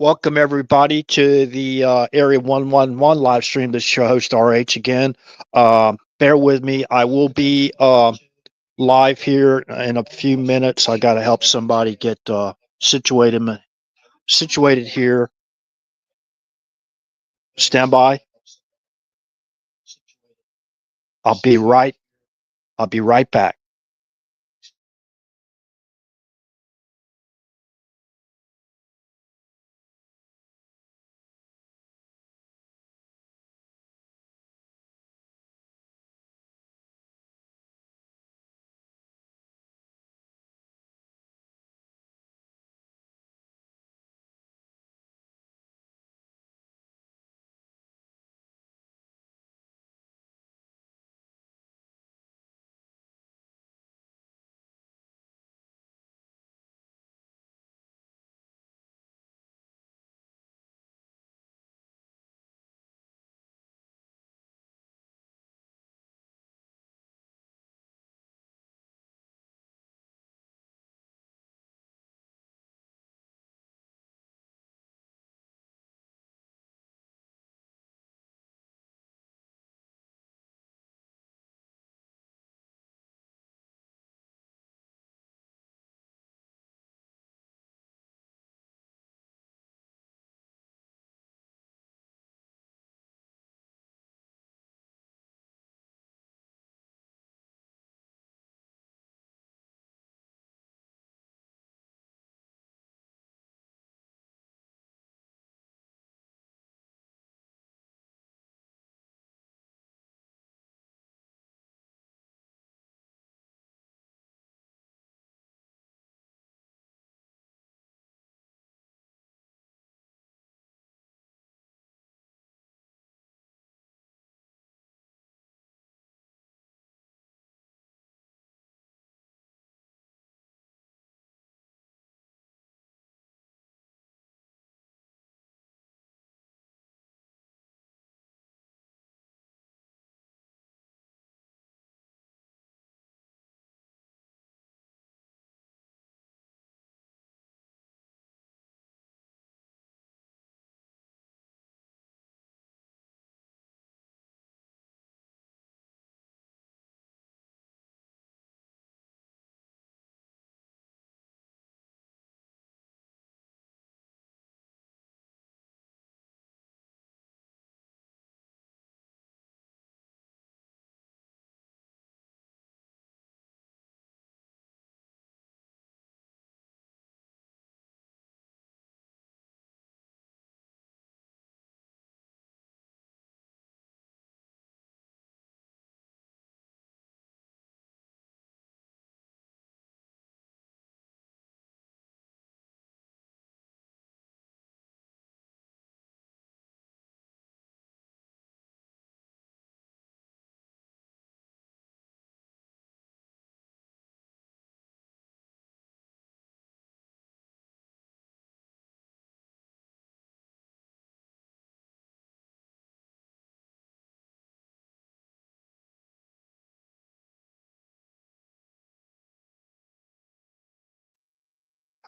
Welcome everybody to the Area 111 live stream. This is your host RH again. Bear with me. I will be live here in a few minutes. I got to help somebody get situated here. Stand by. I'll be right. I'll be right back.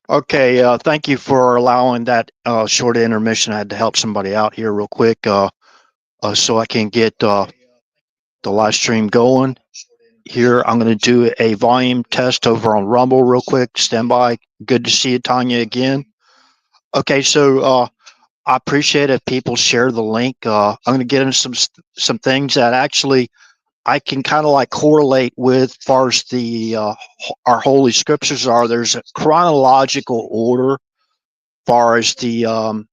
Okay. Thank you for allowing that short intermission. I had to help somebody out here real quick so I can get the live stream going. Here, I'm going to do a volume test over on Rumble real quick. Stand by. Good to see you, Tanya, again. Okay, so I appreciate if people share the link. I'm going to get into some things that actually I can kind of like correlate with as far as the our holy scriptures are. There's a chronological order as far as the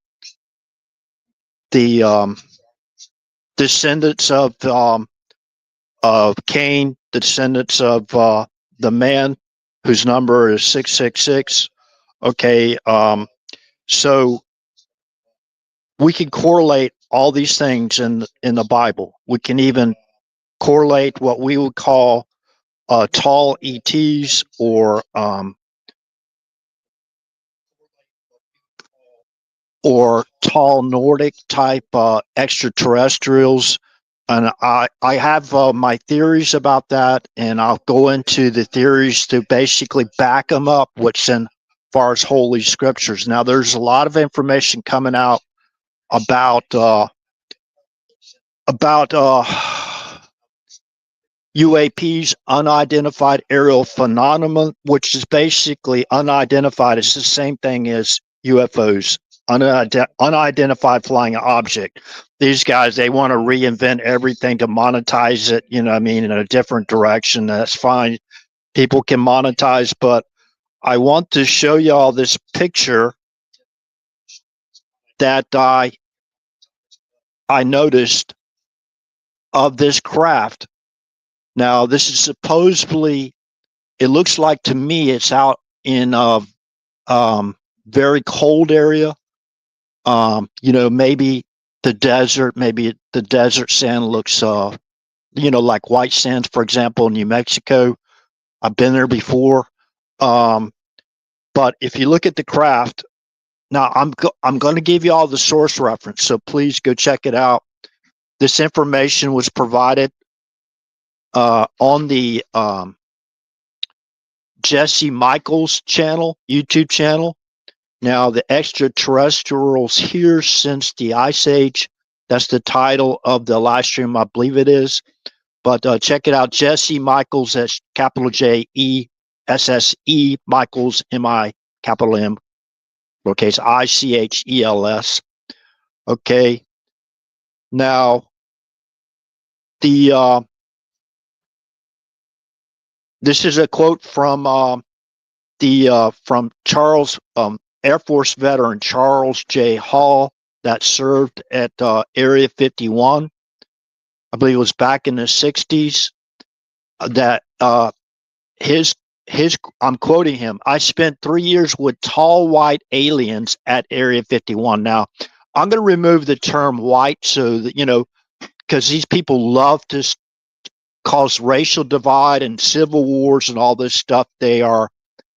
descendants of Cain, the descendants of the man whose number is 666. Okay, so we can correlate all these things in the Bible. We can even correlate what we would call tall ETs or tall Nordic type extraterrestrials. And I have my theories about that, and I'll go into the theories to basically back them up. What's in far as Holy Scriptures. Now, there's a lot of information coming out about UAPs, unidentified aerial phenomenon, which is basically unidentified. It's the same thing as UFOs, unidentified flying object. These guys, they want to reinvent everything to monetize it, you know what I mean, in a different direction. That's fine. People can monetize, but I want to show y'all this picture that I noticed of this craft. Now, this is supposedly, it looks like to me it's out in a very cold area. Maybe the desert sand looks, like white sands, for example, in New Mexico. I've been there before. But if you look at the craft, now I'm going to give you all the source reference, so please go check it out. This information was provided on the Jesse Michaels channel, YouTube channel. Now, the extraterrestrials here since the Ice Age. That's the title of the live stream, I believe it is. But check it out, Jesse Michaels. That's capital JESSE Michaels, MI capital M lowercase ICHELS. Okay. Now, this is a quote from from Charles, Air Force veteran Charles J. Hall, that served at Area 51. I believe it was back in the 60s. That his I'm quoting him. I spent 3 years with tall white aliens at Area 51. Now, I'm going to remove the term white so that because these people love to cause racial divide and civil wars and all this stuff. That's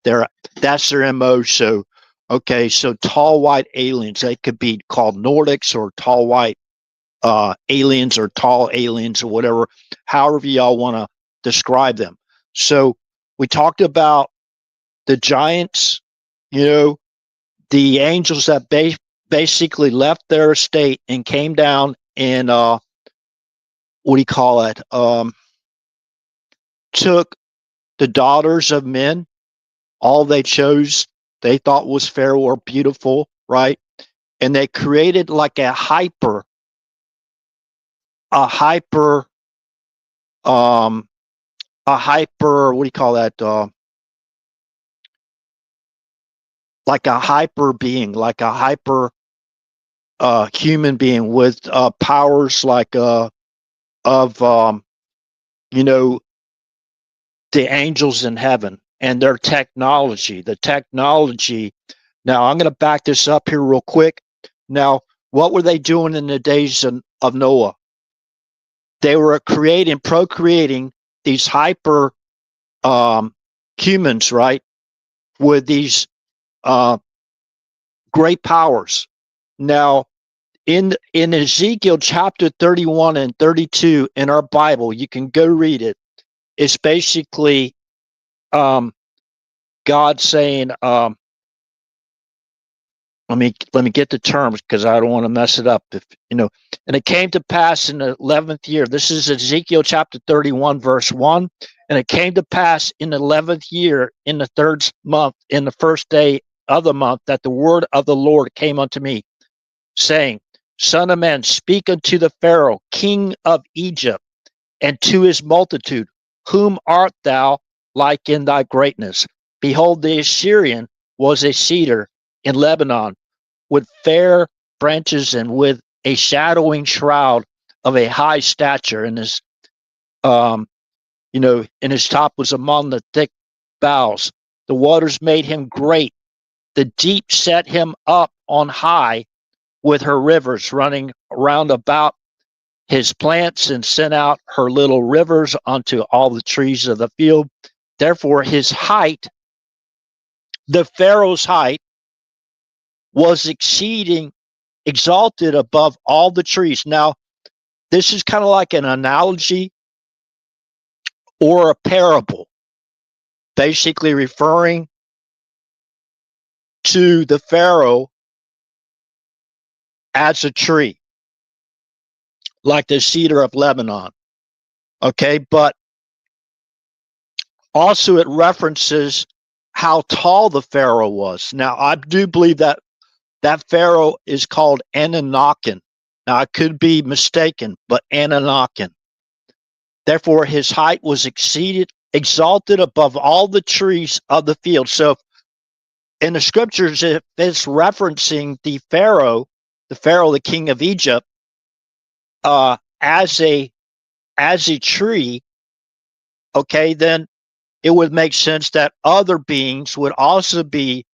their MO. So, okay, so tall white aliens, they could be called Nordics or tall white aliens or tall aliens or whatever, however y'all want to describe them. So we talked about the giants, the angels that basically left their estate and came down and took the daughters of men. All they chose, they thought was fair or beautiful, right? And they created like a hyper, like a hyper being, like a hyper human being with powers like of the angels in heaven and their technology. Now I'm going to back this up here real quick. Now, what were they doing in the days of Noah? They were procreating these hyper humans, right? With these great powers. Now, in Ezekiel chapter 31 and 32 in our Bible, you can go read it. It's basically God saying, let me get the terms because I don't want to mess it up. And it came to pass in the 11th year. This is Ezekiel chapter 31, verse 1. And it came to pass in the 11th year, in the 3rd month, in the 1st day of the month, that the word of the Lord came unto me, saying, Son of man, speak unto the Pharaoh, king of Egypt, and to his multitude, whom art thou like in thy greatness? Behold, the Assyrian was a cedar in Lebanon, with fair branches and with a shadowing shroud of a high stature, and his and his top was among the thick boughs. The waters made him great. The deep set him up on high, with her rivers running round about his plants, and sent out her little rivers unto all the trees of the field. Therefore his height, the Pharaoh's height, was exalted above all the trees. Now, this is kind of like an analogy or a parable, basically referring to the Pharaoh as a tree, like the cedar of Lebanon. Okay, but also it references how tall the Pharaoh was. Now, I do believe that that Pharaoh is called Ananakin. Now, I could be mistaken, but Ananakin. Therefore, his height was exalted above all the trees of the field. So in the scriptures, if it's referencing the Pharaoh, the king of Egypt, as a tree, okay, then it would make sense that other beings would also be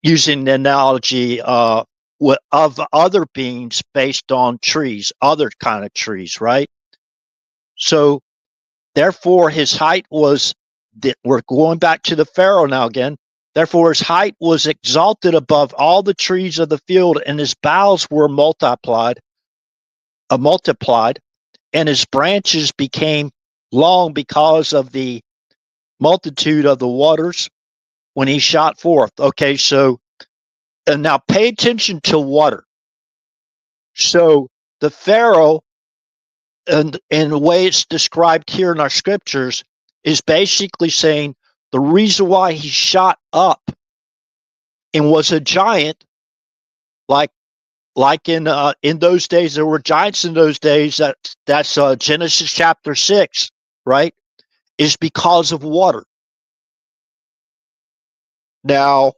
using the analogy of other beings based on trees, other kind of trees, right? So therefore, his height was, we're going back to the Pharaoh now again. Therefore, his height was exalted above all the trees of the field, and his boughs were multiplied, and his branches became long because of the multitude of the waters when he shot forth. Okay, so and now pay attention to water. So the Pharaoh, and the way it's described here in our scriptures, is basically saying the reason why he shot up and was a giant, like in those days, there were giants in those days. That's Genesis chapter 6, right? Is because of water. Now,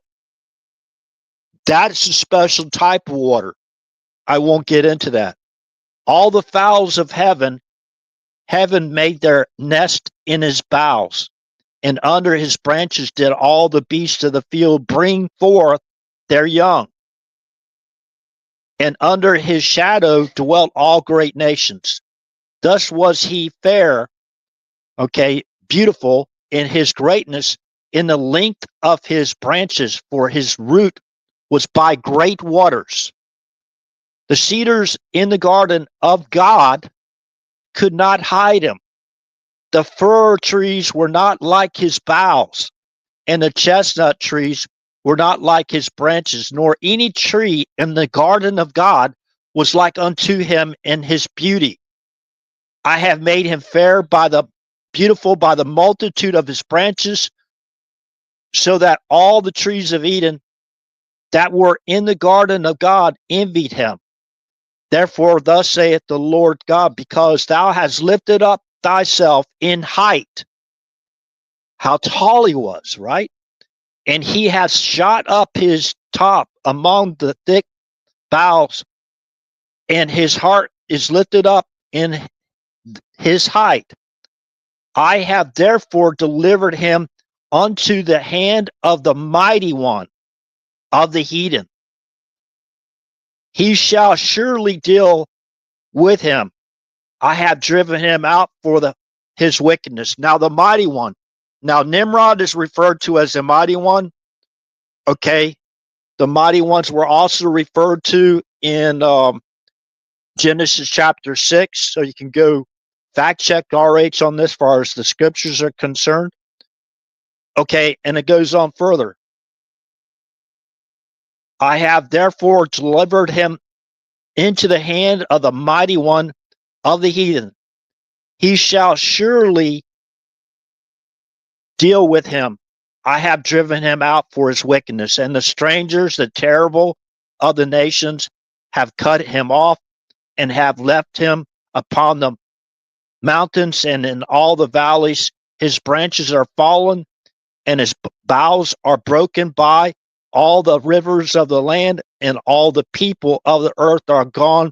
that's a special type of water. I won't get into that. All the fowls of heaven made their nest in his boughs, and under his branches did all the beasts of the field bring forth their young. And under his shadow dwelt all great nations. Thus was he fair, okay, beautiful in his greatness, in the length of his branches, for his root was by great waters. The cedars in the garden of God could not hide him. The fir trees were not like his boughs, and the chestnut trees were not like his branches, nor any tree in the garden of God was like unto him in his beauty. I have made him fair beautiful by the multitude of his branches, so that all the trees of Eden that were in the garden of God envied him. Therefore, thus saith the Lord God, because thou hast lifted up thyself in height, how tall he was, right? And he has shot up his top among the thick boughs, and his heart is lifted up in his height. I have therefore delivered him unto the hand of the mighty one of the heathen. He shall surely deal with him. I have driven him out for his wickedness. Now the mighty one. Now Nimrod is referred to as the mighty one. Okay. The mighty ones were also referred to in Genesis chapter 6. So you can go fact check RH on this as far as the scriptures are concerned. Okay. And it goes on further. I have therefore delivered him into the hand of the mighty one of the heathen. He shall surely deal with him. I have driven him out for his wickedness, and the strangers, the terrible of the nations, have cut him off and have left him upon the mountains and in all the valleys. His branches are fallen, and his boughs are broken by all the rivers of the land, and all the people of the earth are gone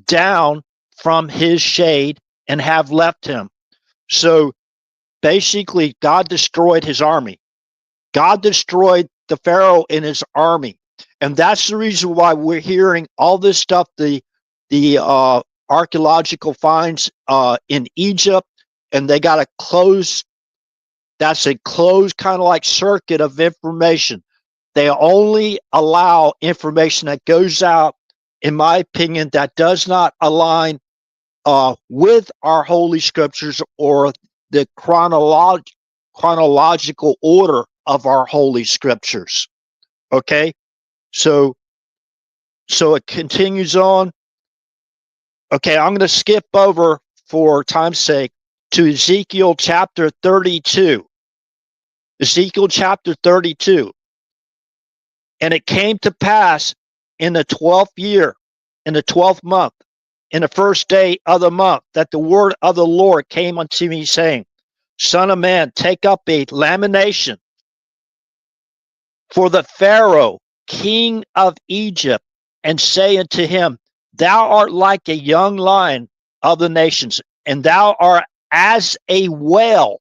down from his shade and have left him. So basically, God destroyed his army. God destroyed the Pharaoh and his army. And that's the reason why we're hearing all this stuff, the archaeological finds in Egypt, and they got a closed kind of like circuit of information. They only allow information that goes out, in my opinion, that does not align with our holy scriptures or the chronological order of our holy scriptures. Okay, so it continues on. Okay, I'm going to skip over for time's sake to Ezekiel chapter 32. Ezekiel chapter 32. And it came to pass in the 12th year, in the 12th month, in the first day of the month, that the word of the Lord came unto me, saying, Son of man, take up a lamentation for the Pharaoh, king of Egypt, and say unto him, Thou art like a young lion of the nations, and thou art as a whale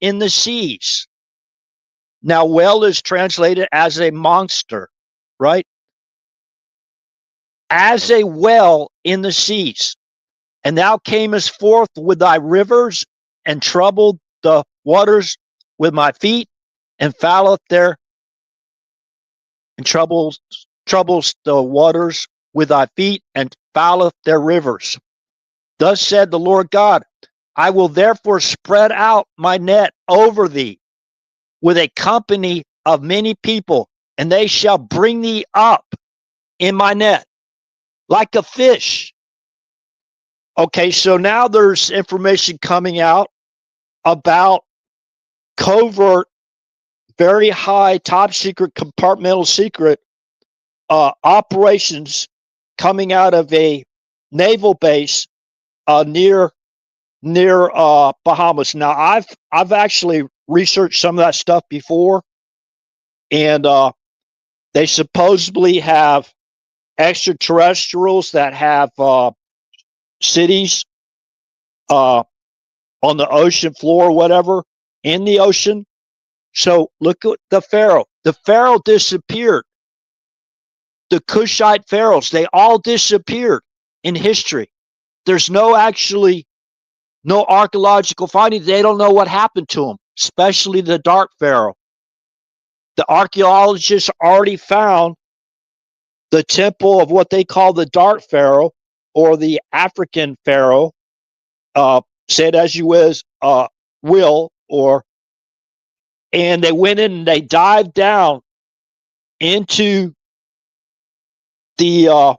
in the seas. Now, whale is translated as a monster, right? As a whale in the seas. And thou camest forth with thy rivers, and troubled the waters with my feet, and fouleth there, and troubles the waters with thy feet, and fouleth their rivers. Thus said the Lord God, I will therefore spread out my net over thee with a company of many people, and they shall bring thee up in my net like a fish. Okay, so now there's information coming out about covert, very high, top secret, compartmental secret operations coming out of a naval base near Bahamas. Now, I've actually researched some of that stuff before, and they supposedly have extraterrestrials that have cities on the ocean floor, or whatever, in the ocean. So look at the Pharaoh. The Pharaoh disappeared. The Cushite pharaohs, they all disappeared in history. There's no archaeological findings. They don't know what happened to them, especially the Dark Pharaoh. The archaeologists already found the temple of what they call the Dark Pharaoh, or the African Pharaoh, say it as you will, and they went in and they dived down into the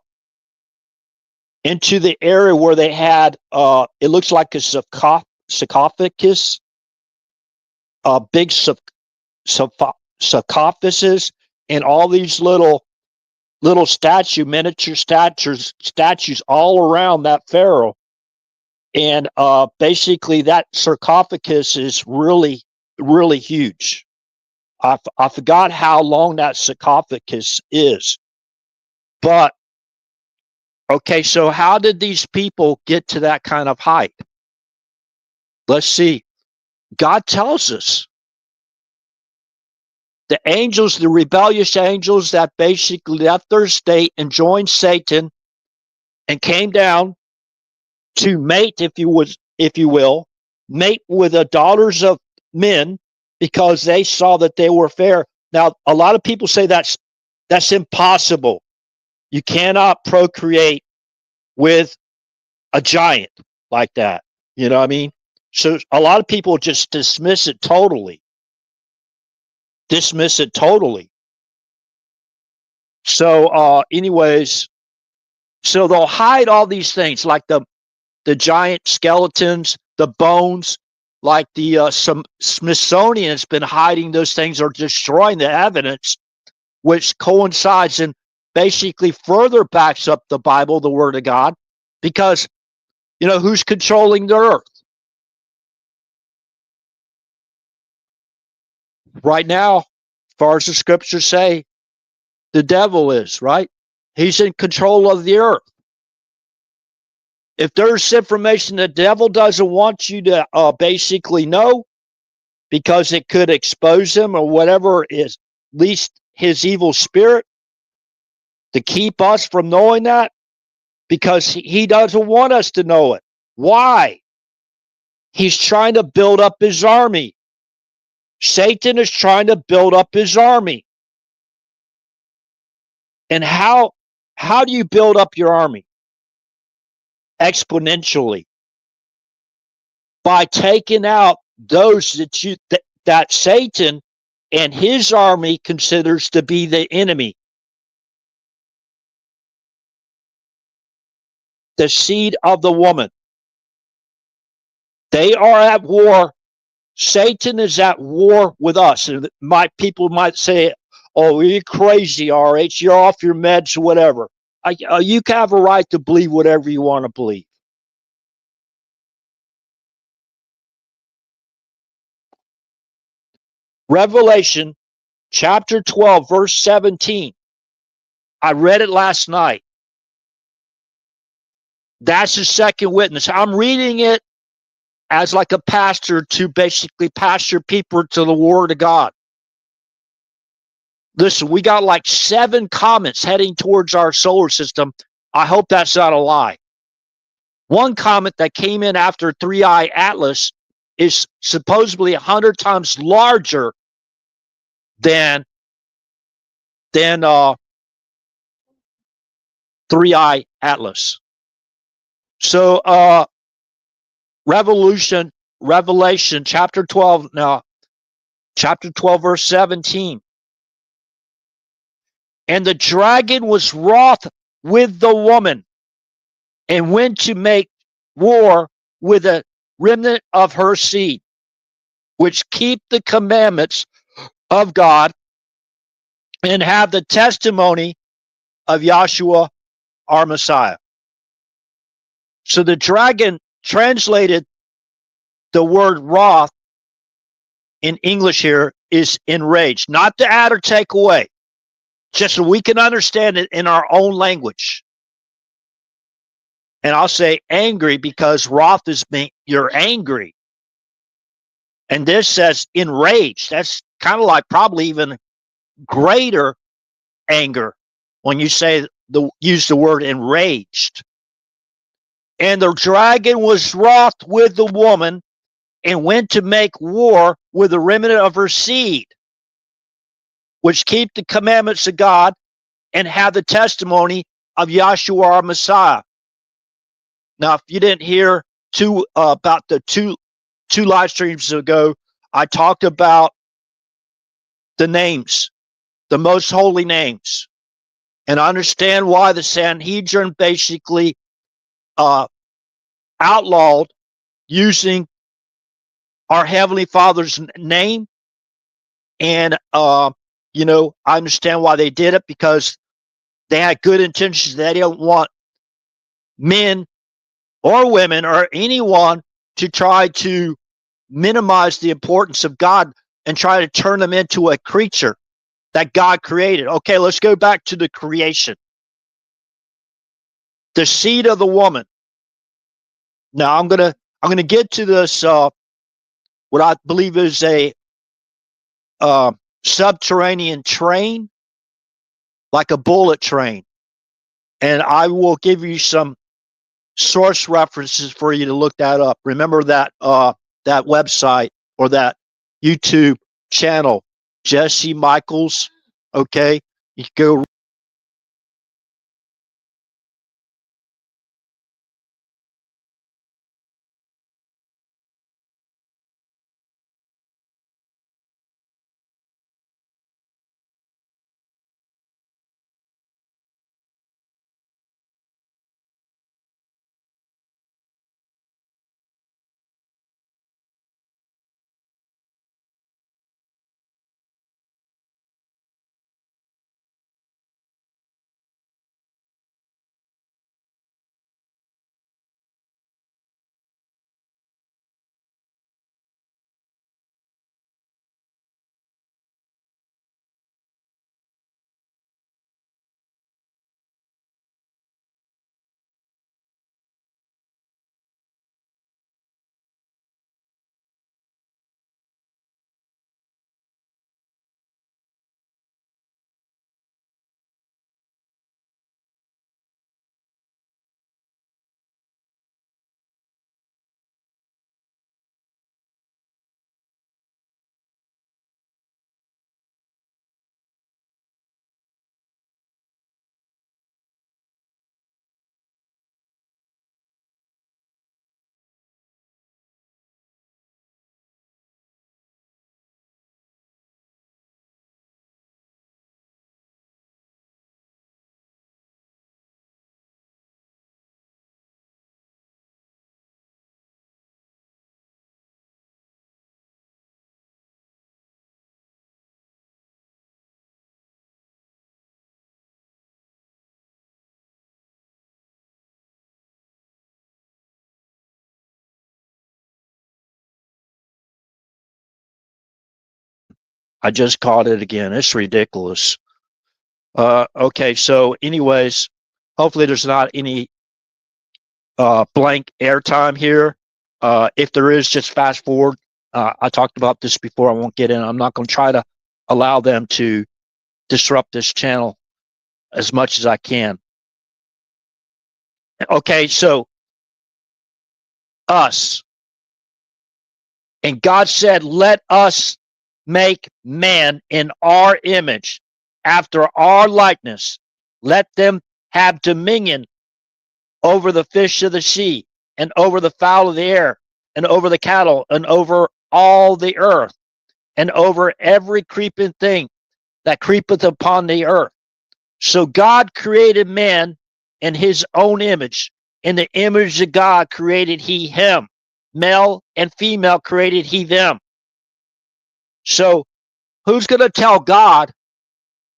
area where they had it looks like a sarcophagus, big sarcophaguses, and all these little miniature statues all around that pharaoh. And basically that sarcophagus is really, really huge. I forgot how long that sarcophagus is. But, okay, so how did these people get to that kind of height? Let's see. God tells us. The angels, the rebellious angels that basically left their state and joined Satan and came down to mate, if you will, mate with the daughters of men, because they saw that they were fair. Now, a lot of people say that's impossible. You cannot procreate with a giant like that. You know what I mean? So a lot of people just dismiss it totally. So anyways, so they'll hide all these things, like the giant skeletons, the bones, like the Smithsonian has been hiding those things or destroying the evidence, which coincides and basically further backs up the Bible, the Word of God, because, who's controlling the earth? Right now, as far as the scriptures say, the devil is, right? He's in control of the earth. If there's information the devil doesn't want you to basically know, because it could expose him or whatever is least his evil spirit, to keep us from knowing that, because he doesn't want us to know it. Why? He's trying to build up his army. Satan is trying to build up his army. And how do you build up your army? Exponentially. By taking out those that Satan and his army considers to be the enemy, the seed of the woman. They are at war. Satan is at war with us. And people might say, "Oh, you're crazy, RH. You're off your meds or whatever." You can have a right to believe whatever you want to believe. Revelation chapter 12, verse 17. I read it last night. That's the second witness. I'm reading it as like a pastor to basically pastor people to the word of God. Listen, we got like 7 comets heading towards our solar system. I hope that's not a lie. One comet that came in after 3I Atlas is supposedly 100 times larger than 3I Atlas. So Revelation chapter 12 now, chapter 12 verse 17. And the dragon was wroth with the woman and went to make war with a remnant of her seed, which keep the commandments of God and have the testimony of Yahshua, our Messiah. So the dragon translated the word wrath in English here is enraged, not to add or take away, just so we can understand it in our own language. And I'll say angry because wrath is being, you're angry. And this says enraged. That's kind of like probably even greater anger when you use the word enraged. And the dragon was wroth with the woman and went to make war with the remnant of her seed, which keep the commandments of God and have the testimony of Yahshua our Messiah. Now, if you didn't hear about the two live streams ago, I talked about the names, the most holy names, and I understand why the Sanhedrin basically outlawed using our Heavenly Father's name. And, I understand why they did it, because they had good intentions. They don't want men or women or anyone to try to minimize the importance of God and try to turn them into a creature that God created. Okay, let's go back to the creation. The seed of the woman. Now I'm gonna get to this what I believe is a subterranean train, like a bullet train. And I will give you some source references for you to look that up. Remember that that website or that YouTube channel, Jesse Michaels. Okay, you go I just caught it again. It's ridiculous. Okay, so anyways, hopefully there's not any blank airtime here. If there is, just fast forward. I talked about this before. I won't get in. I'm not going to try to allow them to disrupt this channel as much as I can. Okay, so us. And God said, let us make man in our image, after our likeness. Let them have dominion over the fish of the sea, and over the fowl of the air, and over the cattle, and over all the earth, and over every creeping thing that creepeth upon the earth. So God created man in his own image. In the image of God created he him. Male and female created he them. So who's going to tell God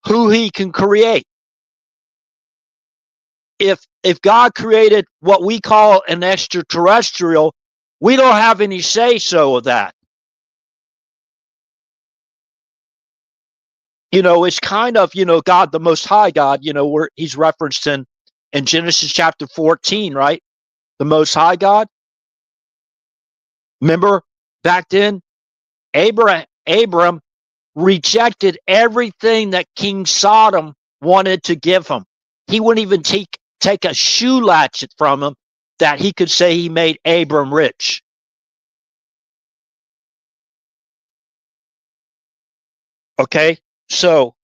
who he can create? If God created what we call an extraterrestrial, we don't have any say so of that. It's kind of, God, the Most High God, where he's referenced in Genesis chapter 14, right? The Most High God. Remember back then, Abram rejected everything that King Sodom wanted to give him. He wouldn't even take a shoe latchet from him that he could say he made Abram rich. Okay, so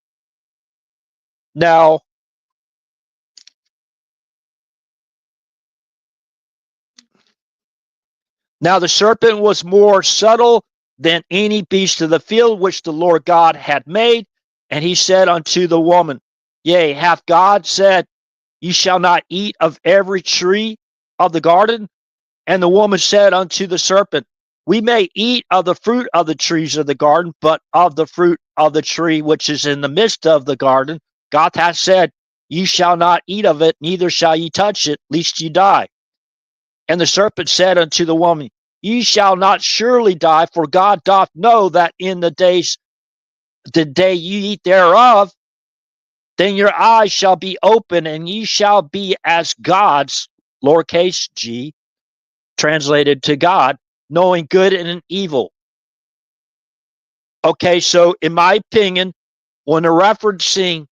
now the serpent was more subtle than any beast of the field which the Lord God had made. And he said unto the woman, Yea, hath God said, Ye shall not eat of every tree of the garden? And the woman said unto the serpent, We may eat of the fruit of the trees of the garden, but of the fruit of the tree which is in the midst of the garden, God hath said, Ye shall not eat of it, neither shall ye touch it, lest ye die. And the serpent said unto the woman, Ye shall not surely die, for God doth know that in the day ye eat thereof, then your eyes shall be open, and ye shall be as gods, lowercase g, translated to God, knowing good and evil. Okay, so in my opinion, when they're referencing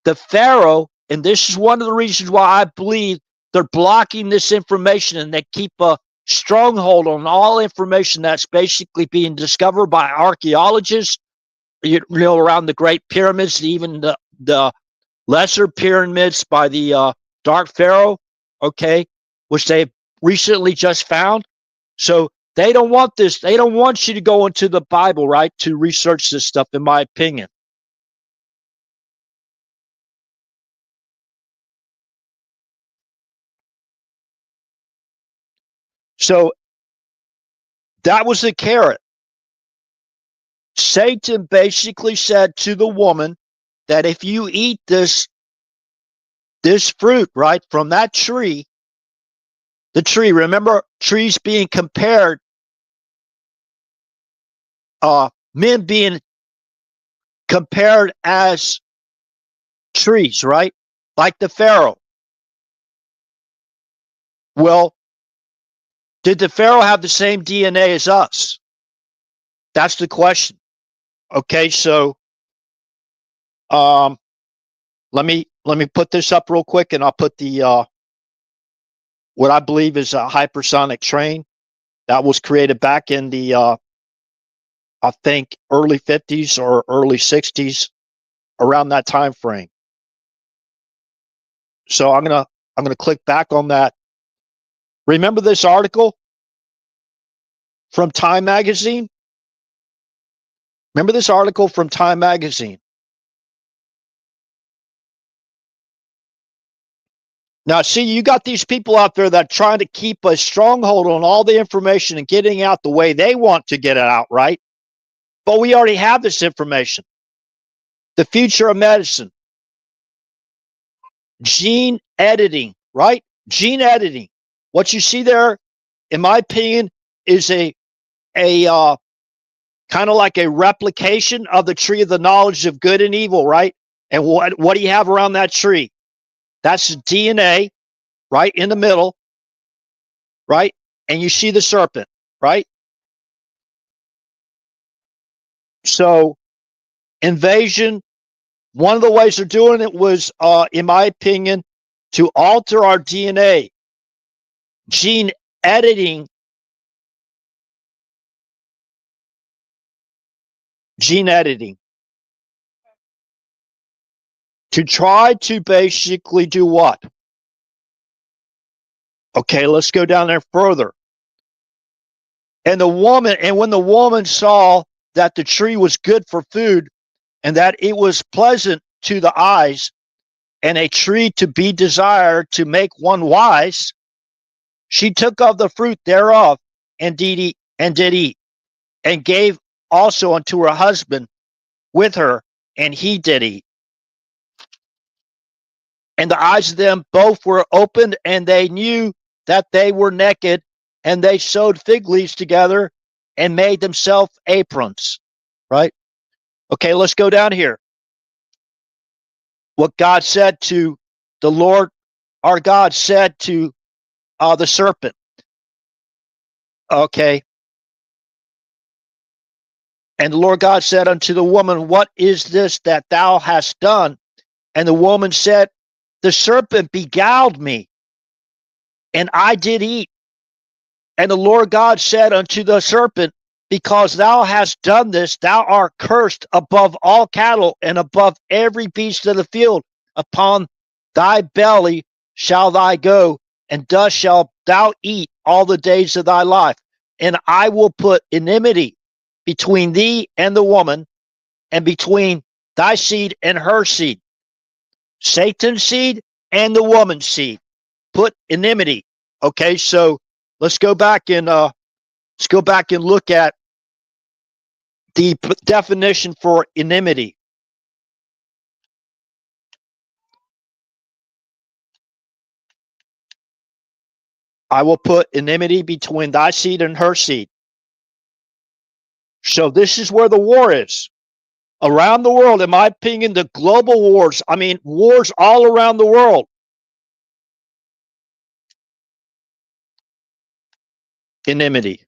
the Pharaoh, and this is one of the reasons why I believe they're blocking this information, and they keep a stronghold on all information that's basically being discovered by archaeologists, around the Great Pyramids, even the lesser pyramids by the Dark Pharaoh, okay, which they recently just found. So they don't want this. They don't want you to go into the Bible, right, to research this stuff, in my opinion. So that was the carrot. Satan basically said to the woman that if you eat this fruit, right, from that tree, the tree, remember, trees being compared, men being compared as trees, right? Like the Pharaoh. Well, did the Pharaoh have the same DNA as us? That's the question. Okay, so let me put this up real quick, and I'll put the what I believe is a hypersonic train that was created back in the I think early 50s or early 60s, around that time frame. So I'm gonna click back on that. Remember this article from Time Magazine? Remember this article from Time Magazine? Now, see, you got these people out there that are trying to keep a stronghold on all the information and getting out the way they want to get it out, right? But we already have this information. The future of medicine, gene editing, right? Gene editing. What you see there, in my opinion, is a kind of like a replication of the tree of the knowledge of good and evil, right? And what do you have around that tree? That's DNA, right, in the middle, right? And you see the serpent, right? So invasion, one of the ways they're doing it was, in my opinion, to alter our DNA, gene editing, to try to basically do what? Okay, let's go down there further. And when the woman saw that the tree was good for food and that it was pleasant to the eyes and a tree to be desired to make one wise, she took of the fruit thereof and did eat, and gave also unto her husband with her, and he did eat. And the eyes of them both were opened, and they knew that they were naked, and they sewed fig leaves together and made themselves aprons. Right? Okay, let's go down here. What God said to the Lord, our God said to the serpent. Okay. And the Lord God said unto the woman, what is this that thou hast done? And the woman said, the serpent beguiled me, and I did eat. And the Lord God said unto the serpent, because thou hast done this, thou art cursed above all cattle and above every beast of the field. Upon thy belly shall thou go, and dust shalt thou eat all the days of thy life. And I will put enmity between thee and the woman, and between thy seed and her seed. Satan's seed and the woman's seed. Put enmity. Okay, so let's go back and look at the definition for enmity. I will put enmity between thy seed and her seed. So this is where the war is. Around the world, in my opinion, the global wars, wars all around the world. Enmity.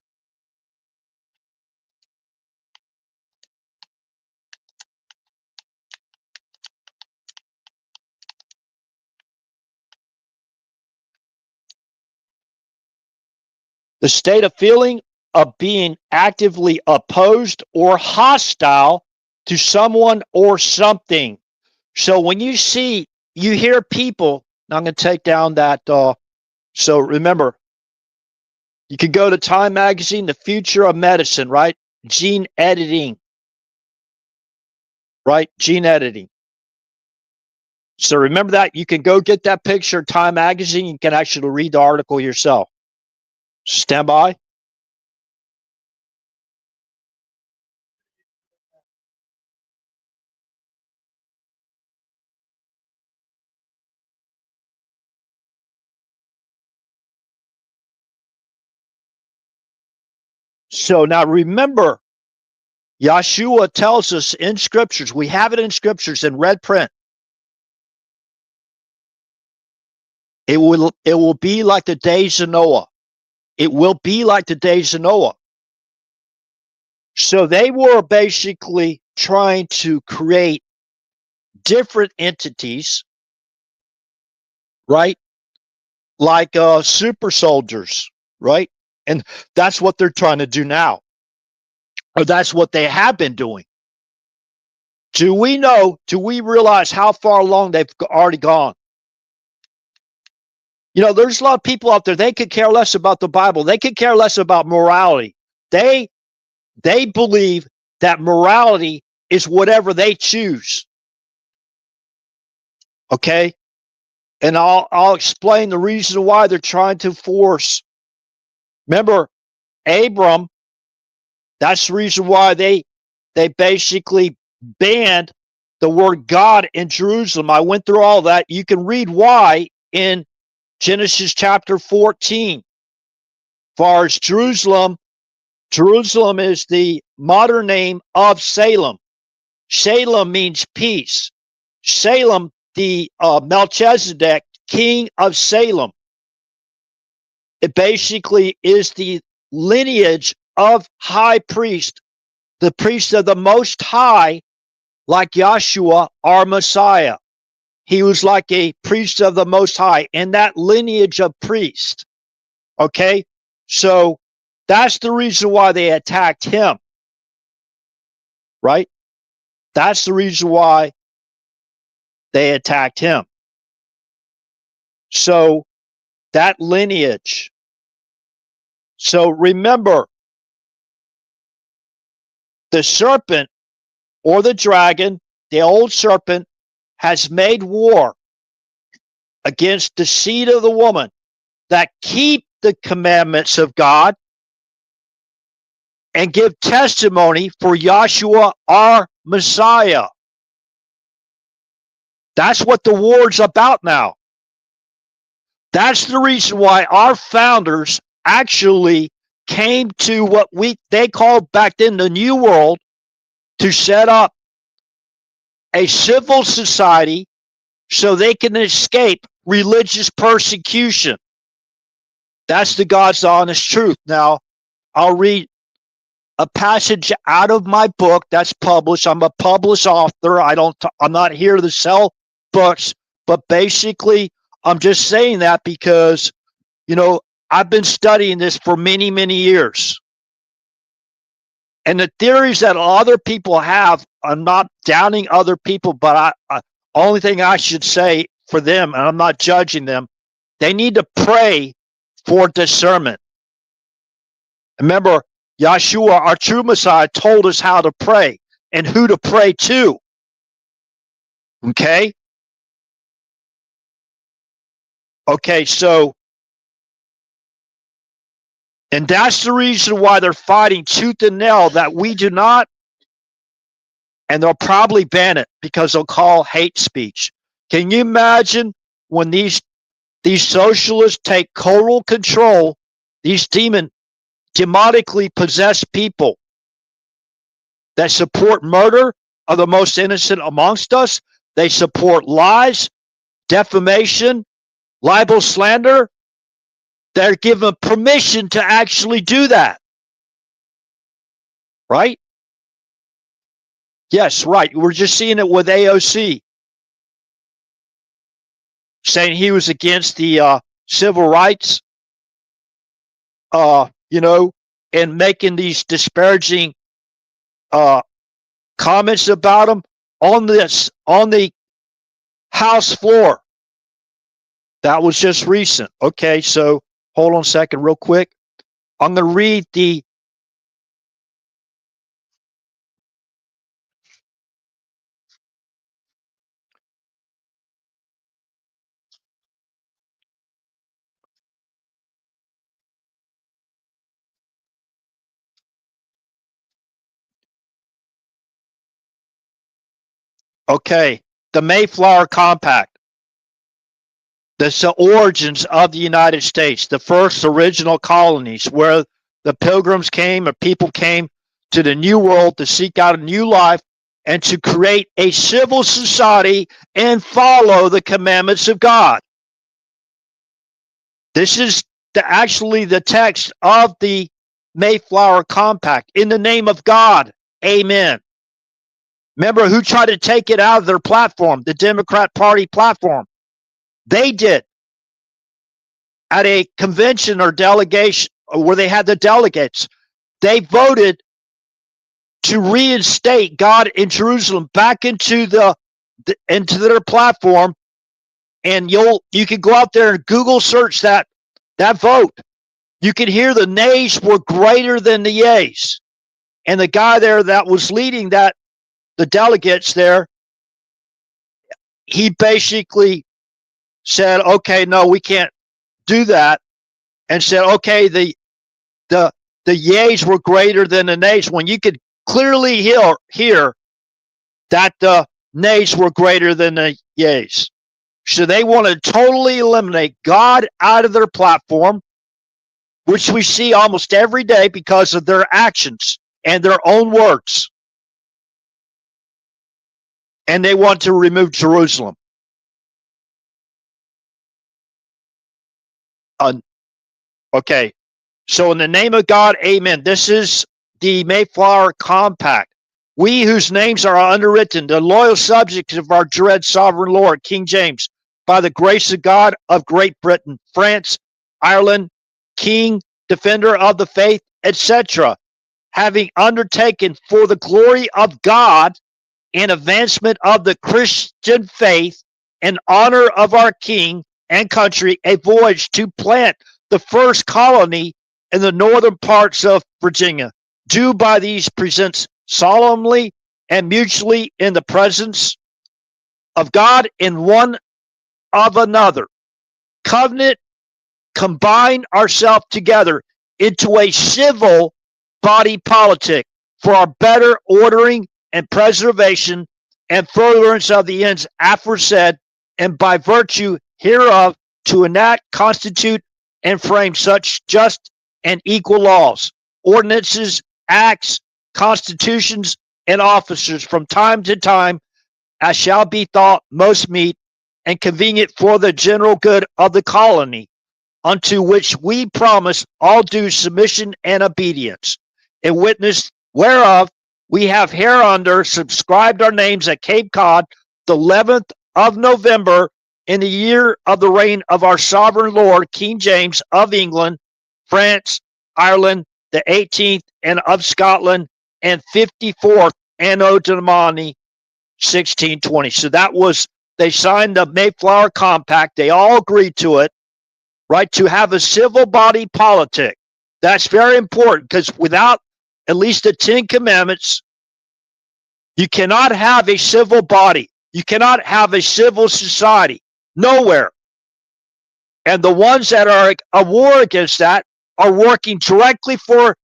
The state of feeling of being actively opposed or hostile to someone or something. So when you hear people, I'm going to take down that. So remember, you can go to Time Magazine, The Future of Medicine, right? Gene editing, right? Gene editing. So remember that. You can go get that picture, Time Magazine. You can actually read the article yourself. Stand by. So now remember, Yeshua tells us in scriptures, we have it in scriptures in red print. It will be like the days of Noah. It will be like the days of Noah. So they were basically trying to create different entities, right? Like super soldiers, right? And that's what they're trying to do now. Or that's what they have been doing. Do we realize how far along they've already gone? There's a lot of people out there, they could care less about the Bible. They could care less about morality. They believe that morality is whatever they choose. Okay? And I'll explain the reason why they're trying to force. Remember, Abram, that's the reason why they basically banned the word God in Jerusalem. I went through all that. You can read why in Genesis chapter 14. As far as Jerusalem, Jerusalem is the modern name of Salem. Salem means peace. Salem, the Melchizedek, king of Salem, it basically is the lineage of high priest, the priest of the Most High, like Yahshua, our Messiah. He was like a priest of the Most High in that lineage of priest. Okay? So that's the reason why they attacked him. Right? That's the reason why they attacked him. So that lineage. So remember, the serpent or the dragon, the old serpent, has made war against the seed of the woman that keep the commandments of God and give testimony for Yahshua, our Messiah. That's what the war's about now. That's the reason why our founders actually came to what they called back then the New World, to set up a civil society so they can escape religious persecution. That's the God's honest truth. Now, I'll read a passage out of my book that's published. I'm a published author. I'm not here to sell books, but basically I'm just saying that because, I've been studying this for many, many years. And the theories that other people have, I'm not downing other people, but only thing I should say for them, and I'm not judging them, they need to pray for discernment. Remember, Yahshua, our true Messiah, told us how to pray and who to pray to. Okay? Okay, so, and that's the reason why they're fighting tooth and nail that we do not, and they'll probably ban it because they'll call hate speech. Can you imagine when these socialists take total control, these demonically possessed people that support murder of the most innocent amongst us? They support lies, defamation, libel, slander. They're given permission to actually do that. Right? Yes, right. We're just seeing it with AOC, saying he was against the civil rights, and making these disparaging comments about him on the House floor. That was just recent. Okay, so hold on a second real quick. I'm going to read the the Mayflower Compact. That's the origins of the United States, the first original colonies where the pilgrims came, or people came to the New World to seek out a new life and to create a civil society and follow the commandments of God. This is actually the text of the Mayflower Compact. In the name of God, amen. Remember who tried to take it out of their platform, the Democrat Party platform? They did. At a convention or delegation where they had the delegates, they voted to reinstate God in Jerusalem back into their platform. And you can go out there and Google search that vote. You can hear the nays were greater than the yays. And the guy there that was leading the delegates there, he basically said, okay, no, we can't do that. And said, okay, the yays were greater than the nays, when you could clearly hear that the nays were greater than the yays. So they want to totally eliminate God out of their platform, which we see almost every day because of their actions and their own words. And they want to remove Jerusalem. Okay, so in the name of God, amen. This is the Mayflower Compact. We whose names are underwritten, the loyal subjects of our dread sovereign Lord, King James, by the grace of God of Great Britain, France, Ireland, King, defender of the faith, etc., having undertaken for the glory of God and advancement of the Christian faith and honor of our King and country, a voyage to plant the first colony in the northern parts of Virginia. Do by these presents solemnly and mutually in the presence of God and one of another. Covenant, combine ourselves together into a civil body politic for our better ordering and preservation and furtherance of the ends aforesaid, and by virtue hereof to enact, constitute, and frame such just and equal laws, ordinances, acts, constitutions, and officers from time to time as shall be thought most meet and convenient for the general good of the colony, unto which we promise all due submission and obedience, in witness whereof we have hereunder subscribed our names at Cape Cod the 11th of November in the year of the reign of our sovereign Lord King James of England, France, Ireland, the 18th, and of Scotland, and 54th Anno Domini 1620. So that was, they signed the Mayflower Compact. They all agreed to it, right, to have a civil body politic. That's very important, because without at least the 10 Commandments, you cannot have a civil body. You cannot have a civil society. Nowhere. And the ones that are at war against that are working directly for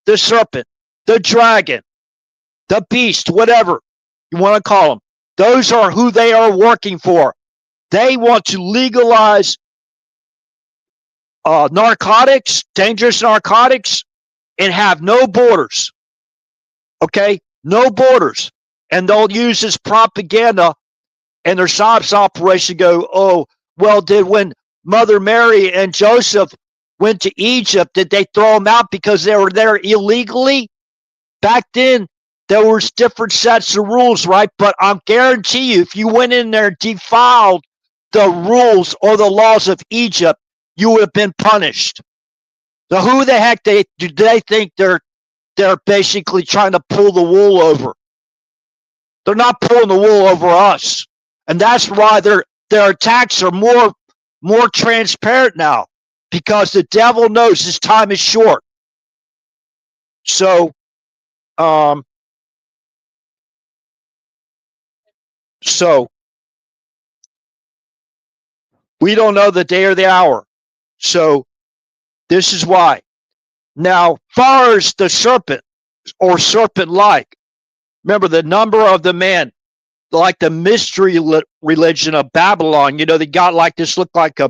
the serpent, the dragon, the beast, whatever you want to call them. Those are who they are working for. They want to legalize narcotics, dangerous narcotics, and have no borders. Okay? No borders. And they'll use this propaganda and their SOPS operation go, oh, well, did when Mother Mary and Joseph went to Egypt, did they throw them out because they were there illegally? Back then, there was different sets of rules, right? But I guarantee you, if you went in there and defiled the rules or the laws of Egypt, you would have been punished. So who the heck do they think they're basically trying to pull the wool over? They're not pulling the wool over us. And that's why their attacks are more transparent now, because the devil knows his time is short. So we don't know the day or the hour. So this is why. Now, far as the serpent or serpent-like, remember the number of the man, like the mystery religion of Babylon, you know, they got like this, looked like a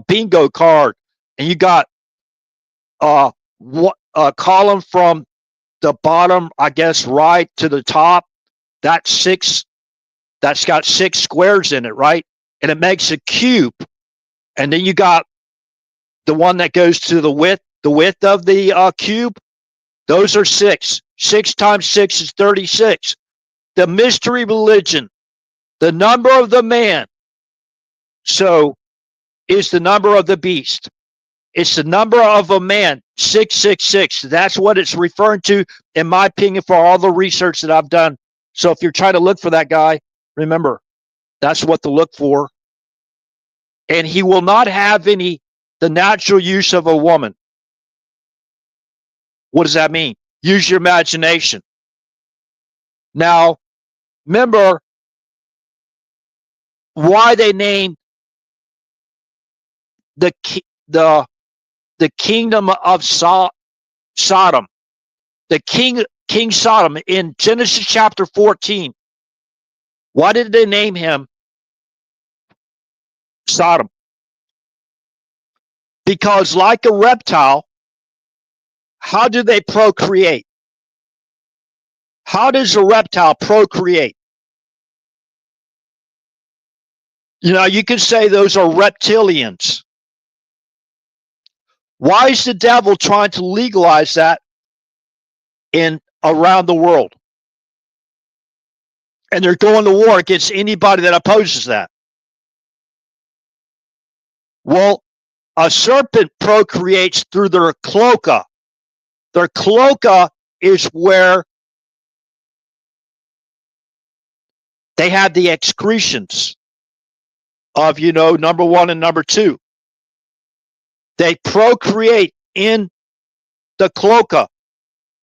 bingo card, and you got a column from the bottom, I guess, right to the top. That's got 6 squares in it, right? And it makes a cube. And then you got the one that goes to the width of the cube. Those are 6. 6 times 6 is 36. The mystery religion, the number of the man, so is the number of the beast. It's the number of a man, 666. That's what it's referring to, in my opinion, for all the research that I've done. So if you're trying to look for that guy, remember, that's what to look for. And he will not have the natural use of a woman. What does that mean? Use your imagination. Now, remember why they named the kingdom of Sodom, the King Sodom in Genesis chapter 14. Why did they name him Sodom? Because like a reptile, how do they procreate? How does a reptile procreate? You know, you can say those are reptilians. Why is the devil trying to legalize that in around the world? And they're going to war against anybody that opposes that. Well, a serpent procreates through their cloaca. Their cloaca is where they have the excretions of, you know, number one and number two. They procreate in the cloaca,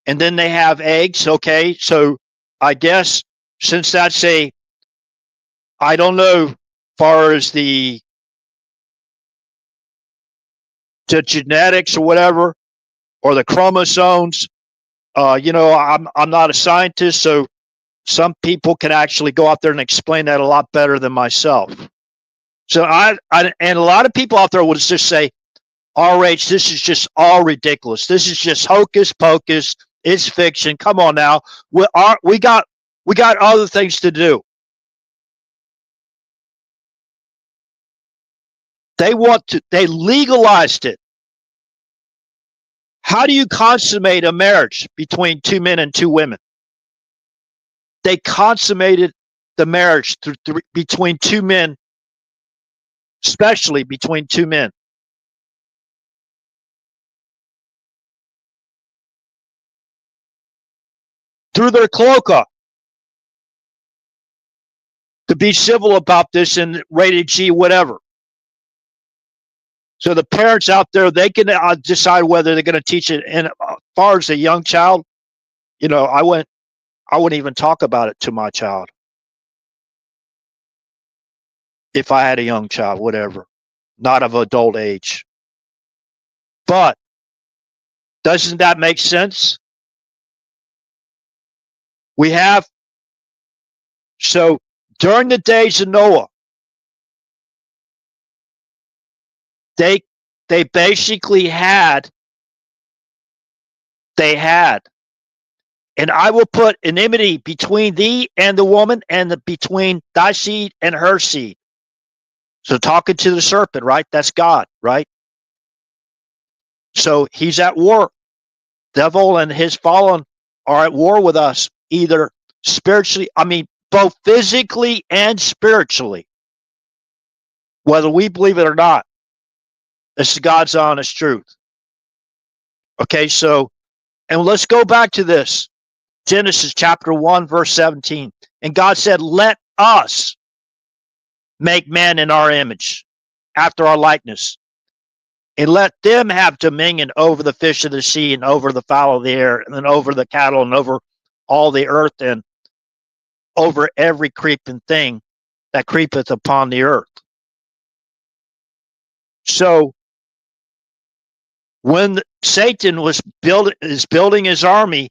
and then they have eggs. Okay, so I guess since that's I don't know, far as the genetics or whatever, or the chromosomes. You know, I'm not a scientist, so some people can actually go out there and explain that a lot better than myself. So I and a lot of people out there will just say, RH, this is just all ridiculous. This is just hocus pocus. It's fiction. Come on now. We got other things to do. They legalized it. How do you consummate a marriage between two men and two women? They consummated the marriage between two men, especially between two men. Through their cloaca. To be civil about this and rated G, whatever. So the parents out there, they can decide whether they're going to teach it. And as far as a young child, you know, I wouldn't even talk about it to my child. If I had a young child, whatever, not of adult age. But doesn't that make sense? We have, so during the days of Noah, they basically had, and I will put enmity between thee and the woman, and between thy seed and her seed. So talking to the serpent, right? That's God, right? So he's at war. Devil and his fallen are at war with us, either spiritually, both physically and spiritually, whether we believe it or not. This is God's honest truth. Okay, so, and let's go back to this. Genesis chapter 1, verse 17. And God said, let us make man in our image, after our likeness, and let them have dominion over the fish of the sea, and over the fowl of the air, and then over the cattle, and over all the earth, and over every creeping thing that creepeth upon the earth. So when Satan is building his army,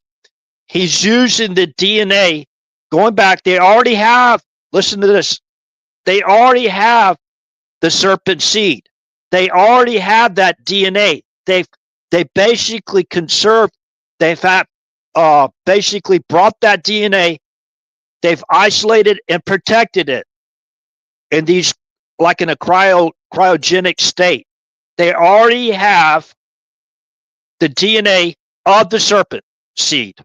he's using the DNA. Going back, they already have, listen to this, they already have the serpent seed. They already have that DNA. They basically conserved, they've basically brought that DNA, they've isolated and protected it in these, like in a cryogenic state. They already have the DNA of the serpent seed.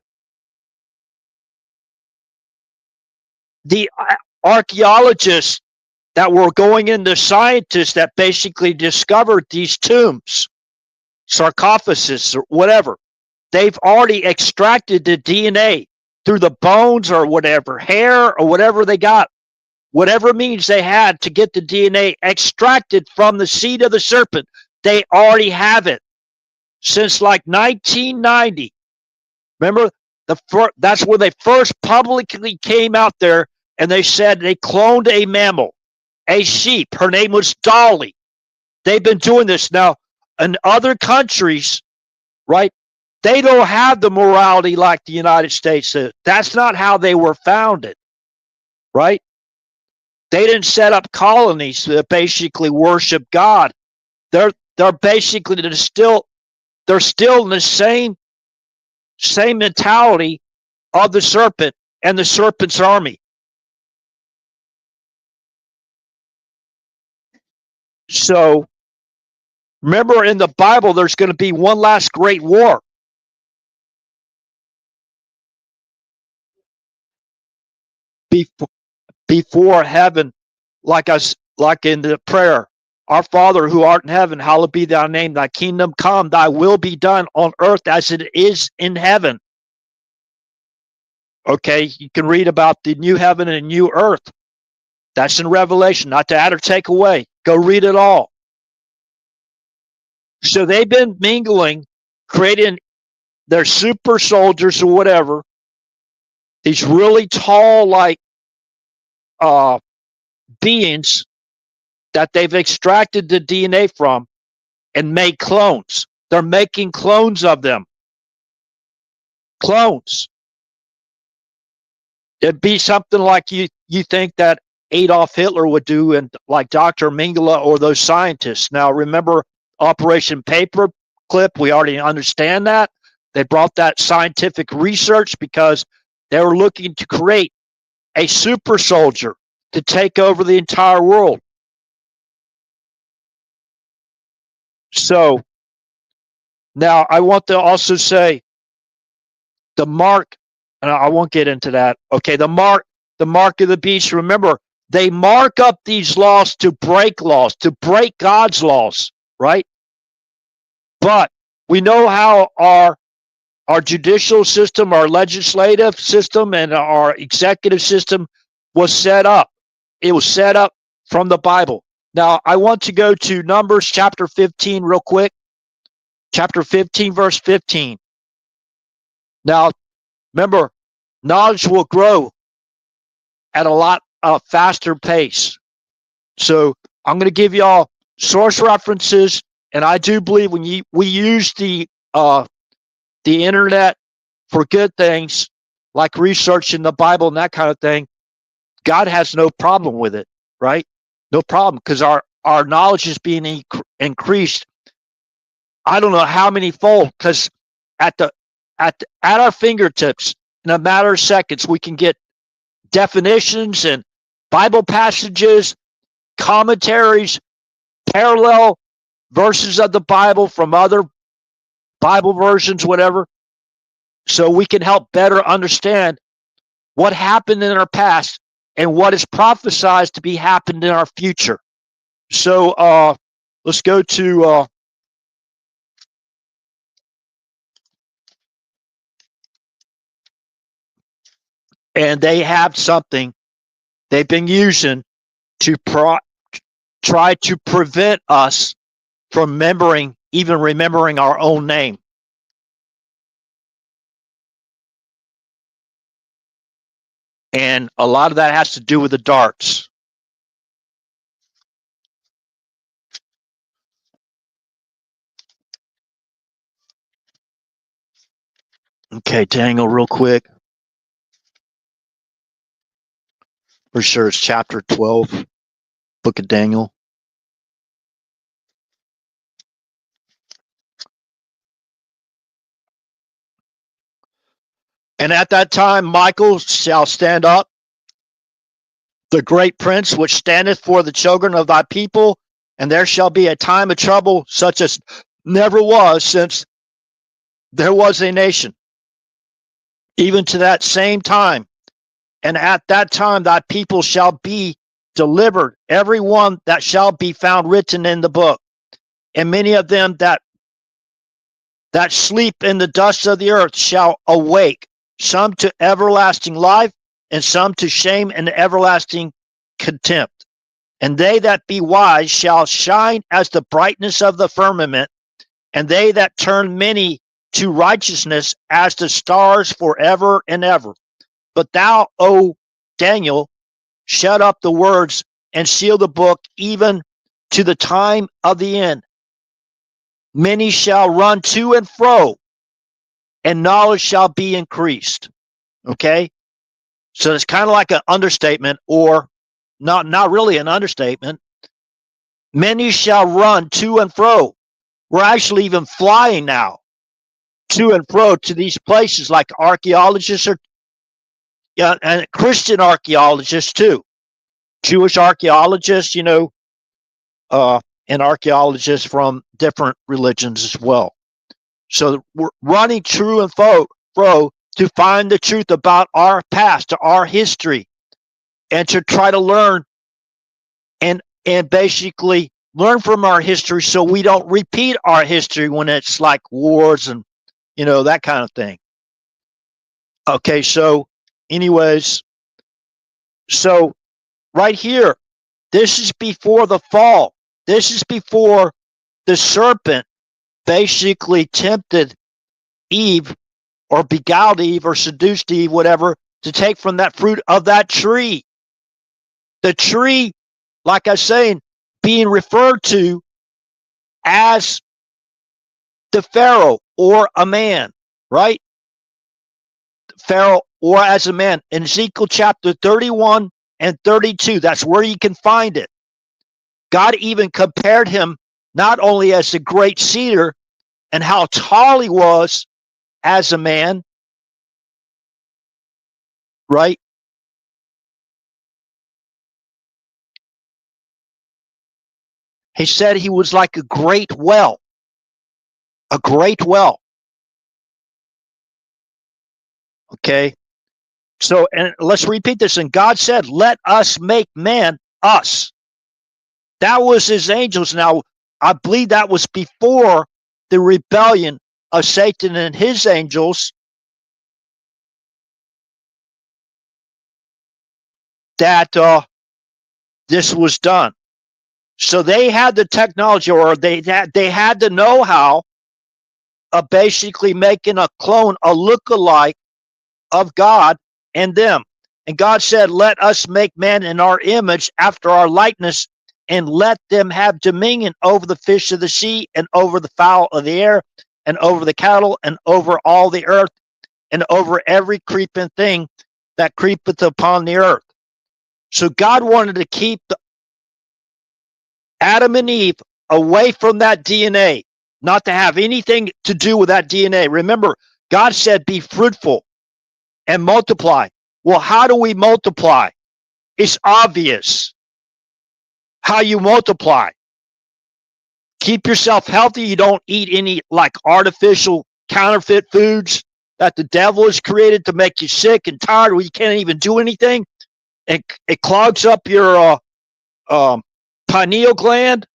The archaeologists that were going into, scientists that basically discovered these tombs, sarcophagus or whatever, they've already extracted the DNA through the bones or whatever, hair or whatever they got, whatever means they had to get the DNA extracted from the seed of the serpent. They already have it since like 1990. Remember, that's where they first publicly came out there, and they said they cloned a mammal, a sheep. Her name was Dolly. They've been doing this now in other countries, right? They don't have the morality like the United States. That's not how they were founded, right? They didn't set up colonies that basically worship God. They're basically still in the same Same mentality of the serpent and the serpent's army. So remember, in the Bible, there's going to be one last great war. Before heaven, like in the prayer, our Father who art in heaven, hallowed be thy name, thy kingdom come, thy will be done on earth as it is in heaven. Okay, you can read about the new heaven and new earth. That's in Revelation, not to add or take away. Go read it all. So they've been mingling, creating their super soldiers or whatever, these really tall, like beings that they've extracted the DNA from and made clones. They're making clones of them. Clones. It'd be something like you think that Adolf Hitler would do, and like Dr. Mengele or those scientists. Now, remember Operation Paperclip? We already understand that. They brought that scientific research because they were looking to create a super soldier to take over the entire world. So now I want to also say the mark, and I won't get into that. Okay, the mark of the beast. Remember, they mark up these laws, to break God's laws, right? But we know how our judicial system, our legislative system, and our executive system was set up. It was set up from the Bible. Now, I want to go to Numbers chapter 15 real quick. Chapter 15, verse 15. Now, remember, knowledge will grow at a lot faster pace. So I'm going to give y'all source references, and I do believe when we use the internet for good things, like researching the Bible and that kind of thing, God has no problem with it, right? No problem, because our knowledge is being increased. I don't know how many fold, because at our fingertips, in a matter of seconds, we can get definitions and Bible passages, commentaries, parallel verses of the Bible from other Bible versions, whatever, so we can help better understand what happened in our past and what is prophesied to be happened in our future. So let's go to and they have something they've been using to try to prevent us from remembering our own name. And a lot of that has to do with the darts. Okay, Daniel, real quick. For sure it's chapter 12, book of Daniel. And at that time, Michael shall stand up, the great prince, which standeth for the children of thy people, and there shall be a time of trouble such as never was since there was a nation, even to that same time. And at that time, thy people shall be delivered, every one that shall be found written in the book. And many of them that sleep in the dust of the earth shall awake, some to everlasting life, and some to shame and everlasting contempt. And they that be wise shall shine as the brightness of the firmament, and they that turn many to righteousness as the stars forever and ever. But thou, O Daniel, shut up the words and seal the book even to the time of the end. Many shall run to and fro, and knowledge shall be increased. Okay? So it's kind of like an understatement, or not really an understatement. Many shall run to and fro. We're actually even flying now. to and fro to these places, like archaeologists are, and Christian archaeologists too, Jewish archaeologists, and archaeologists from different religions as well. So we're running to and fro to find the truth about our past, to our history, and to try to learn and basically learn from our history so we don't repeat our history when it's like wars and that kind of thing. Okay, so anyways, so right here, this is before the fall. This is before the serpent basically tempted Eve or beguiled Eve or seduced Eve, whatever, to take from that fruit of that tree. The tree, like I was saying, being referred to as the Pharaoh or a man, right? Pharaoh or as a man. In Ezekiel chapter 31 and 32, that's where you can find it. God even compared him not only as a great cedar and how tall he was as a man, right? He said he was like a great well, a great well. Okay. So, and let's repeat this. And God said, let us make man us. That was his angels. Now, I believe that was before the rebellion of Satan and his angels that this was done. So they had the technology, or they had the know-how of basically making a clone, a look-alike of God and them. And God said, let us make man in our image after our likeness, and let them have dominion over the fish of the sea, and over the fowl of the air, and over the cattle, and over all the earth, and over every creeping thing that creepeth upon the earth. So God wanted to keep Adam and Eve away from that DNA, not to have anything to do with that DNA. Remember, God said, be fruitful and multiply. Well, how do we multiply? It's obvious how you multiply. Keep yourself healthy. You don't eat any like artificial counterfeit foods that the devil has created to make you sick and tired where you can't even do anything. It clogs up your pineal gland,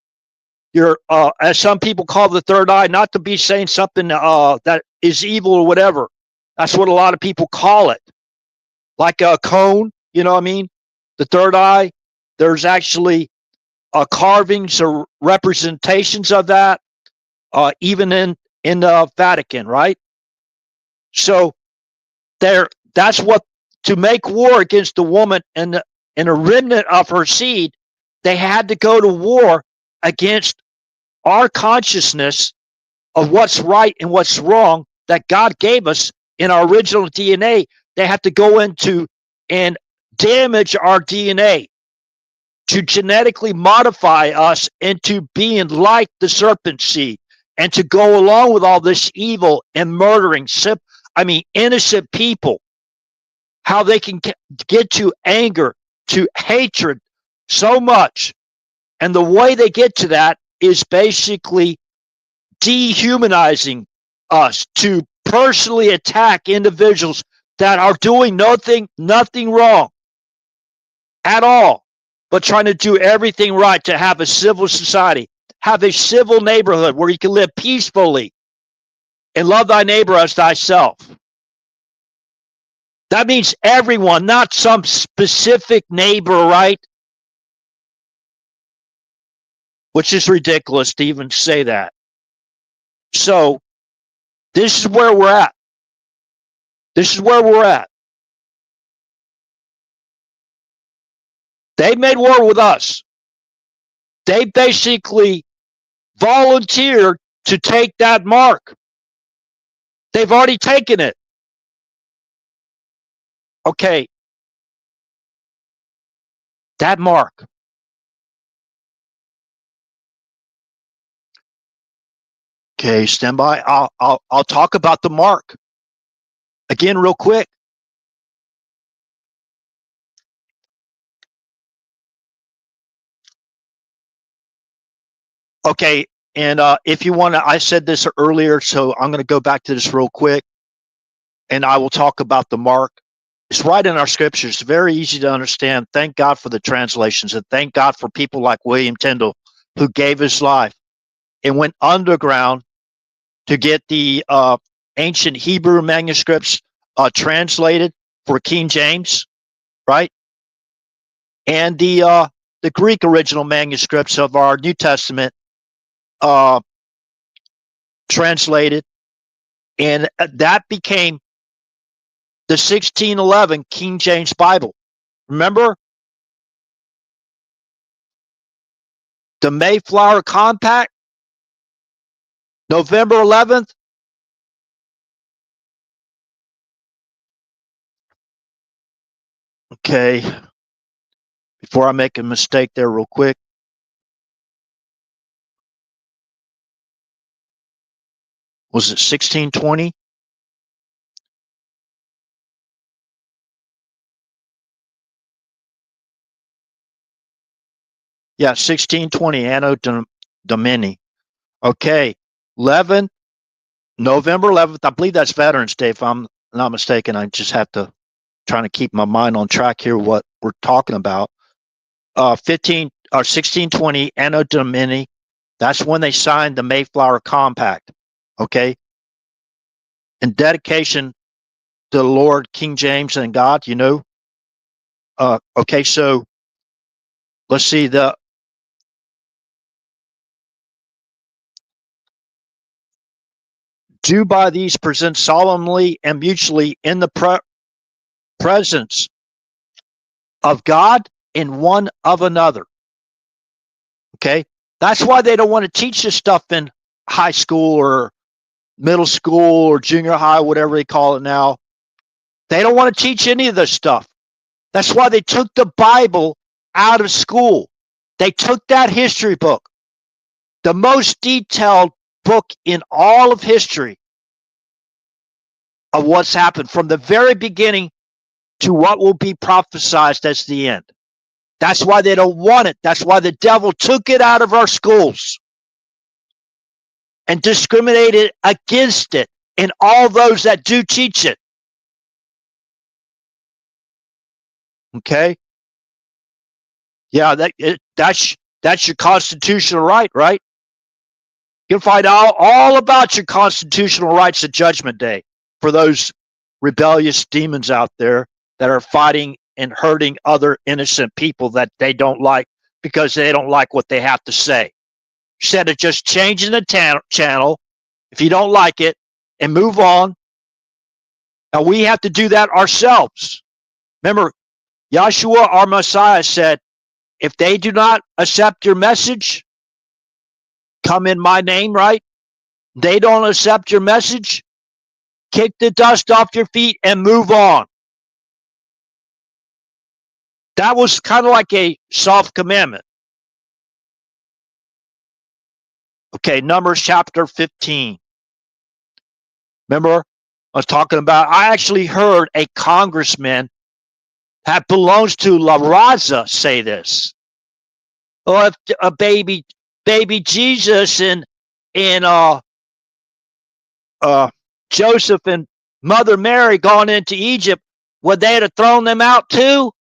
your as some people call the third eye, not to be saying something that is evil or whatever. That's what a lot of people call it. Like a cone, you know what I mean? The third eye, there's actually carvings or representations of that, even in the Vatican, right? So that's what, to make war against the woman and a remnant of her seed, they had to go to war against our consciousness of what's right and what's wrong that God gave us in our original DNA. They have to go into and damage our DNA to genetically modify us into being like the serpent seed, and to go along with all this evil and murdering, innocent people, how they can get to anger, to hatred so much. And the way they get to that is basically dehumanizing us, to personally attack individuals that are doing nothing wrong at all, but trying to do everything right to have a civil society, have a civil neighborhood where you can live peacefully and love thy neighbor as thyself. That means everyone, not some specific neighbor, right? Which is ridiculous to even say that. So this is where we're at. This is where we're at. They made war with us. They basically volunteered to take that mark. They've already taken it. Okay. That mark. Okay, stand by. I'll talk about the mark again real quick. Okay, and if you want to, I said this earlier, so I'm going to go back to this real quick, and I will talk about the mark. It's right in our scriptures. It's very easy to understand. Thank God for the translations, and thank God for people like William Tyndale, who gave his life and went underground to get the ancient Hebrew manuscripts translated for King James, right? And the Greek original manuscripts of our New Testament translated, and that became the 1611 King James Bible. Remember the Mayflower Compact, November 11th? Okay, before I make a mistake there real quick. Was it 1620? Yeah, 1620, Anno Domini. Okay, 11, November 11th. I believe that's Veterans Day, if I'm not mistaken. I just have to trying to keep my mind on track here what we're talking about. 1620, Anno Domini. That's when they signed the Mayflower Compact. Okay, in dedication to the Lord, King James, and God. You know. Okay, so let's see the. Do by these present solemnly and mutually in the presence of God and one of another. Okay, that's why they don't want to teach this stuff in high school or middle school or junior high, whatever they call it now. They don't want to teach any of this stuff. That's why they took the Bible out of school. They took that history book, the most detailed book in all of history of what's happened from the very beginning to what will be prophesied as the end. That's why they don't want it. That's why the devil took it out of our schools and discriminated against it and all those that do teach it. Okay? Yeah, that's your constitutional right, right? You'll find out all about your constitutional rights at Judgment Day for those rebellious demons out there that are fighting and hurting other innocent people that they don't like because they don't like what they have to say. Instead of just changing the channel, if you don't like it, and move on. Now we have to do that ourselves. Remember, Yahshua, our Messiah, said, if they do not accept your message, come in my name, right? They don't accept your message, kick the dust off your feet and move on. That was kind of like a soft commandment. Okay, Numbers chapter 15. Remember, I was talking about, I actually heard a congressman that belongs to La Raza say this. Oh, if a baby Jesus and Joseph and Mother Mary gone into Egypt, would they have thrown them out too?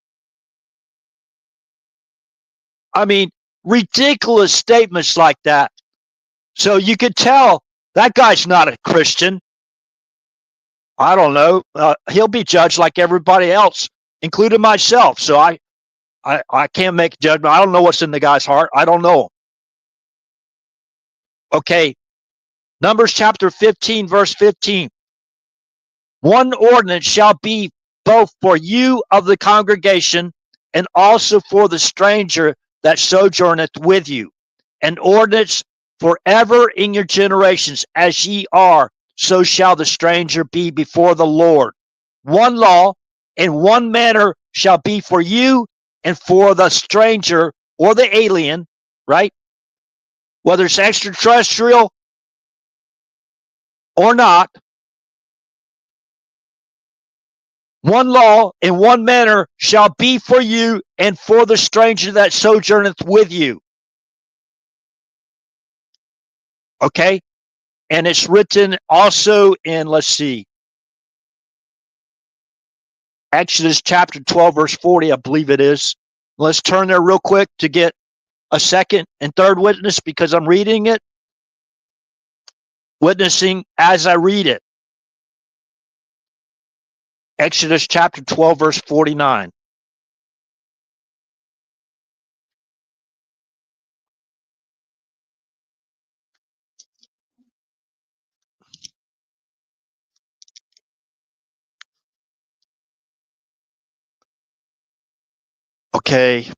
I mean, ridiculous statements like that. So you could tell that guy's not a Christian. I don't know. He'll be judged like everybody else, including myself. So I can't make a judgment. I don't know what's in the guy's heart. I don't know. Okay. Numbers chapter 15, verse 15. One ordinance shall be both for you of the congregation and also for the stranger that sojourneth with you. An ordinance forever in your generations, as ye are, so shall the stranger be before the Lord. One law and one manner shall be for you and for the stranger or the alien, right? Whether it's extraterrestrial or not, one law in one manner shall be for you and for the stranger that sojourneth with you. Okay? And it's written also in, let's see, Exodus chapter 12, verse 40, I believe it is. Let's turn there real quick to get a second and third witness because I'm reading it, witnessing as I read it. Exodus chapter 12, verse 49. Okay.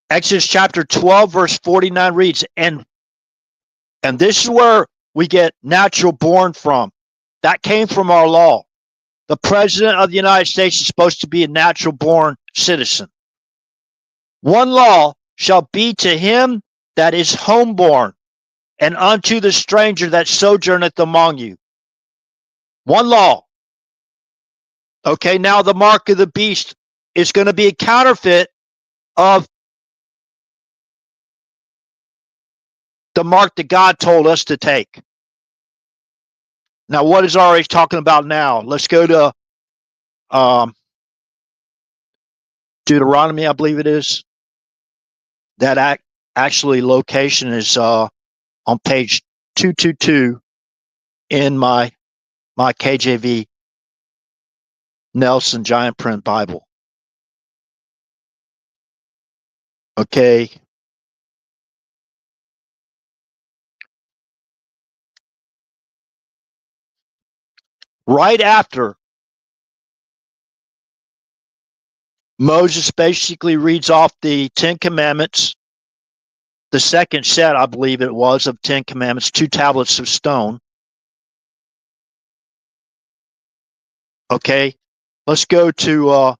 Exodus chapter 12, verse 49 reads, and this is where we get natural born from. That came from our law. The president of the United States is supposed to be a natural born citizen. One law shall be to him that is homeborn, and unto the stranger that sojourneth among you. One law. Okay, now the mark of the beast is going to be a counterfeit of the mark that God told us to take. Now, what is already talking about now? Let's go to Deuteronomy, I believe it is. That actually location is on page 222 in my KJV Nelson Giant Print Bible. Okay. Right after Moses basically reads off the 10 Commandments, the second set, I believe it was, of 10 Commandments, 2 tablets of stone. Okay, let's go to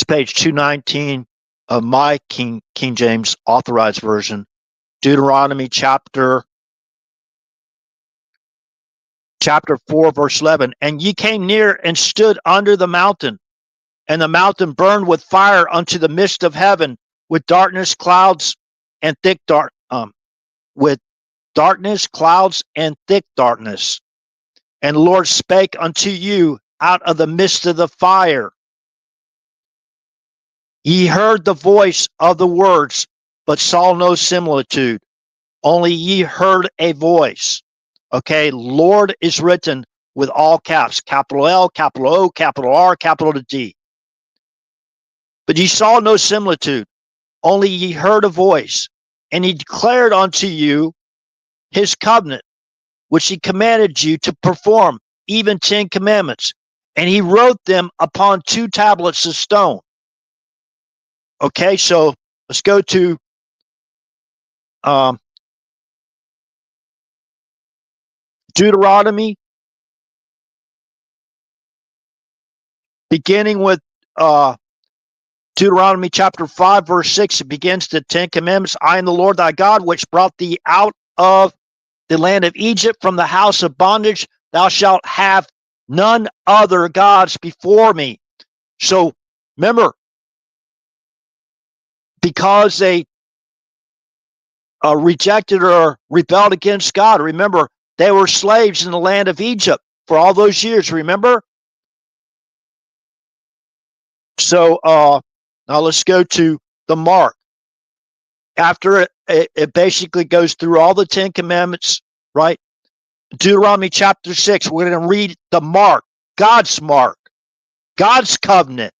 page 219 of my King James Authorized Version, Deuteronomy chapter 4, verse 11. And ye came near and stood under the mountain, and the mountain burned with fire unto the midst of heaven, with darkness, clouds, and thick with darkness, clouds, and thick darkness. And the Lord spake unto you out of the midst of the fire. Ye heard the voice of the words, but saw no similitude. Only ye heard a voice. Okay, Lord is written with all caps, capital L, capital O, capital R, capital D. But ye saw no similitude, only ye heard a voice, and he declared unto you his covenant, which he commanded you to perform, even 10 commandments. And he wrote them upon 2 tablets of stone. Okay, so let's go to Deuteronomy, beginning with Deuteronomy chapter 5, verse 6. It begins the 10 commandments. I am the Lord thy God, which brought thee out of the land of Egypt from the house of bondage. Thou shalt have none other gods before me. So remember, because they rejected or rebelled against God, remember, they were slaves in the land of Egypt for all those years, remember? So now let's go to the mark. After it basically goes through all the 10 commandments, right? Deuteronomy chapter 6, we're going to read the mark, God's covenant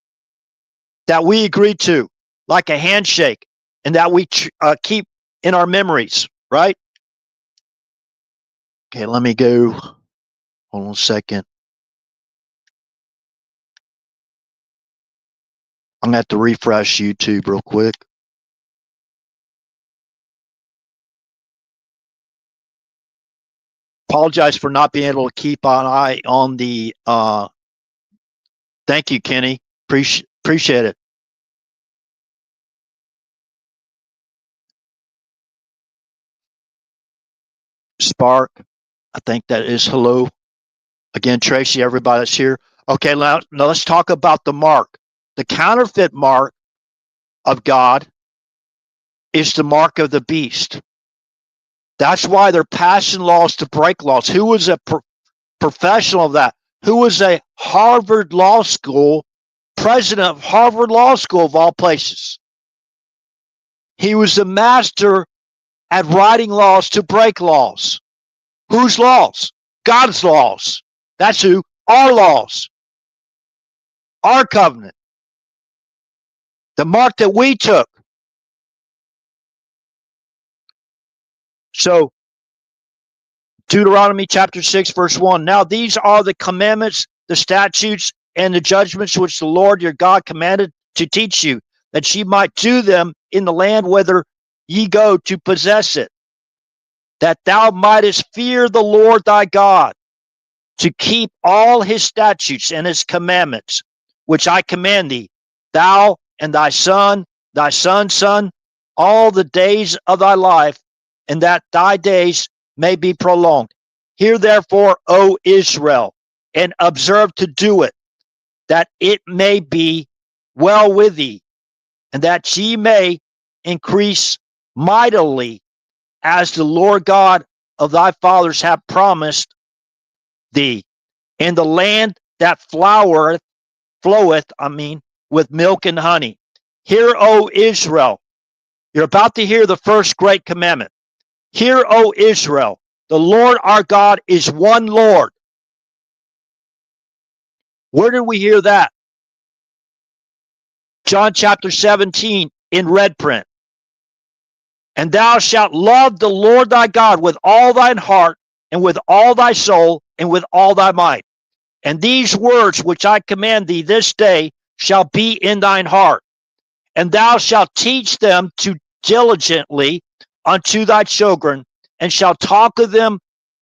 that we agree to, like a handshake, and that we keep in our memories, right? Okay, let me go. Hold on a second. I'm going to have to refresh YouTube real quick. Apologize for not being able to keep an eye on the thank you, Kenny. Appreciate it. Spark. I think that is hello. Again, Tracy, everybody that's here. Okay, now let's talk about the mark. The counterfeit mark of God is the mark of the beast. That's why they're passing laws to break laws. Who was a professional of that? Who was a Harvard Law School, president of Harvard Law School of all places? He was the master at writing laws to break laws. Whose laws? God's laws. That's who. Our laws. Our covenant. The mark that we took. So, Deuteronomy chapter 6, verse 1. Now these are the commandments, the statutes, and the judgments which the Lord your God commanded to teach you, that ye might do them in the land whither ye go to possess it, that thou mightest fear the Lord thy God, to keep all his statutes and his commandments, which I command thee, thou and thy son's son, all the days of thy life, and that thy days may be prolonged. Hear therefore, O Israel, and observe to do it, that it may be well with thee, and that ye may increase mightily, as the Lord God of thy fathers have promised thee, in the land that floweth, with milk and honey. Hear, O Israel. You're about to hear the first great commandment. Hear, O Israel, the Lord our God is one Lord. Where did we hear that? John chapter 17 in red print. And thou shalt love the Lord thy God with all thine heart, and with all thy soul, and with all thy might. And these words which I command thee this day shall be in thine heart, and thou shalt teach them to diligently unto thy children, and shalt talk of them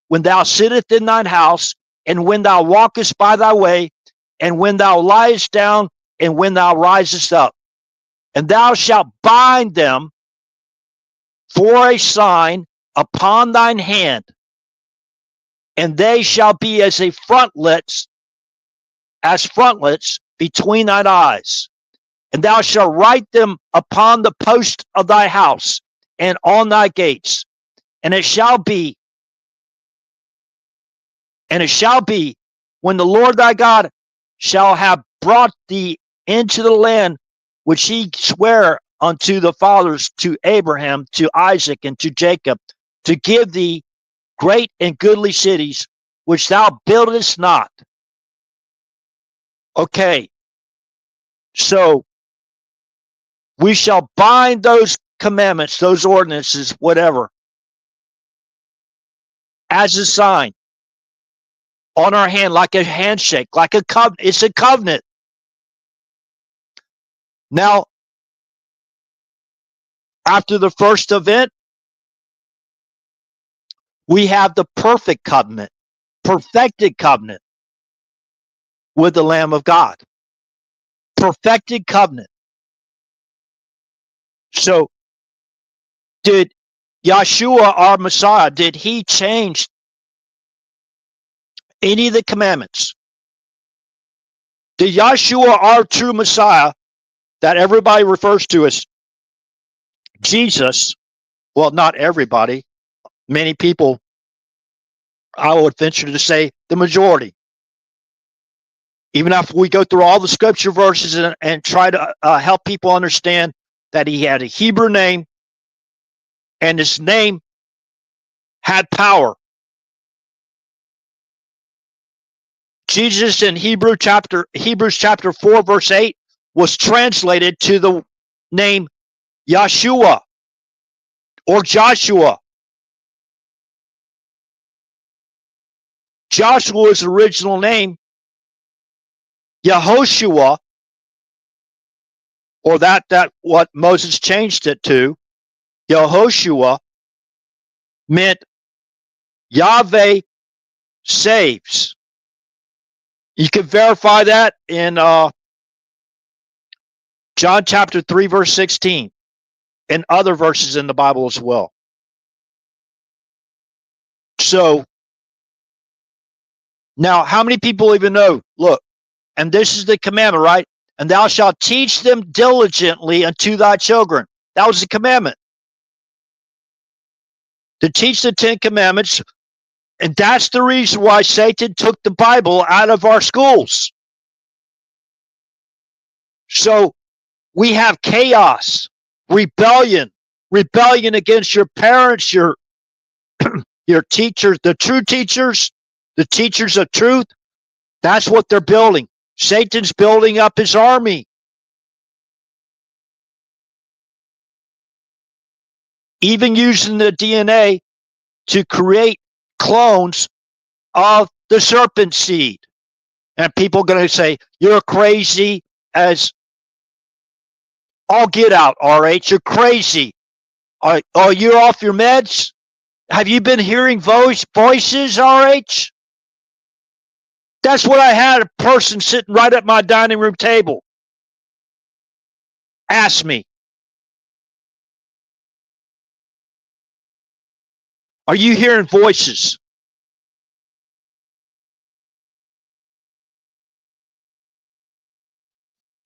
when thou sittest in thine house, and when thou walkest by thy way, and when thou liest down, and when thou risest up. And thou shalt bind them for a sign upon thine hand, and they shall be as frontlets between thine eyes. And thou shalt write them upon the post of thy house and on thy gates. And it shall be when the Lord thy God shall have brought thee into the land which he sware unto the fathers, to Abraham, to Isaac, and to Jacob, to give thee great and goodly cities, which thou buildest not. Okay, so we shall bind those commandments, those ordinances, whatever, as a sign on our hand, like a handshake, like a covenant. It's a covenant. Now, after the first event, we have the perfect covenant, perfected covenant with the Lamb of God. Perfected covenant. So, did Yeshua, our Messiah, did he change any of the commandments? Did Yeshua, our true Messiah, that everybody refers to as Jesus, well, not everybody, many people, I would venture to say the majority, even after we go through all the scripture verses and try to help people understand that he had a Hebrew name and his name had power. Jesus in Hebrews chapter 4, verse 8 was translated to the name Yeshua or Joshua. Joshua's original name, Yehoshua, or that what Moses changed it to, Yehoshua, meant Yahweh saves. You can verify that in John chapter 3, verse 16, and other verses in the Bible as well. So now, how many people even know? Look, and this is the commandment, right? And thou shalt teach them diligently unto thy children. That was the commandment. To teach the 10 commandments. And that's the reason why Satan took the Bible out of our schools. So we have chaos, rebellion against your parents, your teachers, the true teachers, the teachers of truth. That's what they're building. Satan's building up his army. Even using the DNA to create clones of the serpent seed. And people are going to say, you're crazy as all get out, RH. You're crazy. Are you off your meds? Have you been hearing voices, RH? That's what I had, a person sitting right at my dining room table. Ask me. Are you hearing voices?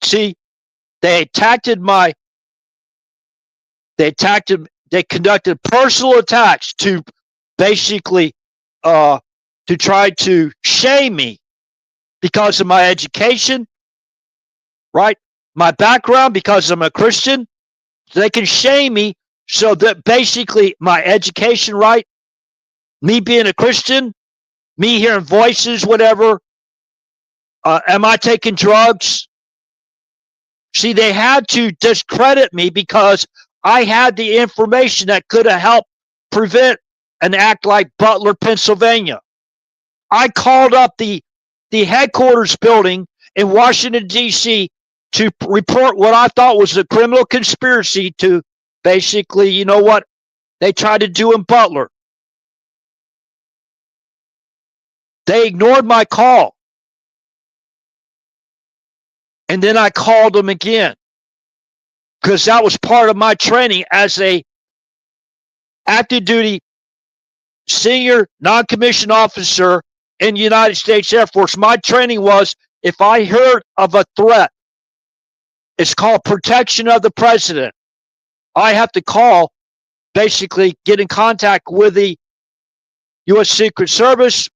See, they conducted personal attacks to basically to try to shame me because of my education, right? My background, because I'm a Christian. They can shame me so that basically my education, right? Me being a Christian, me hearing voices, whatever. Am I taking drugs? See, they had to discredit me because I had the information that could have helped prevent an act like Butler, Pennsylvania. I called up the headquarters building in Washington, D.C. to report what I thought was a criminal conspiracy to basically, you know what they tried to do in Butler. They ignored my call. And then I called them again because that was part of my training as a active duty senior non-commissioned officer in the United States Air Force. My training was, if I heard of a threat, it's called protection of the president. I have to call, basically get in contact with the U.S. Secret Service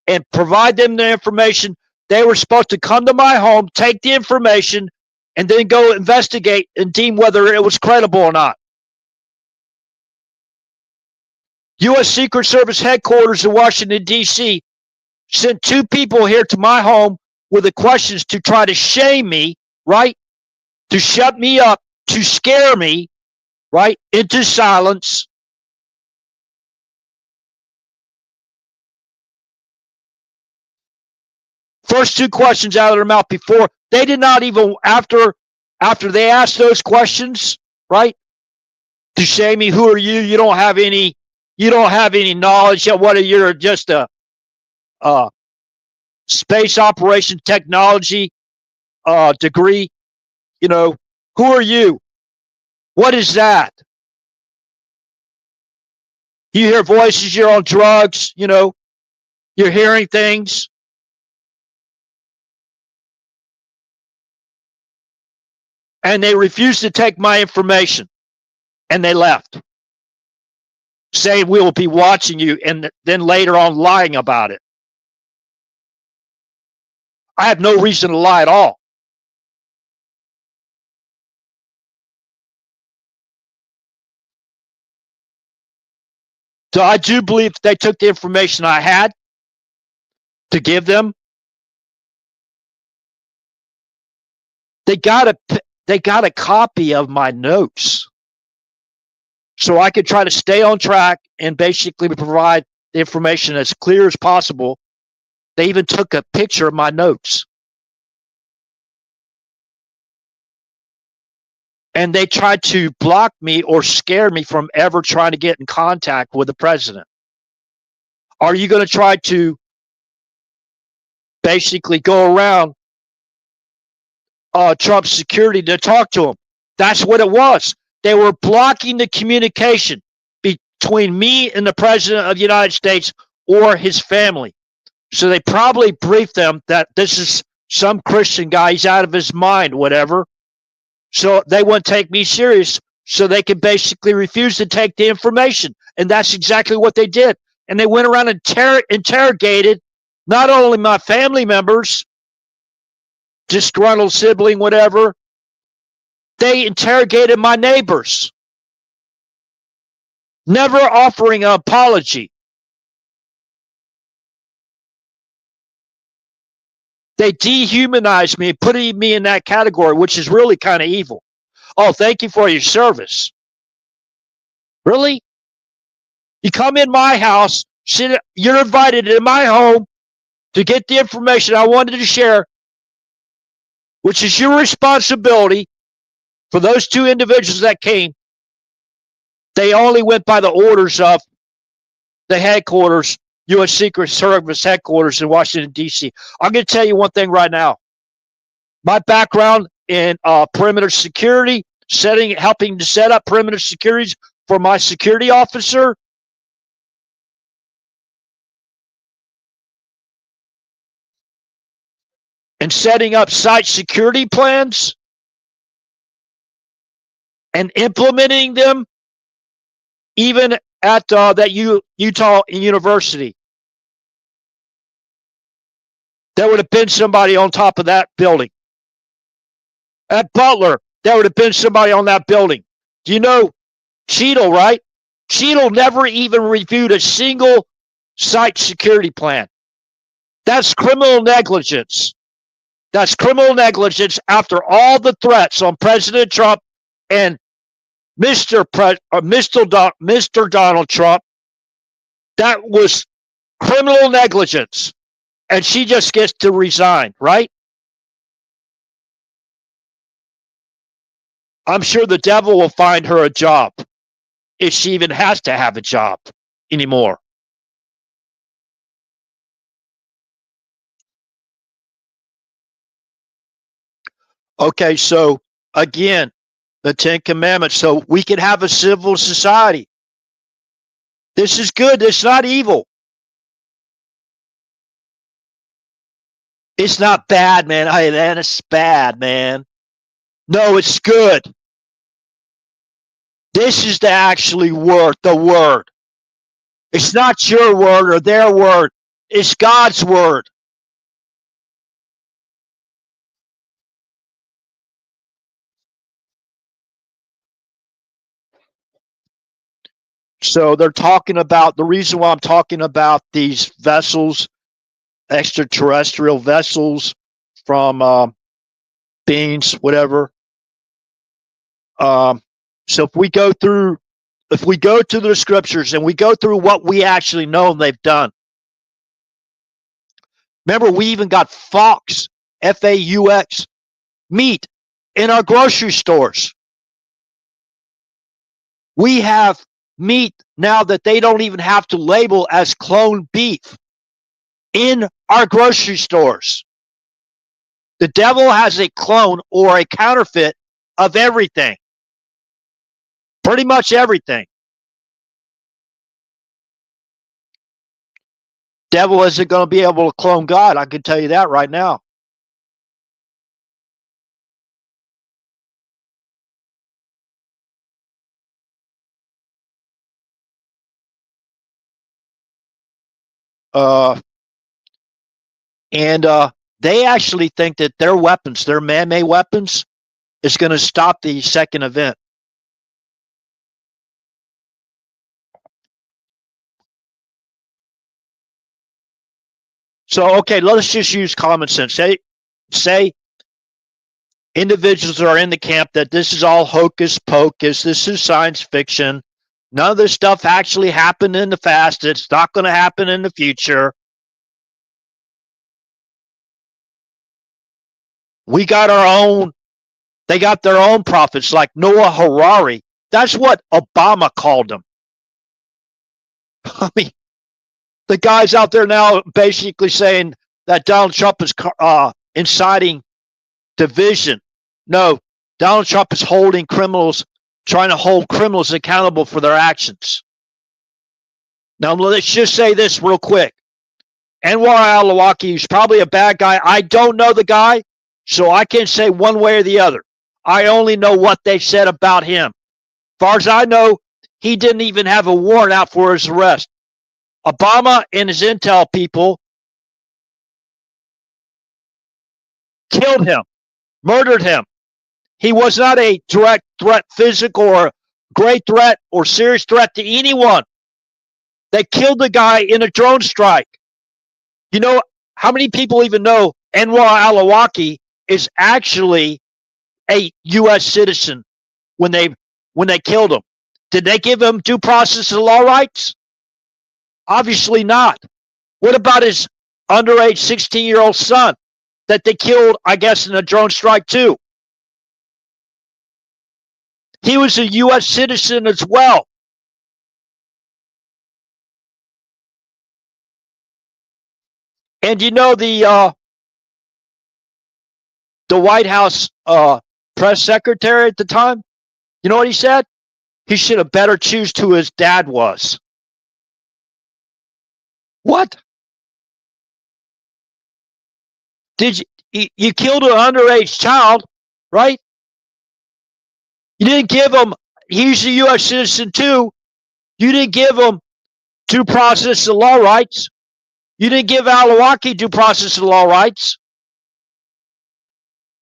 and provide them the information. They were supposed to come to my home, take the information, and then go investigate and deem whether it was credible or not. U.S. Secret Service headquarters in Washington, D.C. sent 2 people here to my home with the questions to try to shame me, right? To shut me up, to scare me, right? Into silence. First 2 questions out of their mouth before they did not even, after they asked those questions, right? To shame me, who are you? You don't have any knowledge. What, you're just a space operation technology degree. You know, who are you? What is that? You hear voices, you're on drugs, you know, you're hearing things. And they refused to take my information. And they left, saying we will be watching you, and then later on lying about it. I have no reason to lie at all. So I do believe they took the information I had to give them. They got a copy of my notes, so I could try to stay on track and basically provide the information as clear as possible. They even took a picture of my notes. And they tried to block me or scare me from ever trying to get in contact with the president. Are you going to try to basically go around Trump's security to talk to him? That's what it was. They were blocking the communication between me and the president of the United States or his family. So they probably briefed them that this is some Christian guy, he's out of his mind, whatever. So they wouldn't take me serious. So they could basically refuse to take the information. And that's exactly what they did. And they went around and interrogated not only my family members, disgruntled sibling, whatever, they interrogated my neighbors, never offering an apology. They dehumanized me, putting me in that category, which is really kind of evil. Oh, thank you for your service. Really? You come in my house, you're invited in my home to get the information I wanted to share, which is your responsibility for those two individuals that came. They only went by the orders of the headquarters, U.S. Secret Service headquarters in Washington, D.C. I'm going to tell you one thing right now. My background in perimeter security, helping to set up perimeter securities for my security officer, and setting up site security plans and implementing them, even at that Utah University. There would have been somebody on top of that building. At Butler, there would have been somebody on that building. Do you know Cheadle, right? Cheadle never even reviewed a single site security plan. That's criminal negligence. That's criminal negligence after all the threats on President Trump and Mr. Donald Trump. That was criminal negligence. And she just gets to resign, right? I'm sure the devil will find her a job if she even has to have a job anymore. Okay, so again, the Ten Commandments. So we can have a civil society. This is good. It's not evil. It's not bad, man. Hey, man, it's bad, man. No, it's good. This is the actually word, the word. It's not your word or their word. It's God's word. So they're talking about, the reason why I'm talking about these vessels, extraterrestrial vessels from beings, whatever. So if we go to the scriptures and we go through what we actually know they've done. Remember, we even got Fox, F-A-U-X, meat in our grocery stores. We have meat now that they don't even have to label as cloned beef in our grocery stores. The devil has a clone or a counterfeit of everything. Pretty much everything. Devil isn't going to be able to clone God. I can tell you that right now. And they actually think that their weapons, their man-made weapons, is going to stop the second event. So, okay, let's just use common sense. Say individuals are in the camp that this is all hocus pocus, this is science fiction. None of this stuff actually happened in the past. It's not going to happen in the future. We got our own, they got their own prophets like Noah Harari. That's what Obama called them. I mean, the guy's out there now basically saying that Donald Trump is inciting division. No, Donald Trump is holding criminals, trying to hold criminals accountable for their actions. Now, let's just say this real quick. Anwar al-Awlaki is probably a bad guy. I don't know the guy, so I can't say one way or the other. I only know what they said about him. As far as I know, he didn't even have a warrant out for his arrest. Obama and his intel people killed him, murdered him. He was not a direct threat, physical or great threat or serious threat to anyone. They killed the guy in a drone strike. You know, how many people even know Anwar al-Awlaki is actually a U.S. citizen when they killed him? Did they give him due process of law rights? Obviously not. What about his underage 16-year-old son that they killed, I guess, in a drone strike too? He was a U.S. citizen as well. And you know the White House press secretary at the time, you know what he said? He should have better choose who his dad was. What? Did you killed an underage child, right? You didn't give him, he's a U.S. citizen too. You didn't give him due process of law rights. You didn't give al-Awlaki due process of law rights.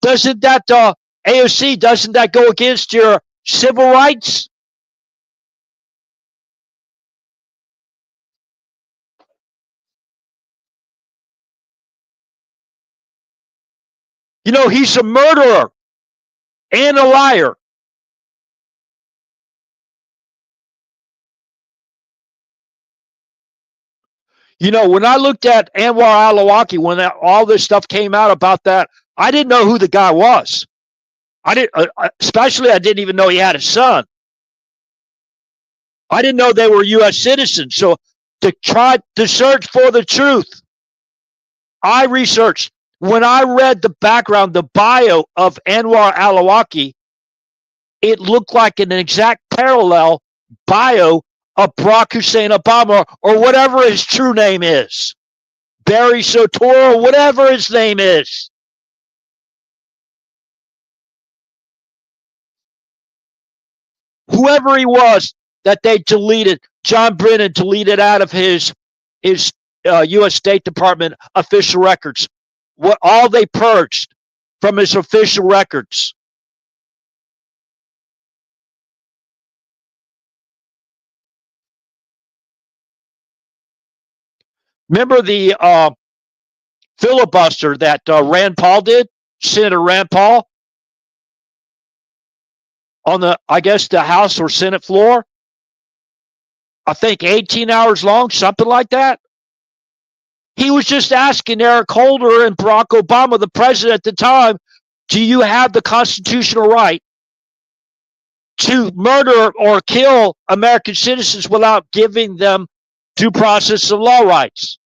Doesn't that AOC, doesn't that go against your civil rights? You know, he's a murderer and a liar. You know, when I looked at Anwar al-Awlaki, when all this stuff came out about that, I didn't know who the guy was. I didn't, especially I didn't even know he had a son. I didn't know they were U.S. citizens. So to try to search for the truth, I researched. When I read the background, the bio of Anwar al-Awlaki, it looked like an exact parallel bio of Barack Hussein Obama or whatever his true name is. Barry Soetoro, whatever his name is. Whoever he was that they deleted, John Brennan deleted out of his U.S. State Department official records. What all they purged from his official records. Remember the filibuster that Rand Paul did, Senator Rand Paul, on the, I guess, the House or Senate floor? I think 18 hours long, something like that. He was just asking Eric Holder and Barack Obama, the president at the time, do you have the constitutional right to murder or kill American citizens without giving them due process of law rights?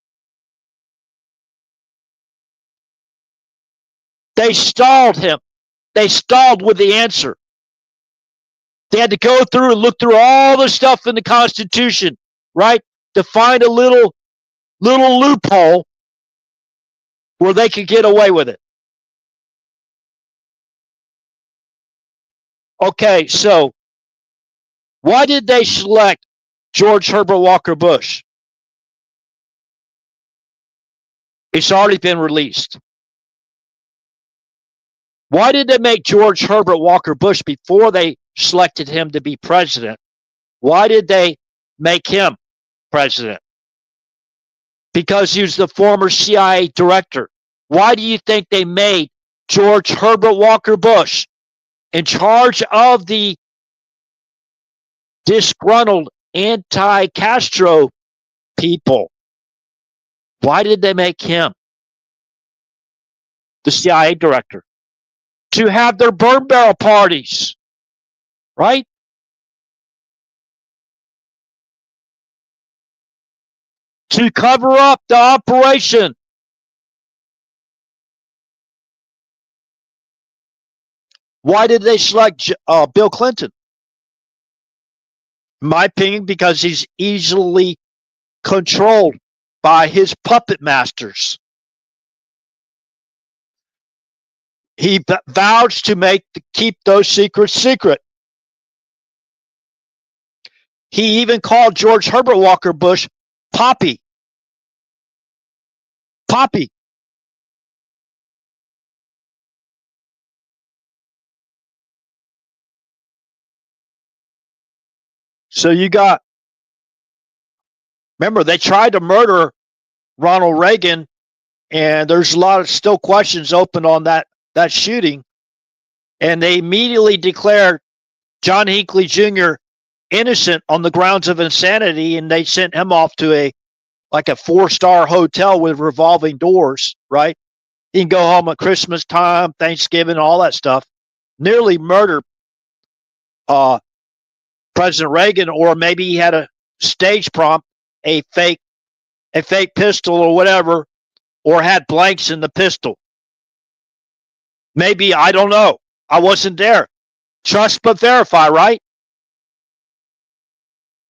They stalled him. They stalled with the answer. They had to go through and look through all the stuff in the Constitution, right, to find a little loophole where they could get away with it. Okay, so why did they select George Herbert Walker Bush? It's already been released. Why did they make George Herbert Walker Bush before they selected him to be president? Why did they make him president? Because he was the former CIA director. Why do you think they made George Herbert Walker Bush in charge of the disgruntled anti-Castro people? Why did they make him the CIA director? To have their burn barrel parties, right? To cover up the operation. Why did they select Bill Clinton? In my opinion, because he's easily controlled by his puppet masters. He vouched to keep those secrets secret. He even called George Herbert Walker Bush Poppy. Poppy. So you got, remember, they tried to murder Ronald Reagan, and there's a lot of still questions open on that shooting. And they immediately declared John Hinckley Jr. innocent on the grounds of insanity, and they sent him off to a 4-star hotel with revolving doors, right? He can go home at Christmas time, Thanksgiving, all that stuff. Nearly murdered President Reagan, or maybe he had a stage prompt, a fake pistol or whatever, or had blanks in the pistol. Maybe, I don't know. I wasn't there. Trust but verify, right?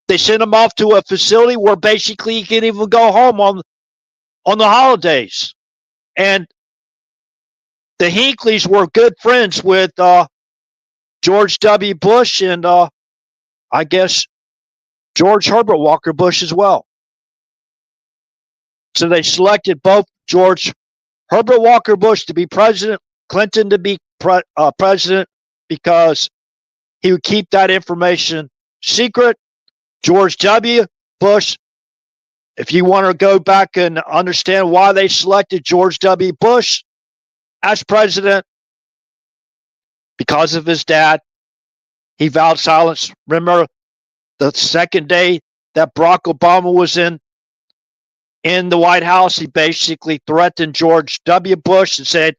They sent him off to a facility where basically he can't even go home on the holidays. And the Hinckleys were good friends with George W. Bush and I guess George Herbert Walker Bush as well. So they selected both George Herbert Walker Bush to be president, Clinton to be president, because he would keep that information secret. George W. Bush, if you want to go back and understand why they selected George W. Bush as president, because of his dad, he vowed silence. Remember, the second day that Barack Obama was in the White House, he basically threatened George W. Bush and said,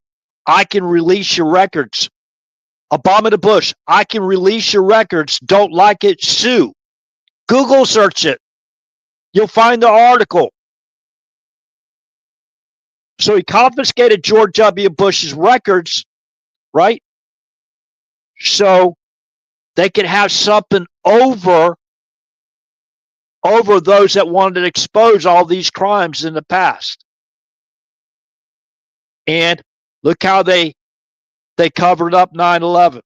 I can release your records. Obama to Bush, I can release your records. Don't like it, sue. Google search it. You'll find the article. So he confiscated George W. Bush's records, right? So they could have something over those that wanted to expose all these crimes in the past. And look how they covered up 9/11.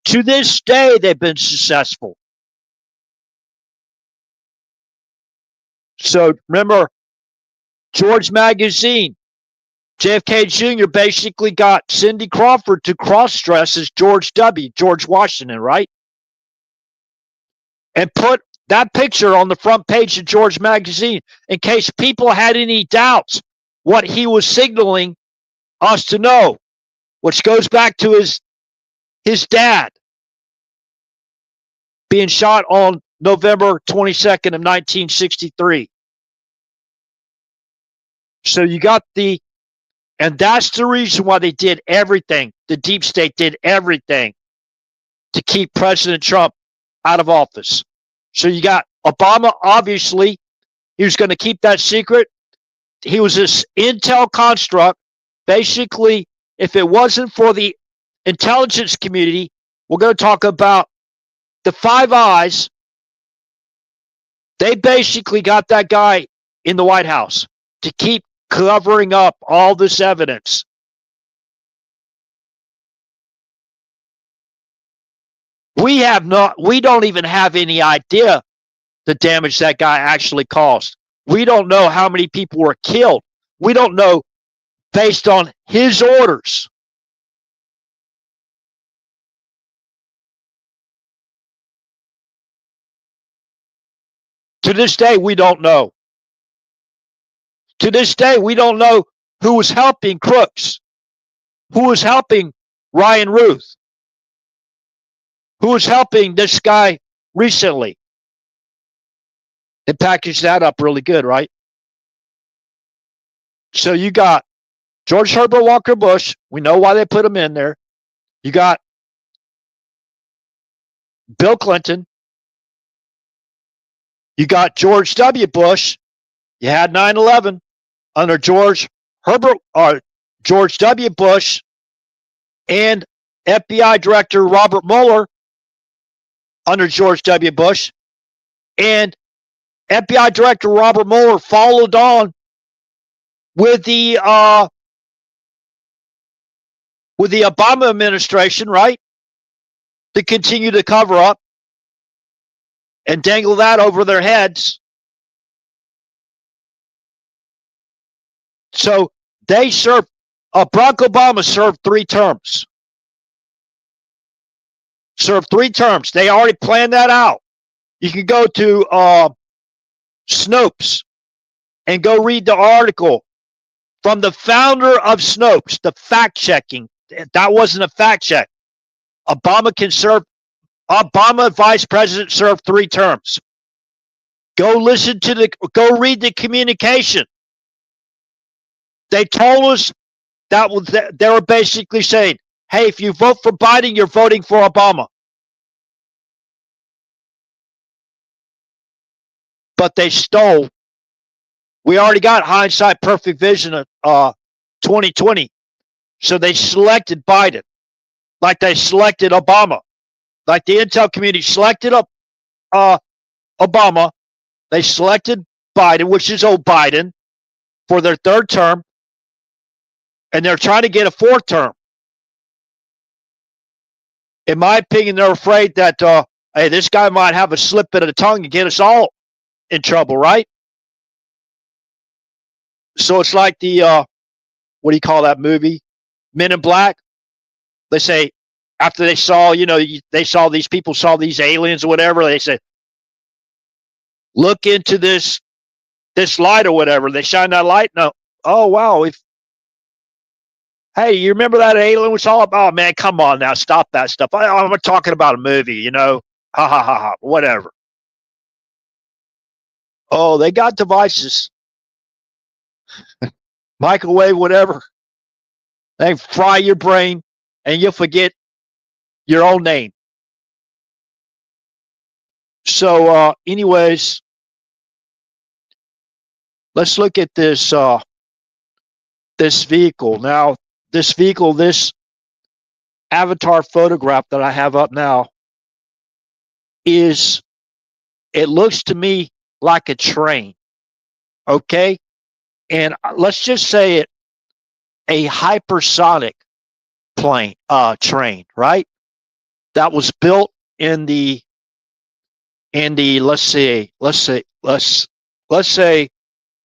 To this day, they've been successful. So remember, George Magazine, JFK Jr. basically got Cindy Crawford to cross-dress as George Washington, right? And put that picture on the front page of George Magazine in case people had any doubts what he was signaling us to know, which goes back to his dad being shot on November 22nd of 1963. So you got and that's the reason why they did everything. The deep state did everything to keep President Trump out of office. So you got Obama, obviously, he was going to keep that secret. He was this intel construct. Basically, if it wasn't for the intelligence community, we're going to talk about the Five Eyes. They basically got that guy in the White House to keep covering up all this evidence. We don't even have any idea the damage that guy actually caused. We don't know how many people were killed. We don't know based on his orders. To this day, we don't know. To this day, we don't know who was helping crooks, who was helping Ryan Ruth, who was helping this guy recently. They packaged that up really good, right? So you got George Herbert Walker Bush. We know why they put him in there. You got Bill Clinton. You got George W. Bush. You had 9/11 under George W. Bush and FBI Director Robert Mueller under George W. Bush, and FBI Director Robert Mueller followed on with the Obama administration, right, to continue to cover up and dangle that over their heads. So they served. Barack Obama served 3 terms. Served 3 terms. They already planned that out. You can go to Snopes and go read the article from the founder of Snopes, the fact checking. That wasn't a fact check. Obama vice president served 3 terms. Go read the communication. They told us that they were basically saying, hey, if you vote for Biden, you're voting for Obama. But they stole. We already got hindsight perfect vision of 2020. So they selected Biden like they selected Obama. Like the intel community selected Obama. They selected Biden, which is old Biden, for their 3rd term. And they're trying to get a 4th term. In my opinion, they're afraid that, hey, this guy might have a slip of the tongue and get us all in trouble, right? So it's like the, what do you call that movie? Men in Black. They say, after they saw, they saw these people, saw these aliens or whatever, they said, look into this light or whatever. They shine that light. No. Oh, wow. Hey, you remember that alien we saw? Oh, man, come on now. Stop that stuff. I'm talking about a movie, Ha, ha, ha, ha. Whatever. Oh, they got devices. Microwave, whatever. They fry your brain and you'll forget your own name. So, anyways, let's look at this this vehicle. Now, this vehicle, this avatar photograph that I have up now it looks to me like a train. Okay? And let's just say a hypersonic train, right? That was built in the let's say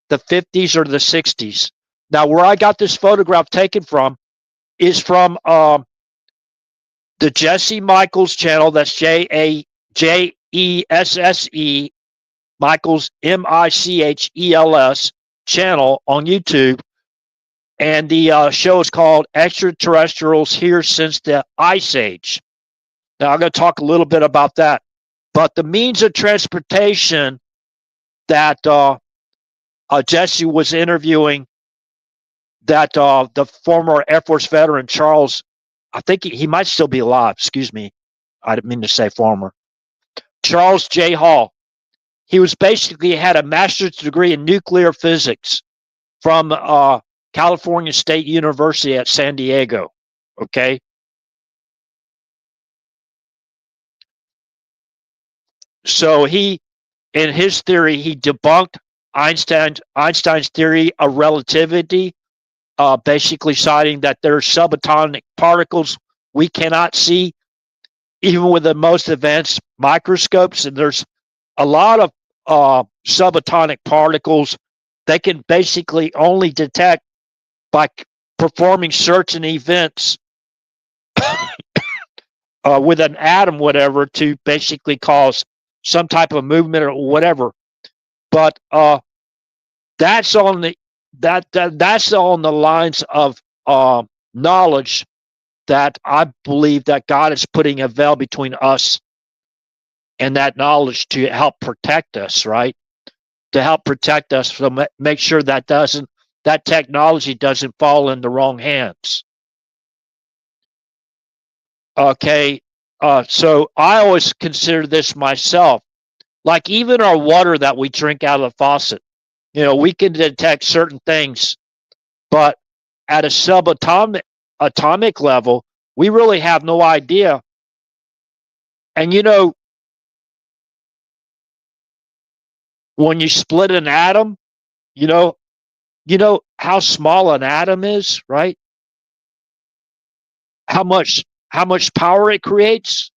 the 50s or the 60s. Now, where I got this photograph taken from is from the Jesse Michaels channel. That's Jesse Michaels Michels channel on YouTube, and the show is called Extraterrestrials Here Since the Ice Age. Now, I'm going to talk a little bit about that. But the means of transportation that Jesse was interviewing, that the former Air Force veteran Charles, I think he might still be alive. Excuse me. I didn't mean to say former. Charles J. Hall. He was basically had a master's degree in nuclear physics from California State University at San Diego. Okay. So in his theory, he debunked Einstein's theory of relativity, basically citing that there are subatomic particles we cannot see, even with the most advanced microscopes. And there's a lot of subatomic particles they can basically only detect by performing certain events with an atom, whatever, to basically cause some type of movement or whatever. But that's on the that's on the lines of knowledge that I believe that God is putting a veil between us and that knowledge to help protect us, right? To help protect us, so make sure that technology doesn't fall in the wrong hands. Okay, so I always consider this myself. Like even our water that we drink out of the faucet, we can detect certain things, but at a subatomic level, we really have no idea. And when you split an atom, you know, you know how small an atom is, right? How much power it creates?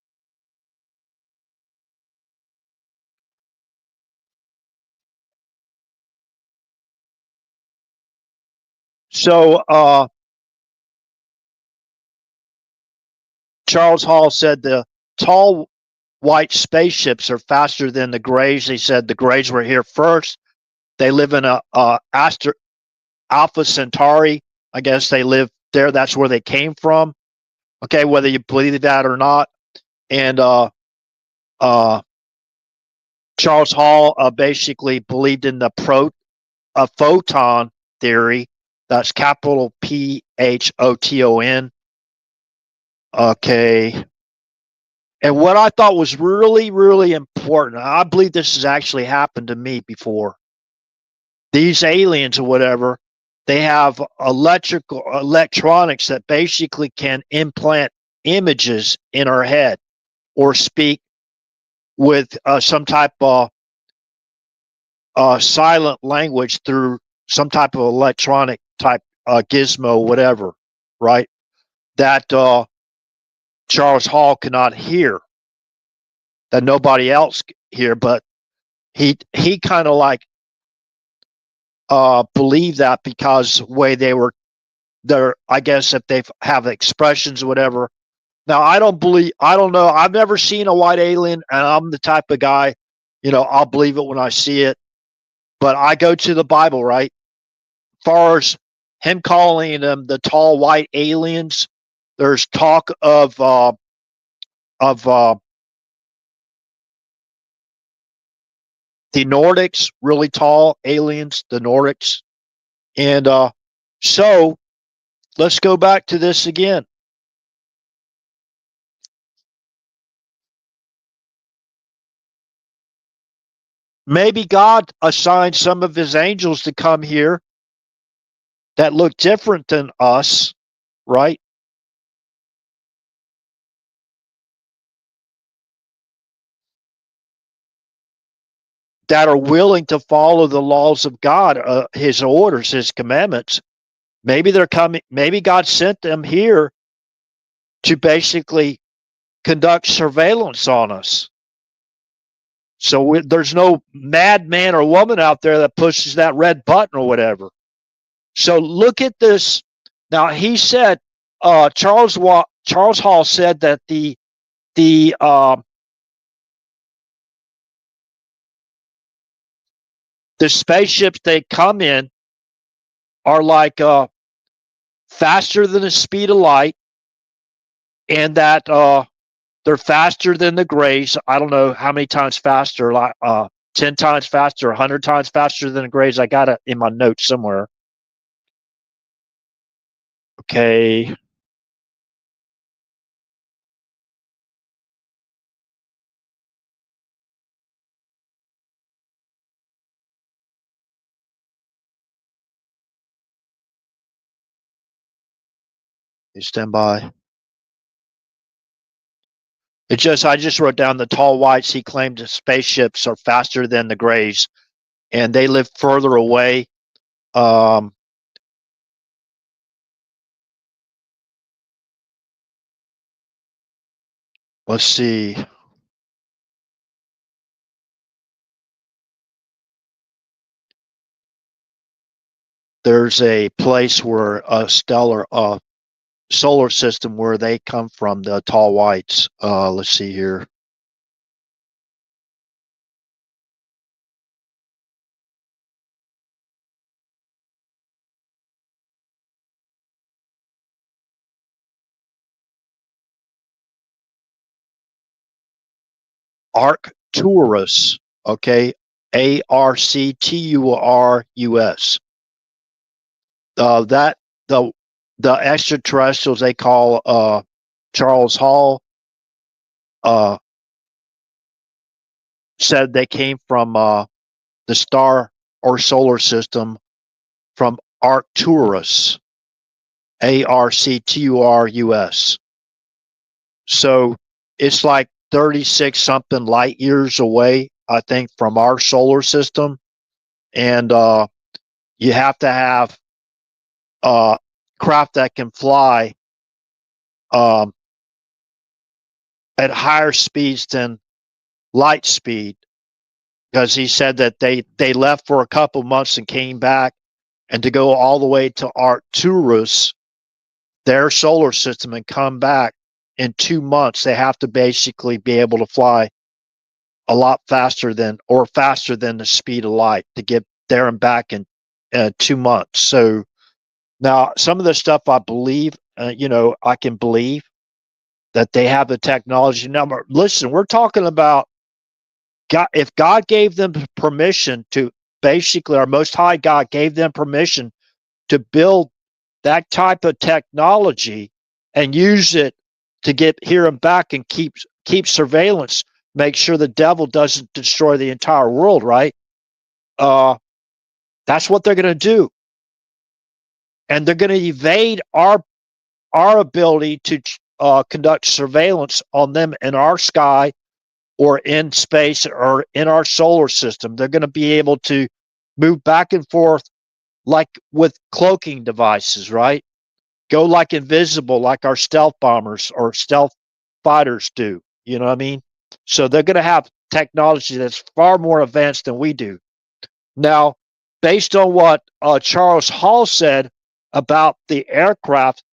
So Charles Hall said the tall white spaceships are faster than the grays. He said the grays were here first. They live in a Alpha Centauri. I guess they live there. That's where they came from. Okay, whether you believe that or not. And uh, Charles Hall basically believed in the photon theory. That's capital Photon. Okay. And what I thought was really, really important, I believe this has actually happened to me before. These aliens or whatever, they have electronics that basically can implant images in our head or speak with some type of silent language through some type of electronic type gizmo, whatever, right? That Charles Hall cannot hear, that nobody else hear, but he kind of like believed that because the way they were there. I guess if they have expressions or whatever. Now I don't know. I've never seen a white alien, and I'm the type of guy, I'll believe it when I see it. But I go to the Bible, right? Far as him calling them the tall white aliens, there's talk of the Nordics, really tall aliens, the Nordics, and so let's go back to this again. Maybe God assigned some of his angels to come here that look different than us, right? That are willing to follow the laws of God, his orders, his commandments. Maybe they're coming, maybe God sent them here to basically conduct surveillance on us. So there's no madman or woman out there that pushes that red button or whatever. So look at this. Now he said, Charles Hall said that the the spaceships they come in are like faster than the speed of light, and that they're faster than the grays. I don't know how many times faster, like 10 times faster, 100 times faster than the grays. I got it in my notes somewhere. Okay. You stand by. I just wrote down the tall whites. He claimed the spaceships are faster than the grays, and they live further away. Um, let's see. There's a place where a stellar solar system where they come from, the tall whites. Let's see here. Arcturus, okay, Arcturus. That the extraterrestrials they call Charles Hall uh, said they came from the star or solar system from Arcturus, Arcturus. So it's like 36 something light years away. I think, from our solar system. And you have to have craft that can fly um, at higher speeds than light speed, because he said that they left for a couple months and came back, and to go all the way to Arcturus, their solar system, and come back in 2 months, they have to basically be able to fly a lot faster than the speed of light to get there and back in 2 months. So now some of the stuff I believe, I can believe that they have the technology. Now, listen, we're talking about God. If God gave them permission to, basically, our Most High God gave them permission to build that type of technology and use it to get here and back and keep surveillance, make sure the devil doesn't destroy the entire world, right? That's what they're going to do. And they're going to evade our ability to conduct surveillance on them in our sky or in space or in our solar system. They're going to be able to move back and forth like with cloaking devices, right? Go like invisible, like our stealth bombers or stealth fighters do. You know what I mean? So they're going to have technology that's far more advanced than we do. Now, based on what Charles Hall said about the aircraft,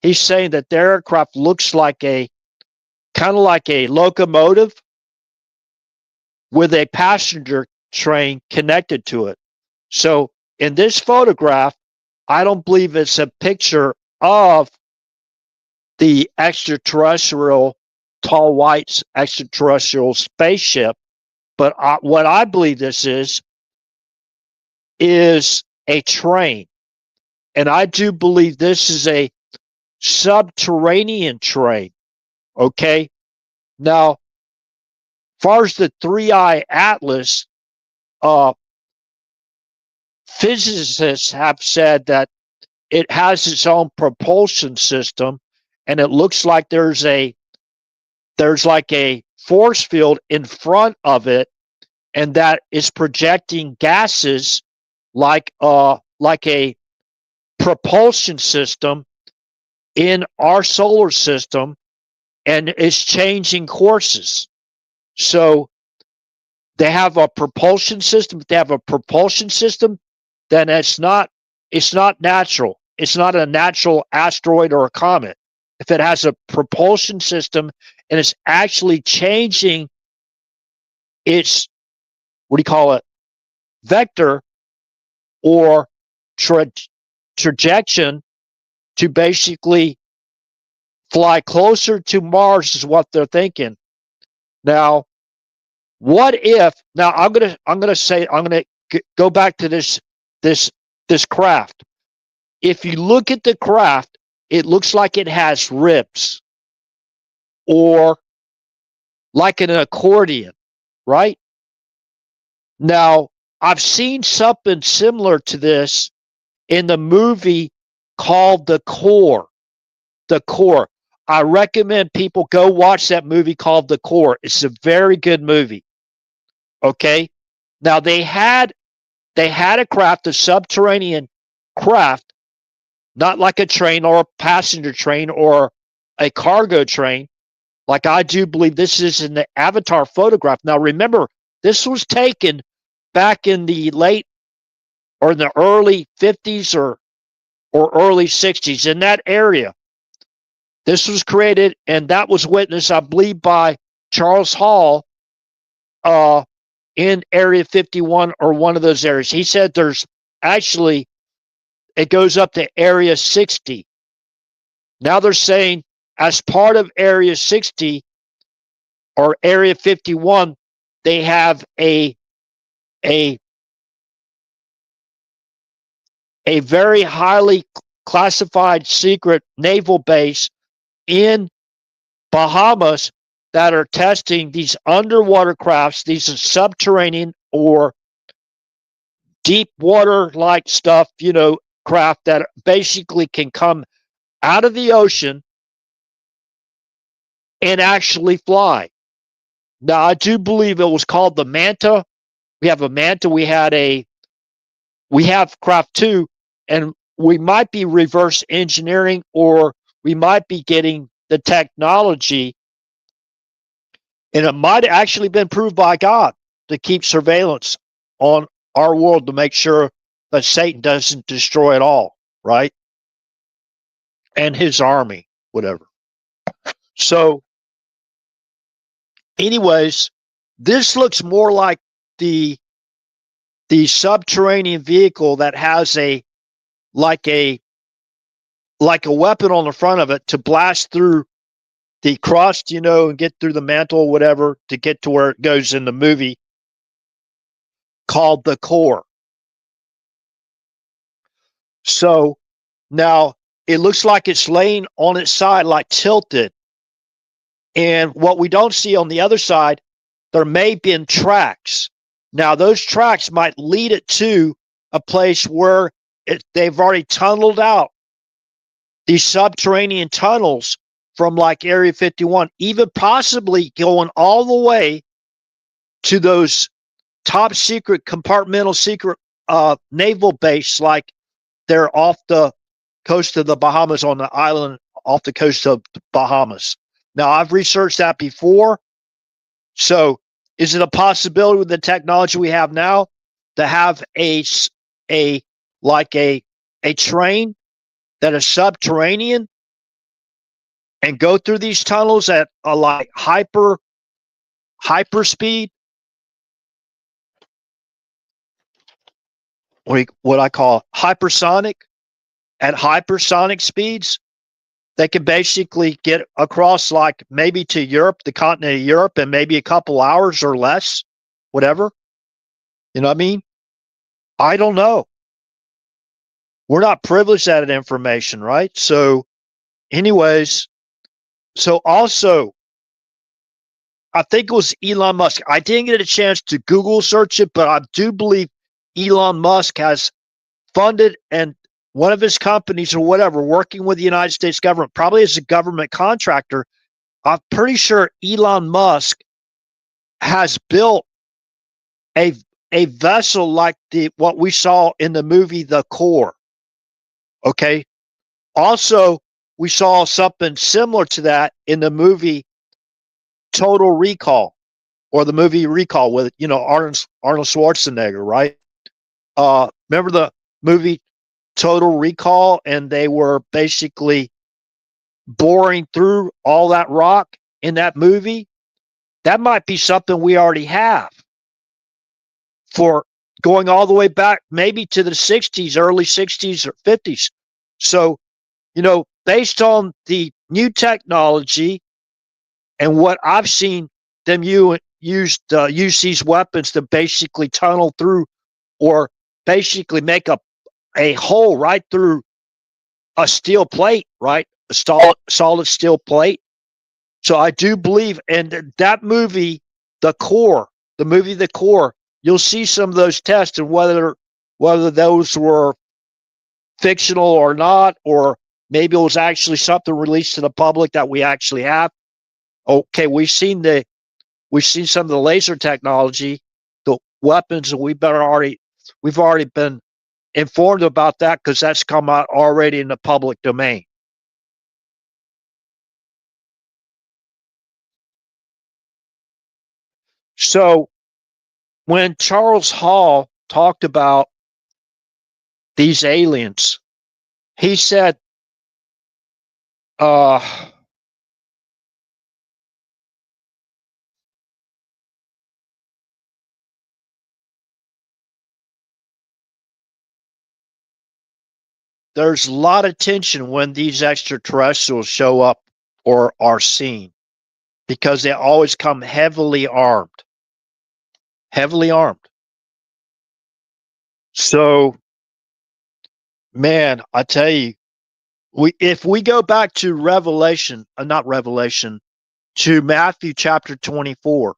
he's saying that their aircraft looks like kind of like a locomotive with a passenger train connected to it. So in this photograph, I don't believe it's a picture of the extraterrestrial, tall white extraterrestrial spaceship, but what I believe this is a train. And I do believe this is a subterranean train. Okay. Now, far as the 3-eye atlas, physicists have said that it has its own propulsion system, and it looks like there's like a force field in front of it, and that is projecting gases like a propulsion system in our solar system, and it's changing courses. So they have a propulsion system. If they have a propulsion system, then it's not natural. It's not a natural asteroid or a comet. If it has a propulsion system and it's actually changing its, what do you call it, vector or trajectory to basically fly closer to Mars, is what they're thinking. Now, what if? Now, I'm gonna go back to this craft. If you look at the craft, it looks like it has ribs, or like an accordion, right? Now, I've seen something similar to this in the movie called The Core. The Core. I recommend people go watch that movie called The Core. It's a very good movie. Okay. Now they had a craft, a subterranean craft, not like a train or a passenger train or a cargo train, like I do believe this is in the Avatar photograph. Now remember, this was taken back in the late or in the early 50s or early 60s, in that area. This was created, and that was witnessed, I believe, by Charles Hall in Area 51 or one of those areas. He said there's actually, it goes up to Area 60. Now they're saying as part of Area 60 or Area 51, they have a very highly classified secret naval base in Bahamas that are testing these underwater crafts. These are subterranean or deep water like stuff, craft that basically can come out of the ocean and actually fly. Now, I do believe it was called the Manta. We have a Manta. We have Craft 2, and we might be reverse engineering, or we might be getting the technology, and it might have actually been proved by God to keep surveillance on our world to make sure that Satan doesn't destroy it all, right? And his army, whatever. So, anyways, this looks more like the subterranean vehicle that has a like a weapon on the front of it to blast through the crust, and get through the mantle or whatever to get to where it goes in the movie, called the core. So now it looks like it's laying on its side, like tilted. And what we don't see on the other side, there may have been tracks. Now, those tracks might lead it to a place where they've already tunneled out these subterranean tunnels from like Area 51, even possibly going all the way to those top secret, compartmental secret naval base, like they're off the coast of the Bahamas, on the island off the coast of the Bahamas. Now, I've researched that before. So, is it a possibility with the technology we have now to have a train that is subterranean and go through these tunnels at a like hyper speed? What I call hypersonic, at hypersonic speeds? They can basically get across, like maybe to Europe, the continent of Europe, in maybe a couple hours or less, whatever. You know what I mean? I don't know. We're not privileged to that information, right? So, anyways, so also, I think it was Elon Musk. I didn't get a chance to Google search it, but I do believe Elon Musk has funded, and one of his companies or whatever, working with the United States government, probably as a government contractor. I'm pretty sure Elon Musk has built a vessel like what we saw in the movie The Core. Okay. Also, we saw something similar to that in the movie Total Recall, or the movie Recall with Arnold Schwarzenegger, right? Remember the movie Total Recall, and they were basically boring through all that rock in that movie? That might be something we already have, for going all the way back maybe to the 60s, early 60s or 50s. So, based on the new technology and what I've seen them use these weapons to basically tunnel through, or basically make a hole right through a steel plate, right? A solid steel plate. So I do believe, and that movie, The Core, you'll see some of those tests, and whether those were fictional or not, or maybe it was actually something released to the public that we actually have. Okay, we've seen some of the laser technology, the weapons, and we've already been informed about that, because that's come out already in the public domain. So when Charles Hall talked about these aliens, he said, there's a lot of tension when these extraterrestrials show up or are seen, because they always come heavily armed. Heavily armed. So, man, I tell you, if we go back to to Matthew chapter 24,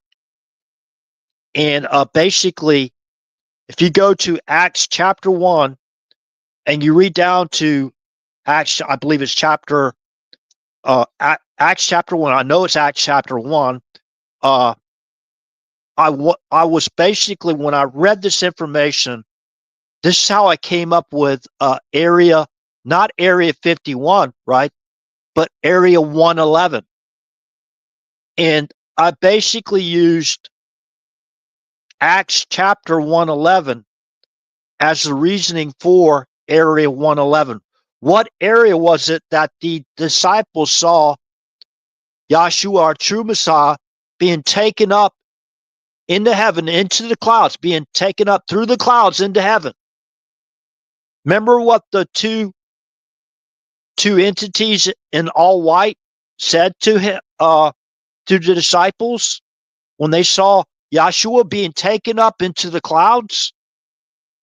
and basically, if you go to Acts chapter 1 and you read down to Acts, I believe it's Acts chapter 1. I know it's Acts chapter 1. I was basically, when I read this information, this is how I came up with area, not area 51, right? But area 111. And I basically used Acts chapter 111 as the reasoning for area 111. What area was it that the disciples saw Yahshua, our true Messiah, being taken up into heaven, into the clouds, being taken up through the clouds into heaven? Remember what the two entities in all white said to him, to the disciples when they saw Yahshua being taken up into the clouds?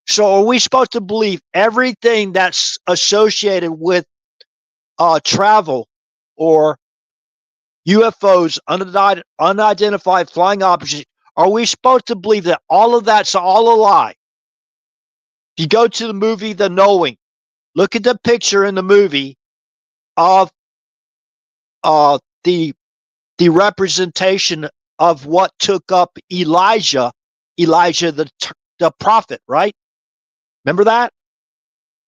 So are we supposed to believe everything that's associated with travel or UFOs, unidentified flying objects? Are we supposed to believe that all of that's all a lie? If you go to the movie The Knowing, look at the picture in the movie of the representation of what took up Elijah the prophet, right? Remember that?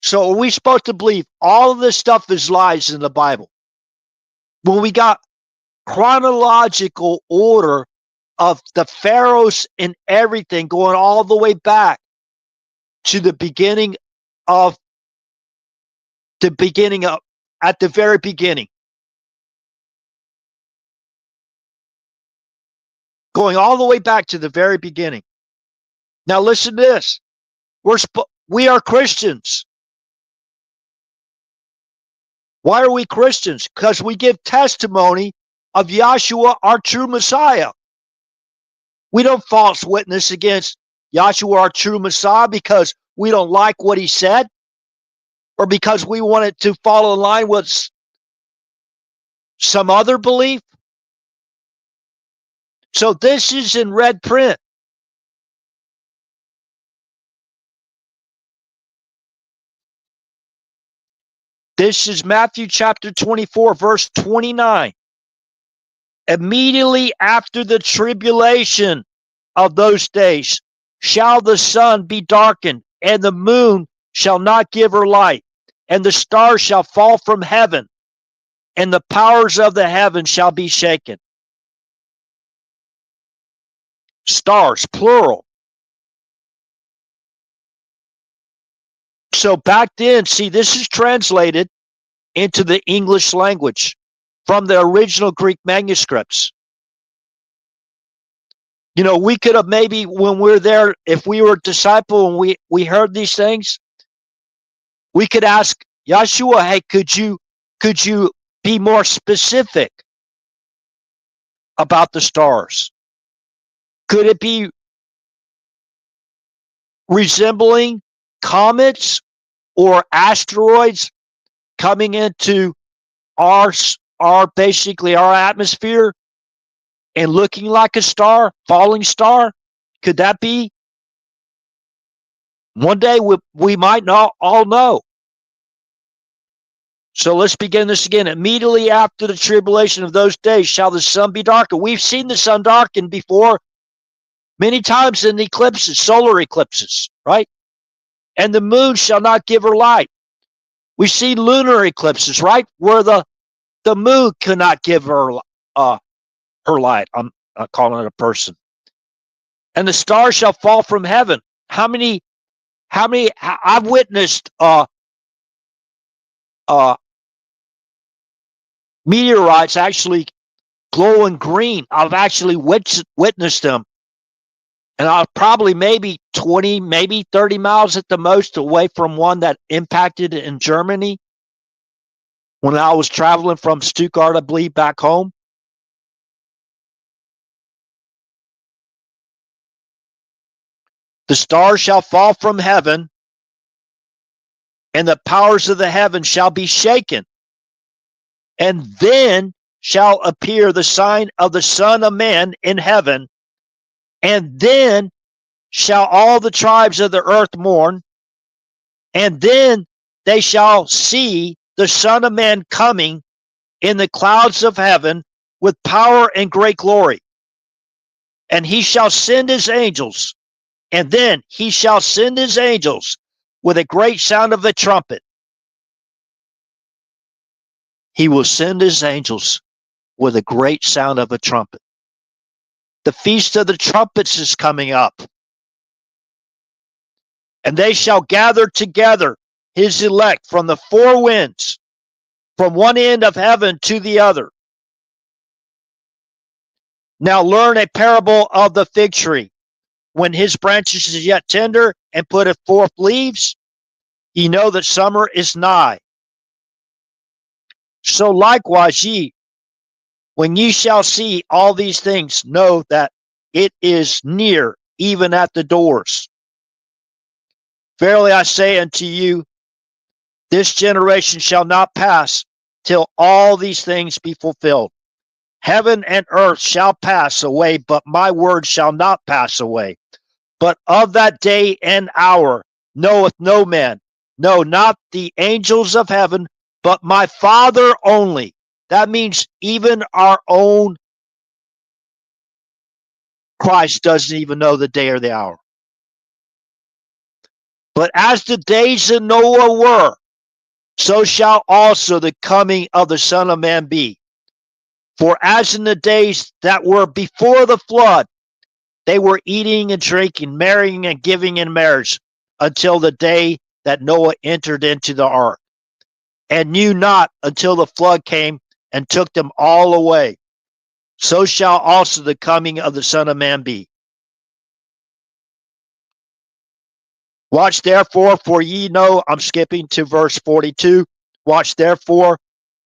So are we supposed to believe all of this stuff is lies in the Bible? When we got chronological order of the pharaohs and everything going all the way back to the beginning of at the very beginning, going all the way back to the very beginning. Now listen to this. We are Christians. Why are we Christians? Because we give testimony of Yahshua, our true Messiah. We don't false witness against Yahshua, our true Messiah, because we don't like what he said or because we want it to fall in line with some other belief. So this is in red print. This is Matthew chapter 24, verse 29. Immediately after the tribulation of those days shall the sun be darkened, and the moon shall not give her light, and the stars shall fall from heaven, and the powers of the heaven shall be shaken. Stars, plural. So back then, see, this is translated into the English language from the original Greek manuscripts. You know, we could have maybe, when we're there, if we were a disciple and we heard these things, we could ask Yahshua, hey, could you be more specific about the stars? Could it be resembling comets or asteroids coming into our basically our atmosphere and looking like a star, falling star? Could that be? One day we might not all know. So let's begin this again. Immediately after the tribulation of those days shall the sun be darkened. We've seen the sun darkened before many times in eclipses, solar eclipses, right? And the moon shall not give her light. We've seen lunar eclipses, right? Where the moon cannot give her her light. I'm not calling it a person. And the stars shall fall from heaven. How many I've witnessed meteorites actually glowing green. I've actually witnessed them. And I was probably maybe 20, maybe 30 miles at the most away from one that impacted in Germany when I was traveling from Stuttgart, I believe, back home. The stars shall fall from heaven, and the powers of the heaven shall be shaken. And then shall appear the sign of the Son of Man in heaven. And then shall all the tribes of the earth mourn. And then they shall see the Son of Man coming in the clouds of heaven with power and great glory. And he shall send his angels, and then he shall send his angels with a great sound of a trumpet. He will send his angels with a great sound of a trumpet. The feast of the trumpets is coming up. And they shall gather together his elect from the four winds, from one end of heaven to the other. Now learn a parable of the fig tree. When his branches is yet tender and putteth forth leaves, ye know that summer is nigh. So likewise ye, when ye shall see all these things, know that it is near, even at the doors. Verily I say unto you, this generation shall not pass till all these things be fulfilled. Heaven and earth shall pass away, but my word shall not pass away. But of that day and hour knoweth no man, no, not the angels of heaven, but my Father only. That means even our own Christ doesn't even know the day or the hour. But as the days of Noah were, so shall also the coming of the Son of Man be. For as in the days that were before the flood, they were eating and drinking, marrying and giving in marriage, until the day that Noah entered into the ark, and knew not until the flood came and took them all away. So shall also the coming of the Son of Man be. Watch therefore, for ye know, I'm skipping to verse 42. Watch therefore,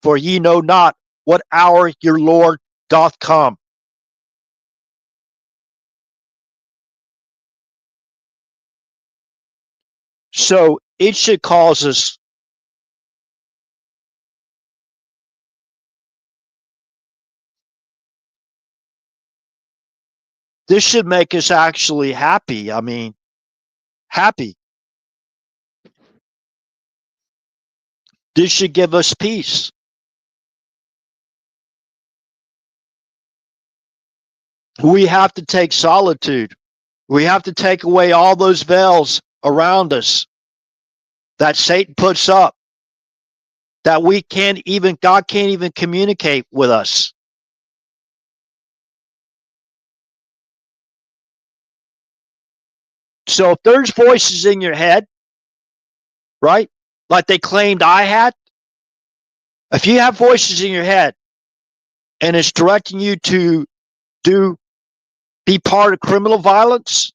for ye know not what hour your Lord doth come. So it should cause us this should make us actually happy. I mean, happy. This should give us peace. We have to take solitude. We have to take away all those veils around us that Satan puts up, that God can't even communicate with us. So if there's voices in your head, right, like they claimed I had, if you have voices in your head and it's directing you to be part of criminal violence,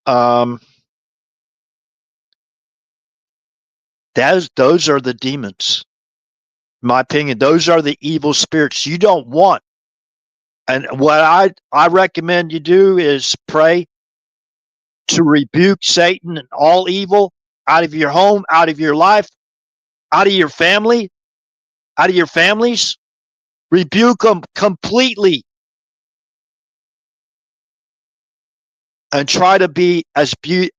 those are the demons. In my opinion, those are the evil spirits you don't want. And what I recommend you do is pray to rebuke Satan and all evil out of your home, out of your life, out of your family, out of your families. Rebuke them completely and try to be as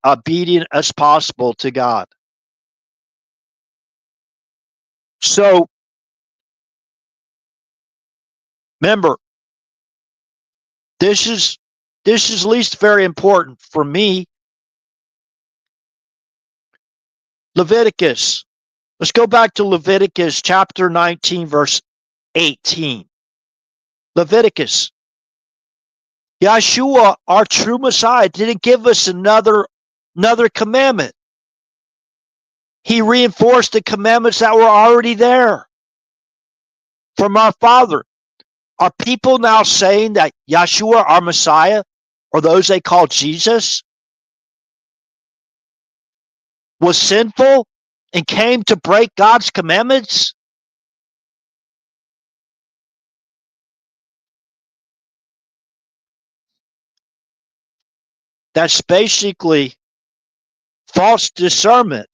obedient as possible to God. So remember, this is at least very important for me. Leviticus. Let's go back to Leviticus chapter 19, verse 18. Leviticus. Yeshua, our true Messiah, didn't give us another commandment. He reinforced the commandments that were already there from our Father. Are people now saying that Yeshua, our Messiah, or those they call Jesus, was sinful and came to break God's commandments? That's basically false discernment.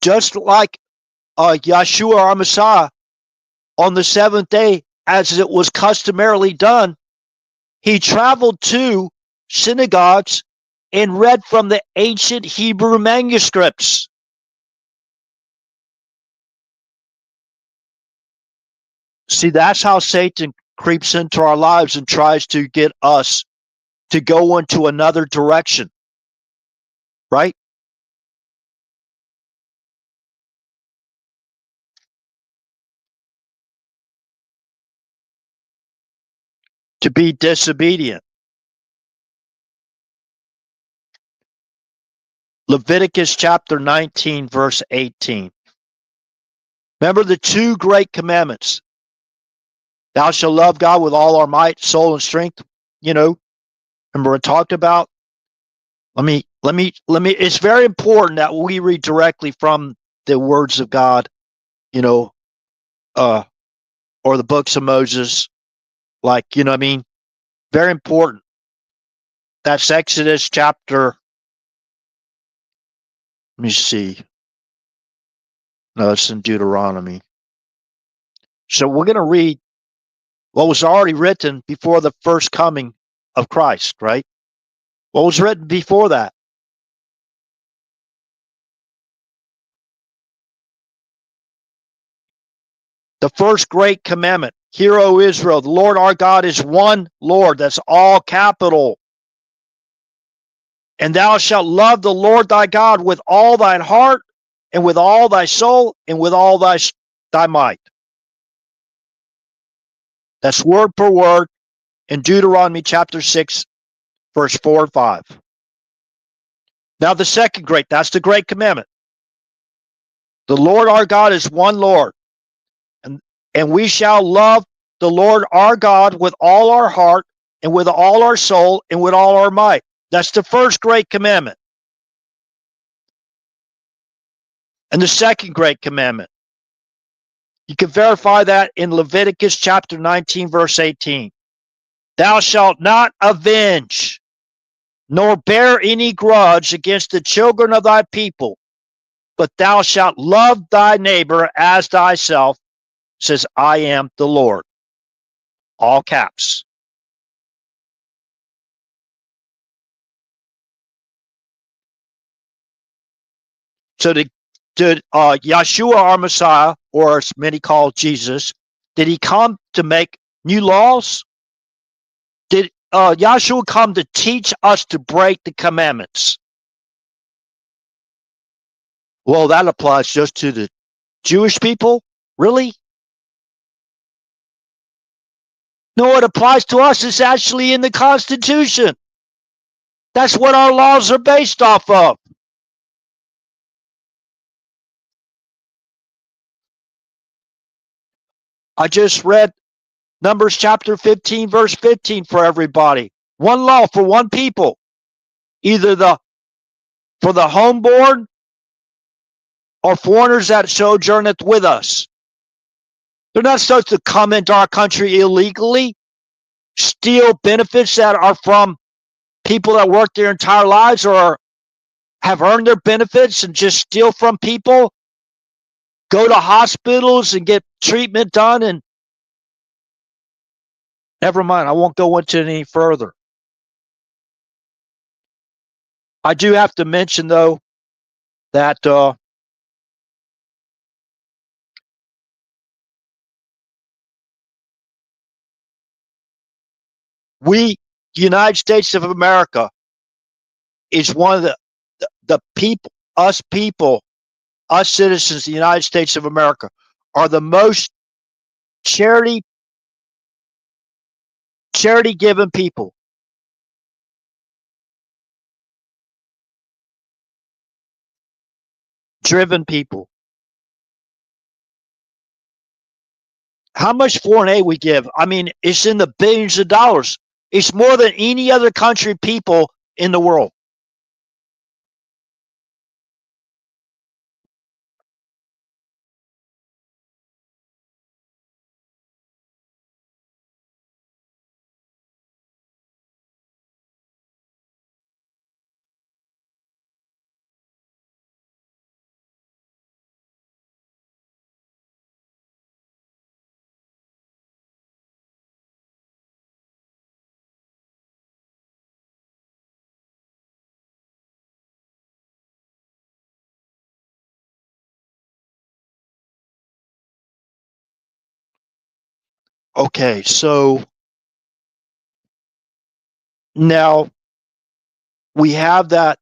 Just like Yeshua, our Messiah, on the seventh day, as it was customarily done, he traveled to synagogues and read from the ancient Hebrew manuscripts. See, that's how Satan creeps into our lives and tries to get us to go into another direction, right? To be disobedient. Leviticus chapter 19, verse 18. Remember the two great commandments. Thou shalt love God with all our might, soul, and strength. You know, remember it talked about. It's very important that we read directly from the words of God, you know, or the books of Moses. Like, you know what I mean? Very important. That's Exodus chapter. Let me see. No, it's in Deuteronomy. So we're going to read what was already written before the first coming of Christ, right? What was written before that? The first great commandment. Hear, O Israel, the Lord our God is one Lord. That's all capital. And thou shalt love the Lord thy God with all thine heart, and with all thy soul, and with all thy might. That's word per word in Deuteronomy chapter 6, verse 4 and 5. Now the second great, that's the great commandment. The Lord our God is one Lord, and we shall love the Lord our God with all our heart, and with all our soul, and with all our might. That's the first great commandment. And the second great commandment, you can verify that in Leviticus chapter 19, verse 18. Thou shalt not avenge, nor bear any grudge against the children of thy people, but thou shalt love thy neighbor as thyself, says I am the Lord. All caps. So did Yeshua, our Messiah, or as many call Jesus, did he come to make new laws? Did Yeshua come to teach us to break the commandments? Well, that applies just to the Jewish people? Really? No, it applies to us. It's actually in the Constitution. That's what our laws are based off of. I just read Numbers chapter 15, verse 15 for everybody. One law for one people. Either for the homeborn or foreigners that sojourneth with us. They're not supposed to come into our country illegally, steal benefits that are from people that work their entire lives or have earned their benefits and just steal from people, go to hospitals and get treatment done. And never mind, I won't go into it any further. I do have to mention, though, that the United States of America, is one of the people, us citizens of the United States of America, are the most charity given people. Driven people. How much foreign aid we give? I mean, it's in the billions of dollars. It's more than any other country people in the world. Okay, so now we have that.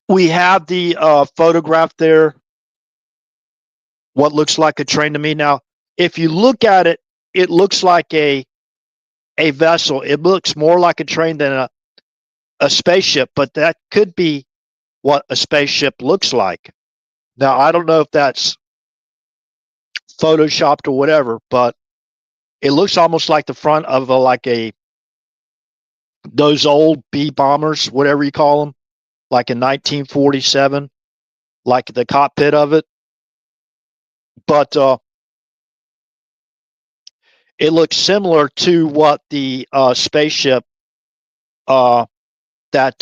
We have the photograph there. What looks like a train to me. Now, if you look at it, it looks like a vessel. It looks more like a train than a spaceship, but that could be what a spaceship looks like. Now, I don't know if that's photoshopped or whatever, but it looks almost like the front of a those old B bombers, whatever you call them, like in 1947, like the cockpit of it. But it looks similar to what the spaceship uh, that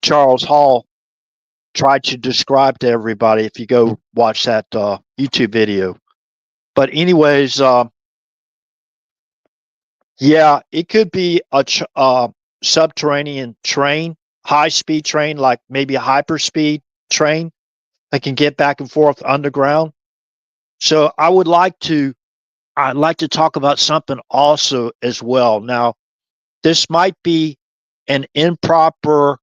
Charles Hall tried to describe to everybody. If you go watch that YouTube video, but anyways, yeah, it could be a subterranean train, high speed train, like maybe a hyperspeed train that can get back and forth underground. So I'd like to talk about something also as well. Now, this might be an improper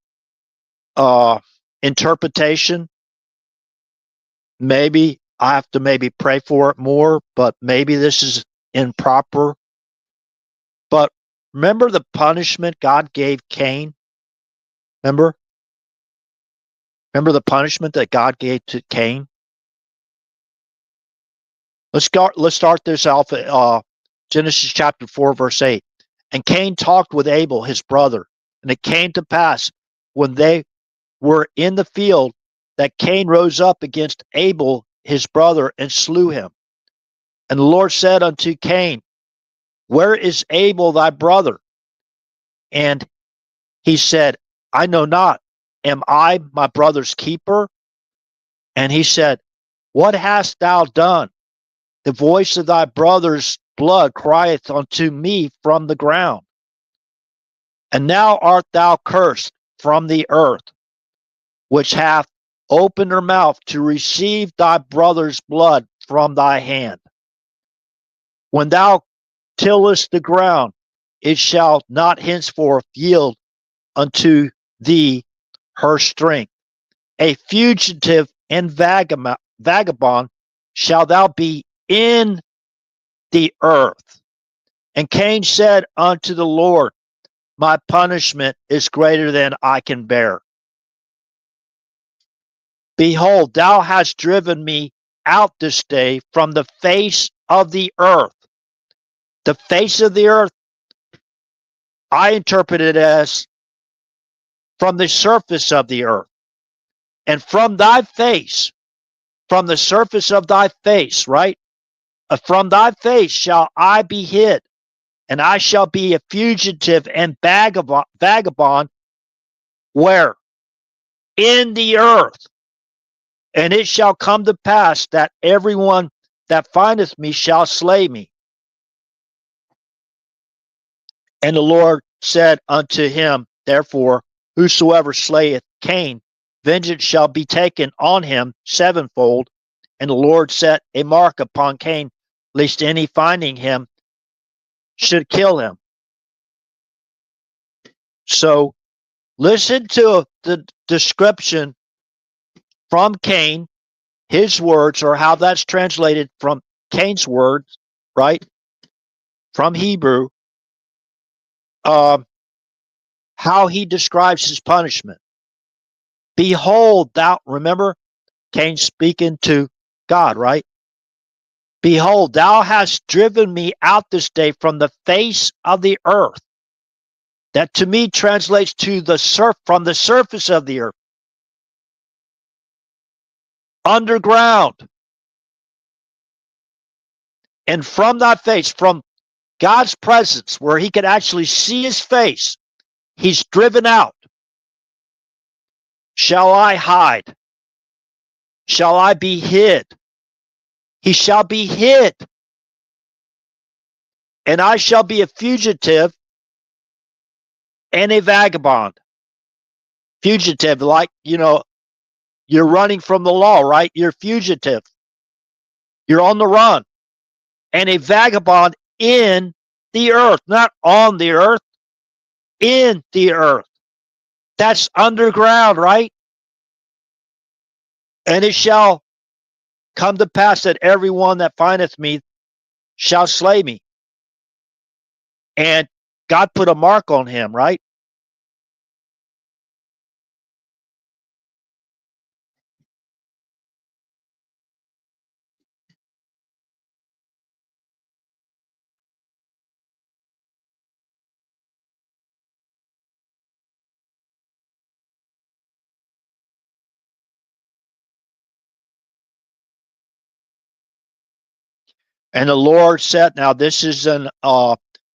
interpretation. Maybe I have to maybe pray for it more, but maybe this is improper. But remember the punishment God gave Cain? Remember? Remember the punishment that God gave to Cain? Let's start this off at Genesis chapter 4, verse 8. And Cain talked with Abel, his brother. And it came to pass when they were in the field that Cain rose up against Abel, his brother, and slew him. And the Lord said unto Cain, where is Abel thy brother? And he said, I know not. Am I my brother's keeper? And he said, what hast thou done? The voice of thy brother's blood crieth unto me from the ground. And now art thou cursed from the earth, which hath opened her mouth to receive thy brother's blood from thy hand. When thou tillest the ground, it shall not henceforth yield unto thee her strength. A fugitive and vagabond shall thou be in the earth. And Cain said unto the Lord, my punishment is greater than I can bear. Behold, thou hast driven me out this day from the face of the earth. The face of the earth, I interpret it as from the surface of the earth. And from thy face, from the surface of thy face, right? From thy face shall I be hid, and I shall be a fugitive and vagabond. Where? In the earth. And it shall come to pass that everyone that findeth me shall slay me. And the Lord said unto him, therefore, whosoever slayeth Cain, vengeance shall be taken on him sevenfold. And the Lord set a mark upon Cain, lest any finding him should kill him. So listen to the description from Cain, his words, or how that's translated from Cain's words, right? From Hebrew, how he describes his punishment. Behold, thou, remember, Cain speaking to God, right? Behold, thou hast driven me out this day from the face of the earth. That to me translates to from the surface of the earth. Underground. And from thy face, from God's presence, where he could actually see his face, he's driven out. Shall I hide? Shall I be hid? He shall be hid. And I shall be a fugitive and a vagabond. Fugitive, like, you're running from the law, right? You're fugitive. You're on the run. And a vagabond in the earth, not on the earth, in the earth. That's underground, right? And it shall come to pass that everyone that findeth me shall slay me. And God put a mark on him, right? And the Lord said, now this is in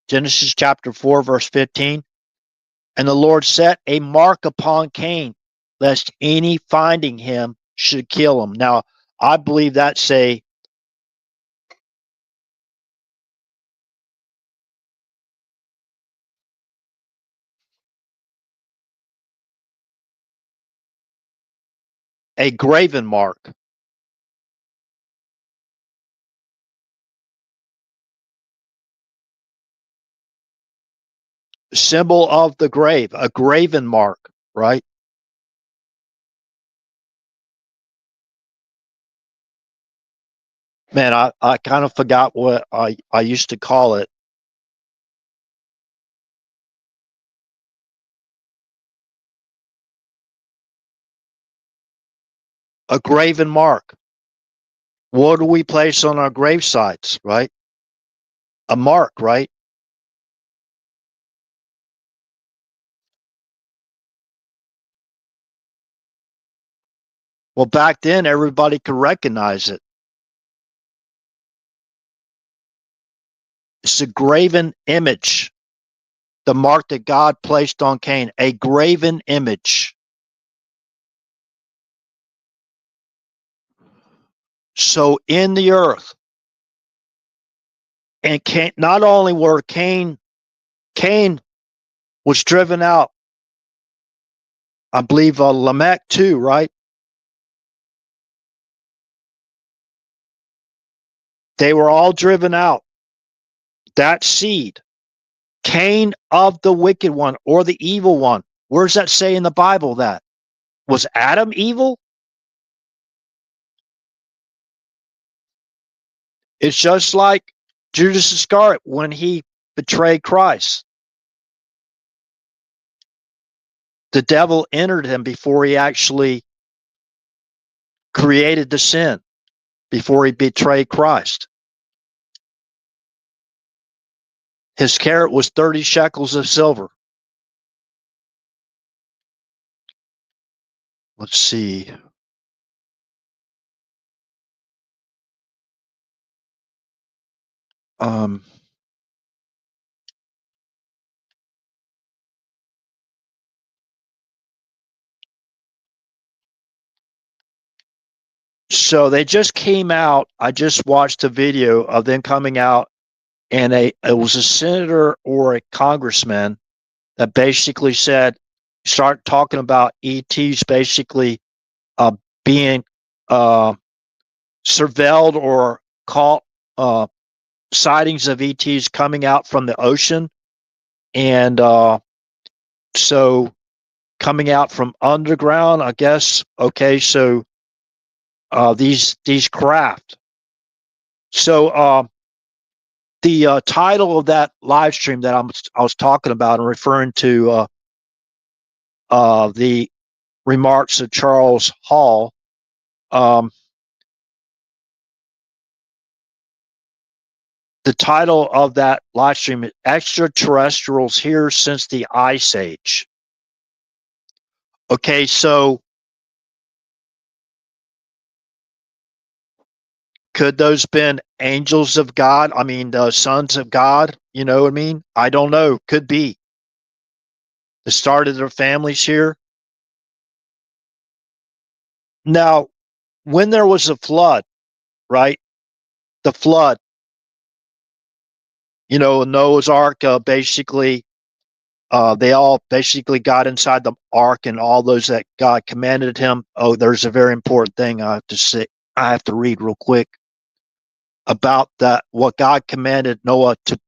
Genesis chapter 4, verse 15. And the Lord set a mark upon Cain, lest any finding him should kill him. Now, I believe that's a graven mark, symbol of the grave, a graven mark, right? Man, I kind of forgot what I used to call it. A graven mark. What do we place on our grave sites, right? A mark, right? Well, back then, everybody could recognize it. It's a graven image, the mark that God placed on Cain, a graven image. So in the earth, and Cain, not only were Cain was driven out, I believe Lamech too, right? They were all driven out. That seed, Cain of the wicked one or the evil one. Where does that say in the Bible that? Was Adam evil? It's just like Judas Iscariot when he betrayed Christ. The devil entered him before he actually created the sin, before he betrayed Christ. His carrot was 30 shekels of silver. Let's see. Um, so they just came out. I just watched a video of them coming out, and it was a senator or a congressman that basically said, start talking about ETs basically uh, being surveilled or caught, sightings of ETs coming out from the ocean. And so coming out from underground, I guess. Okay, so these craft. So the title of that live stream that I was talking about and referring to the remarks of Charles Hall. The title of that live stream is Extraterrestrials Here Since the Ice Age. Okay, so could those been angels of God? I mean, the sons of God, you know what I mean? I don't know. Could be. The start of their families here. Now, when there was a flood, right? The flood, Noah's Ark, basically, they all basically got inside the ark, and all those that God commanded him. Oh, there's a very important thing I have to say. I have to read real quick. about that, what God commanded Noah to.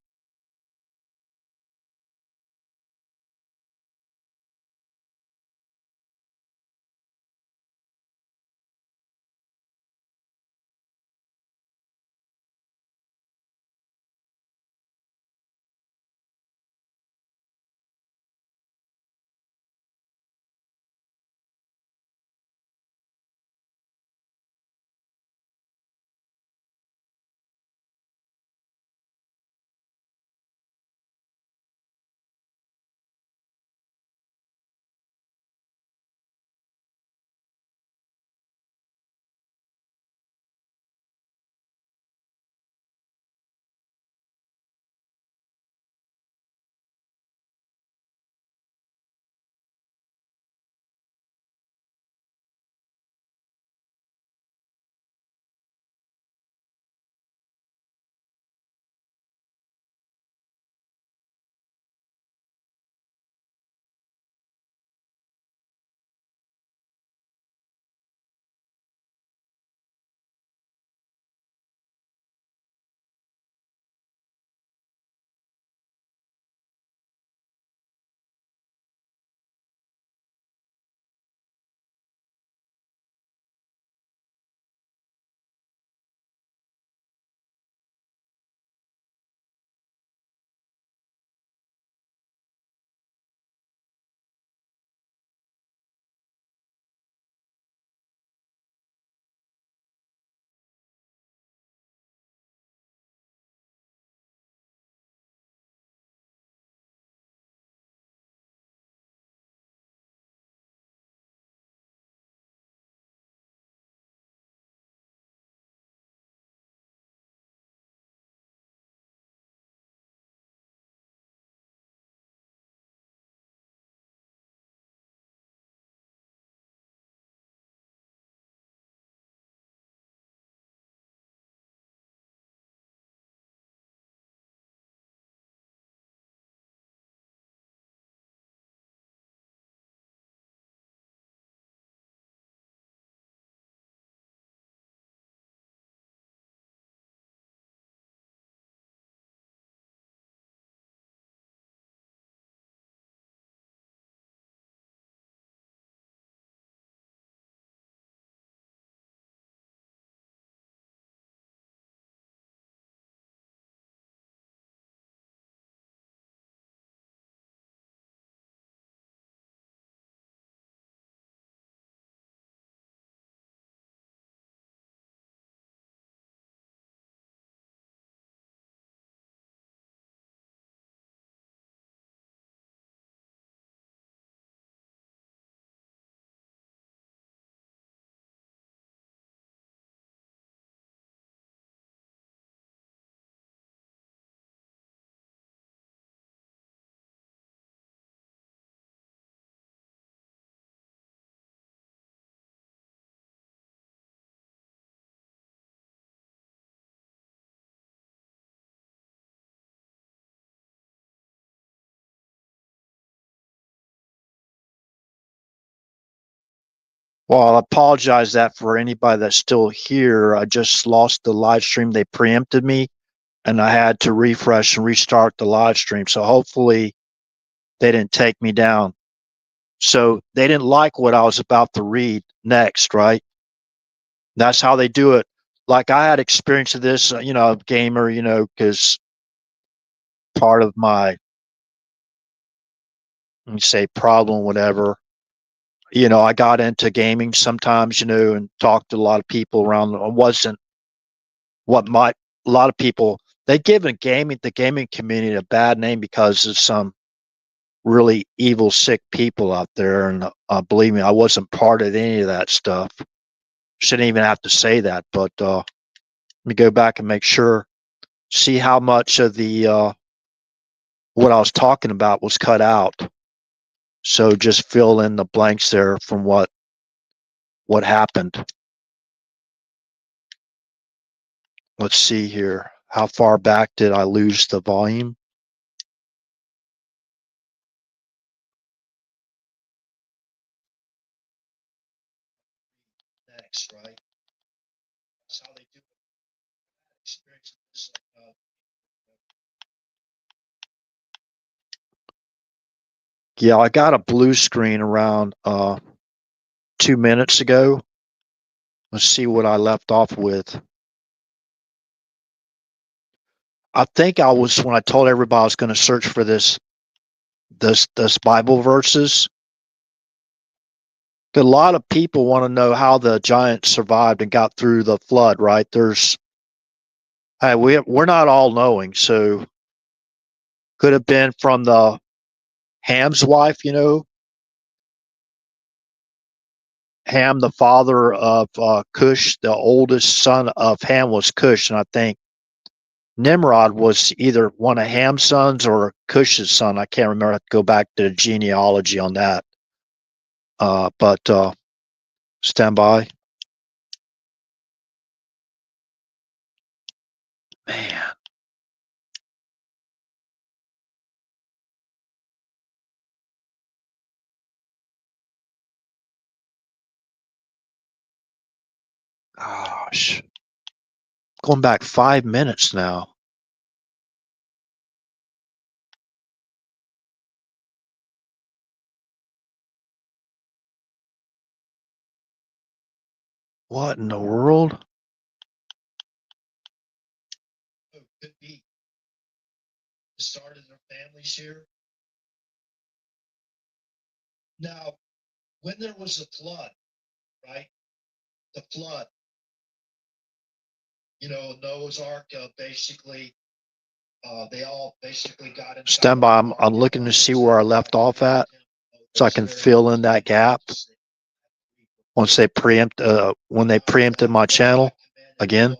Well, I apologize that for anybody that's still here. I just lost the live stream. They preempted me, and I had to refresh and restart the live stream. So hopefully they didn't take me down. So they didn't like what I was about to read next, right? That's how they do it. Like I had experience of this, gamer, because part of my, let me say, problem, whatever. I got into gaming sometimes, and talked to a lot of people around. I wasn't what might a lot of people they give the gaming community a bad name because of some really evil, sick people out there. And believe me, I wasn't part of any of that stuff. Shouldn't even have to say that, but let me go back and make sure. See how much of the what I was talking about was cut out. So just fill in the blanks there from what happened. Let's see here. How far back did I lose the volume? Next, right? That's how they do it. Yeah, I got a blue screen around 2 minutes ago. Let's see what I left off with. I think I was when I told everybody I was going to search for this Bible verses. A lot of people want to know how the giants survived and got through the flood, right? We're not all knowing, so could have been from the Ham's wife, Ham, the father of Cush, the oldest son of Ham was Cush, and I think Nimrod was either one of Ham's sons or Cush's son. I can't remember. I have to go back to the genealogy on that. But stand by. Man. Gosh. Going back 5 minutes now. What in the world? Oh, could be the start of their families here. Now, when there was a flood, right? The flood, Noah's Ark basically, they all basically got in. Stand by. I'm looking to see where I left off at so I can fill in that gap. Once they when they preempted my channel again.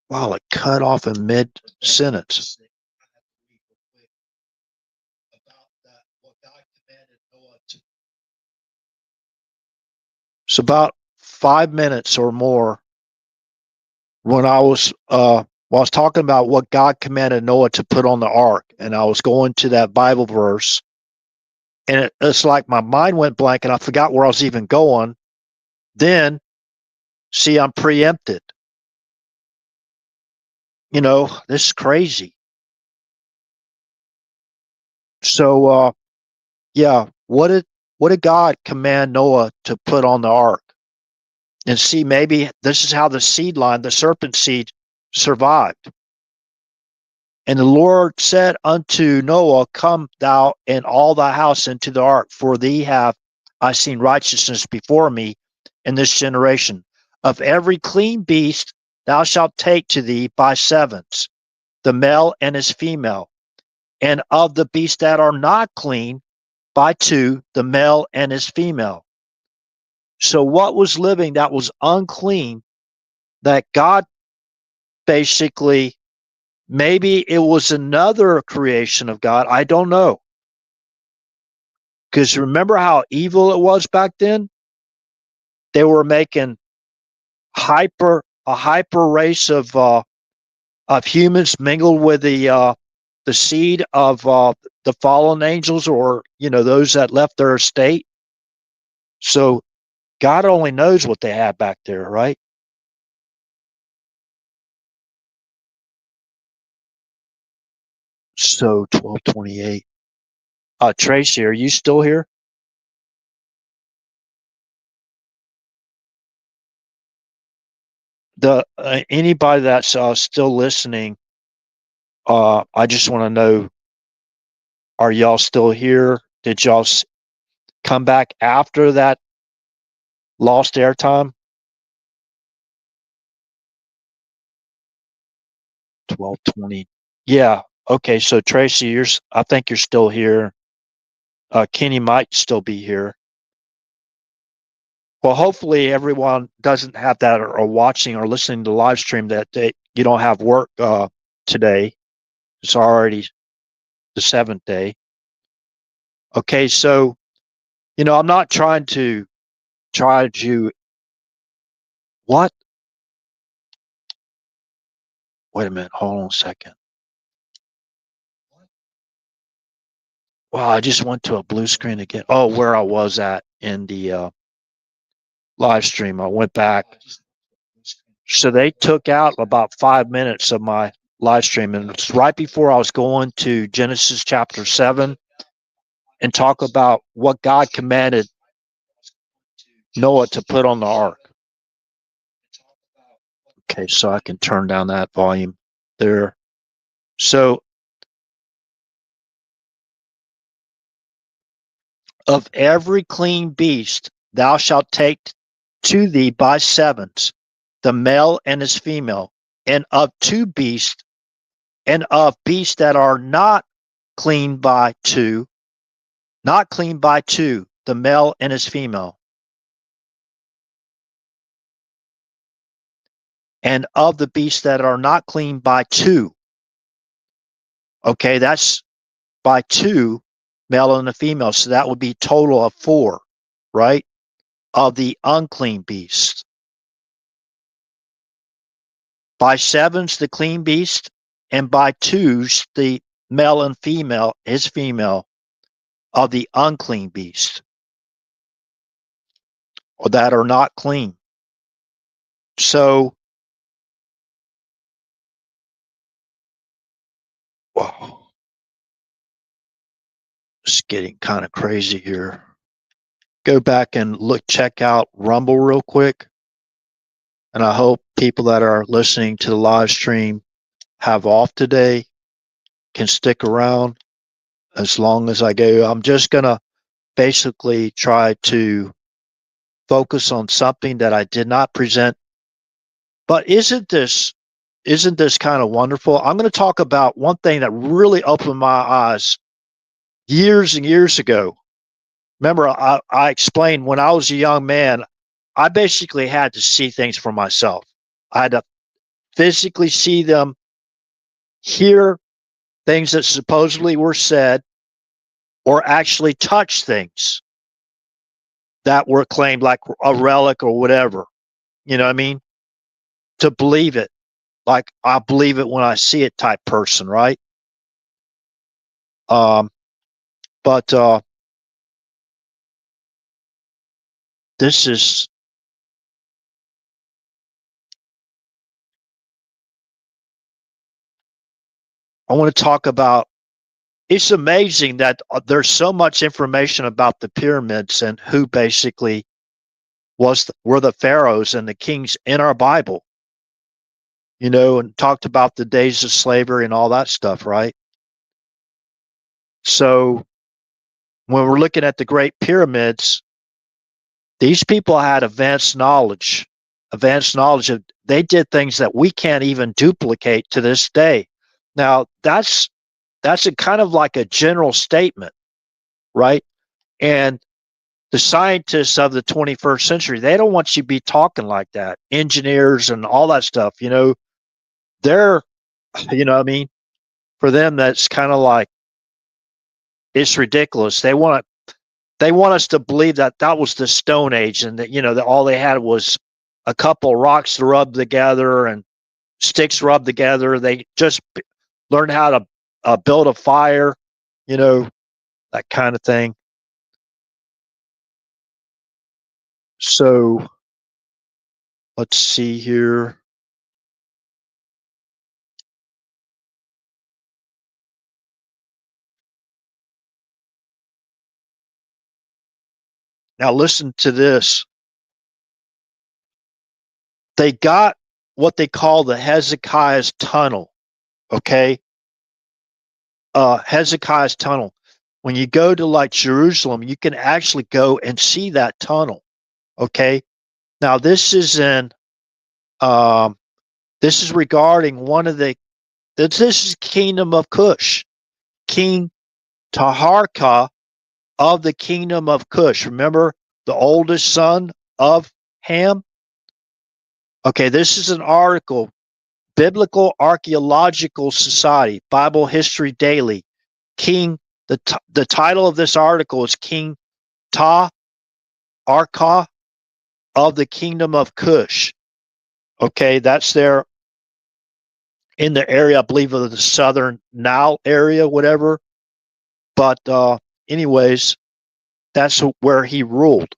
Wow, it cut off in mid sentence. It's about 5 minutes or more when I was talking about what God commanded Noah to put on the ark, and I was going to that Bible verse, and it's like my mind went blank and I forgot where I was even going. Then, see, I'm preempted. This is crazy. So, yeah, what did God command Noah to put on the ark? And see, maybe this is how the seed line, the serpent seed, survived. And the Lord said unto Noah, Come thou and all thy house into the ark, for thee have I seen righteousness before me in this generation. Of every clean beast thou shalt take to thee by sevens, the male and his female, and of the beasts that are not clean by two, the male and his female. So what was living that was unclean that God basically, maybe it was another creation of God. I don't know. Because remember how evil it was back then? They were making a hyper race of humans mingled with the seed of the fallen angels, or those that left their estate. So God only knows what they had back there, right? So 12:28. Tracy, are you still here? The anybody that's still listening, I just want to know: are y'all still here? Did y'all come back after that lost airtime? 12:20. Yeah. Okay. So Tracy, I think you're still here. Kenny might still be here. Well, hopefully everyone doesn't have that, or watching or listening to the live stream, that you don't have work today. It's already the seventh day. Okay. So, I'm not trying to charge you. What? Wait a minute. Hold on a second. Well, I just went to a blue screen again. Oh, where I was at in the live stream. I went back. So they took out about 5 minutes of my live stream. And it's right before I was going to Genesis chapter 7 and talk about what God commanded Noah to put on the ark. Okay, so I can turn down that volume there. So, of every clean beast thou shalt take to thee by sevens, the male and his female, and of two beasts, and of beasts that are not clean by two, the male and his female, and of the beasts that are not clean by two. Okay, that's by two, male and a female. So that would be total of four, right? Of the unclean beast. By sevens, the clean beast, and by twos, the male and female, his female, of the unclean beast, or that are not clean. So, whoa, it's getting kind of crazy here. Go back and check out Rumble real quick. And I hope people that are listening to the live stream have off today can stick around as long as I go. I'm just going to basically try to focus on something that I did not present. But isn't this kind of wonderful? I'm going to talk about one thing that really opened my eyes years and years ago. Remember, I explained when I was a young man, I basically had to see things for myself. I had to physically see them, hear things that supposedly were said, or actually touch things that were claimed like a relic or whatever. You know what I mean? To believe it. Like I believe it when I see it type person, right? But this is, I want to talk about, it's amazing that there's so much information about the pyramids and who basically were the pharaohs and the kings in our Bible, you know, and talked about the days of slavery and all that stuff, right? So when we're looking at the Great Pyramids, these people had advanced knowledge of, they did things that we can't even duplicate to this day. Now that's a kind of like a general statement, right? And the scientists of the 21st century, they don't want you to be talking like that. Engineers and all that stuff, you know, they're, you know what I mean? For them, that's kind of like, it's ridiculous. They want us to believe that that was the Stone Age and that, you know, that all they had was a couple rocks to rub together and sticks rubbed together. They just learned how to build a fire, you know, that kind of thing. So let's see here. Now listen to this. They got what they call the Hezekiah's tunnel. Okay. Hezekiah's tunnel. When you go to like Jerusalem, you can actually go and see that tunnel. Okay. Now this is this is regarding this is kingdom of Cush, King Taharka of the kingdom of Cush. Remember the oldest son of Ham? Okay, this is an article, Biblical Archaeological Society, Bible History Daily. The title of this article is King Ta Arka of the kingdom of Cush. Okay, that's there in the area, I believe, of the southern Nile area, whatever. But anyways, that's where he ruled.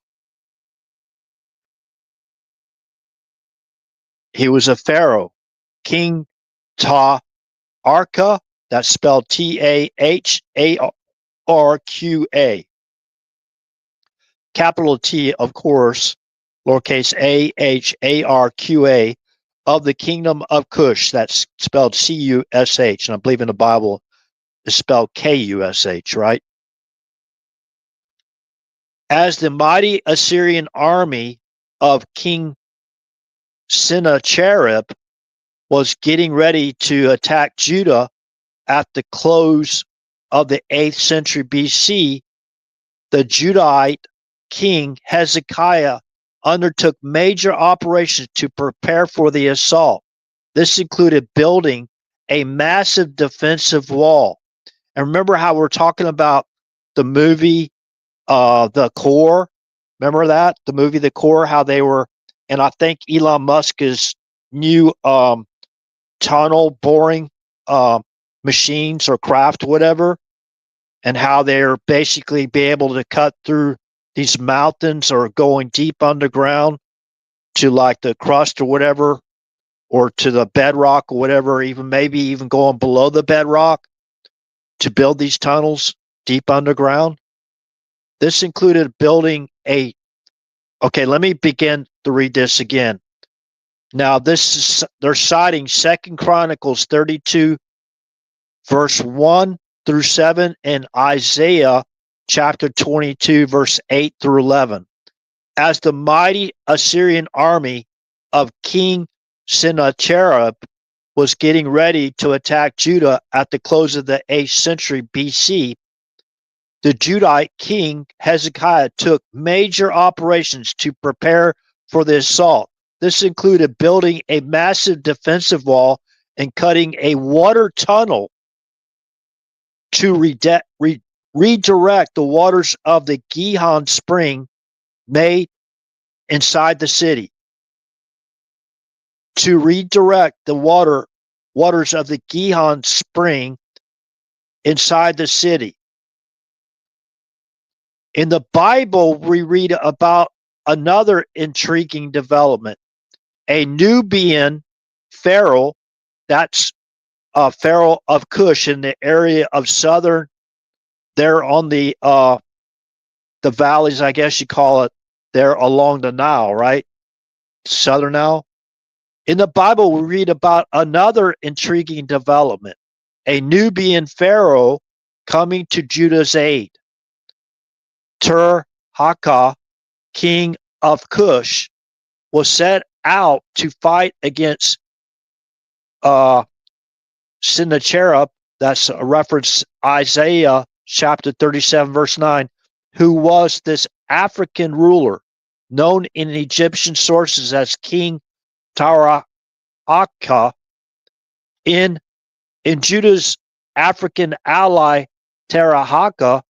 He was a pharaoh, King Taharqa, that's spelled Taharqa, capital T, of course, lowercase Aharqa, of the kingdom of Cush, that's spelled Cush, and I believe in the Bible it's spelled Kush, right? As the mighty Assyrian army of King Sennacherib was getting ready to attack Judah at the close of the 8th century BC, the Judahite king Hezekiah undertook major operations to prepare for the assault. This included building a massive defensive wall. And remember how we're talking about the movie The Core? Remember that? The movie The Core, how they were, and I think Elon Musk's new tunnel boring machines or craft, whatever, and how they're basically be able to cut through these mountains or going deep underground to like the crust or whatever, or to the bedrock or whatever, even maybe even going below the bedrock to build these tunnels deep underground. This included building a, okay, let me begin to read this again. Now this is, they're citing 2 Chronicles 32 verse 1 through 7 and Isaiah chapter 22 verse 8 through 11. As the mighty Assyrian army of King Sennacherib was getting ready to attack Judah at the close of the 8th century BC, the Judahite king Hezekiah took major operations to prepare for the assault. This included building a massive defensive wall and cutting a water tunnel to redirect the waters of the Gihon spring made inside the city. To redirect the waters of the Gihon spring inside the city. In the Bible, we read about another intriguing development. A Nubian pharaoh, that's a pharaoh of Cush in the area of southern, there on the valleys, I guess you call it, there along the Nile, right? Southern Nile. In the Bible, we read about another intriguing development. A Nubian pharaoh coming to Judah's aid. Taharqa, king of Cush, was set out to fight against Sennacherib, that's a reference Isaiah chapter 37 verse 9, who was this African ruler known in Egyptian sources as King Taharqa. In Judah's African ally Taharqa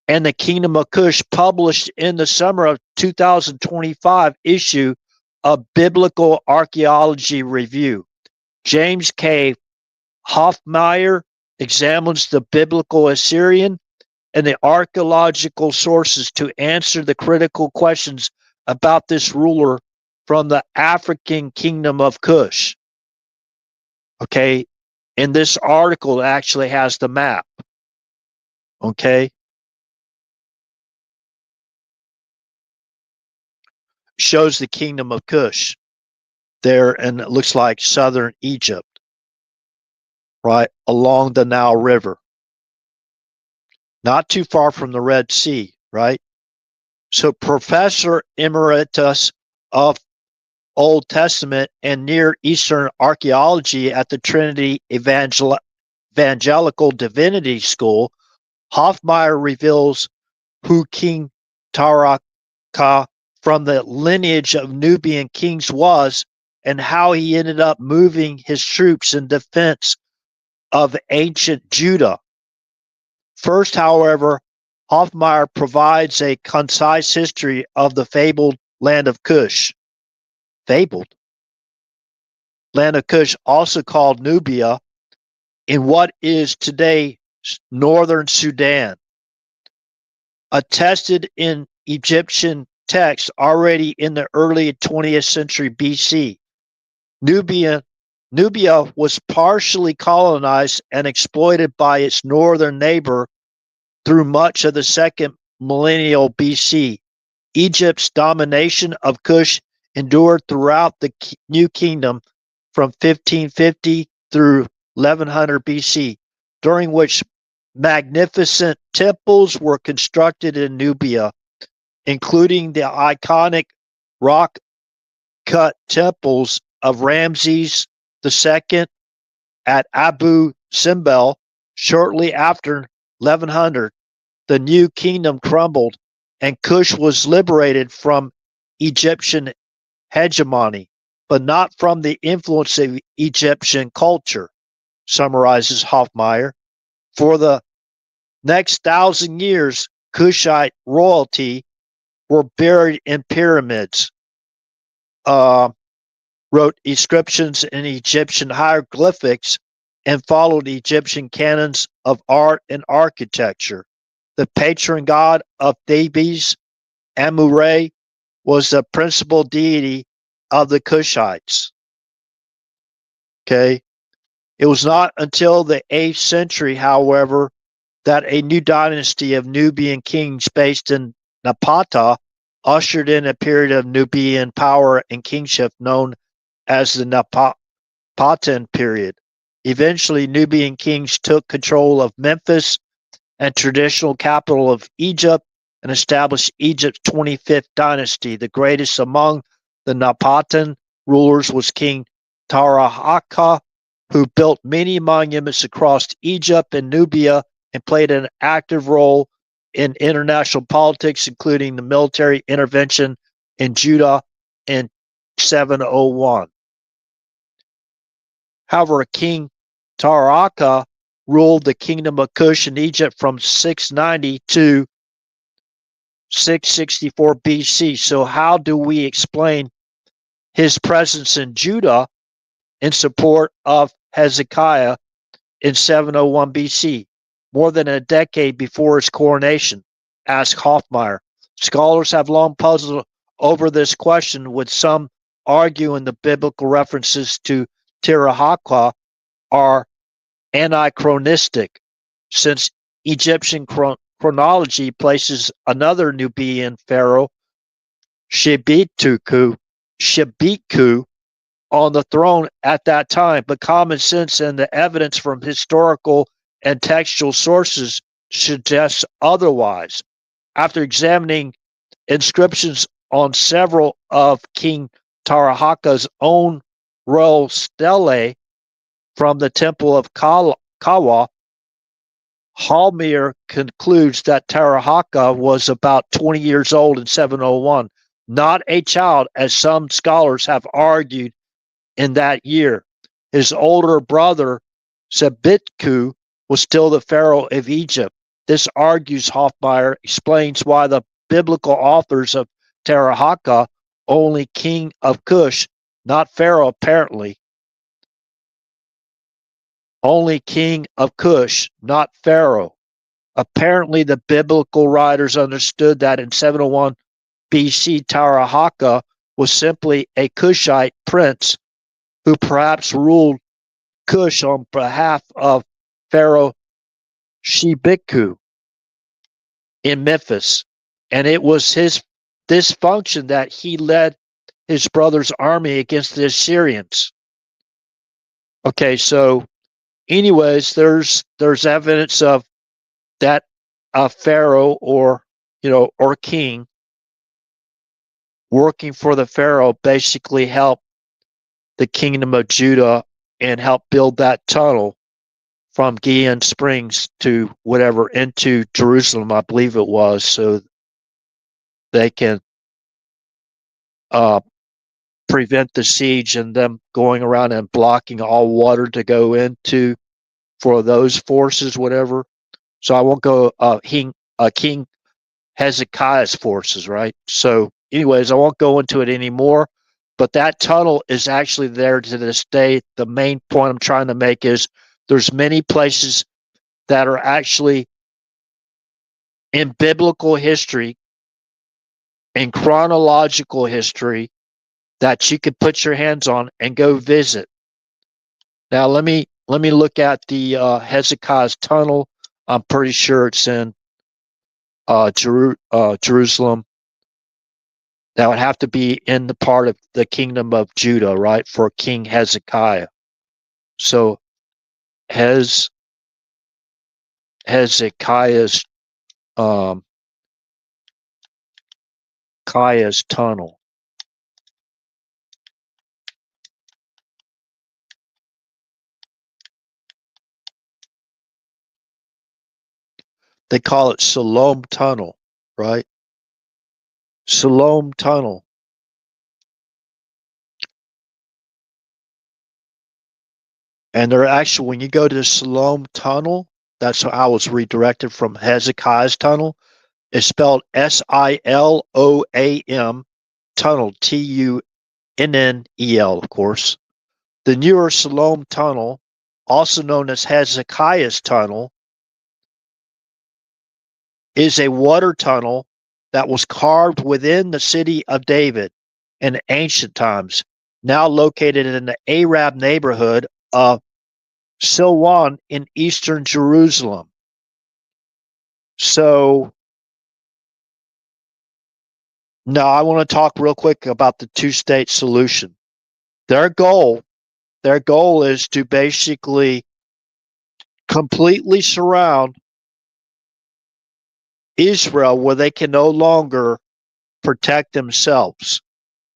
and the Kingdom of Cush published in the summer of 2025 issue of Biblical Archaeology Review. James K. Hoffmeyer examines the biblical Assyrian and the archaeological sources to answer the critical questions about this ruler from the African Kingdom of Cush. Okay, in this article, it actually has the map. Okay. Shows the Kingdom of Cush there, and it looks like southern Egypt, right, along the Nile River. Not too far from the Red Sea, right? So Professor Emeritus of Old Testament and Near Eastern Archaeology at the Trinity Evangelical Divinity School, Hoffmeyer reveals who King Taharqa from the lineage of Nubian kings was and how he ended up moving his troops in defense of ancient Judah. First, however, Hoffmeyer provides a concise history of the fabled land of Cush. Fabled? Land of Cush, also called Nubia, in what is today northern Sudan. Attested in Egyptian text already in the early 20th century BC. Nubia was partially colonized and exploited by its northern neighbor through much of the second millennial BC. Egypt's domination of Kush endured throughout the New Kingdom from 1550 through 1100 BC, during which magnificent temples were constructed in Nubia, including the iconic rock-cut temples of Ramses II at Abu Simbel. Shortly after 1100, the New Kingdom crumbled and Kush was liberated from Egyptian hegemony, but not from the influence of Egyptian culture, summarizes Hofmeyr. For the next 1,000 years, Kushite royalty were buried in pyramids, wrote inscriptions in Egyptian hieroglyphics, and followed Egyptian canons of art and architecture. The patron god of Thebes, Amun-Re, was the principal deity of the Kushites. Okay. It was not until the 8th century, however, that a new dynasty of Nubian kings based in Napata ushered in a period of Nubian power and kingship known as the Napatan period. Eventually, Nubian kings took control of Memphis and traditional capital of Egypt and established Egypt's 25th dynasty. The greatest among the Napatan rulers was King Taharqa, who built many monuments across Egypt and Nubia and played an active role in international politics, including the military intervention in Judah in 701. However, King Taharqa ruled the kingdom of Kush in Egypt from 690 to 664 BC. So how do we explain his presence in Judah in support of Hezekiah in 701 BC, more than a decade before his coronation? Asked Hofmeyr. Scholars have long puzzled over this question, with some arguing the biblical references to Taharqa are anachronistic, since Egyptian chronology places another Nubian pharaoh, Shebitku, on the throne at that time. But common sense and the evidence from historical and textual sources suggests otherwise. After examining inscriptions on several of King Taharqa's own royal stelae from the Temple of Kawa, Hofmeyr concludes that Taharqa was about 20 years old in 701, not a child, as some scholars have argued in that year. His older brother, Sebitku, was still the pharaoh of Egypt. This, argues Hofmeyr, explains why the biblical authors of Taharqa only king of Kush, not pharaoh apparently. Only king of Kush, not pharaoh. Apparently, the biblical writers understood that in 701 BC, Taharqa was simply a Kushite prince who perhaps ruled Kush on behalf of Pharaoh Shebitku in Memphis. And it was this function that he led his brother's army against the Assyrians. Okay, so anyways, there's evidence of that pharaoh or king working for the pharaoh basically helped the kingdom of Judah and helped build that tunnel from Gibeon Springs to whatever into Jerusalem, I believe it was, so they can prevent the siege and them going around and blocking all water to go into for those forces, whatever. So I won't go King Hezekiah's forces, right? So anyways, I won't go into it anymore, but that tunnel is actually there to this day. The main point I'm trying to make is there's many places that are actually in biblical history in chronological history that you could put your hands on and go visit. Now let me look at the Hezekiah's tunnel. I'm pretty sure it's in Jerusalem. That would have to be in the part of the kingdom of Judah, right, for King Hezekiah. So Hezekiah's Kaya's tunnel. They call it Siloam Tunnel, right? Siloam Tunnel. And they're actually, when you go to the Siloam Tunnel, that's how I was redirected from Hezekiah's tunnel. It's spelled Siloam tunnel, Tunnel, of course. The newer Siloam Tunnel, also known as Hezekiah's Tunnel, is a water tunnel that was carved within the city of David in ancient times, now located in the Arab neighborhood of Silwan in eastern Jerusalem. So now I want to talk real quick about the two-state solution. Their goal is to basically completely surround Israel where they can no longer protect themselves.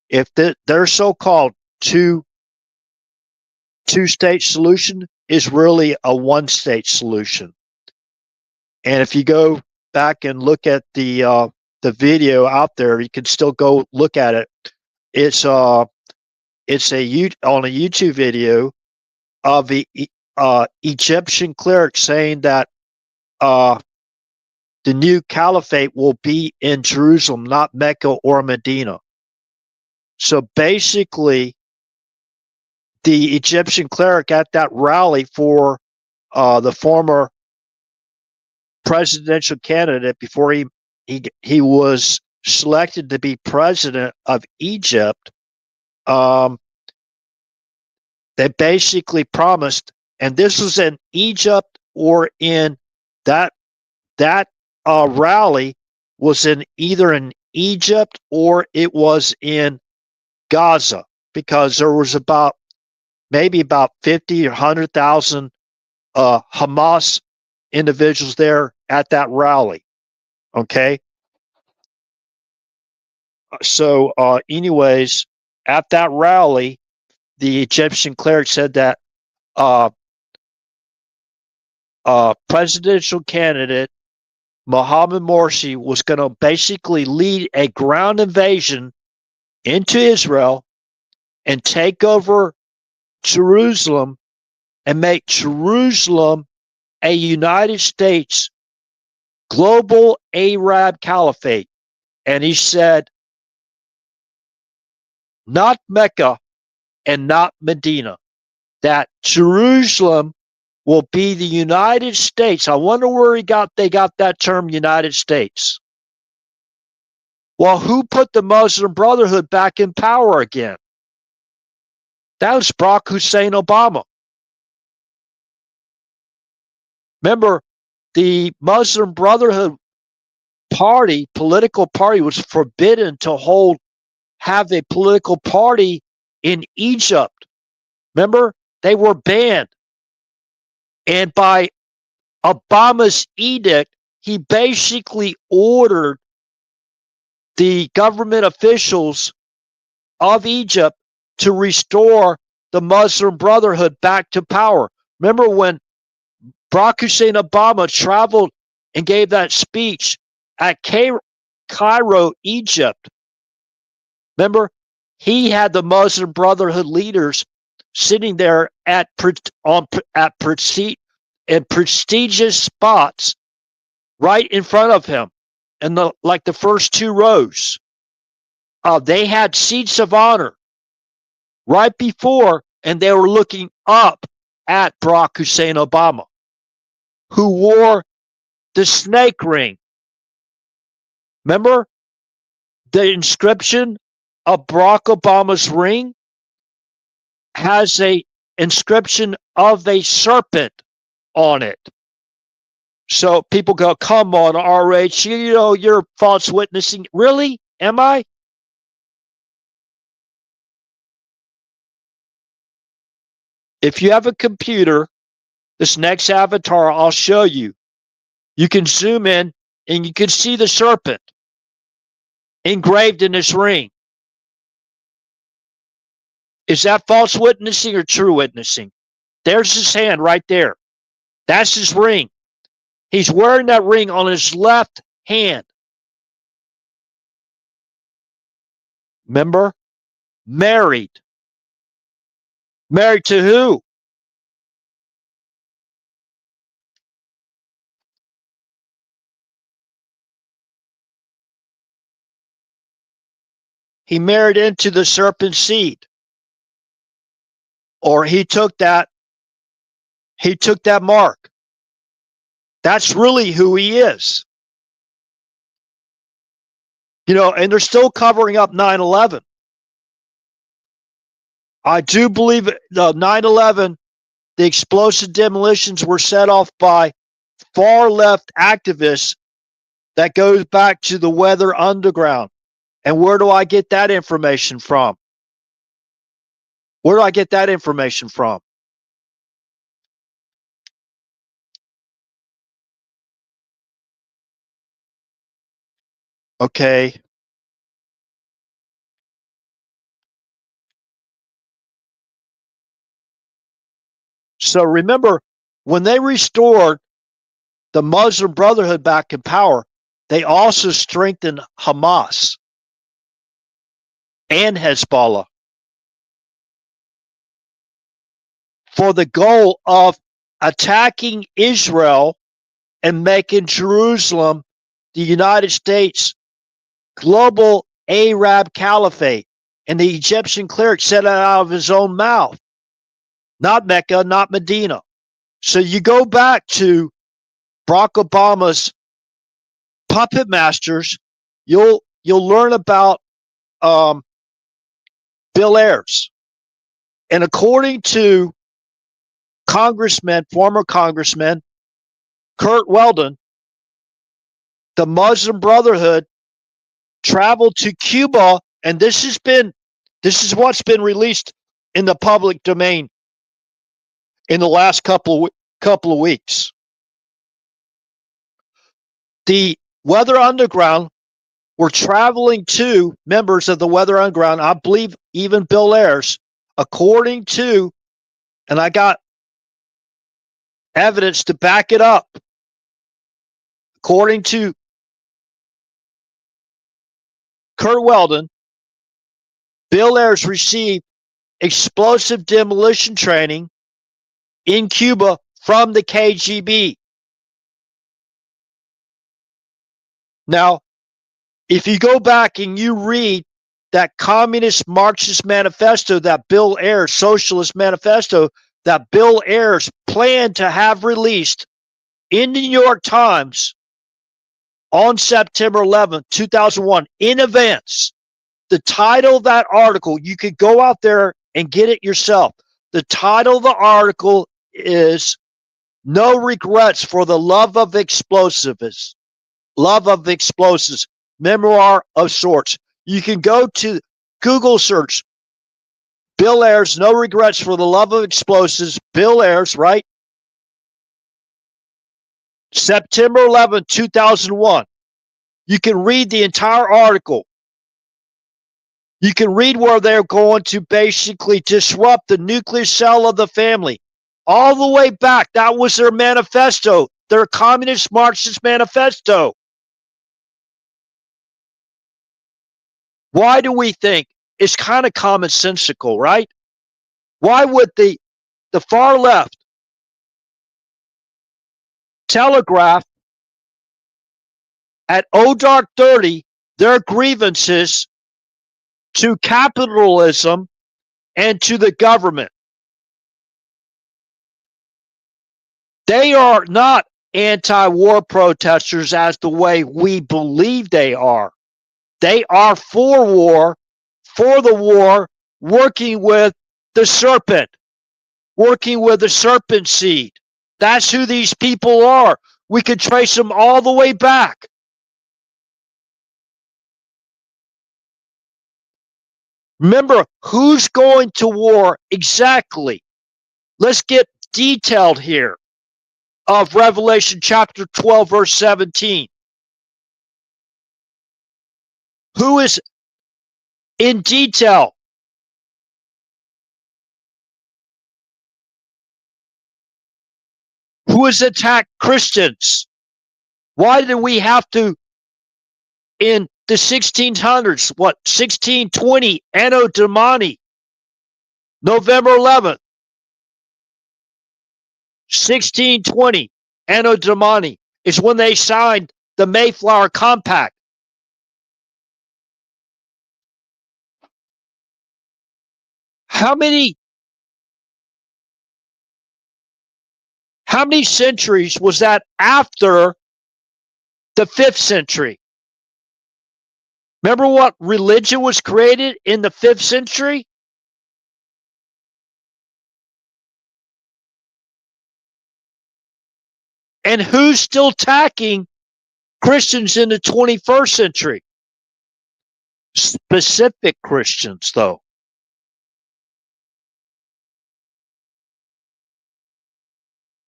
If their so-called two-state solution is really a one-state solution. And if you go back and look at the video out there, you can still go look at it. It's on a YouTube video of the Egyptian cleric saying that the new caliphate will be in Jerusalem, not Mecca or Medina. So basically, the Egyptian cleric at that rally for the former presidential candidate before he was selected to be president of Egypt, they basically promised, and this was in Egypt or in that rally was in either in Egypt or it was in Gaza, because there was maybe about 50 or 100,000 Hamas individuals there at that rally. Okay. So, anyways, at that rally, the Egyptian cleric said that presidential candidate Mohammed Morsi was going to basically lead a ground invasion into Israel and take over Jerusalem and make Jerusalem a United States global Arab caliphate. And he said, not Mecca and not Medina, that Jerusalem will be the United States. I wonder where they got that term United States. Well, who put the Muslim Brotherhood back in power again? That was Barack Hussein Obama. Remember, the Muslim Brotherhood political party, was forbidden to have a political party in Egypt. Remember, they were banned. And by Obama's edict, he basically ordered the government officials of Egypt to restore the Muslim Brotherhood back to power. Remember when Barack Hussein Obama traveled and gave that speech at Cairo, Egypt? Remember, he had the Muslim Brotherhood leaders sitting there at prestigious spots right in front of him, in the first two rows. They had seats of honor right before, and they were looking up at Barack Hussein Obama, who wore the snake ring. Remember, The inscription of Barack Obama's ring has a inscription of a serpent on it. So people go, come on, RH, you're false witnessing. Really? Am I? If you have a computer, this next avatar I'll show you, you can zoom in and you can see the serpent engraved in this ring. Is that false witnessing or true witnessing? There's his hand right there. That's his ring. He's wearing that ring on his left hand. Remember? Married. Married to who? He married into the serpent seed. Or he took that mark. That's really who he is. And they're still covering up 9/11. I do believe the 9/11, the explosive demolitions were set off by far left activists that goes back to the Weather Underground. And where do I get that information from? Where do I get that information from? Okay. So remember, when they restored the Muslim Brotherhood back in power, they also strengthened Hamas and Hezbollah for the goal of attacking Israel and making Jerusalem the United States global Arab caliphate. And the Egyptian cleric said it out of his own mouth. Not Mecca, not Medina. So you go back to Barack Obama's puppet masters, you'll learn about Bill Ayers. And according to former Congressman Kurt Weldon, the Muslim Brotherhood traveled to Cuba, and this is what's been released in the public domain in the last couple of weeks. The Weather Underground were traveling to members of the Weather Underground, I believe even Bill Ayers, according to, and I got evidence to back it up, according to Kurt Weldon, Bill Ayers received explosive demolition training in Cuba from the KGB. Now, if you go back and you read that Communist Marxist manifesto, that Bill Ayers, Socialist manifesto, that Bill Ayers planned to have released in the New York Times on September 11th, 2001, in advance, the title of that article, you could go out there and get it yourself. The title of the article is No Regrets for the Love of Explosives. Love of Explosives, memoir of sorts. You can go to Google search Bill Ayers, No Regrets for the Love of Explosives, Bill Ayers, right? September 11, 2001. You can read the entire article. You can read where they're going to basically disrupt the nuclear cell of the family. All the way back, that was their manifesto, their Communist Marxist manifesto. Why do we think? It's kind of commonsensical, right? Why would the far left telegraph at dark 30 their grievances to capitalism and to the government? They are not anti-war protesters as the way we believe they are. They are for the war, working with the serpent, working with the serpent seed. That's who these people are. We could trace them all the way back. Remember, who's going to war exactly? Let's get detailed here of Revelation chapter 12, verse 17. Who is in detail? Who has attacked Christians? Why did we have to, in the 1600s, 1620, Anno Domini, November 11th, 1620, Anno Domini, is when they signed the Mayflower Compact. How many centuries was that after the 5th century? Remember what religion was created in the 5th century? And who's still attacking Christians in the 21st century? Specific Christians, though.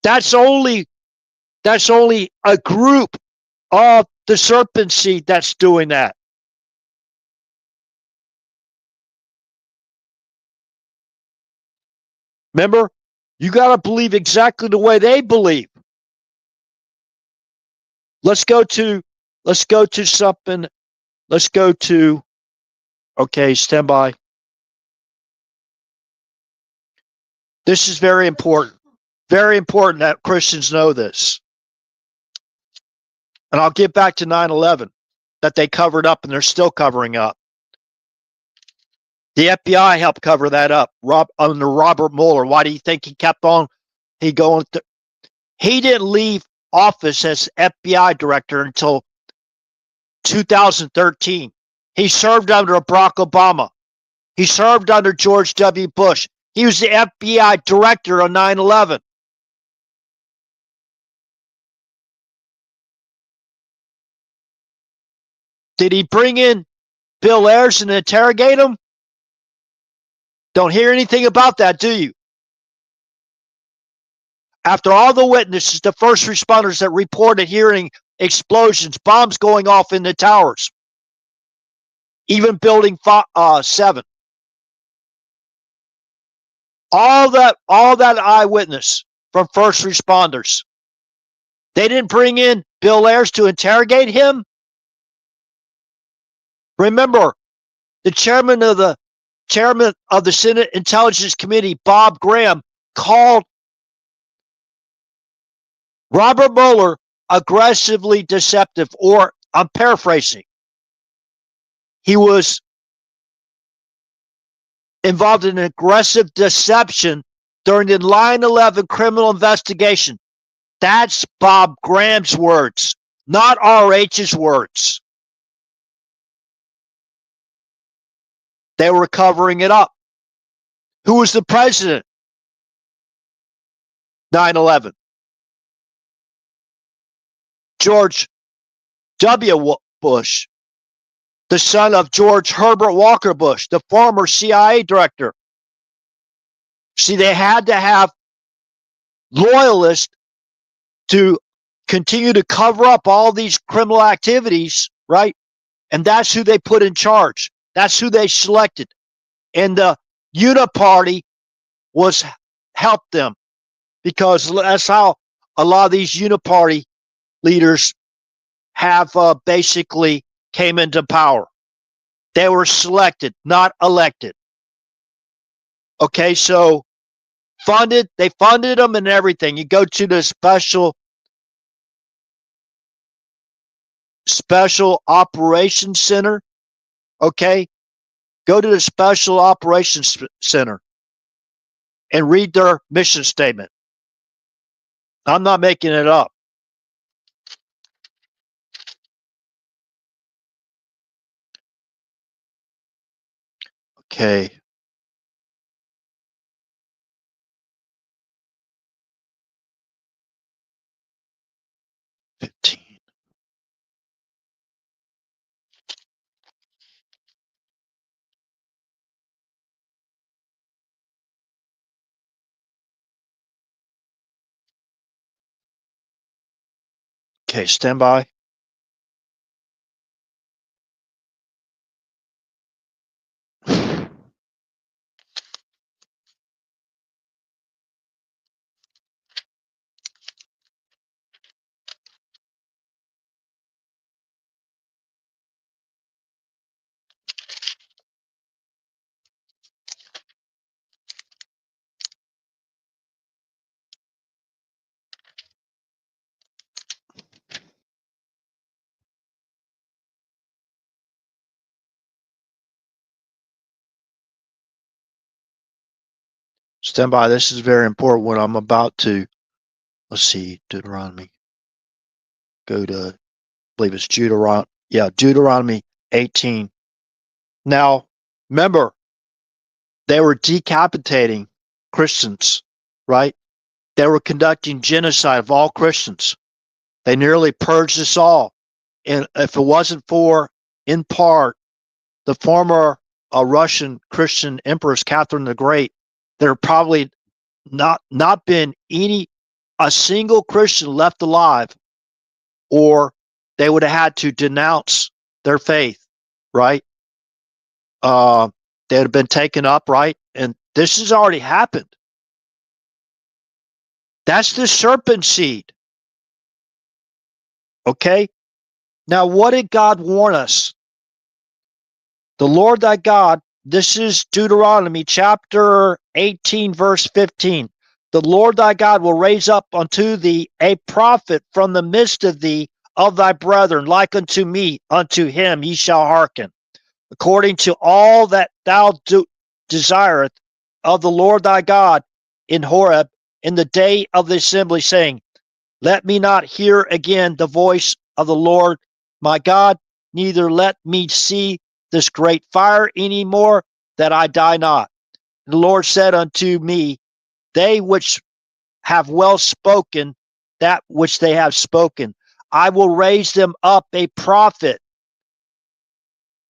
That's only a group of the serpent seed that's doing that. Remember, you got to believe exactly the way they believe. Let's go to something. Let's go to, okay, stand by. This is very important. Very important that Christians know this. And I'll get back to 9/11 that they covered up and they're still covering up. The FBI helped cover that up. Under Robert Mueller. Why do you think he kept on? He didn't leave office as FBI director until 2013. He served under Barack Obama. He served under George W. Bush. He was the FBI director on 9/11. Did he bring in Bill Ayers and interrogate him? Don't hear anything about that, do you? After all the witnesses, the first responders that reported hearing explosions, bombs going off in the towers, even building 7. All that eyewitness from first responders. They didn't bring in Bill Ayers to interrogate him. Remember, the chairman of the Senate Intelligence Committee, Bob Graham, called Robert Mueller aggressively deceptive, or I'm paraphrasing. He was involved in aggressive deception during the 9/11 criminal investigation. That's Bob Graham's words, not RH's words. They were covering it up. Who was the president? 9/11. George W. Bush, the son of George Herbert Walker Bush, the former CIA director. See, they had to have loyalists to continue to cover up all these criminal activities, right? And that's who they put in charge. That's who they selected. And the Uniparty was helped them, because that's how a lot of these Uniparty leaders have basically came into power. They were selected, not elected. Okay, so they funded them and everything. You go to the special operations center. Okay, go to the special operations center and read their mission statement. I'm not making it up. Okay. $15. Okay, stand by. Stand by. This is very important what I'm about to, let's see, Deuteronomy. Go to, I believe it's Deuteronomy. Yeah, Deuteronomy 18. Now, remember, they were decapitating Christians, right? They were conducting genocide of all Christians. They nearly purged us all. And if it wasn't for, in part, the former Russian Christian empress Catherine the Great, there probably not been a single Christian left alive, or they would have had to denounce their faith, right? They would have been taken up, right? And this has already happened. That's the serpent seed. Okay? Now, what did God warn us? The Lord thy God, this is Deuteronomy chapter 18, verse 15. The Lord thy God will raise up unto thee a prophet from the midst of thee, of thy brethren, like unto me, unto him ye shall hearken, according to all that thou desireth of the Lord thy God in Horeb, in the day of the assembly, saying, let me not hear again the voice of the Lord my God, neither let me see this great fire any more, that I die not. And the Lord said unto me, they which have well spoken that which they have spoken, I will raise them up a prophet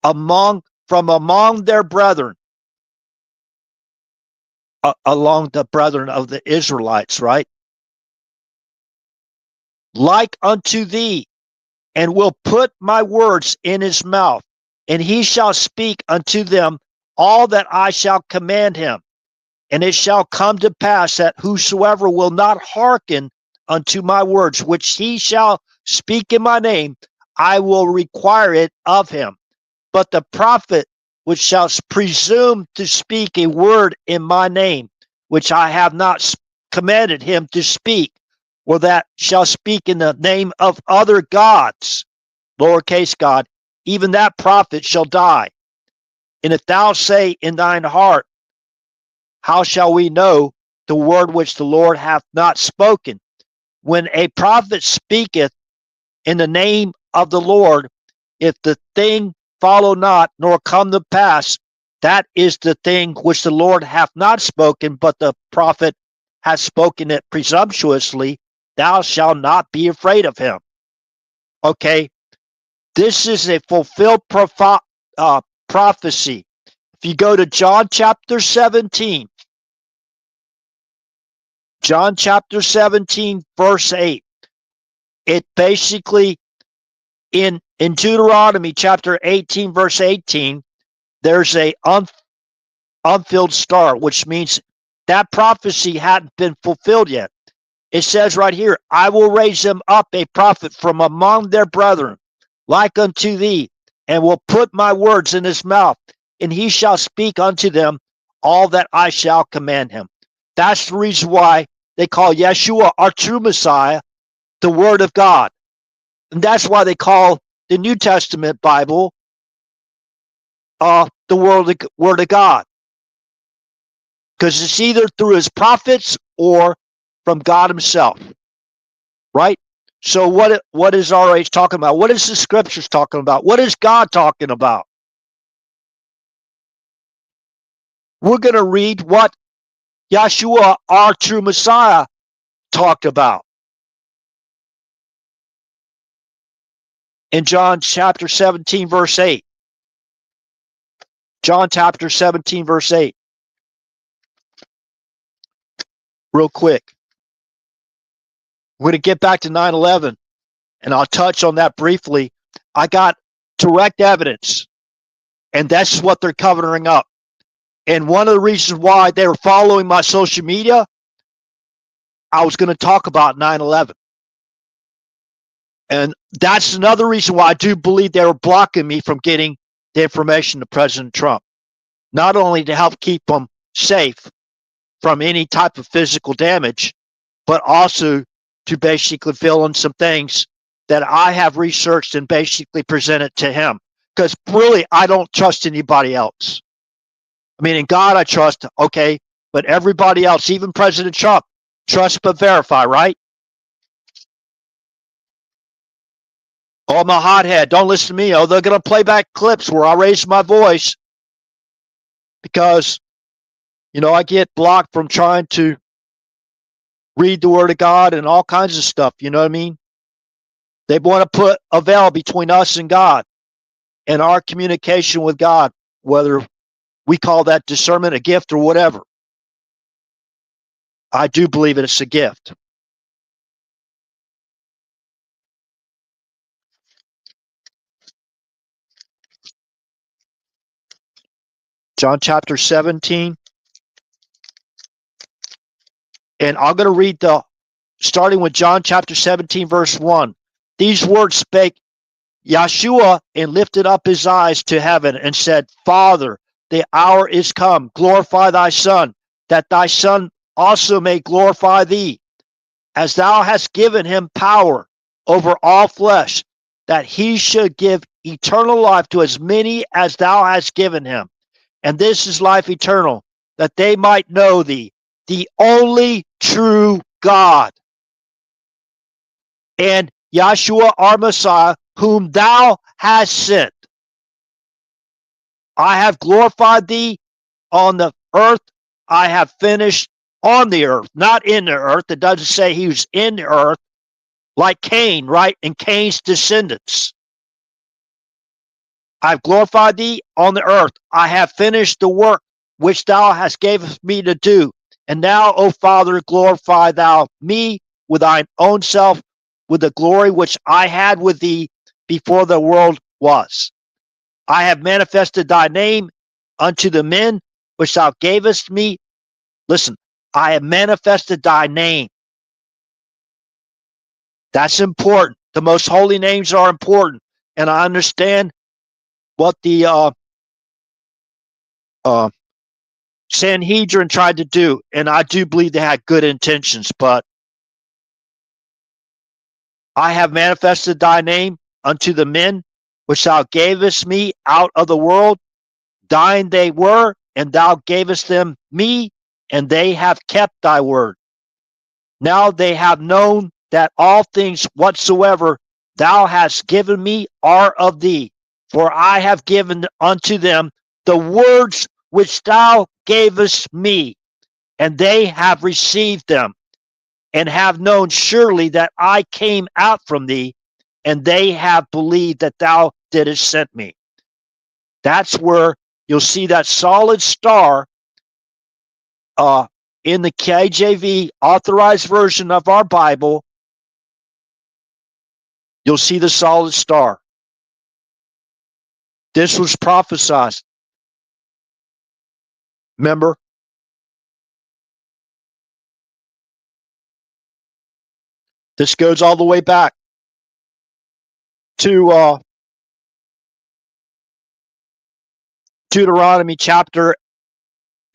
from among their brethren, along the brethren of the Israelites, right? Like unto thee, and will put my words in his mouth, and he shall speak unto them all that I shall command him. And it shall come to pass that whosoever will not hearken unto my words, which he shall speak in my name, I will require it of him. But the prophet which shall presume to speak a word in my name, which I have not commanded him to speak, or that shall speak in the name of other gods, lowercase God, even that prophet shall die. And if thou say in thine heart, how shall we know the word which the Lord hath not spoken? When a prophet speaketh in the name of the Lord, if the thing follow not, nor come to pass, that is the thing which the Lord hath not spoken, but the prophet hath spoken it presumptuously, thou shalt not be afraid of him. Okay, this is a fulfilled prophecy. If you go to John chapter 17, John chapter 17, verse 8, it basically, in Deuteronomy chapter 18, verse 18, there's a unfilled star, which means that prophecy hadn't been fulfilled yet. It says right here, I will raise them up a prophet from among their brethren, like unto thee, and will put my words in his mouth, and he shall speak unto them all that I shall command him. That's the reason why they call Yeshua, our true Messiah, the Word of God. And that's why they call the New Testament Bible the Word of God. Because it's either through his prophets or from God himself. Right? So what is RH talking about? What is the scriptures talking about? What is God talking about? we're going to read what Yeshua, our true Messiah, talked about in John chapter 17, verse 8. John chapter 17, verse 8. Real quick. We're going to get back to 9/11, and I'll touch on that briefly. I got direct evidence, and that's what they're covering up. And one of the reasons why they were following my social media, I was going to talk about 9/11. And that's another reason why I do believe they were blocking me from getting the information to President Trump. Not only to help keep them safe from any type of physical damage, but also to basically fill in some things that I have researched and basically presented to him. Because really, I don't trust anybody else. I mean, in God I trust, okay, but everybody else, even President Trump, trust but verify, right? Oh, I'm a hothead. Don't listen to me. Oh, they're going to play back clips where I raise my voice because, you know, I get blocked from trying to read the Word of God and all kinds of stuff. You know what I mean? They want to put a veil between us and God and our communication with God, whether we call that discernment a gift or whatever. I do believe it's a gift. John chapter 17. And I'm going to read starting with John chapter 17, verse 1. These words spake Yeshua and lifted up his eyes to heaven and said, Father, the hour is come. Glorify thy Son, that thy Son also may glorify thee, as thou hast given him power over all flesh, that he should give eternal life to as many as thou hast given him. And this is life eternal, that they might know thee, the only true God, and Yeshua our Messiah, whom thou hast sent. I have glorified thee on the earth. I have finished on the earth, not in the earth. It doesn't say he was in the earth, like Cain, right? And Cain's descendants. I've glorified thee on the earth. I have finished the work which thou hast gave me to do. And now, O Father, glorify thou me with thine own self, with the glory which I had with thee before the world was. I have manifested thy name unto the men which thou gavest me. Listen, I have manifested thy name. That's important. The most holy names are important. And I understand what the Sanhedrin tried to do. And I do believe they had good intentions, but I have manifested thy name unto the men which thou gavest me out of the world. Thine they were, and thou gavest them me, and they have kept thy word. Now they have known that all things whatsoever thou hast given me are of thee. For I have given unto them the words which thou gavest me, and they have received them, and have known surely that I came out from thee, and they have believed that thou didst send me. That's where you'll see that solid star in the KJV authorized version of our Bible. You'll see the solid star. This was prophesied. Remember? This goes all the way back to Deuteronomy chapter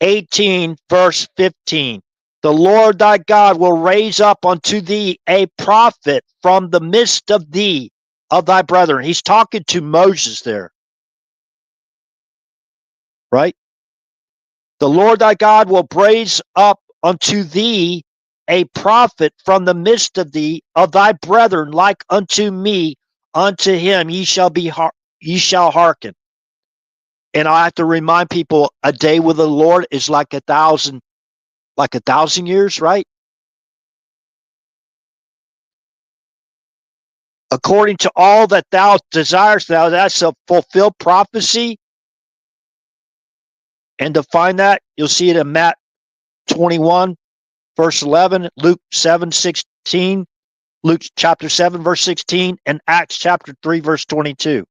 18, verse 15. The Lord thy God will raise up unto thee a prophet from the midst of thee, of thy brethren. He's talking to Moses there. Right? The Lord thy God will raise up unto thee a prophet from the midst of thee, of thy brethren, like unto me. Unto him ye shall hearken. And I have to remind people, a day with the Lord is like a thousand years, right? According to all that thou desirest, thou that's a fulfilled prophecy. And to find that, you'll see it in Matt 21, verse 11, Luke 7:16, Luke chapter 7, verse 16, and Acts chapter 3, verse 22.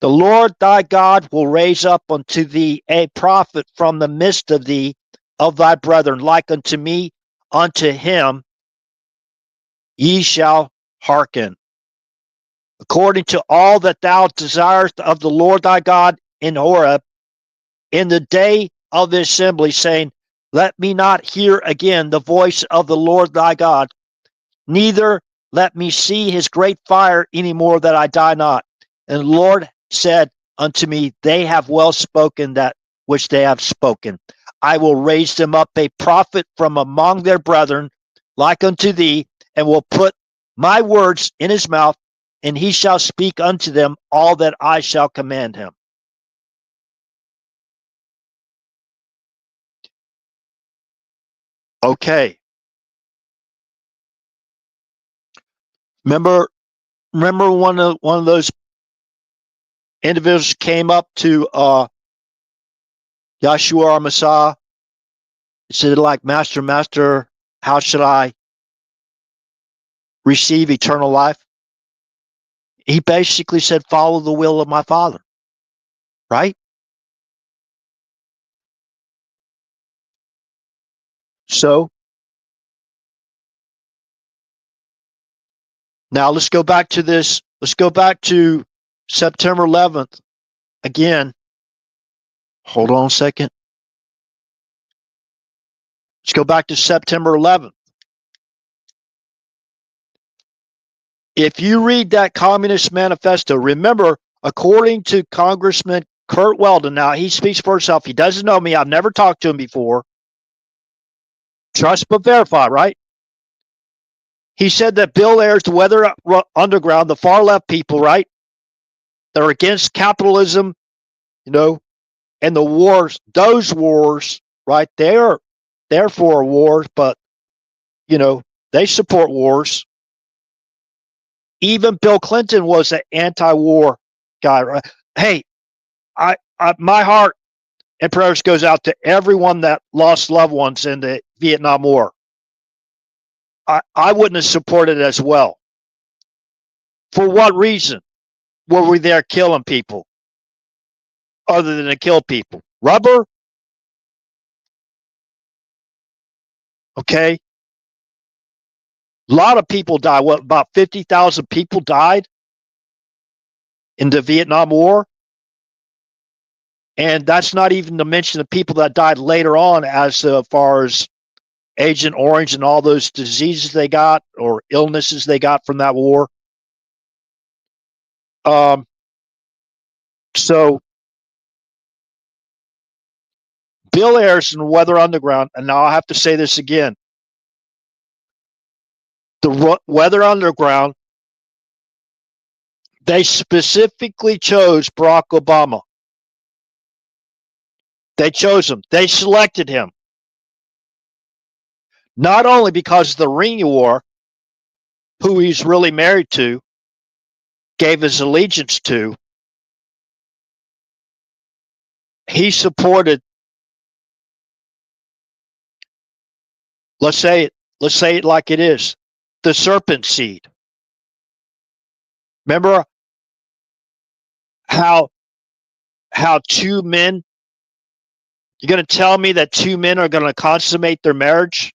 The Lord thy God will raise up unto thee a prophet from the midst of thee, of thy brethren, like unto me, unto him ye shall hearken. According to all that thou desirest of the Lord thy God in Horeb, in the day of the assembly, saying, let me not hear again the voice of the Lord thy God, neither let me see his great fire any more, that I die not. And the Lord said unto me, they have well spoken that which they have spoken. I will raise them up a prophet from among their brethren, like unto thee, and will put my words in his mouth, and he shall speak unto them all that I shall command him. Okay. Remember one of those individuals came up to Yahshua our Messiah, said, like, Master, how should I receive eternal life? He basically said, follow the will of my Father, right? So now let's go back to this. Let's go back to September 11th again. Hold on a second. Let's go back to September 11th. If you read that Communist Manifesto, remember, according to Congressman Kurt Weldon, now he speaks for himself. He doesn't know me. I've never talked to him before. Trust but verify, right? He said that Bill Ayers, the Weather Underground, the far left people, right? They're against capitalism, and the wars, those wars, right? They're for wars, but, they support wars. Even Bill Clinton was an anti-war guy, right? Hey, my heart and prayers goes out to everyone that lost loved ones in the Vietnam War. I wouldn't have supported it as well. For what reason were we there killing people other than to kill people? Rubber? Okay. A lot of people died. What, about 50,000 people died in the Vietnam War? And that's not even to mention the people that died later on, as far as Agent Orange and all those diseases they got or illnesses they got from that war. So Bill Ayers and Weather Underground, and now I have to say this again. The Weather Underground, they specifically chose Barack Obama. They chose him. They selected him. Not only because of the Ring War, who he's really married to, gave his allegiance to, he supported, let's say it like it is, the serpent seed. Remember how two men, you're going to tell me that two men are going to consummate their marriage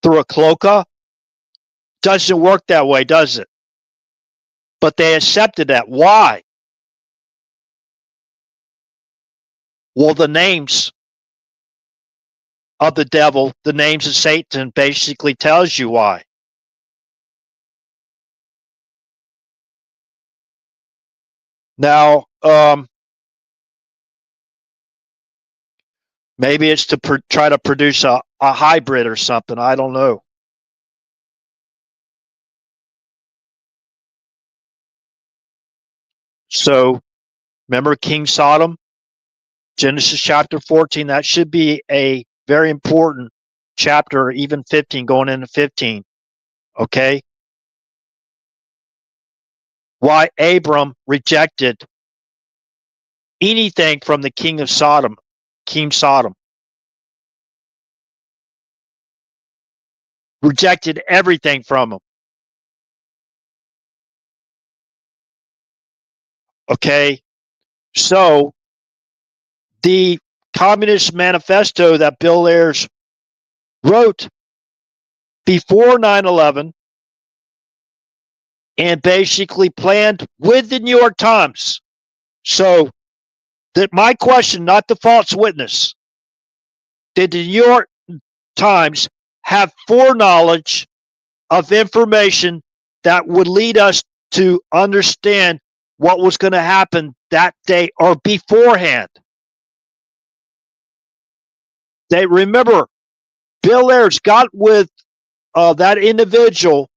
through a cloaca? Doesn't work that way, does it? But they accepted that. Why? Well, the names of the devil, the names of Satan, basically tells you why. Now, maybe it's to try to produce a hybrid or something. I don't know. So Remember King Sodom? Genesis chapter 14. That should be a very important chapter, even 15, going into 15. Okay? Why Abram rejected anything from the king of Sodom, King Sodom. Rejected everything from him. Okay? So, the Communist Manifesto that Bill Ayers wrote before 9/11 and basically planned with the New York Times. So, that my question, not the false witness, did the New York Times have foreknowledge of information that would lead us to understand what was going to happen that day or beforehand? They remember Bill Ayers got with that individual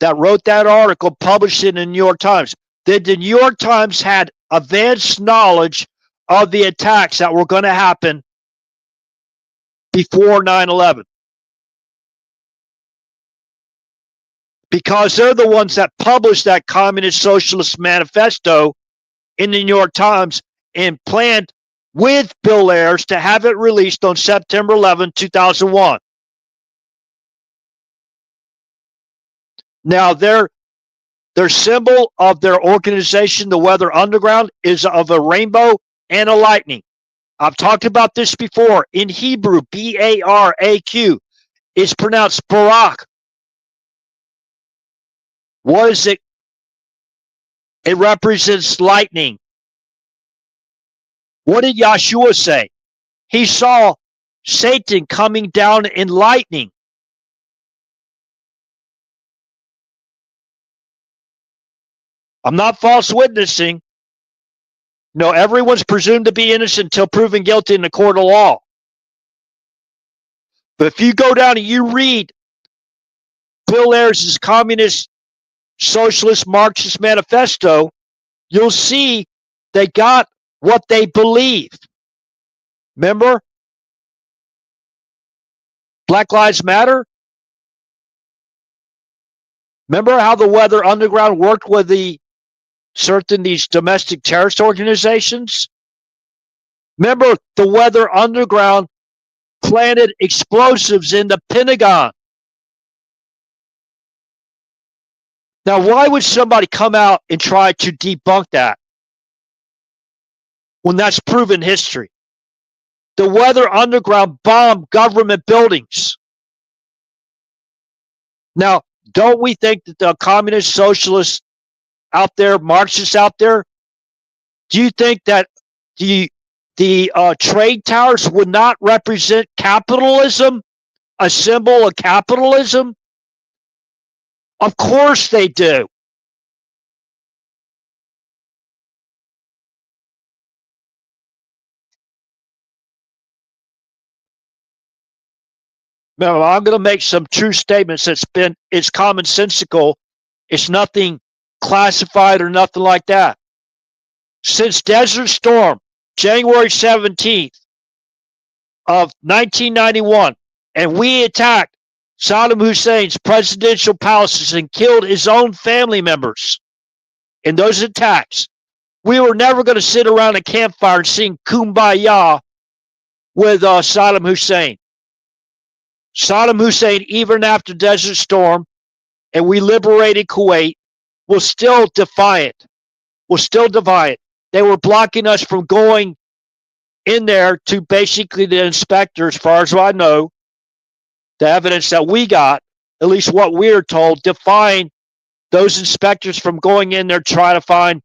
that wrote that article, published it in the New York Times. That the New York Times had advanced knowledge of the attacks that were going to happen before 9/11. Because they're the ones that published that Communist Socialist Manifesto in the New York Times and planned with Bill Ayers to have it released on September 11, 2001. Now, their symbol of their organization, the Weather Underground, is of a rainbow and a lightning. I've talked about this before. In Hebrew, B-A-R-A-Q is pronounced Barak. What is it? It represents lightning. What did Yahshua say? He saw Satan coming down in lightning. I'm not false witnessing. No, everyone's presumed to be innocent until proven guilty in the court of law. But if you go down and you read Bill Ayers' Communist Socialist Marxist Manifesto, you'll see they got what they believe. Remember? Black Lives Matter? Remember how the Weather Underground worked with these domestic terrorist organizations? Remember, the Weather Underground planted explosives in the Pentagon. Now, why would somebody come out and try to debunk that when that's proven history? The Weather Underground bombed government buildings. Now, don't we think that the communist socialists out there, Marxists out there, do you think that the trade towers would not represent capitalism, a symbol of capitalism? Of course they do. Now, I'm going to make some true statements it's commonsensical. It's nothing classified or nothing like that. Since Desert Storm, January 17th of 1991, and we attacked Saddam Hussein's presidential palaces and killed his own family members in those attacks, we were never going to sit around a campfire and sing Kumbaya with Saddam Hussein. Saddam Hussein, even after Desert Storm, and we liberated Kuwait, was still defiant. They were blocking us from going in there to basically the inspectors, as far as I know, the evidence that we got, at least what we were told, defying those inspectors from going in there trying to find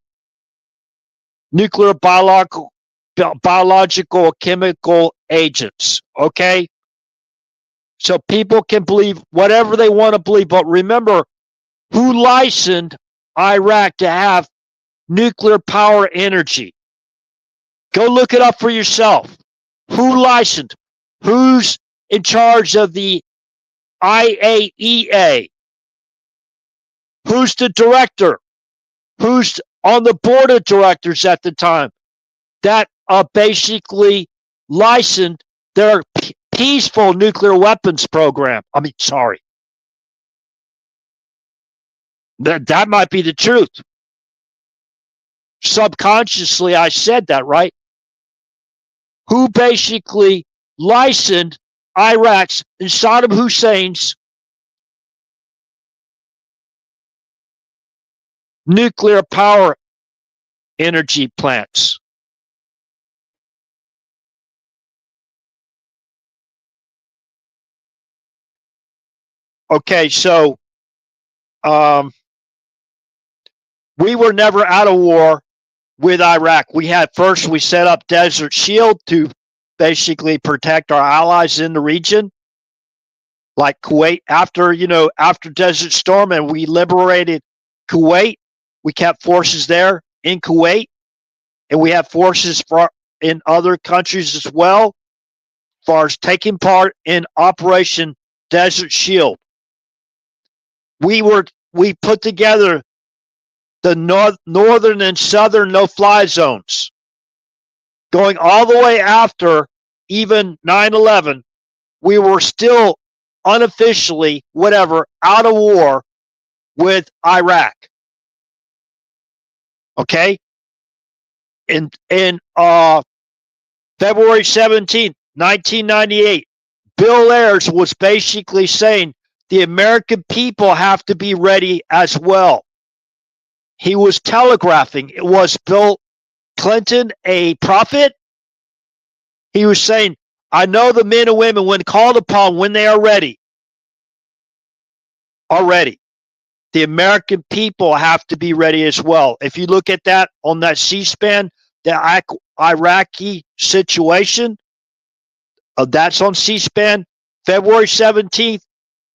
nuclear, biological, chemical agents. Okay? So people can believe whatever they want to believe. But remember, who licensed Iraq to have nuclear power energy? Go look it up for yourself. Who licensed? Who's in charge of the IAEA? Who's the director? Who's on the board of directors at the time that basically licensed their peaceful nuclear weapons program. I mean, sorry. That might be the truth. Subconsciously, I said that, right? Who basically licensed Iraq's and Saddam Hussein's nuclear power energy plants. Okay, so we were never out of war with Iraq. We set up Desert Shield to basically protect our allies in the region, like Kuwait. After Desert Storm, and we liberated Kuwait, we kept forces there in Kuwait, and we have forces in other countries as well, as far as taking part in Operation Desert Shield. We put together the northern and southern no-fly zones, going all the way after even 9/11. We were still unofficially, out of war with Iraq. Okay? In February 17th, 1998, Bill Ayers was basically saying the American people have to be ready as well. He was telegraphing. Was Bill Clinton a prophet? He was saying, I know the men and women, when called upon, when they are ready, are ready. The American people have to be ready as well. If you look at that on that C-SPAN, the Iraqi situation, that's on C-SPAN, February 17th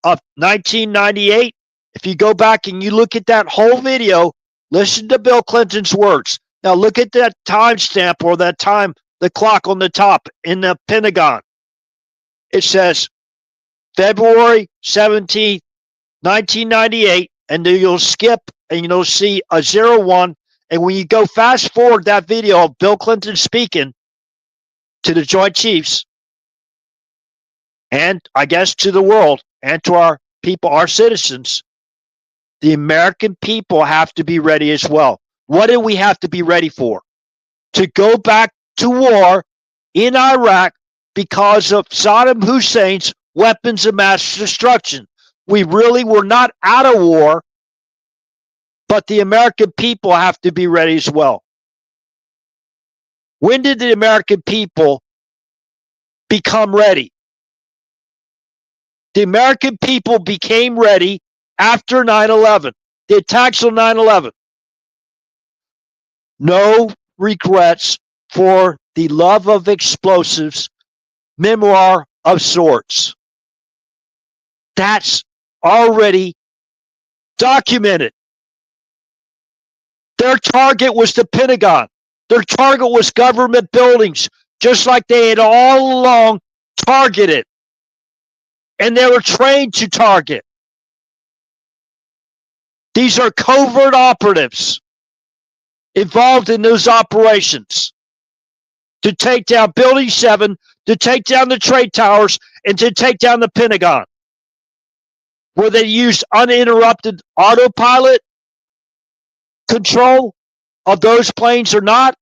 of 1998. If you go back and you look at that whole video, listen to Bill Clinton's words. Now look at that timestamp or that time, the clock on the top in the Pentagon. It says February 17th, 1998, and then you'll skip and you'll see a 01. And when you go fast forward that video of Bill Clinton speaking to the Joint Chiefs, and I guess to the world and to our people, our citizens, the American people have to be ready as well. What do we have to be ready for? To go back to war in Iraq because of Saddam Hussein's weapons of mass destruction. We really were not out of war, but the American people have to be ready as well. When did the American people become ready? The American people became ready after 9/11, the attacks on 9/11. No regrets for the love of explosives memoir of sorts. That's already documented. Their target was the Pentagon. Their target was government buildings, just like they had all along targeted. And they were trained to target. These are covert operatives involved in those operations to take down Building 7, to take down the trade towers, and to take down the Pentagon. Where they used uninterrupted autopilot control of those planes or not,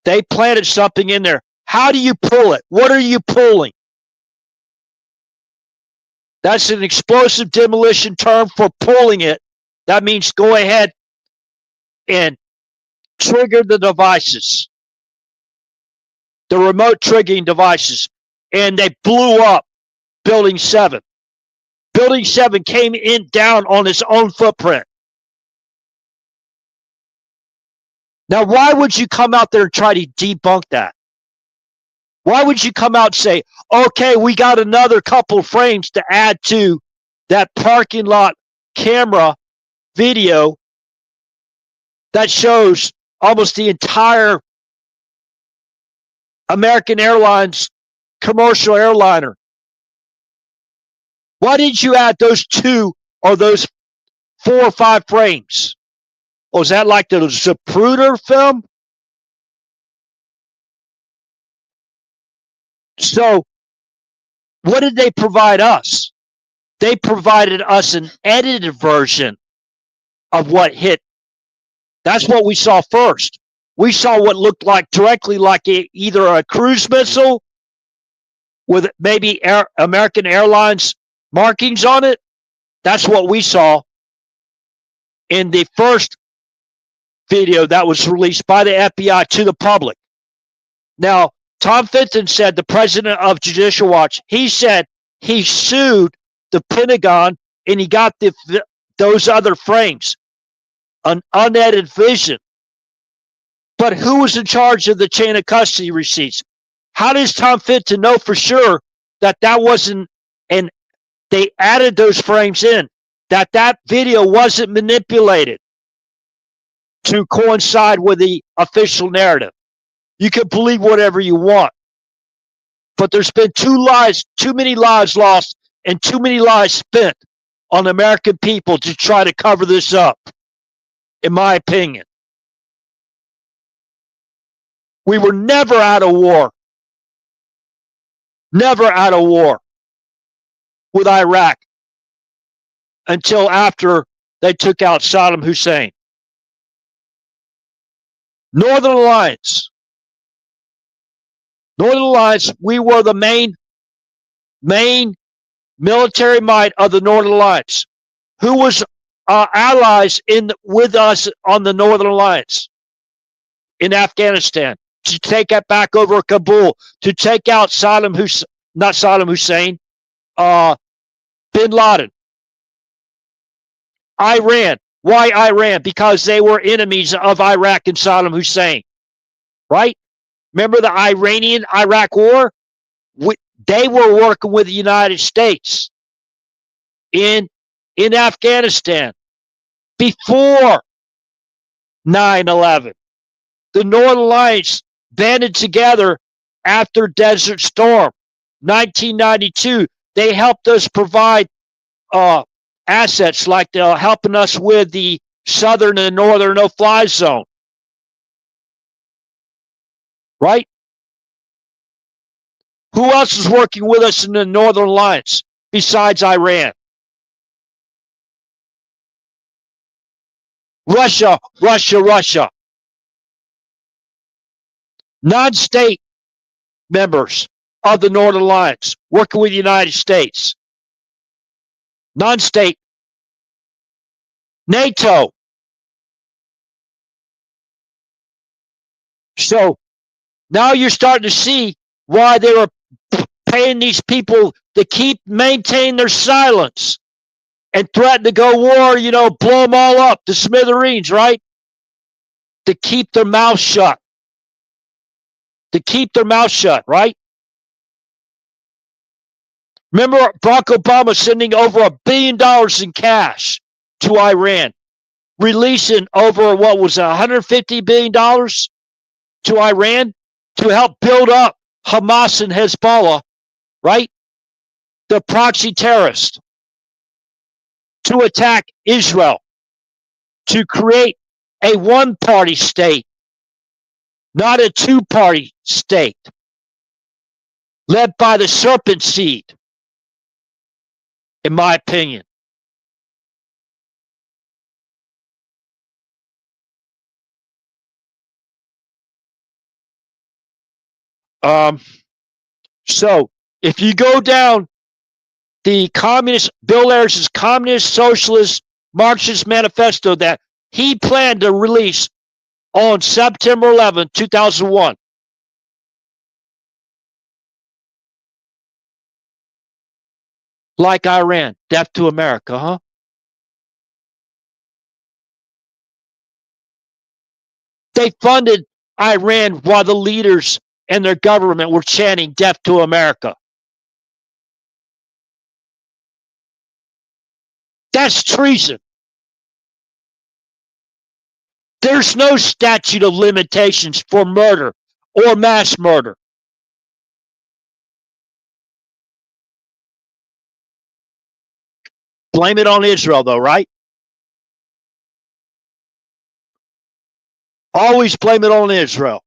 they planted something in there. How do you pull it? What are you pulling? That's an explosive demolition term for pulling it. That means go ahead and trigger the devices, the remote triggering devices, and they blew up Building 7. Building 7 came down on its own footprint. Now, why would you come out there and try to debunk that? Why would you come out and say, okay, we got another couple frames to add to that parking lot camera video that shows almost the entire American Airlines commercial airliner? Why didn't you add those 2 or those 4 or 5 frames? Oh, is that like the Zapruder film? So what did they provide us? They provided us an edited version of what hit. That's what we saw first. We saw what looked like directly like either a cruise missile with maybe American Airlines markings on it. That's what we saw in the first video that was released by the FBI to the public. Now, Tom Fitton said, the president of Judicial Watch, he said he sued the Pentagon and he got those other frames, an unedited vision. But who was in charge of the chain of custody receipts? How does Tom Fitton know for sure that that wasn't, and they added those frames in, that video wasn't manipulated to coincide with the official narrative? You can believe whatever you want, but there's been too many lives lost and too many lives spent on the American people to try to cover this up, in my opinion. We were never out of war. Never out of war with Iraq until after they took out Saddam Hussein. Northern Alliance. Northern Alliance, we were the main military might of the Northern Alliance. Who was allies with us on the Northern Alliance in Afghanistan to take it back over Kabul, to take out not Saddam Hussein, Bin Laden. Iran. Why Iran? Because they were enemies of Iraq and Saddam Hussein, right? Remember the Iranian-Iraq war? They were working with the United States in Afghanistan before 9/11. The Northern Alliance banded together after Desert Storm, 1992. They helped us provide assets like helping us with the southern and northern no-fly zone. Right? Who else is working with us in the Northern Alliance besides Iran? Russia. Non-state members of the Northern Alliance working with the United States. Non-state. NATO. So now you're starting to see why they were paying these people to maintain their silence and threaten to go war, blow them all up, the smithereens, right? To keep their mouth shut. Right? Remember Barack Obama sending over $1 billion in cash to Iran, releasing over what was $150 billion to Iran to help build up Hamas and Hezbollah, right? The proxy terrorists, to attack Israel, to create a one-party state, not a two-party state, led by the serpent seed, in my opinion. So if you go down the Bill Ayers' Communist, Socialist, Marxist Manifesto that he planned to release on September 11, 2001. Like Iran, death to America, huh? They funded Iran while the leaders and their government were chanting death to America. That's treason. There's no statute of limitations for murder or mass murder. Blame it on Israel, though, right? Always blame it on Israel.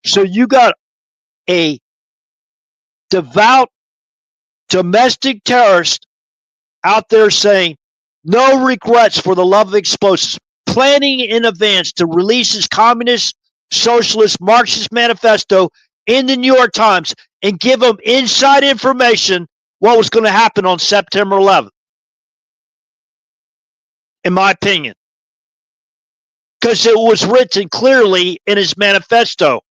So you got a devout domestic terrorist out there saying no regrets for the love of explosives, planning in advance to release his communist, socialist, Marxist manifesto in the New York Times and give them inside information what was going to happen on September 11th, in my opinion. Because it was written clearly in his manifesto.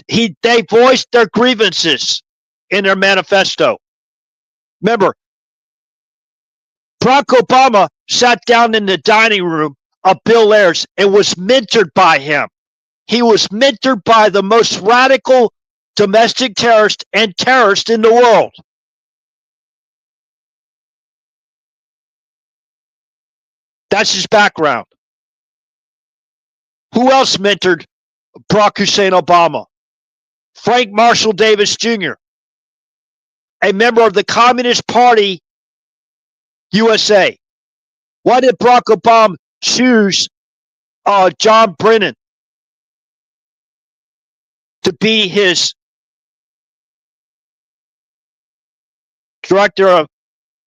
They voiced their grievances in their manifesto. Remember, Barack Obama sat down in the dining room of Bill Ayers and was mentored by him. He was mentored by the most radical domestic terrorist and terrorist in the world. That's his background. Who else mentored Barack Hussein Obama? Frank Marshall Davis Jr., a member of the Communist Party USA. Why did Barack Obama choose John Brennan to be his director of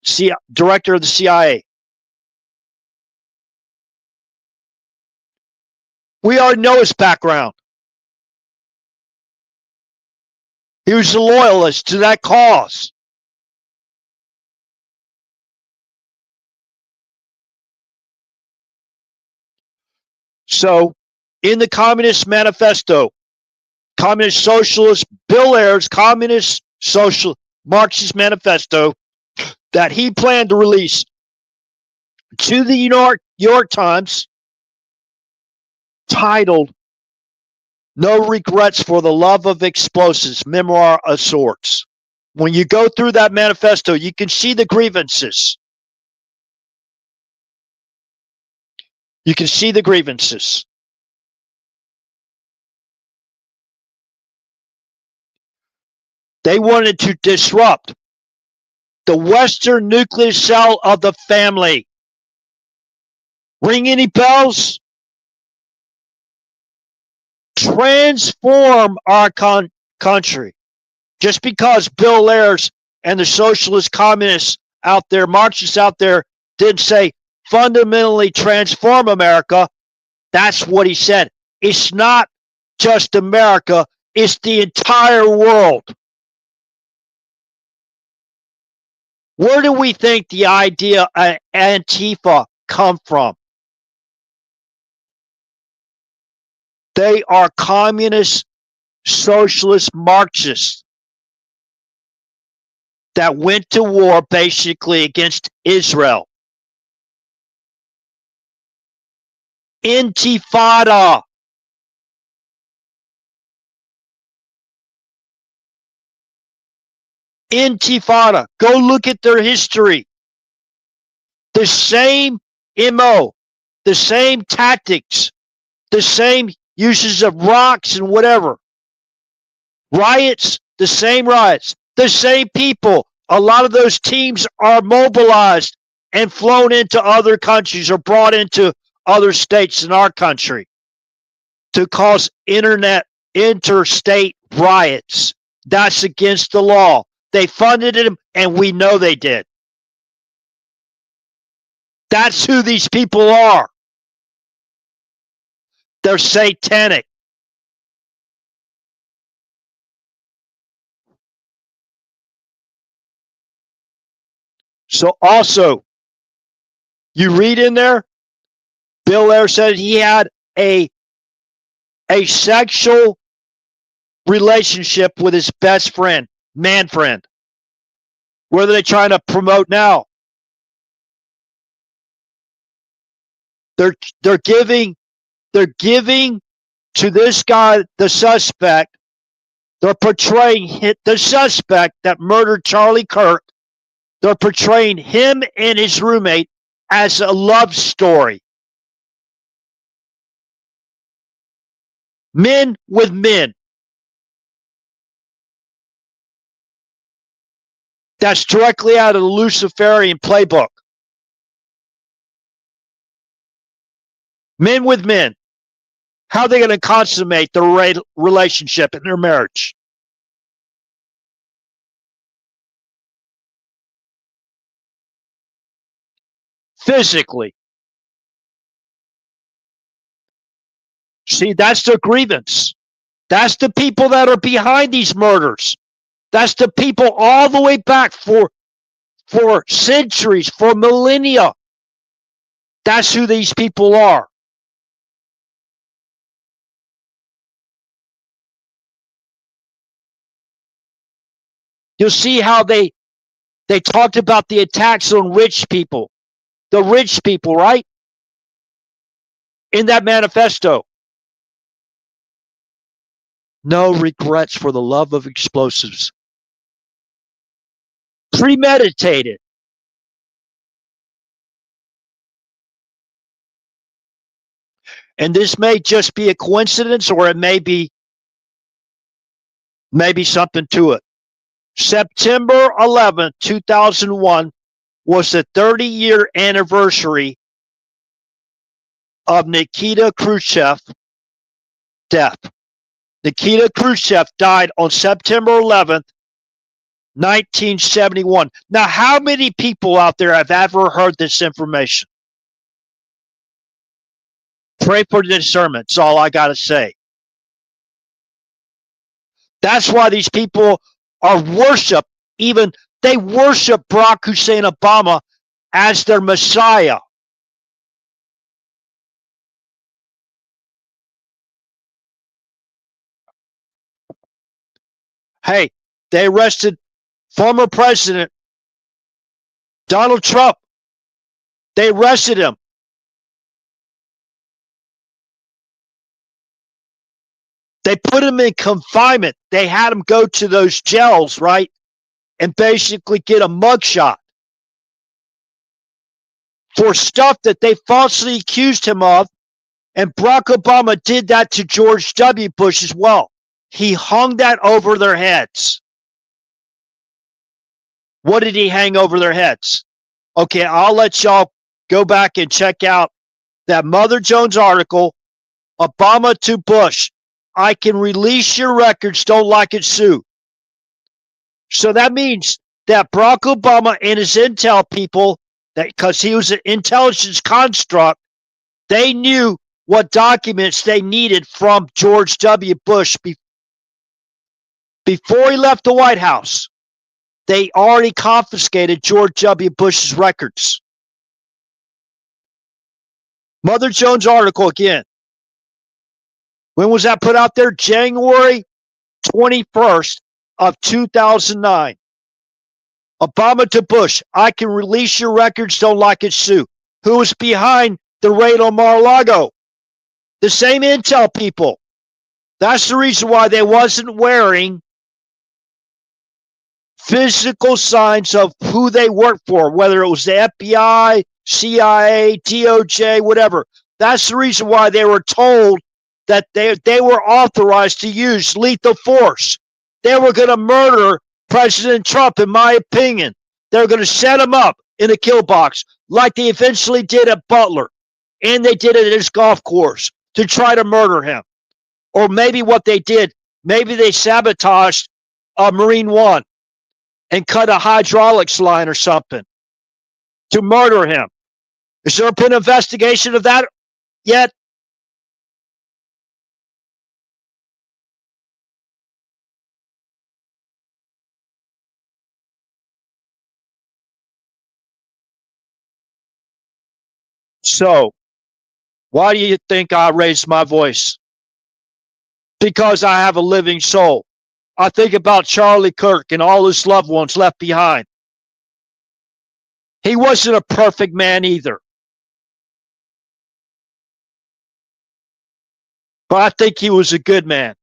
the CIA? We already know his background. He was a loyalist to that cause. So, in the Communist Manifesto, Communist Socialist Bill Ayers' Communist Social Marxist Manifesto that he planned to release to the New York Times, titled "No Regrets for the Love of Explosives: Memoir of Sorts." When you go through that manifesto, you can see the grievances. You can see the grievances. They wanted to disrupt the Western nuclear cell of the family. Ring any bells? Transform our country. Just because Bill Ayers and the socialist communists out there, Marxists out there, did say fundamentally transform America, that's what he said. It's not just America, it's the entire world. Where do we think the idea of Antifa come from? They are communist, socialist, Marxists that went to war basically against Israel. Intifada. Intifada. Go look at their history. The same MO, the same tactics, the same uses of rocks and whatever. Riots, the same riots, the same people. A lot of those teams are mobilized and flown into other countries or brought into other states in our country to cause interstate riots. That's against the law. They funded them, and we know they did. That's who these people are. They're satanic. So also, you read in there, Bill Ayers said he had a sexual relationship with his best friend, man friend. What are they trying to promote now? They're giving to this guy, the suspect. They're portraying the suspect that murdered Charlie Kirk. They're portraying him and his roommate as a love story. Men with men. That's directly out of the Luciferian playbook. Men with men. How are they going to consummate their relationship and their marriage? Physically. See, that's the grievance. That's the people that are behind these murders. That's the people all the way back for centuries, for millennia. That's who these people are. You'll see how they talked about the attacks on rich people. The rich people, right? In that manifesto. No regrets for the love of explosives. Premeditated. And this may just be a coincidence, or it may be maybe something to it. September 11th, 2001 was the 30-year anniversary of Nikita Khrushchev's death. Nikita Khrushchev died on September 11th, 1971. Now, how many people out there have ever heard this information? Pray for discernment. That's all I got to say. That's why these people are worship. Even they worship Barack Hussein Obama as their Messiah. Hey, they arrested former President Donald Trump. They arrested him. They put him in confinement. They had him go to those jails, right? And basically get a mugshot for stuff that they falsely accused him of. And Barack Obama did that to George W. Bush as well. He hung that over their heads. What did he hang over their heads? Okay, I'll let y'all go back and check out that Mother Jones article, Obama to Bush. I can release your records, don't like it, sue. So that means that Barack Obama and his intel people, that because he was an intelligence construct, they knew what documents they needed from George W. Bush before he left the White House. They already confiscated George W. Bush's records. Mother Jones article again. When was that put out there? January 21st of 2009. Obama to Bush. I can release your records, don't like it, sue. Who was behind the raid on Mar-a-Lago? The same intel people. That's the reason why they wasn't wearing physical signs of who they worked for, whether it was the FBI, CIA, DOJ, whatever. That's the reason why they were told that they were authorized to use lethal force. They were going to murder President Trump, in my opinion. They were going to set him up in a kill box like they eventually did at Butler. And they did it at his golf course to try to murder him. Or maybe what they did, maybe they sabotaged Marine One and cut a hydraulics line or something to murder him. Has there been an investigation of that yet? So, why do you think I raised my voice? Because I have a living soul. I think about Charlie Kirk and all his loved ones left behind. He wasn't a perfect man either. But I think he was a good man.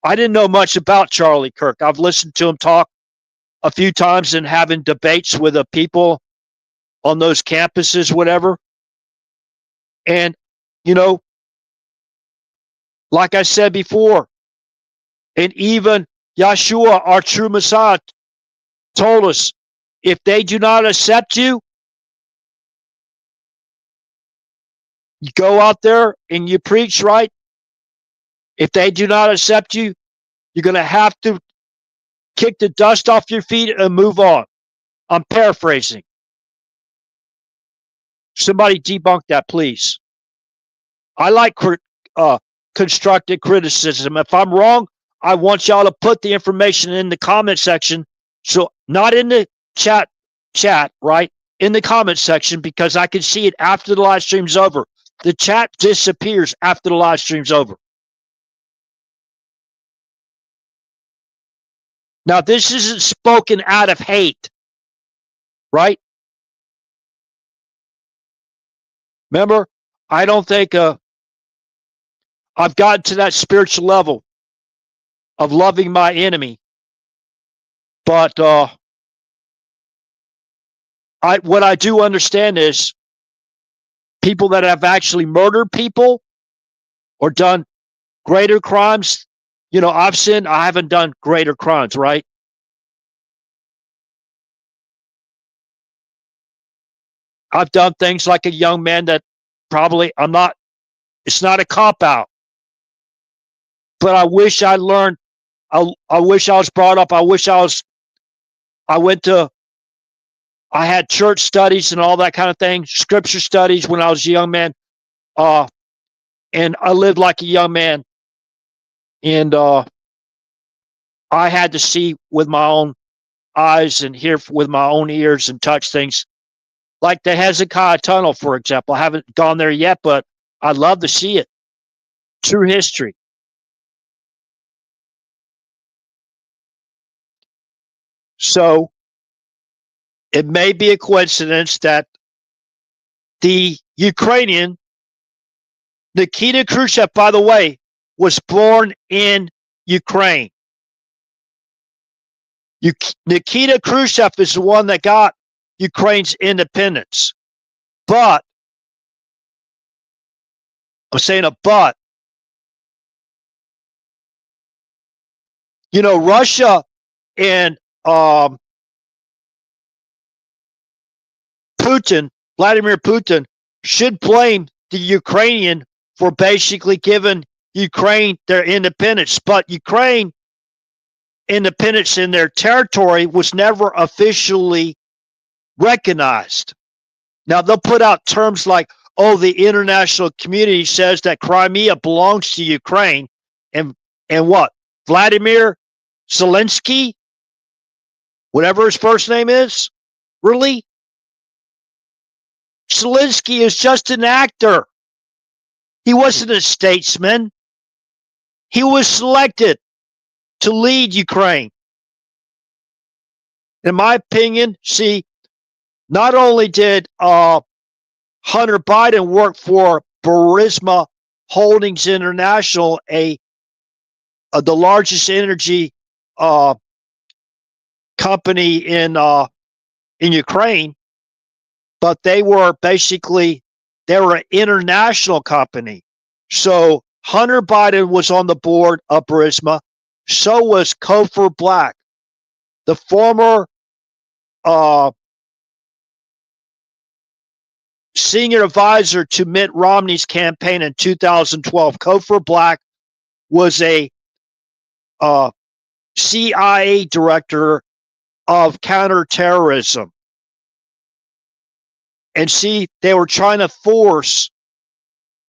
I didn't know much about Charlie Kirk. I've listened to him talk a few times and having debates with the people on those campuses, whatever. And, you know, like I said before, and even Yeshua, our true Messiah, told us, if they do not accept you, you go out there and you preach, right? If they do not accept you, you're going to have to kick the dust off your feet and move on. I'm paraphrasing. Somebody debunk that, please. I like constructive criticism. If I'm wrong, I want y'all to put the information in the comment section. So not in the chat, right? In the comment section, because I can see it after the live stream's over. The chat disappears after the live stream's over. Now, this isn't spoken out of hate, right? Remember, I don't think I've gotten to that spiritual level of loving my enemy. But what I do understand is people that have actually murdered people or done greater crimes. You know, I've sinned. I haven't done greater crimes, right? I've done things like a young man that probably it's not a cop out. But I wish I learned. I wish I was brought up. I had church studies and all that kind of thing, scripture studies when I was a young man. And I lived like a young man. And I had to see with my own eyes and hear with my own ears and touch things. Like the Hezekiah Tunnel, for example. I haven't gone there yet, but I'd love to see it. True history. So it may be a coincidence that the Ukrainian, Nikita Khrushchev, by the way, was born in Ukraine. Nikita Khrushchev is the one that got Ukraine's independence. But, I'm saying a but, you know, Russia and Vladimir Putin, should blame the Ukrainian for basically giving Ukraine their independence. But Ukraine independence in their territory was never officially recognized. Now, they'll put out terms like, oh, the international community says that Crimea belongs to Ukraine. And what? Vladimir Zelensky, whatever his first name is, really? Zelensky is just an actor. He wasn't a statesman. He was selected to lead Ukraine. In my opinion, see, not only did Hunter Biden work for Burisma Holdings International, the largest energy company in Ukraine, but they were an international company. So Hunter Biden was on the board of Burisma. So was Kofor Black, the former senior advisor to Mitt Romney's campaign in 2012. Kofor Black was a CIA director of counterterrorism. And see, they were trying to force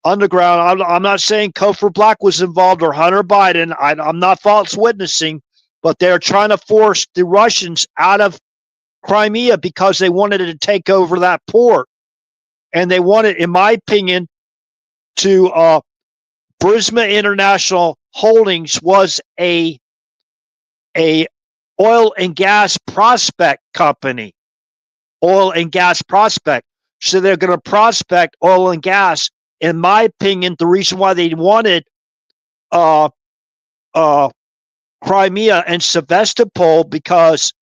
underground. I'm not saying Kofor Black was involved or Hunter Biden. I'm not false witnessing, but they're trying to force the Russians out of Crimea because they wanted to take over that port. And they wanted, in my opinion, to Burisma International Holdings was a oil and gas prospect company. Oil and gas prospect. So they're going to prospect oil and gas. In my opinion, the reason why they wanted Crimea and Sevastopol, because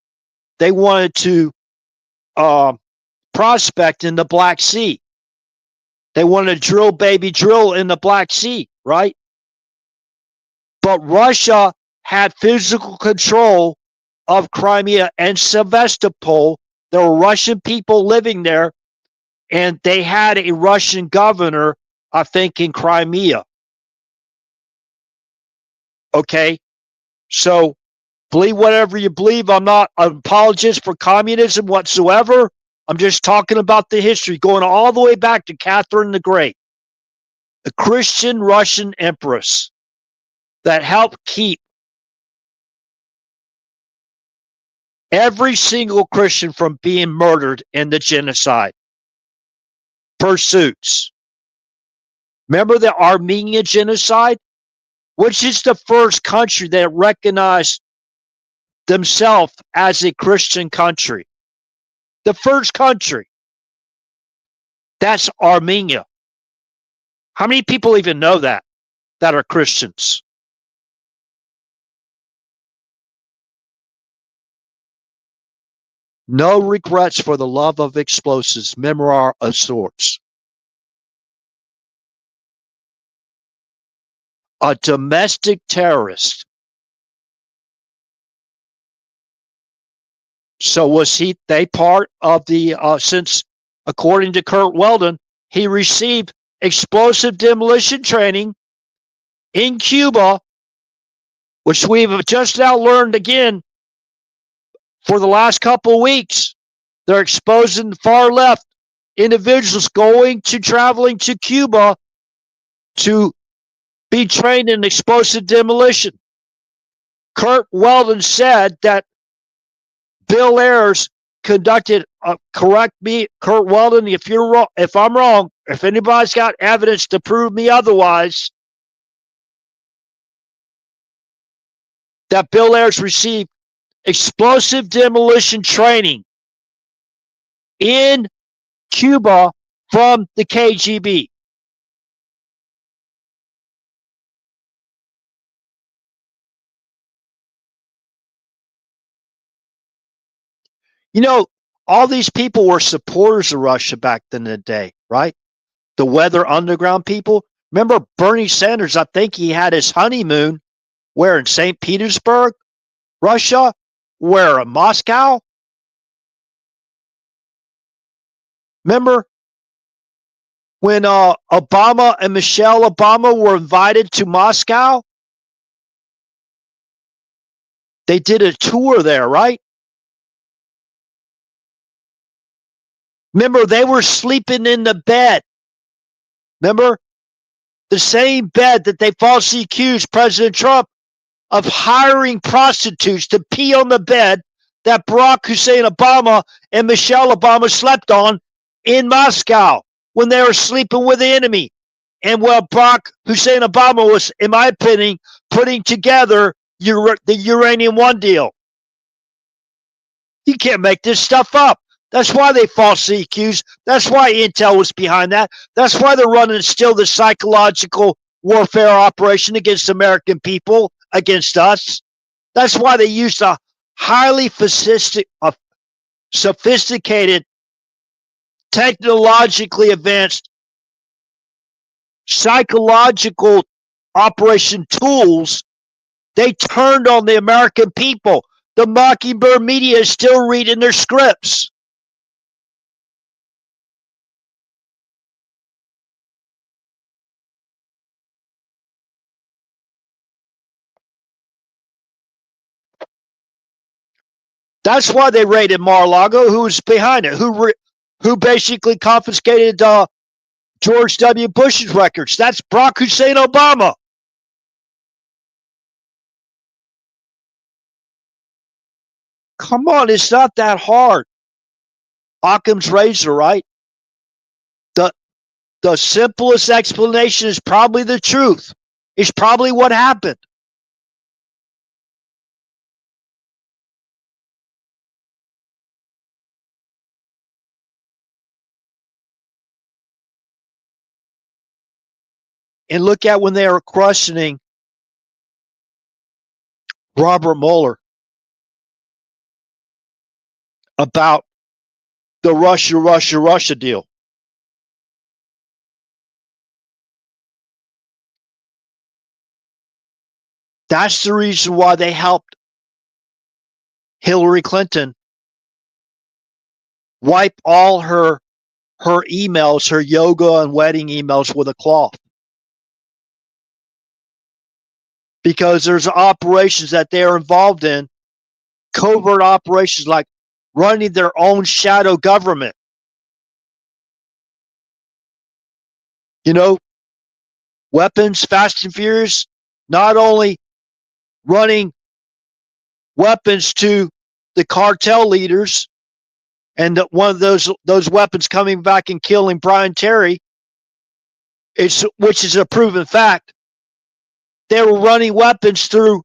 they wanted to prospect in the Black Sea. They wanted to drill in the Black Sea, right? But Russia had physical control of Crimea and Sevastopol. There were Russian people living there, and they had a Russian governor, I think, in Crimea. Okay, so believe whatever you believe. I'm not an apologist for communism whatsoever. I'm just talking about the history, going all the way back to Catherine the Great, a Christian Russian empress that helped keep every single Christian from being murdered in the genocide pursuits. Remember the Armenian genocide, which is the first country that recognized themselves as a Christian country. The first country. That's Armenia. How many people even know that are Christians? No regrets for the love of explosives, memoir of sorts. A domestic terrorist. So was they part of the, since according to Kurt Weldon, he received explosive demolition training in Cuba, which we've just now learned again for the last couple of weeks. They're exposing the far left individuals traveling to Cuba to be trained in explosive demolition. Kurt Weldon said that Bill Ayers conducted, correct me, Kurt Weldon, if you're wrong, if I'm wrong, if anybody's got evidence to prove me otherwise, that Bill Ayers received explosive demolition training in Cuba from the KGB. You know, all these people were supporters of Russia back in the day, right? The Weather Underground people. Remember Bernie Sanders, I think he had his honeymoon where, in St. Petersburg, Russia? Where, in Moscow? Remember when Obama and Michelle Obama were invited to Moscow? They did a tour there, right? Remember, they were sleeping in the bed. Remember? The same bed that they falsely accused President Trump of hiring prostitutes to pee on the bed that Barack Hussein Obama and Michelle Obama slept on in Moscow when they were sleeping with the enemy. And while Barack Hussein Obama was, in my opinion, putting together the Uranium One deal. You can't make this stuff up. That's why they falsely accused. That's why Intel was behind that. That's why they're running still the psychological warfare operation against American people, against us. That's why they used a highly sophisticated, technologically advanced psychological operation tools. They turned on the American people. The Mockingbird media is still reading their scripts. That's why they raided Mar-a-Lago. Who was behind it? Who basically confiscated George W. Bush's records? That's Barack Hussein Obama. Come on, it's not that hard. Occam's razor, right? The simplest explanation is probably the truth. It's probably what happened. And look at when they were questioning Robert Mueller about the Russia deal. That's the reason why they helped Hillary Clinton wipe all her emails, her yoga and wedding emails with a cloth. Because there's operations that they are involved in, covert operations like running their own shadow government. You know, weapons, Fast and Furious, not only running weapons to the cartel leaders, and one of those weapons coming back and killing Brian Terry, which is a proven fact. They were running weapons through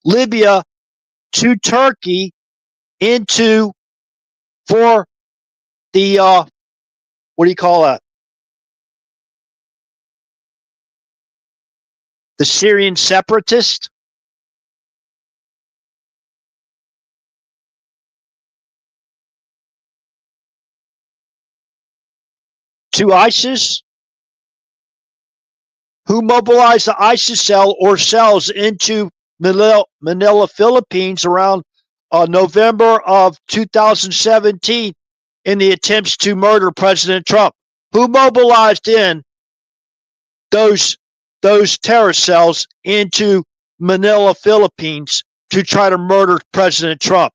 Libya to Turkey for the what do you call that? The Syrian separatists. To ISIS, who mobilized the ISIS cell or cells into Manila, Philippines around November of 2017 in the attempts to murder President Trump. Who mobilized in those terrorist cells into Manila, Philippines to try to murder President Trump?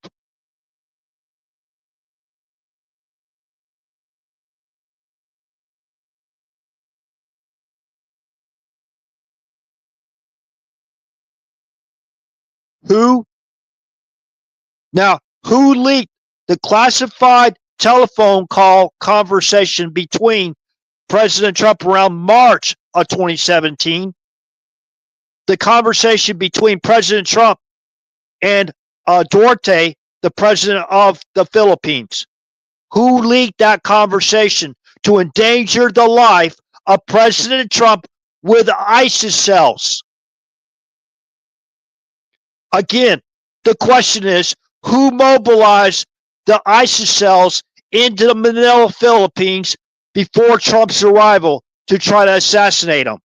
Who? Now, who leaked the classified telephone call conversation between President Trump around March of 2017? The conversation between President Trump and Duarte, the president of the Philippines. Who leaked that conversation to endanger the life of President Trump with ISIS cells? Again, the question is, who mobilized the ISIS cells into the Manila, Philippines before Trump's arrival to try to assassinate him?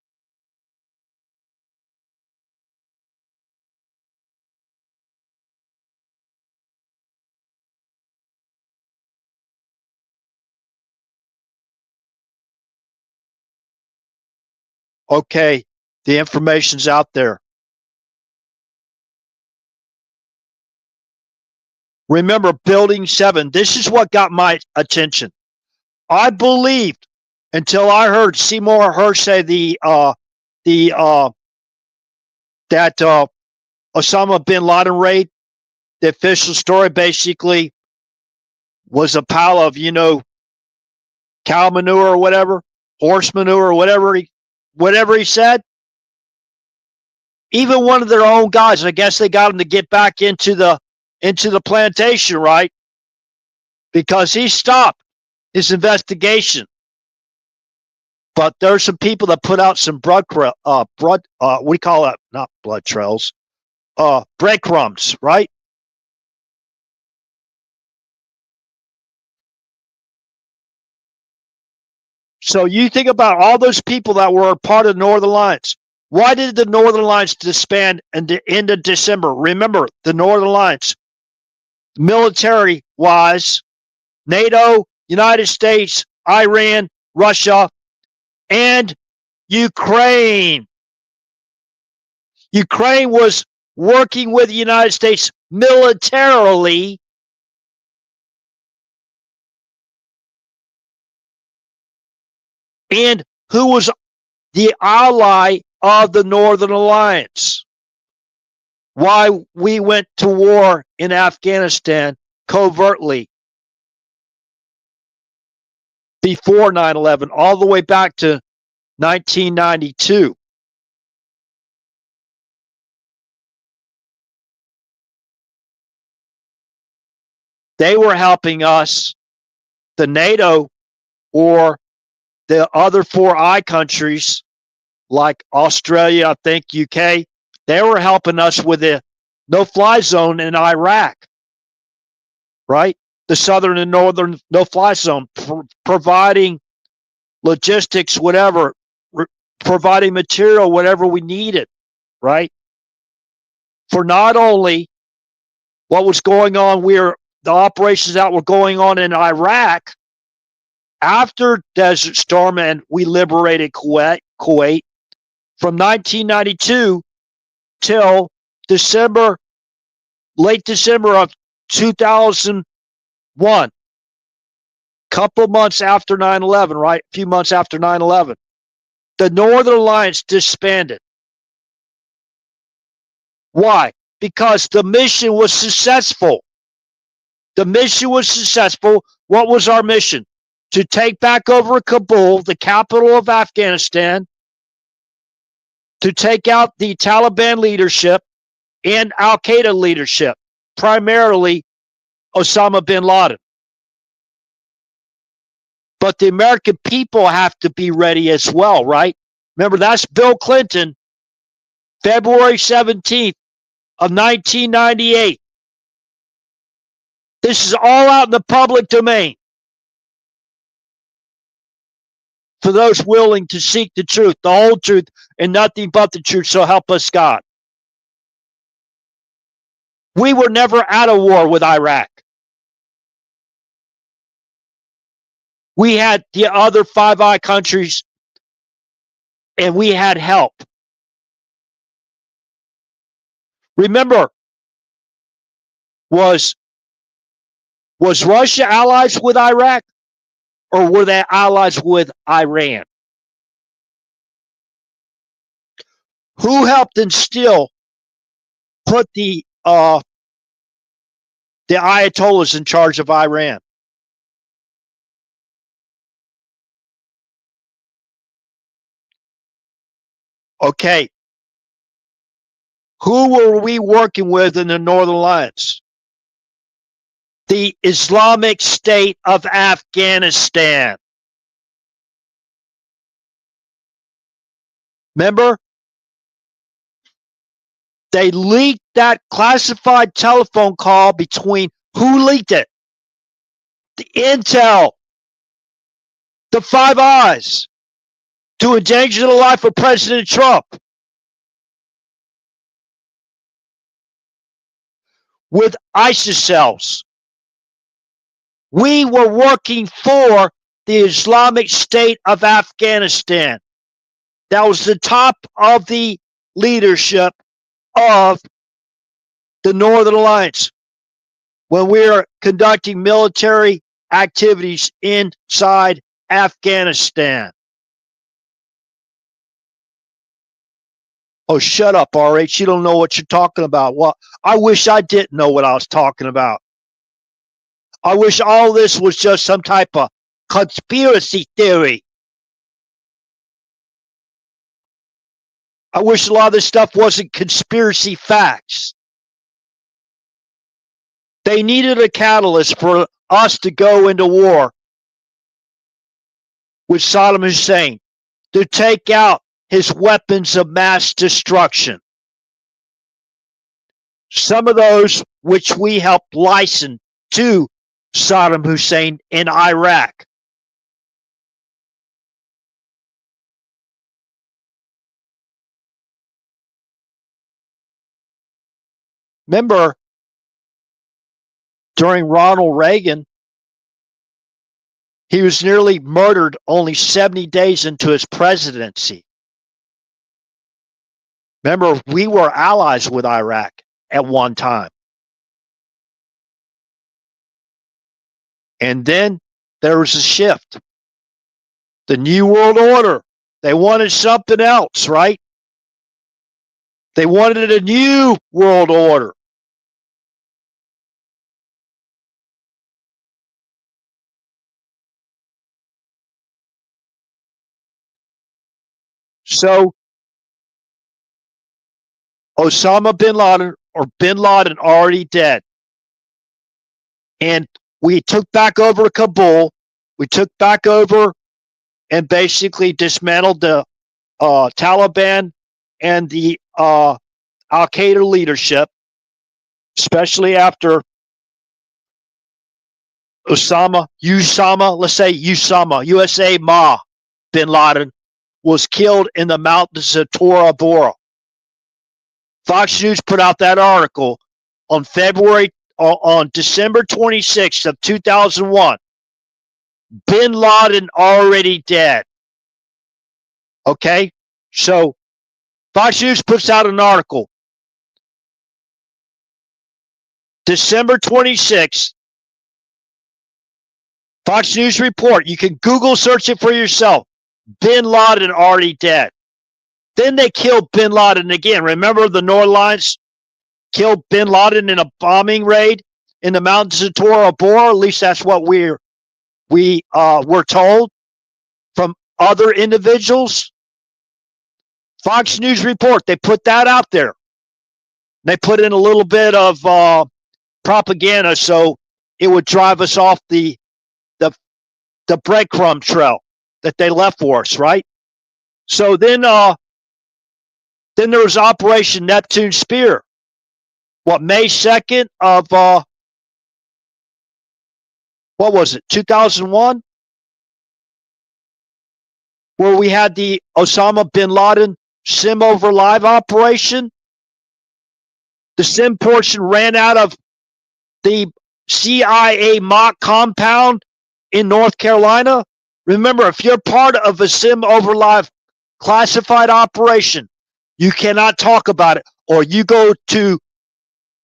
Okay, the information's out there. Remember Building 7. This is what got my attention. I believed until I heard Seymour Hersh say that Osama bin Laden raid, the official story basically was a pile of, cow manure or whatever, horse manure or whatever he said. Even one of their own guys, I guess they got him to get back into the plantation, right? Because he stopped his investigation. But there's some people that put out some what do you call that? Not blood trails, breadcrumbs, right? So you think about all those people that were part of the Northern Alliance. Why did the Northern Alliance disband at the end of December? Remember, the Northern Alliance, military-wise, NATO, United States, Iran, Russia, and Ukraine. Ukraine was working with the United States militarily and who was the ally of the Northern Alliance. Why we went to war in Afghanistan covertly before 9/11, all the way back to 1992. They were helping us, the NATO or the other 4I countries like Australia, I think UK, they were helping us with the no-fly zone in Iraq, right? The southern and northern no-fly zone, providing logistics, whatever, providing material, whatever we needed, right? for not only what was going on, the operations that were going on in Iraq after Desert Storm, and we liberated Kuwait from 1992 till late December of 2001, couple months after 9/11, right? A few months after 9/11, the Northern Alliance disbanded. Why? Because the mission was successful. The mission was successful. What was our mission? To take back over Kabul, the capital of Afghanistan, to take out the Taliban leadership and Al-Qaeda leadership, primarily Osama bin Laden. But the American people have to be ready as well, right? Remember, that's Bill Clinton, February 17th of 1998. This is all out in the public domain for those willing to seek the truth, the whole truth, and nothing but the truth, so help us God. We were never at a war with Iraq. We had the other Five Eye countries, and we had help. Remember, was Russia allies with Iraq, or were they allies with Iran? Who helped instill, put the Ayatollahs in charge of Iran? Okay. Who were we working with in the Northern Alliance? The Islamic State of Afghanistan. Remember? They leaked that classified telephone call between, who leaked it? The Intel, the Five Eyes, to endanger the life of President Trump. With ISIS cells. We were working for the Islamic State of Afghanistan. That was the top of the leadership of the Northern Alliance when we were conducting military activities inside Afghanistan. Oh, shut up, RH. You don't know what you're talking about. Well, I wish I didn't know what I was talking about. I wish all this was just some type of conspiracy theory. I wish a lot of this stuff wasn't conspiracy facts. They needed a catalyst for us to go into war with Saddam Hussein, to take out his weapons of mass destruction. Some of those which we helped license to Saddam Hussein in Iraq. Remember, during Ronald Reagan, he was nearly murdered only 70 days into his presidency. Remember, we were allies with Iraq at one time. And then there was a shift. The New World Order. They wanted something else, right? They wanted a new world order. So Osama bin Laden, or bin Laden, already dead. And we took back over Kabul. We took back over and basically dismantled the Taliban and the Al-Qaeda leadership, especially after Usama, USA Ma bin Laden was killed in the mountains of Tora Bora. Fox News put out that article on December 26th of 2001. Bin Laden already dead. Okay, so Fox News puts out an article December 26th. Fox News report. You can Google search it for yourself. Bin Laden already dead. Then they killed Bin Laden again. Remember the North Lines killed Bin Laden in a bombing raid in the mountains of Tora Bora? At least that's what we were told from other individuals. Fox News report. They put that out there. They put in a little bit of propaganda so it would drive us off the breadcrumb trail that they left for us, right? So then there was Operation Neptune Spear. What, May 2nd of what was it, 2001? Where we had the Osama bin Laden SIM over live operation. The SIM portion ran out of the CIA mock compound in North Carolina. Remember, if you're part of a SIM over live classified operation, you cannot talk about it, or you go to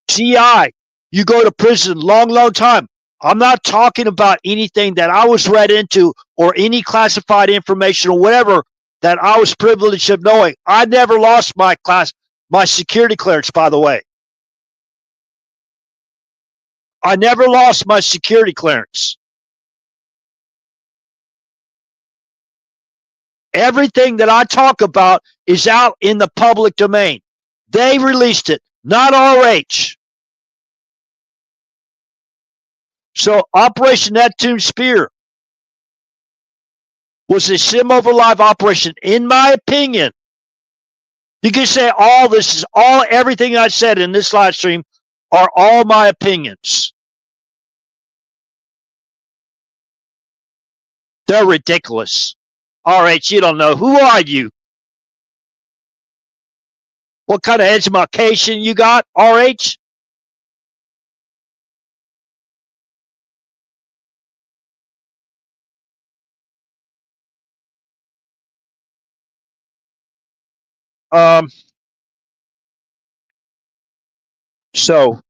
GI, you go to prison long time. I'm not talking about anything that I was read into or any classified information or whatever that I was privileged of knowing. I never lost my security clearance, by the way. I never lost my security clearance. Everything that I talk about is out in the public domain. They released it, not RH. So Operation Neptune Spear was a SIM over live operation, in my opinion. You can say everything I said in this live stream are all my opinions. They're ridiculous. RH, you don't know. Who are you? What kind of education you got, RH? So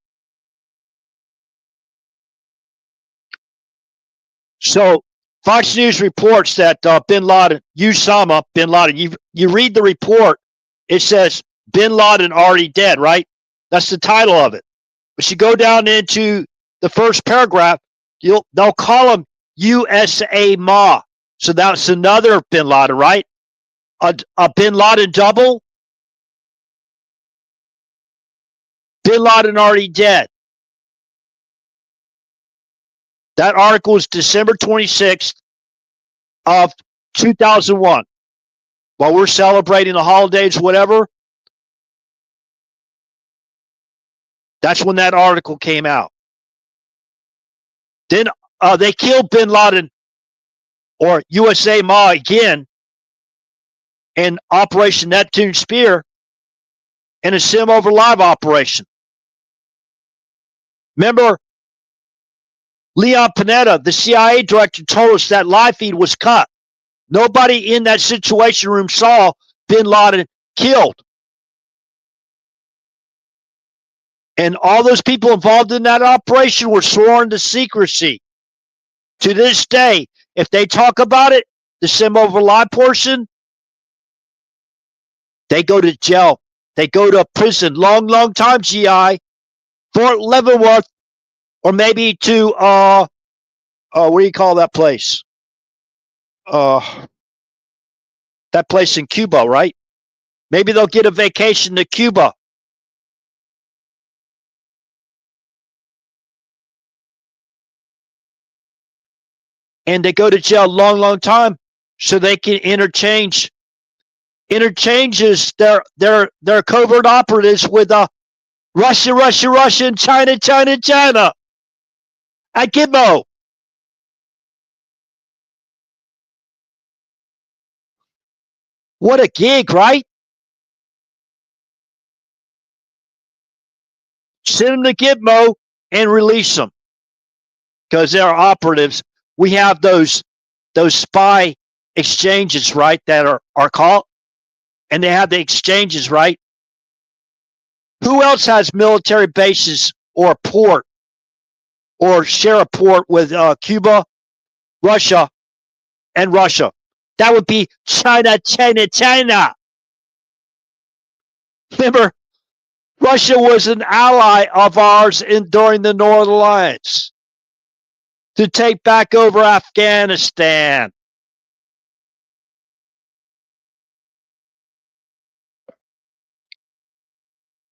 Fox News reports that Osama bin Laden, you read the report, it says bin Laden already dead, right? That's the title of it. But you go down into the first paragraph, they'll call him USA Ma. So that's another bin Laden, right? A bin Laden double. Bin Laden already dead. That article is December 26th of 2001. While we're celebrating the holidays, whatever, that's when that article came out. Then they killed bin Laden, or USA Ma, again in Operation Neptune Spear in a SIM over live operation. Remember, Leon Panetta, the CIA director, told us that live feed was cut. Nobody in that situation room saw bin Laden killed. And all those people involved in that operation were sworn to secrecy. To this day, if they talk about it, the SIM over live portion, they go to jail. They go to prison. Long time, GI. Fort Leavenworth, or maybe to, what do you call that place? That place in Cuba, right? Maybe they'll get a vacation to Cuba. And they go to jail long time so they can interchanges their covert operatives with Russia, and China. At Gitmo. What a gig, right? Send them to Gitmo and release them because they're operatives. We have those spy exchanges, right, that are called, and they have the exchanges, right? Who else has military bases or port or share a port with Cuba, Russia, and Russia? That would be China, China, China. Remember, Russia was an ally of ours during the Northern Alliance to take back over Afghanistan.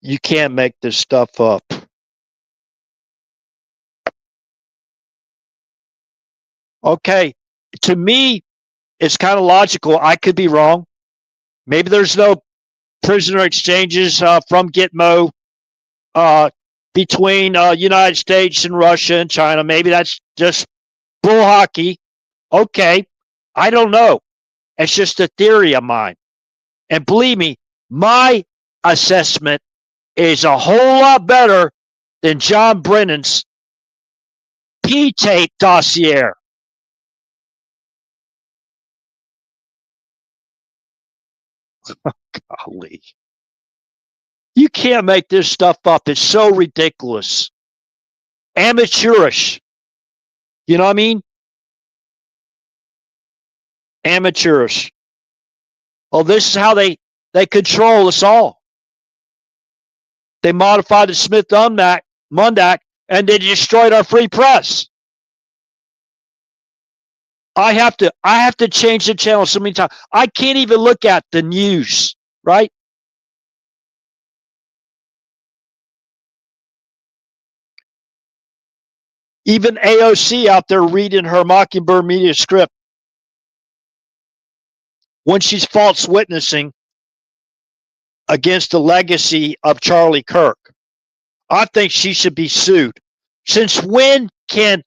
You can't make this stuff up. Okay, to me, it's kind of logical. I could be wrong. Maybe there's no prisoner exchanges from Gitmo between United States and Russia and China. Maybe that's just bull hockey. Okay, I don't know. It's just a theory of mine. And believe me, my assessment is a whole lot better than John Brennan's P-tape dossier. Golly. You can't make this stuff up. It's so ridiculous. Amateurish. You know what I mean? Amateurish. Oh, this is how they control us all. They modified the Smith-Mundak, and they destroyed our free press. I have to change the channel so many times. I can't even look at the news, right? Even AOC out there reading her Mockingbird media script when she's false witnessing against the legacy of Charlie Kirk. I think she should be sued. Since when can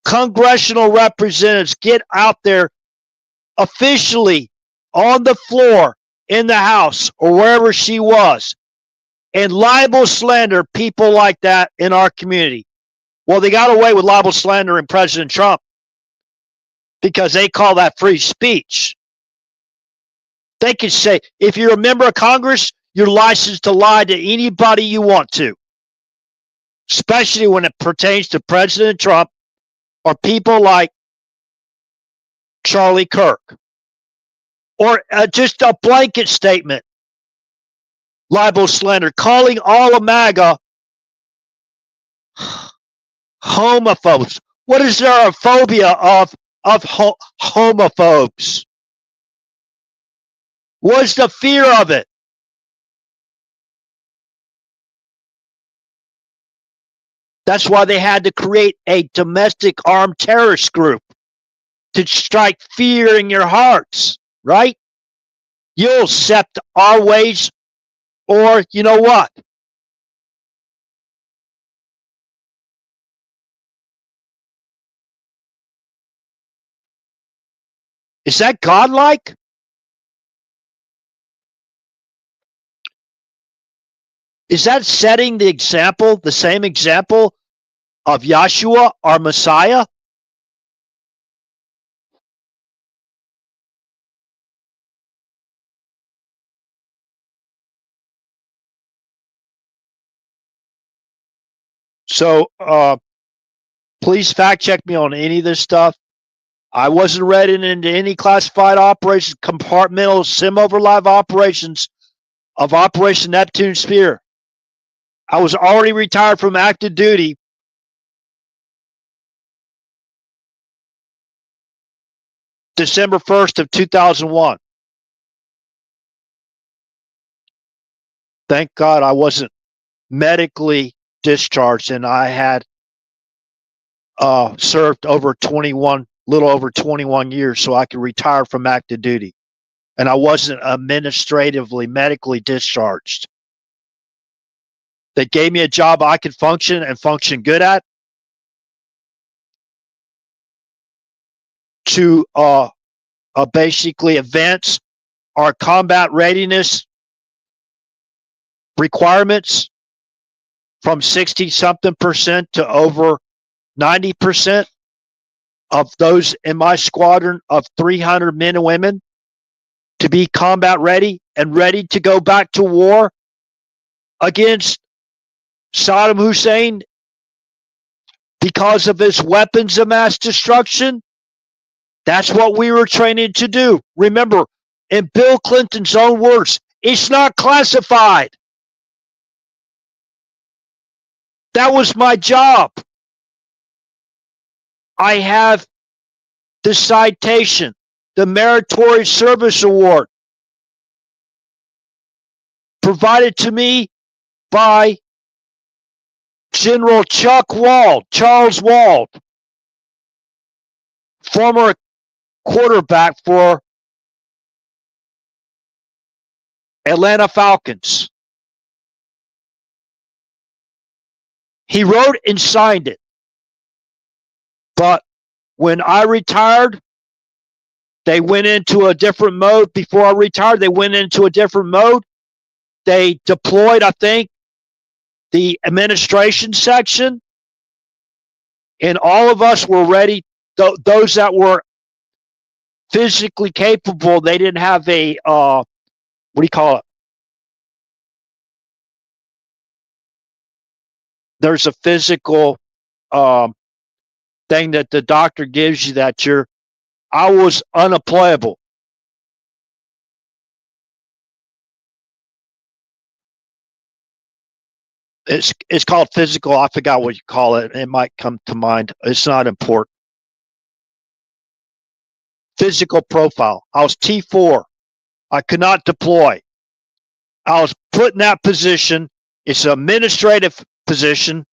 congressional representatives get out there officially on the floor in the House or wherever she was and libel slander people like that in our community? Well, they got away with libel slander in President Trump because they call that free speech. They can say, if you're a member of Congress, you're licensed to lie to anybody you want to, especially when it pertains to President Trump or people like Charlie Kirk. Or just a blanket statement, libel slander, calling all of MAGA homophobes. What is there a phobia of homophobes? What's the fear of it? That's why they had to create a domestic armed terrorist group to strike fear in your hearts, right? You'll accept our ways, or you know what? Is that godlike? Is that setting the example, the same example of Yeshua, our Messiah? So please fact check me on any of this stuff. I wasn't read into any classified operations, compartmental, sim over live operations of Operation Neptune Spear. I was already retired from active duty December 1st of 2001. Thank God I wasn't medically discharged, and I had served little over 21 years, so I could retire from active duty. And I wasn't administratively, medically discharged. They gave me a job I could function and function good at to basically advance our combat readiness requirements from 60 something percent to over 90% of those in my squadron of 300 men and women to be combat ready and ready to go back to war against Saddam Hussein because of his weapons of mass destruction. That's what we were training to do. Remember, in Bill Clinton's own words, it's not classified. That was my job. I have the citation, the Meritorious Service Award, provided to me by General Charles Wald, former quarterback for Atlanta Falcons. He wrote and signed it. But when I retired, they went into a different mode. Before I retired, they went into a different mode. They deployed, I think, the administration section, and all of us were ready. Those that were physically capable, they didn't have a, what do you call it? There's a physical thing that the doctor gives you that I was unemployable. It's called physical. I forgot what you call it. It might come to mind. It's not important. Physical profile. I was T4. I could not deploy. I was put in that position. It's an administrative position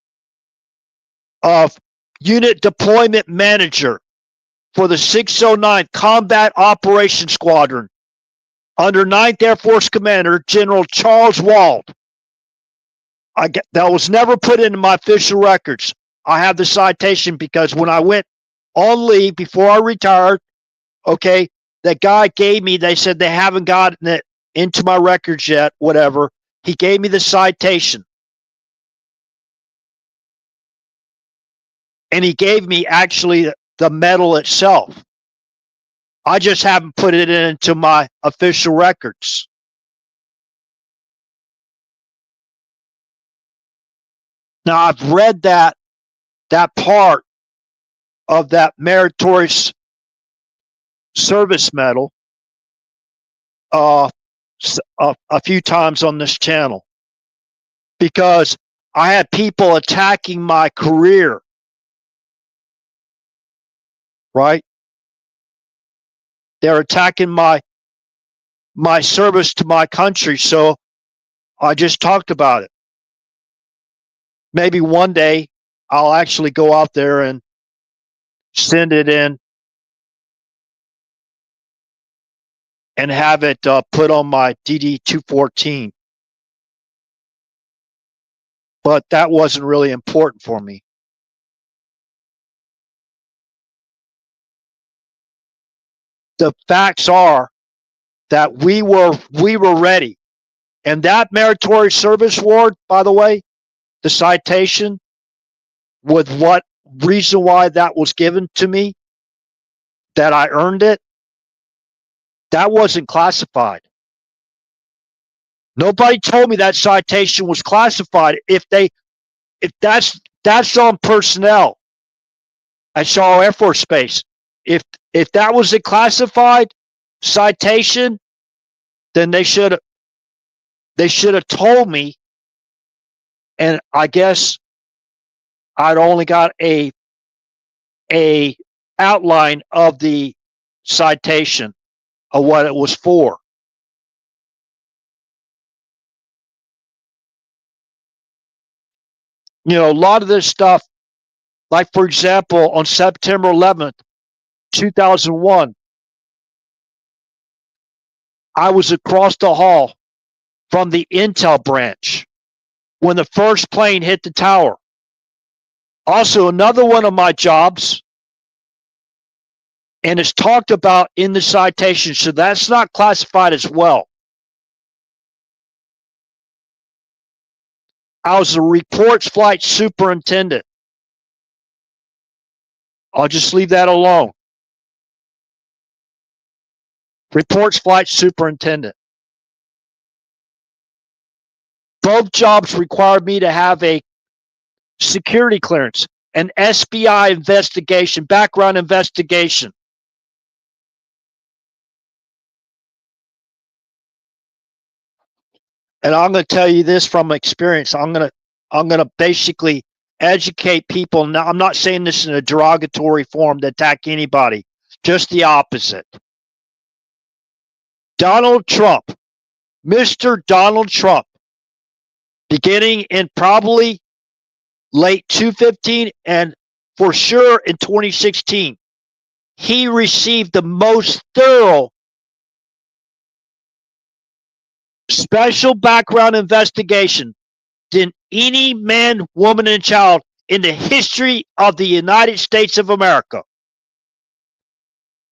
of unit deployment manager for the 609 Combat Operations Squadron under 9th Air Force Commander General Charles Wald. That was never put into my official records. I have the citation because when I went on leave before I retired, okay, that guy gave me, they said they haven't gotten it into my records yet, whatever. He gave me the citation. And he gave me actually the medal itself. I just haven't put it into my official records. Now, I've read that part of that Meritorious Service Medal a few times on this channel because I had people attacking my career, right? They're attacking my service to my country, so I just talked about it. Maybe one day I'll actually go out there and send it in and have it put on my DD-214. But that wasn't really important for me. The facts are that we were ready. And that Meritorious Service Award, by the way, the citation with what reason why that was given to me, that I earned it, that wasn't classified. Nobody told me that citation was classified. If that's on personnel at Shaw Air Force Base. If that was a classified citation, then they should have told me, and I guess I'd only got a outline of the citation of what it was for. You know, a lot of this stuff, like for example, on September 11th, 2001, I was across the hall from the intel branch when the first plane hit the tower. Also, another one of my jobs, and it's talked about in the citation, so that's not classified as well. I was a reports flight superintendent. I'll just leave that alone. Reports flight superintendent. Both jobs required me to have a security clearance, an SBI investigation, background investigation. And I'm going to tell you this from experience. I'm going to basically educate people. Now, I'm not saying this in a derogatory form to attack anybody, just the opposite. Donald Trump, Mr. Donald Trump, beginning in probably late 2015 and for sure in 2016, he received the most thorough special background investigation than any man, woman, and child in the history of the United States of America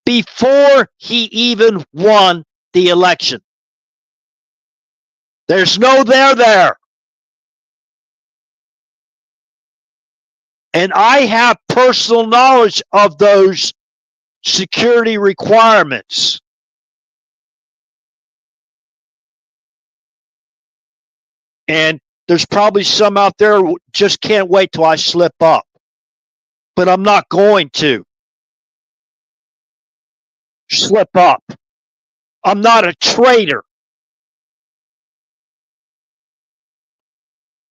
before he even won the election. There's no there. And I have personal knowledge of those security requirements. And there's probably some out there who just can't wait till I slip up. But I'm not going to slip up. I'm not a traitor.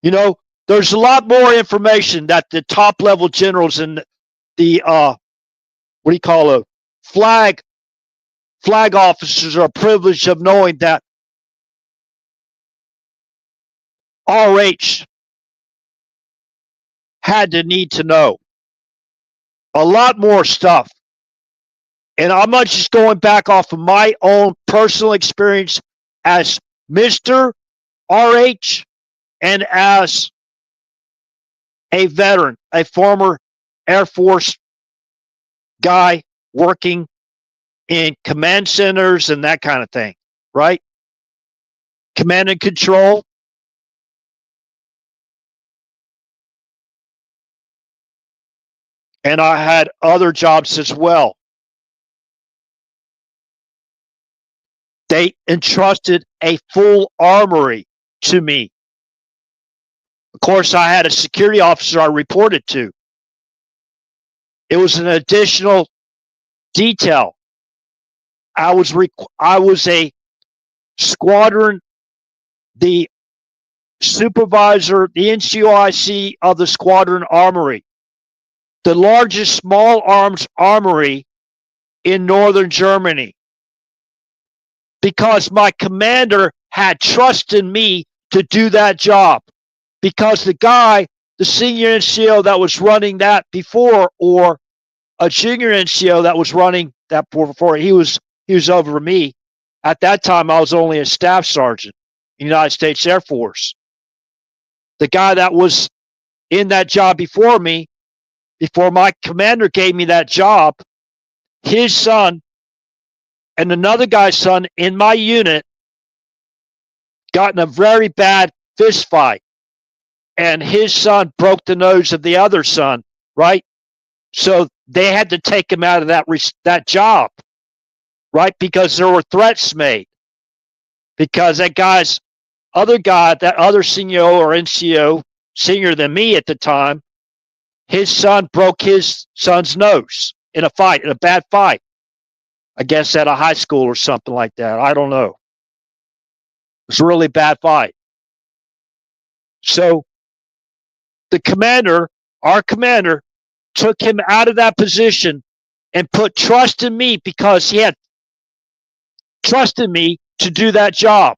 You know, there's a lot more information that the top level generals and the what do you call it, flag officers are privileged of knowing that RH had to need to know a lot more stuff. And I'm not just going back off of my own personal experience as Mr. RH and as a veteran, a former Air Force guy working in command centers and that kind of thing, right? Command and control. And I had other jobs as well. They entrusted a full armory to me. Of course, I had a security officer I reported to. It was an additional detail. I was a squadron, the supervisor, the NCOIC of the squadron armory, the largest small arms armory in northern Germany, because my commander had trust in me to do that job. Because the senior NCO that was running that before, or a junior NCO that was running that before, he was over me. At that time, I was only a staff sergeant in the United States Air Force. The guy that was in that job before me, before my commander gave me that job, his son and another guy's son in my unit got in a very bad fist fight. And his son broke the nose of the other son, right? So they had to take him out of that job, right? Because there were threats made. Because that other senior or NCO, senior than me at the time, his son broke his son's nose in a bad fight. I guess at a high school or something like that. I don't know. It was a really bad fight. So our commander, took him out of that position and put trust in me because he had trusted me to do that job.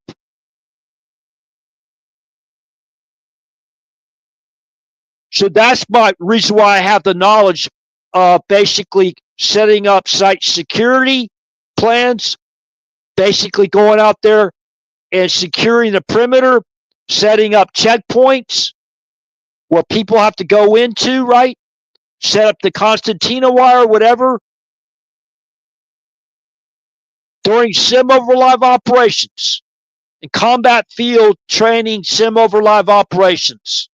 So that's my reason why I have the knowledge of basically setting up site security plans, basically going out there and securing the perimeter, setting up checkpoints where people have to go into, right? Set up the Constantina wire, whatever. During sim over live operations, in combat field training sim over live operations.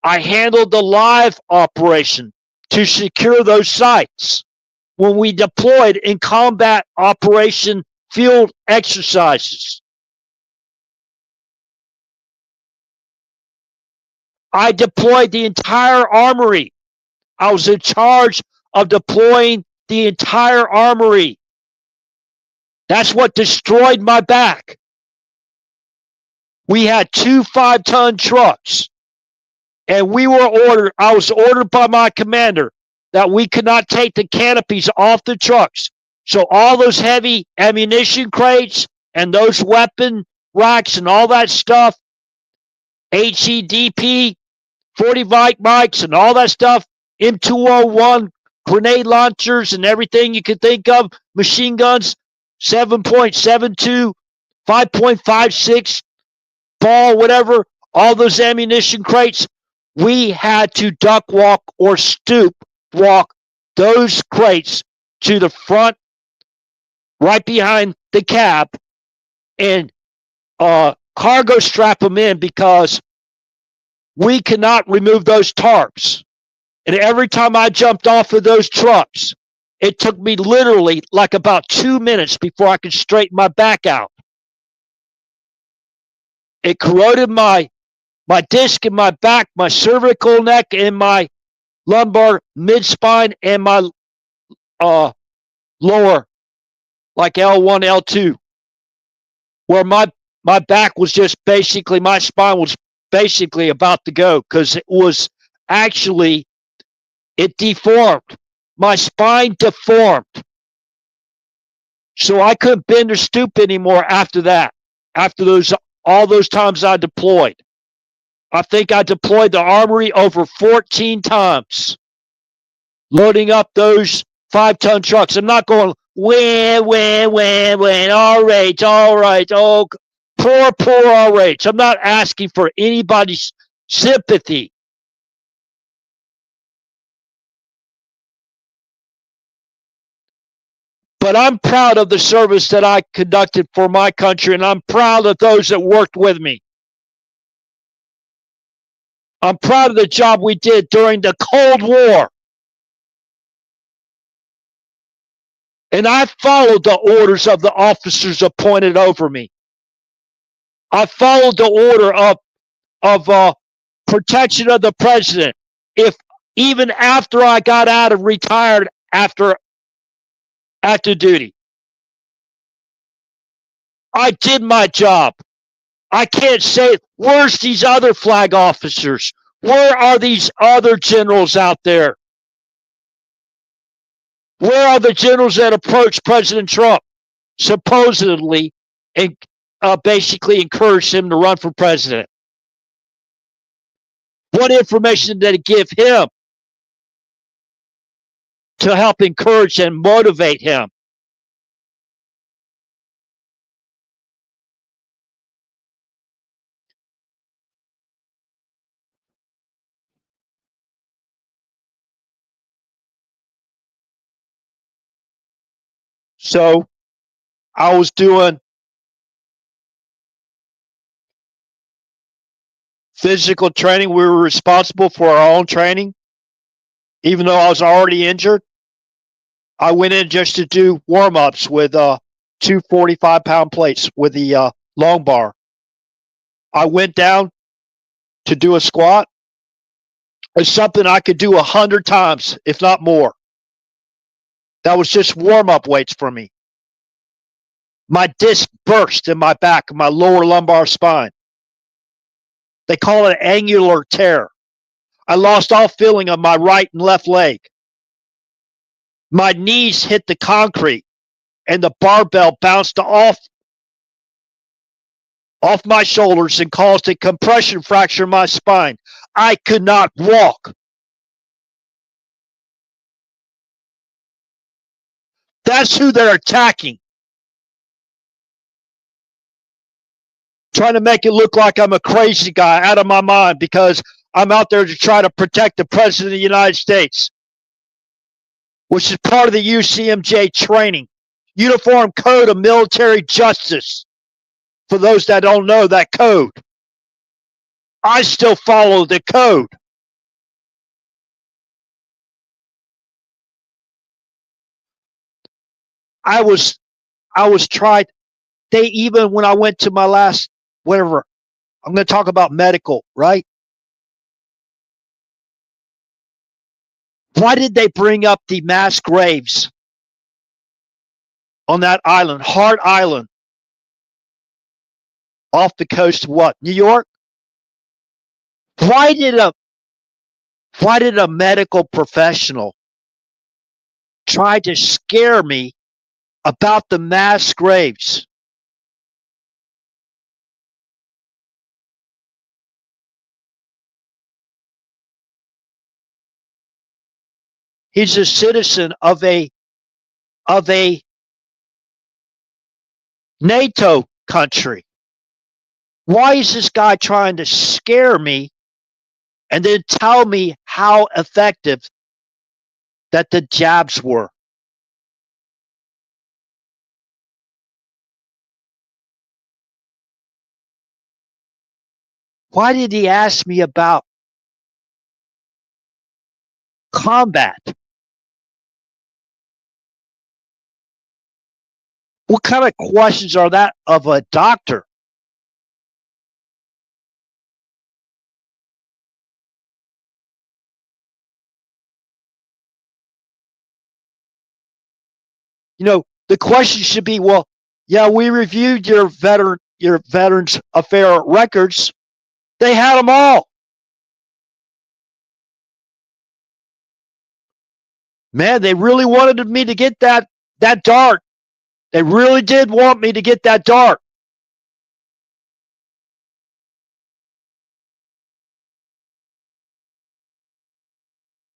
I handled the live operation to secure those sites. When we deployed in combat operation field exercises, I deployed the entire armory. I was in charge of deploying the entire armory. That's what destroyed my back. We had 2 5-ton trucks, and I was ordered by my commander that we could not take the canopies off the trucks. So all those heavy ammunition crates and those weapon racks and all that stuff, HEDP, 40 mics and all that stuff, M201 grenade launchers and everything you could think of, machine guns, 7.72, 5.56 ball, whatever, all those ammunition crates, we had to duck walk or stoop walk those crates to the front, right behind the cab, and cargo strap them in because we cannot remove those tarps. And every time I jumped off of those trucks, it took me literally like about 2 minutes before I could straighten my back out. It corroded my disc in my back, my cervical neck, and my lumbar mid-spine, and my lower, like L1, L2, where my back was just basically, my spine was basically about to go because it was actually, it deformed. My spine deformed. So I couldn't bend or stoop anymore after that, after all those times I deployed. I think I deployed the armory over 14 times, loading up those 5-ton trucks. I'm not going, when, all right, oh, poor RH. I'm not asking for anybody's sympathy. But I'm proud of the service that I conducted for my country, and I'm proud of those that worked with me. I'm proud of the job we did during the Cold War. And I followed the orders of the officers appointed over me. I followed the order of protection of the president. If even after I got out and retired after duty, I did my job. I can't say, where's these other flag officers? Where are these other generals out there? Where are the generals that approached President Trump, supposedly, and basically encouraged him to run for president? What information did it give him to help encourage and motivate him? So I was doing physical training. We were responsible for our own training. Even though I was already injured, I went in just to do warm-ups with 2 45-pound plates with the long bar. I went down to do a squat. It's something I could do 100 times, if not more. That was just warm-up weights for me. My disc burst in my back, my lower lumbar spine. They call it an angular tear. I lost all feeling of my right and left leg. My knees hit the concrete and the barbell bounced off my shoulders and caused a compression fracture in my spine. I could not walk. That's who they're attacking. Trying to make it look like I'm a crazy guy out of my mind because I'm out there to try to protect the President of the United States, which is part of the UCMJ training, Uniform Code of Military Justice. For those that don't know that code, I still follow the code. I was tried. They even when I went to my last whatever, I'm going to talk about medical, right? Why did they bring up the mass graves on that island, Hart Island, off the coast of what? New York? Why did a medical professional try to scare me about the mass graves? He's a citizen of a NATO country. Why is this guy trying to scare me and then tell me how effective that the jabs were? Why did he ask me about combat? What kind of questions are that of a doctor? You know, the question should be, well, yeah, we reviewed your veterans affair records. They had them all. Man, they really wanted me to get that dart. They really did want me to get that dart.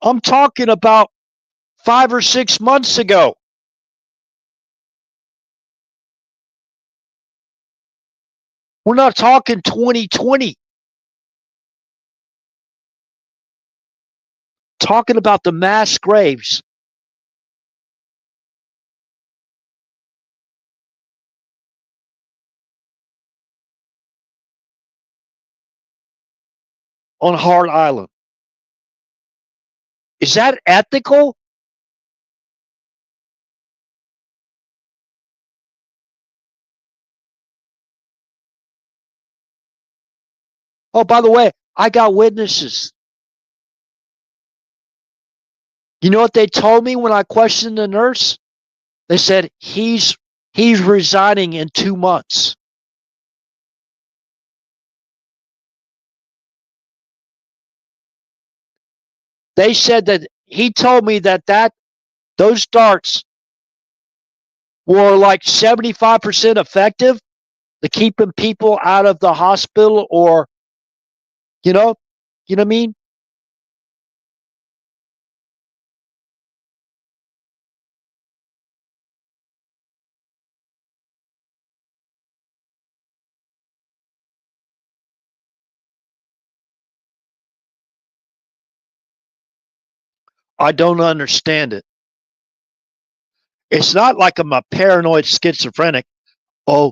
I'm talking about 5 or 6 months ago. We're not talking 2020. Talking about the mass graves. On Hart Island. Is that ethical? Oh, by the way, I got witnesses. You know what they told me when I questioned the nurse? They said he's resigning in 2 months. They said that he told me that those darts were like 75% effective to keeping people out of the hospital, or you know what I mean? I don't understand it. It's not like I'm a paranoid schizophrenic. Oh,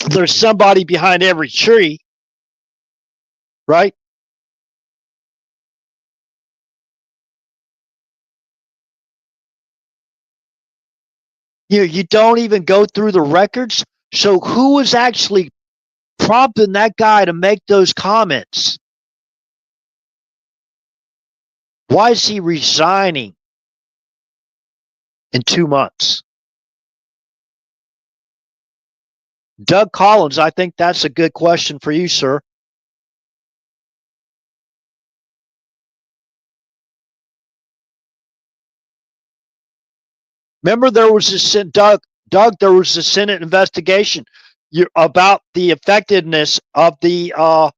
there's somebody behind every tree, right? You don't even go through the records. So who was actually prompting that guy to make those comments? Why is he resigning in 2 months? Doug Collins, I think that's a good question for you, sir. Remember, there was a Doug. There was a Senate investigation about the effectiveness of those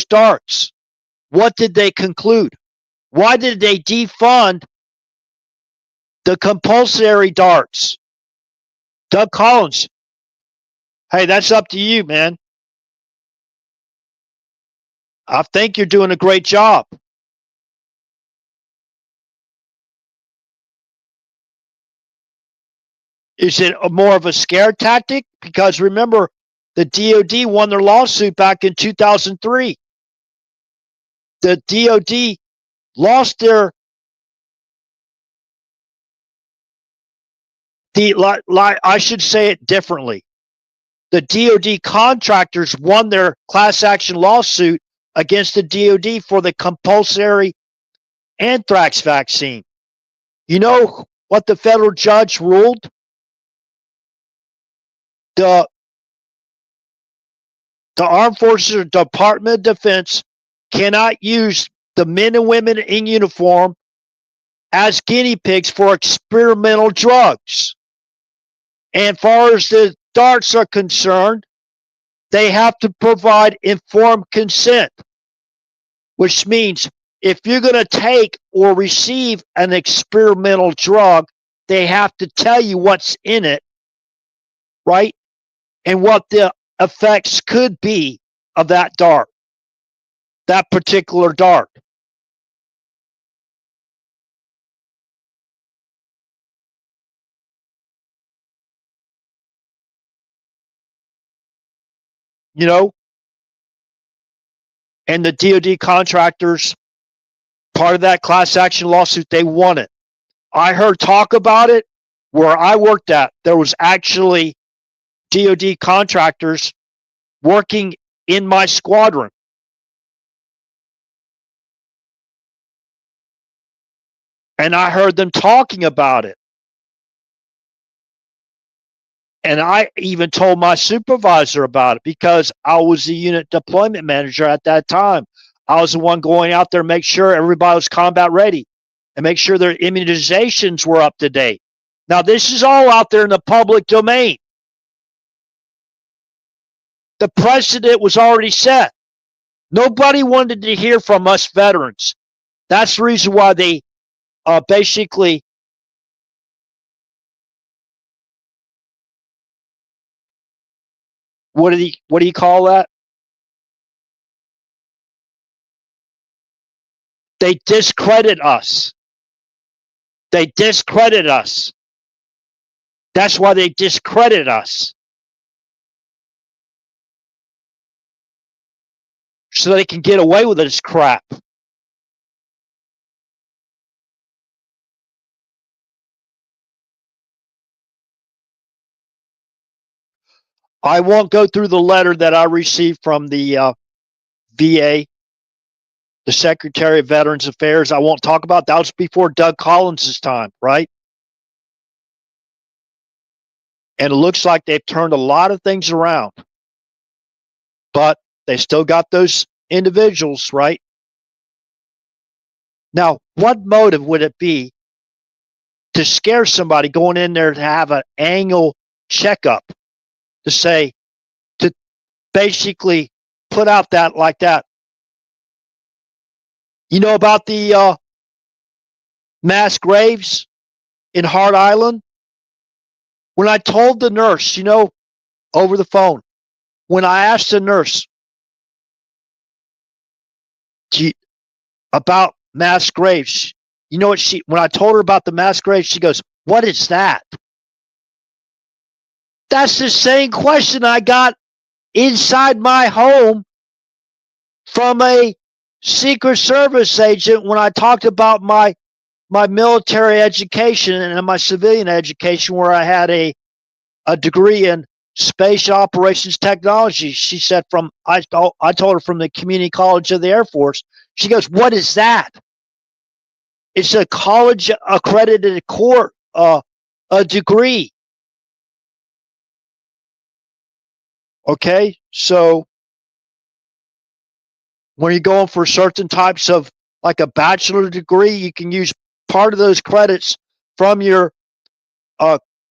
darts. What did they conclude? Why did they defund the compulsory darts? Doug Collins. Hey, that's up to you, man. I think you're doing a great job. Is it more of a scare tactic? Because remember, the DOD won their lawsuit back in 2003. The DOD lost their I should say it differently. The DOD contractors won their class action lawsuit against the DOD for the compulsory anthrax vaccine. You know what the federal judge ruled? The Armed Forces or Department of Defense cannot use the men and women in uniform as guinea pigs for experimental drugs. And far as the darts are concerned, they have to provide informed consent, which means if you're going to take or receive an experimental drug, they have to tell you what's in it, right? And what the effects could be of that dart, that particular dart. You know, and the DOD contractors, part of that class action lawsuit, they won it. I heard talk about it where I worked at. There was actually DOD contractors working in my squadron. And I heard them talking about it. And I even told my supervisor about it because I was the unit deployment manager at that time. I was the one going out there, make sure everybody was combat ready and make sure their immunizations were up to date. Now, this is all out there in the public domain. The precedent was already set. Nobody wanted to hear from us veterans. That's the reason why they basically what do you call that? They discredit us. They discredit us. That's why they discredit us. So they can get away with this crap. I won't go through the letter that I received from the VA, the Secretary of Veterans Affairs. I won't talk about that. Was before Doug Collins' time, right? And it looks like they've turned a lot of things around. But they still got those individuals, right? Now, what motive would it be to scare somebody going in there to have an annual checkup to say, to basically put out that like that? You know about the mass graves in Hart Island? When I told the nurse, over the phone, when I asked the nurse about mass graves, you know what when I told her about the mass graves, she goes, "What is that?" That's the same question I got inside my home from a Secret Service agent when I talked about my military education and my civilian education, where I had a degree in space operations technology. She said I told her from the Community College of the Air Force. She goes, "What is that?" It's a college accredited course, a degree. Okay, so when you're going for certain types of like a bachelor degree, you can use part of those credits from your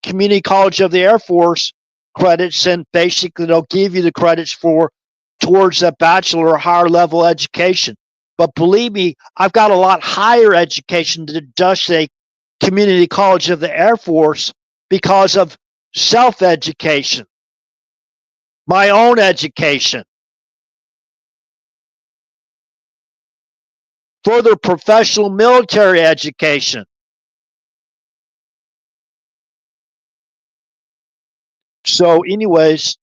Community College of the Air Force credits, and basically they'll give you the credits towards a bachelor or higher level education. But believe me, I've got a lot higher education than just a Community College of the Air Force because of self-education, my own education, further professional military education. So, anyways,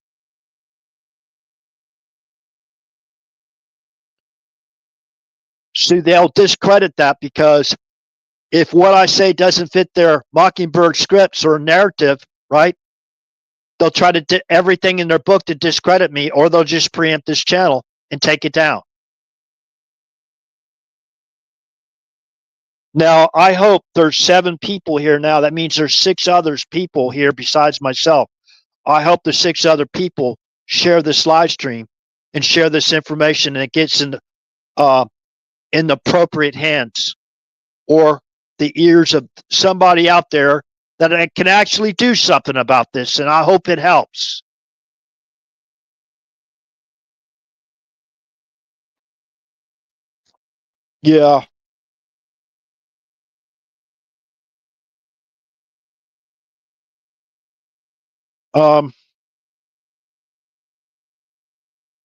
so they'll discredit that because if what I say doesn't fit their Mockingbird scripts or narrative, right? They'll try to do everything in their book to discredit me, or they'll just preempt this channel and take it down. Now, I hope there's 7 people here now. That means there's 6 others people here besides myself. I hope the 6 other people share this live stream and share this information, and it gets in the appropriate hands or the ears of somebody out there that can actually do something about this. And I hope it helps. Yeah.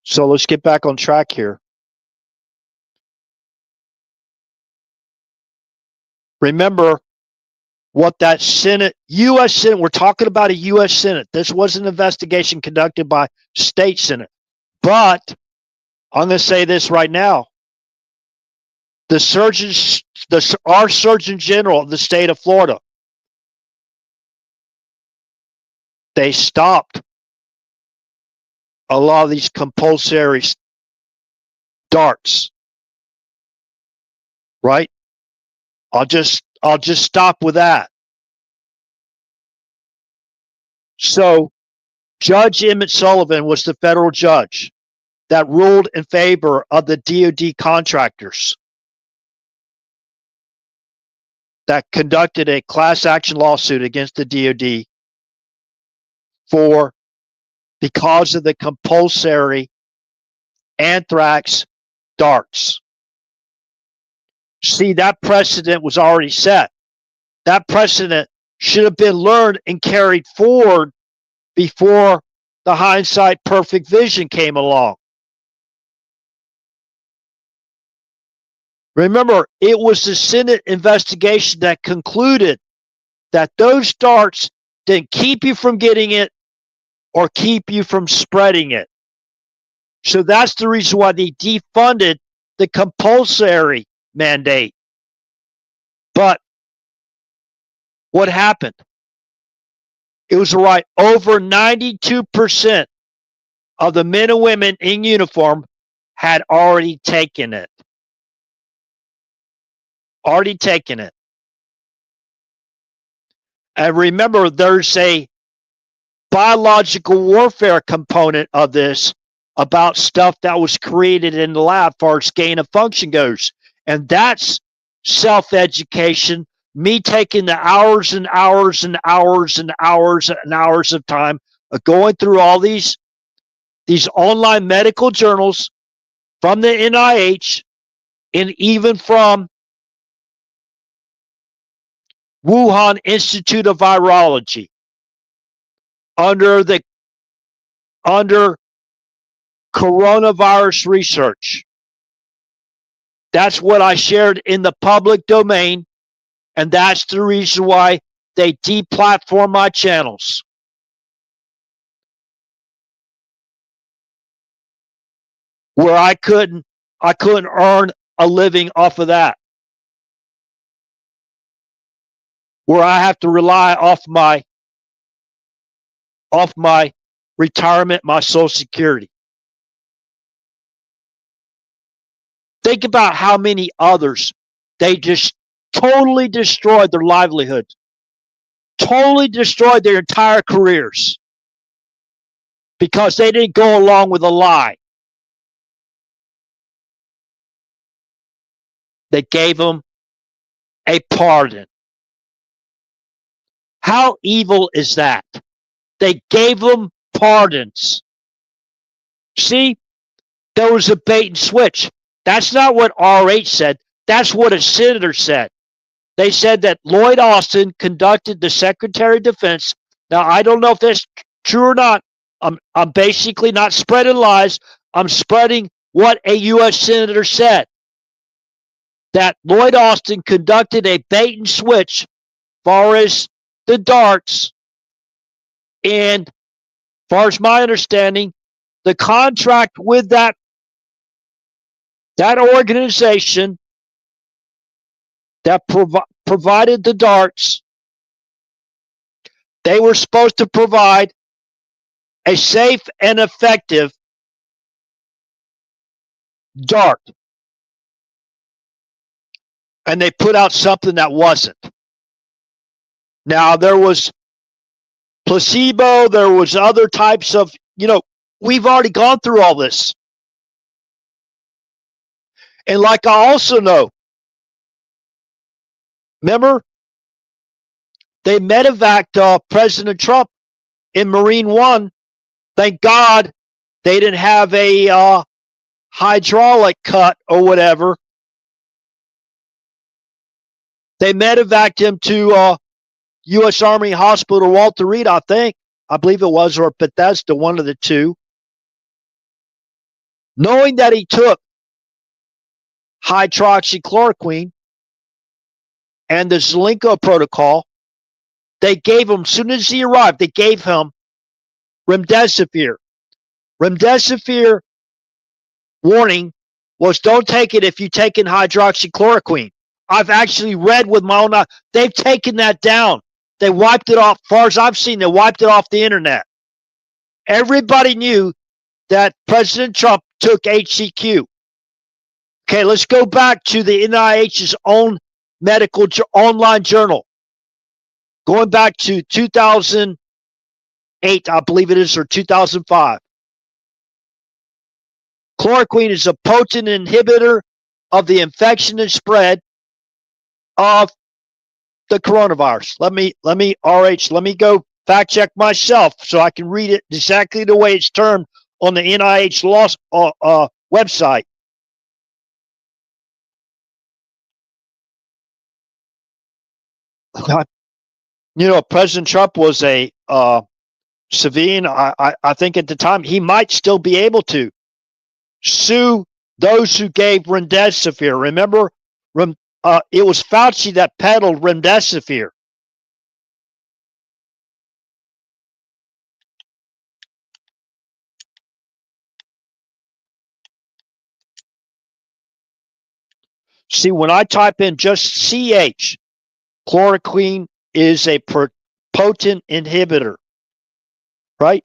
So let's get back on track here. Remember what that Senate, U.S. Senate, we're talking about a U.S. Senate. This was an investigation conducted by state Senate. But I'm going to say this right now. Our Surgeon General of the state of Florida, they stopped a lot of these compulsory darts. Right? I'll just stop with that. So Judge Emmett Sullivan was the federal judge that ruled in favor of the DoD contractors that conducted a class action lawsuit against the DoD because of the compulsory anthrax darts. See, that precedent was already set. That precedent should have been learned and carried forward before the hindsight perfect vision came along. Remember, it was the Senate investigation that concluded that those darts didn't keep you from getting it or keep you from spreading it. So that's the reason why they defunded the compulsory mandate. But what happened? It was right. Over 92% of the men and women in uniform had already taken it. Already taken it. And remember, there's a biological warfare component of this about stuff that was created in the lab as far as gain of function goes. And that's self-education, me taking the hours and hours and hours and hours and hours of time of going through all these online medical journals from the NIH and even from Wuhan Institute of Virology under coronavirus research. That's what I shared in the public domain, and that's the reason why they deplatform my channels. Where I couldn't earn a living off of that. Where I have to rely off my retirement, my Social Security. Think about how many others they just totally destroyed their livelihood, totally destroyed their entire careers because they didn't go along with a lie. They gave them a pardon. How evil is that? They gave them pardons. See, there was a bait and switch. That's not what RH said. That's what a senator said. They said that Lloyd Austin conducted the Secretary of Defense. Now, I don't know if that's true or not. I'm basically not spreading lies. I'm spreading what a U.S. senator said. That Lloyd Austin conducted a bait and switch as far as the darts and far as my understanding, the contract with that organization that provided the darts, they were supposed to provide a safe and effective dart. And they put out something that wasn't. Now, there was placebo, there was other types of, we've already gone through all this. And like I also know, remember, they medevaced President Trump in Marine One. Thank God they didn't have a hydraulic cut or whatever. They medevaced him to U.S. Army Hospital Walter Reed, I think. I believe it was, or Bethesda, one of the two. Knowing that he took hydroxychloroquine and the Zelenko protocol, they gave him, as soon as he arrived, they gave him remdesivir. Remdesivir warning was don't take it if you've taken hydroxychloroquine. I've actually read with my own eyes. They've taken that down. They wiped it off. As far as I've seen, they wiped it off the internet. Everybody knew that President Trump took HCQ. Okay, let's go back to the NIH's own medical online journal. Going back to 2008, I believe it is, or 2005. Chloroquine is a potent inhibitor of the infection and spread of the coronavirus. Let me go fact check myself so I can read it exactly the way it's termed on the NIH website. President Trump was a civilian. I think at the time he might still be able to sue those who gave remdesivir. Remember, it was Fauci that peddled remdesivir. See, when I type in just CH, chloroquine is a potent inhibitor, right?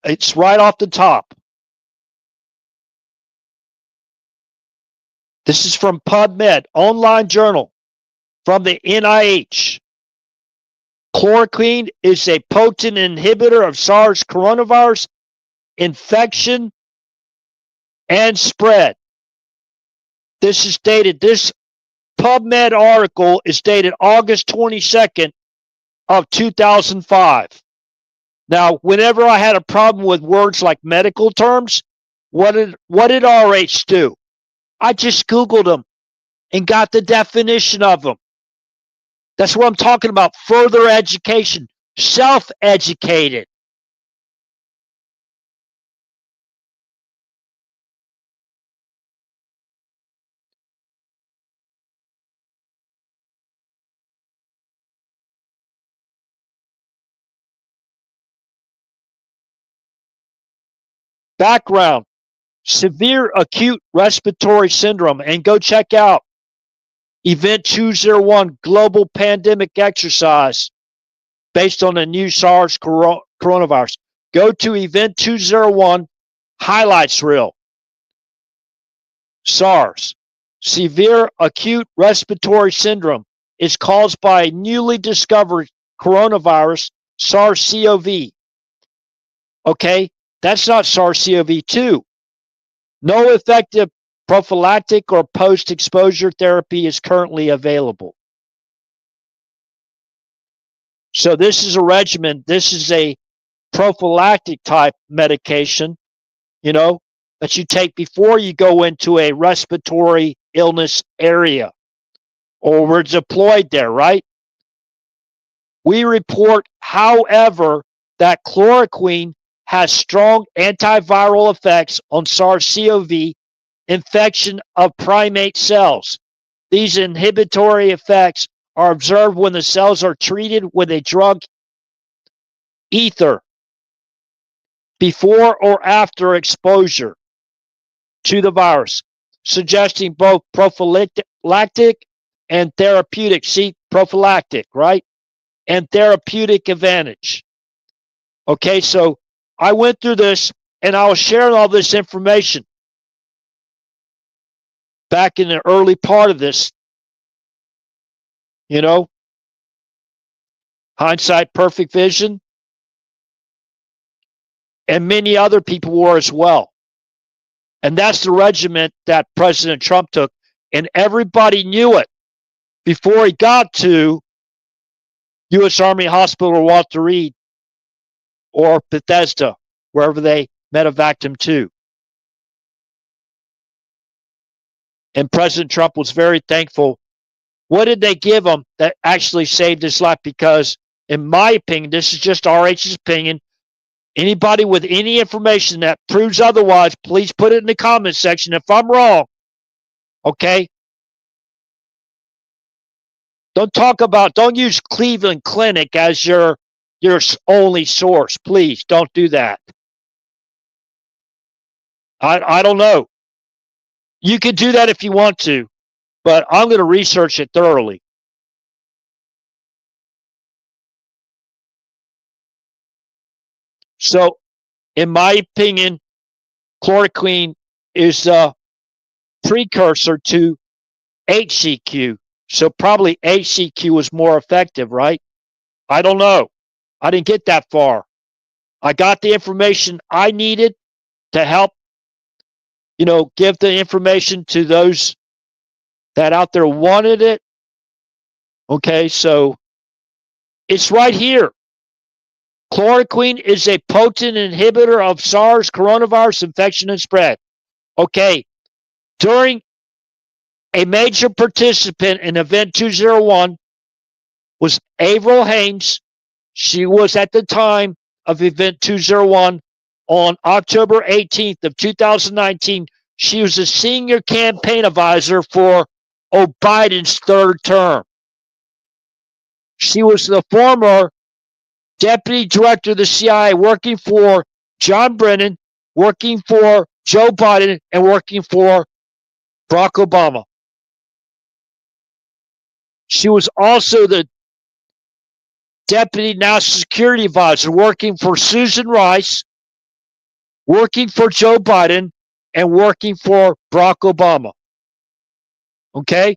It's right off the top. This is from PubMed, online journal from the NIH. Chloroquine is a potent inhibitor of SARS coronavirus infection and spread. This PubMed article is dated August 22nd of 2005. Now, whenever I had a problem with words like medical terms, what did RH do? I just Googled them and got the definition of them. That's what I'm talking about. Further education, self-educated. Background, severe acute respiratory syndrome, and go check out Event 201 Global Pandemic Exercise based on the new SARS coronavirus. Go to Event 201 highlights reel. SARS, severe acute respiratory syndrome, is caused by a newly discovered coronavirus, SARS-CoV. Okay, that's not SARS-CoV-2. No effective prophylactic or post-exposure therapy is currently available. So this is a regimen. This is a prophylactic type medication, that you take before you go into a respiratory illness area or we're deployed there, right? We report, however, that chloroquine has strong antiviral effects on SARS-CoV infection of primate cells. These inhibitory effects are observed when the cells are treated with a drug ether. before or after exposure to the virus, suggesting both prophylactic and therapeutic. See, prophylactic, right? And therapeutic advantage. Okay, so I went through this and I was sharing all this information back in the early part of this, you know, hindsight, perfect vision, and many other people were as well. And that's the regiment that President Trump took. And everybody knew it before he got to U.S. Army Hospital Walter Reed or Bethesda, wherever they medevaced him to. And President Trump was very thankful. What did they give him that actually saved his life? Because, in my opinion, this is just RH's opinion. Anybody with any information that proves otherwise, please put it in the comment section if I'm wrong. Okay? Don't use Cleveland Clinic as your only source. Please don't do that. I don't know. You can do that if you want to, but I'm going to research it thoroughly. So, in my opinion, chloroquine is a precursor to HCQ. So probably HCQ was more effective, right? I don't know. I didn't get that far. I got the information I needed to help, give the information to those that out there wanted it. Okay, so it's right here. Chloroquine is a potent inhibitor of SARS coronavirus infection and spread. Okay, during a major participant in Event 201 was Avril Haines. She was at the time of Event 201 on October 18th of 2019. She was a senior campaign advisor for Biden's third term. She was the former deputy director of the CIA, working for John Brennan, working for Joe Biden, and working for Barack Obama. She was also the deputy national security advisor, working for Susan Rice, working for Joe Biden, and working for Barack Obama. Okay?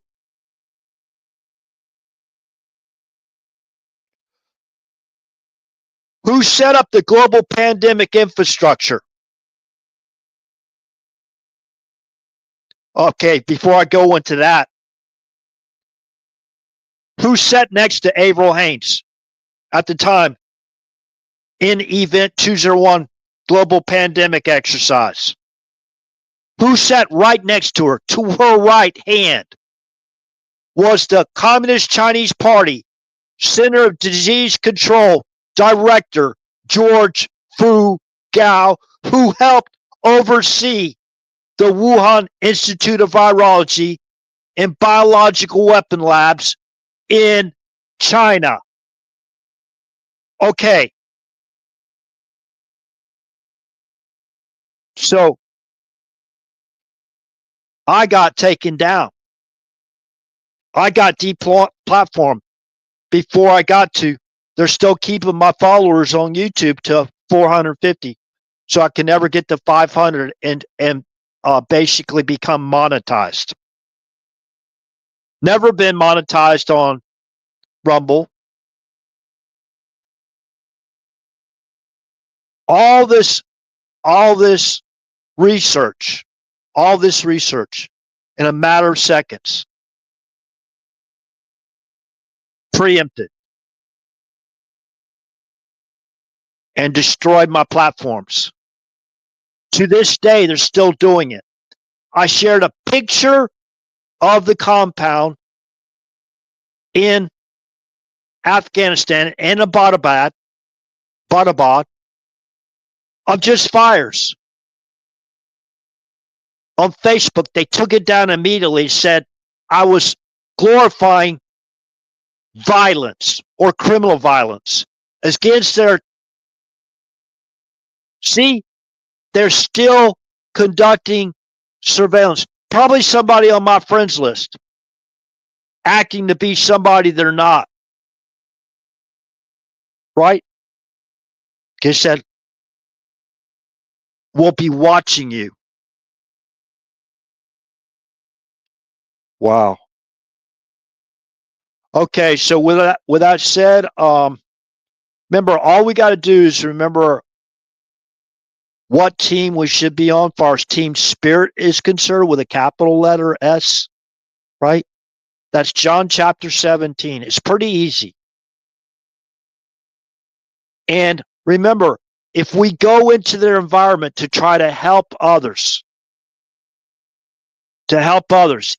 Who set up the global pandemic infrastructure? Okay, before I go into that, who sat next to Avril Haines at the time in Event 201 global pandemic exercise? Who sat right next to her? To her right hand was the Communist Chinese Party Center of Disease Control Director George Fu Gao, who helped oversee the Wuhan Institute of Virology and Biological Weapon Labs in China. Okay. So I got taken down. I got deplatformed before I got to. They're still keeping my followers on YouTube to 450, so I can never get to 500 and basically become monetized. Never been monetized on Rumble. All this research in a matter of seconds, preempted and destroyed my platforms. To this day, they're still doing it. I shared a picture of the compound in Afghanistan and Abbottabad of just fires. On Facebook, they took it down immediately, said I was glorifying violence or criminal violence against their See, they're still conducting surveillance. Probably somebody on my friends list acting to be somebody they're not. Right? Because said, we'll be watching you. Wow. Okay, so with that said, remember, all we got to do is remember what team we should be on as far as team spirit is concerned with a capital letter S, right? That's John chapter 17. It's pretty easy. And remember, if we go into their environment to try to help others,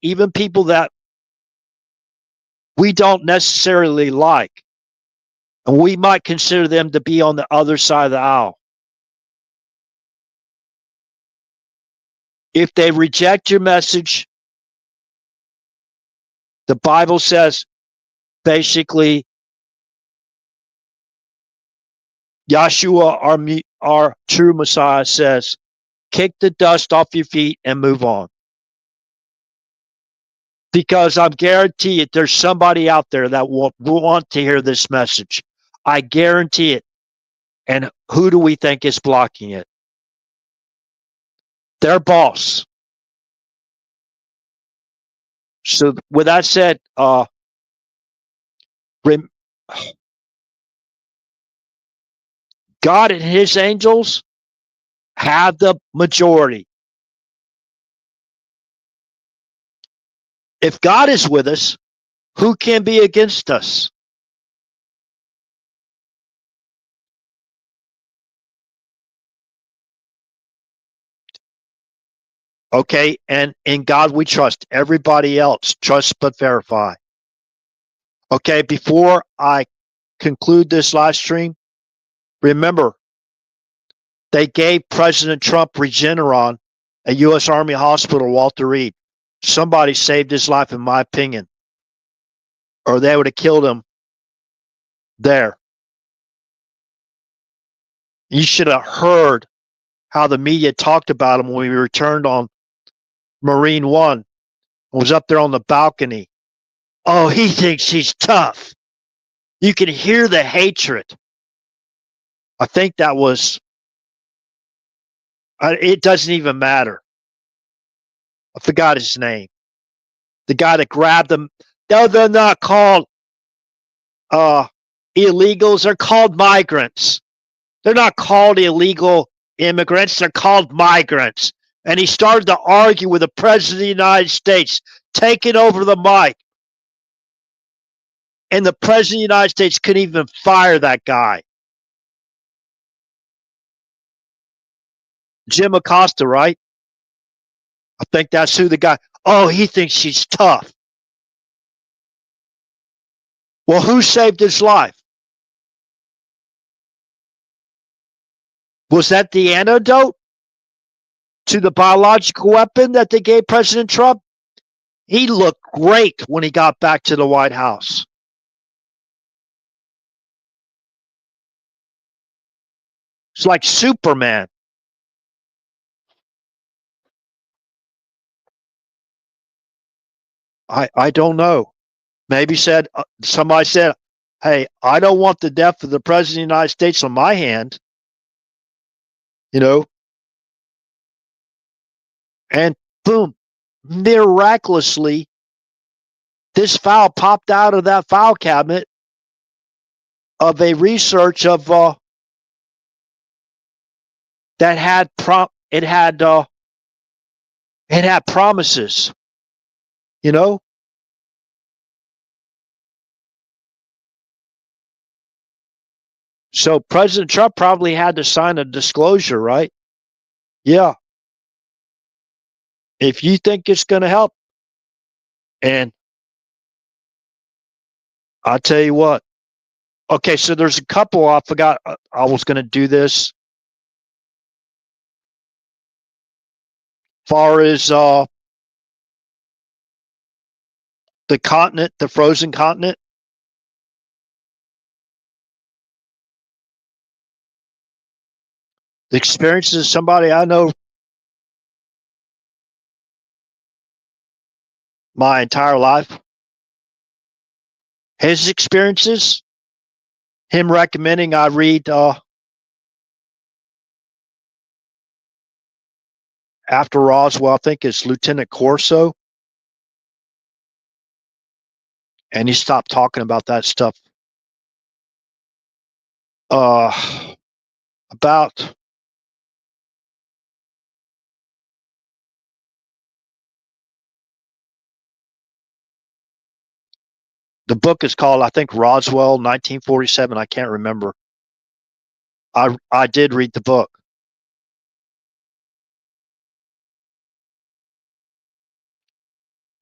even people that we don't necessarily like, and we might consider them to be on the other side of the aisle. If they reject your message, the Bible says basically, Yeshua, our true Messiah, says, kick the dust off your feet and move on. Because I'm guarantee it, there's somebody out there that will want to hear this message. I guarantee it. And who do we think is blocking it? Their boss. So with that said, God and his angels have the majority. If God is with us, who can be against us? Okay, and in God we trust. Everybody else, trust but verify. Okay, before I conclude this live stream, remember, they gave President Trump Regeneron at U.S. Army Hospital, Walter Reed. Somebody saved his life, in my opinion, or they would have killed him there. You should have heard how the media talked about him when we returned on Marine One. Was up there on the balcony. Oh, he thinks he's tough. You can hear the hatred. I think that was, it doesn't even matter. I forgot his name. The guy that grabbed them. No, they're not called illegals. They're called migrants. They're not called illegal immigrants. They're called migrants. And he started to argue with the president of the United States, taking over the mic. And the president of the United States couldn't even fire that guy. Jim Acosta, right? I think that's who the guy. Oh, he thinks he's tough. Well, who saved his life? Was that the antidote to the biological weapon that they gave President Trump? He looked great when he got back to the White House. It's like Superman. I don't know. Maybe somebody said, hey, I don't want the death of the president of the United States on my hand. You know? And boom, miraculously, this file popped out of that file cabinet of a research of that had it had promises, you know. So President Trump probably had to sign a disclosure, right? Yeah. If you think it's going to help, and I'll tell you what. Okay, so there's a couple. I forgot I was going to do this. Far as the continent, the frozen continent. The experiences of somebody I know my entire life. His experiences, him recommending I read after Roswell, I think it's Lieutenant Corso. And he stopped talking about that stuff. About the book is called, I think, Roswell, 1947. I can't remember. I did read the book.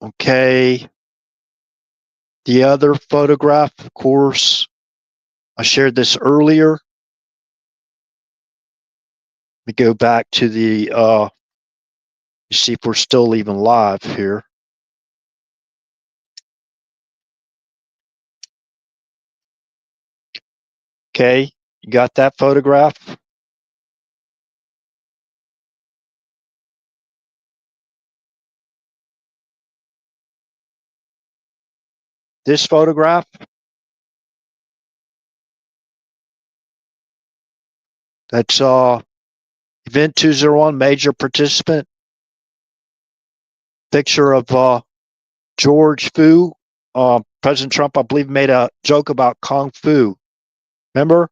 Okay. The other photograph, of course, I shared this earlier. Let me go back to the, see if we're still even live here. Okay. You got that photograph? This photograph? That's Event 201, major participant. Picture of George Fu. President Trump, I believe, made a joke about Kung Fu. Remember?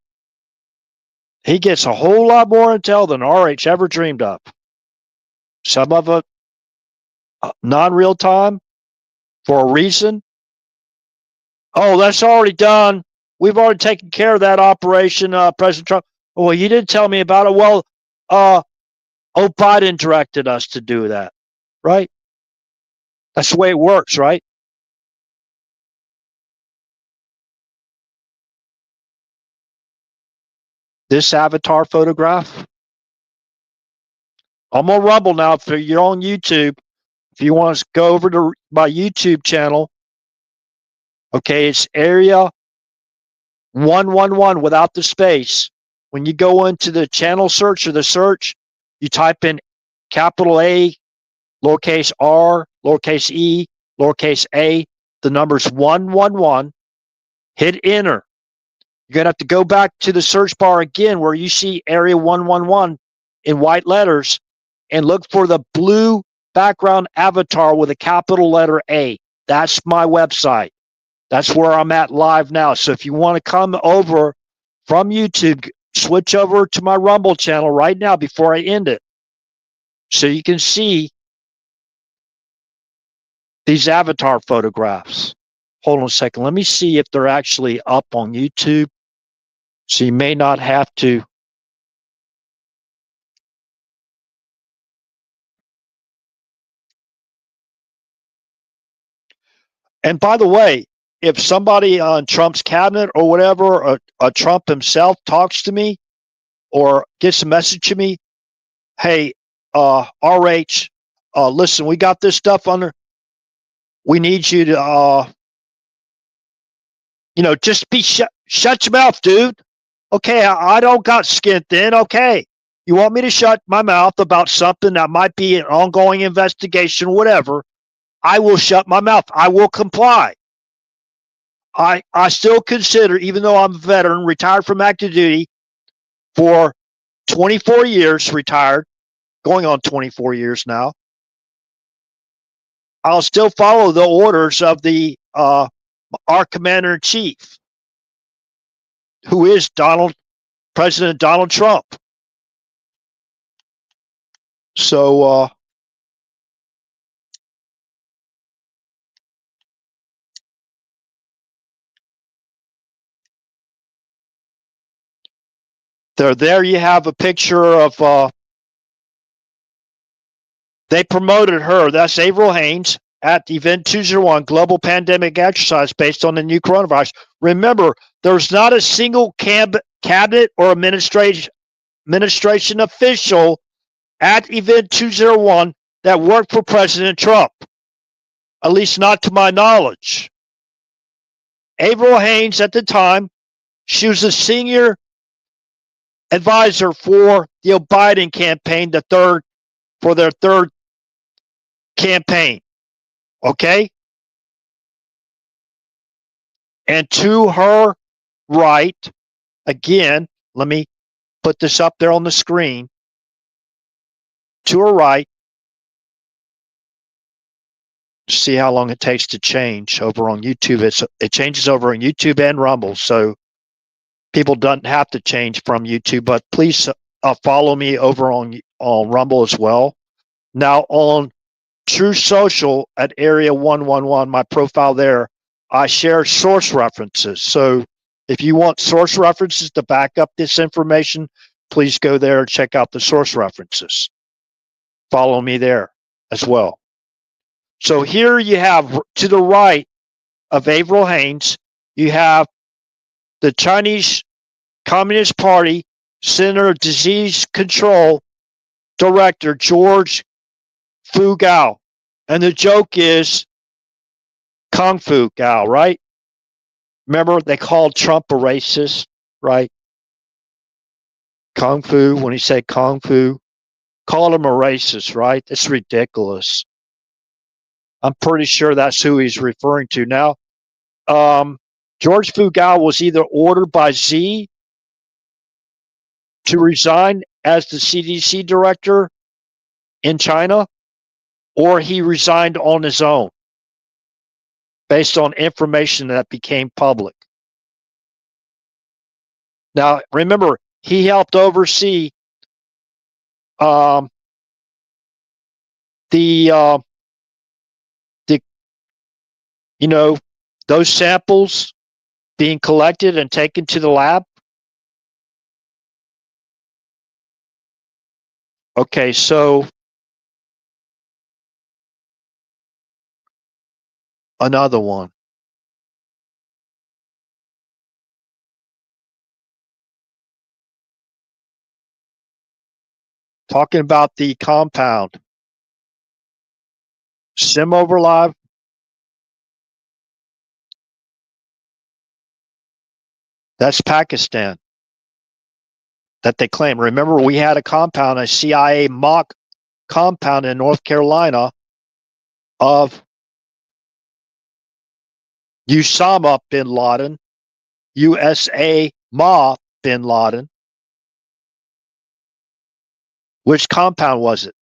He gets a whole lot more intel than RH ever dreamed of. Some of it non-real time for a reason. Oh, that's already done. We've already taken care of that operation, President Trump. Well, you didn't tell me about it. Well, Biden directed us to do that, right? That's the way it works, right? This avatar photograph. I'm on Rumble now. If you're on YouTube, if you want to go over to my YouTube channel, okay, it's area 111 without the space. When you go into the channel search or the search, you type in capital A, lowercase r, lowercase e, lowercase a, the numbers 111, hit enter. You're going to have to go back to the search bar again where you see area 111 in white letters and look for the blue background avatar with a capital letter A. That's my website. That's where I'm at live now. So if you want to come over from YouTube, switch over to my Rumble channel right now before I end it. So you can see these avatar photographs. Hold on a second. Let me see if they're actually up on YouTube. So you may not have to. And by the way, if somebody on Trump's cabinet or whatever, or Trump himself talks to me or gets a message to me, hey, RH, listen, we got this stuff under. We need you to, just shut your mouth, dude. Okay, I don't got skin thin. Okay, you want me to shut my mouth about something that might be an ongoing investigation, whatever. I will shut my mouth. I will comply. I still consider, even though I'm a veteran, retired from active duty for 24 years, retired, going on 24 years now, I'll still follow the orders of the our commander in chief, who is President Donald Trump. So there you have a picture of they promoted her. That's Avril Haines at Event 201, Global Pandemic Exercise based on the new coronavirus. Remember, there's not a single cabinet or administration official at Event 201 that worked for President Trump, at least not to my knowledge. Avril Haines at the time, she was a senior advisor for the Biden campaign, for their third campaign. Okay? And to her right, again, let me put this up there on the screen. To her right, see how long it takes to change over on YouTube. It changes over on YouTube and Rumble, so people don't have to change from YouTube. But please follow me over on Rumble as well. Now on True Social at Area 111, my profile there, I share source references. So if you want source references to back up this information, please go there and check out the source references. Follow me there as well. So here you have to the right of Avril Haines, you have the Chinese Communist Party Center of Disease Control Director George Fu Gao. And the joke is Kung Fu Gao, right? Remember, they called Trump a racist, right? Kung Fu, when he said Kung Fu, called him a racist, right? It's ridiculous. I'm pretty sure that's who he's referring to. Now, George Fu Gao was either ordered by Xi to resign as the CDC director in China, or he resigned on his own based on information that became public. Now, remember, he helped oversee the those samples being collected and taken to the lab. Okay, so another one. Talking about the compound. Sim over live. That's Pakistan that they claim. Remember, we had a compound, a CIA mock compound in North Carolina of Osama bin Laden, USA Ma bin Laden. Which compound was it?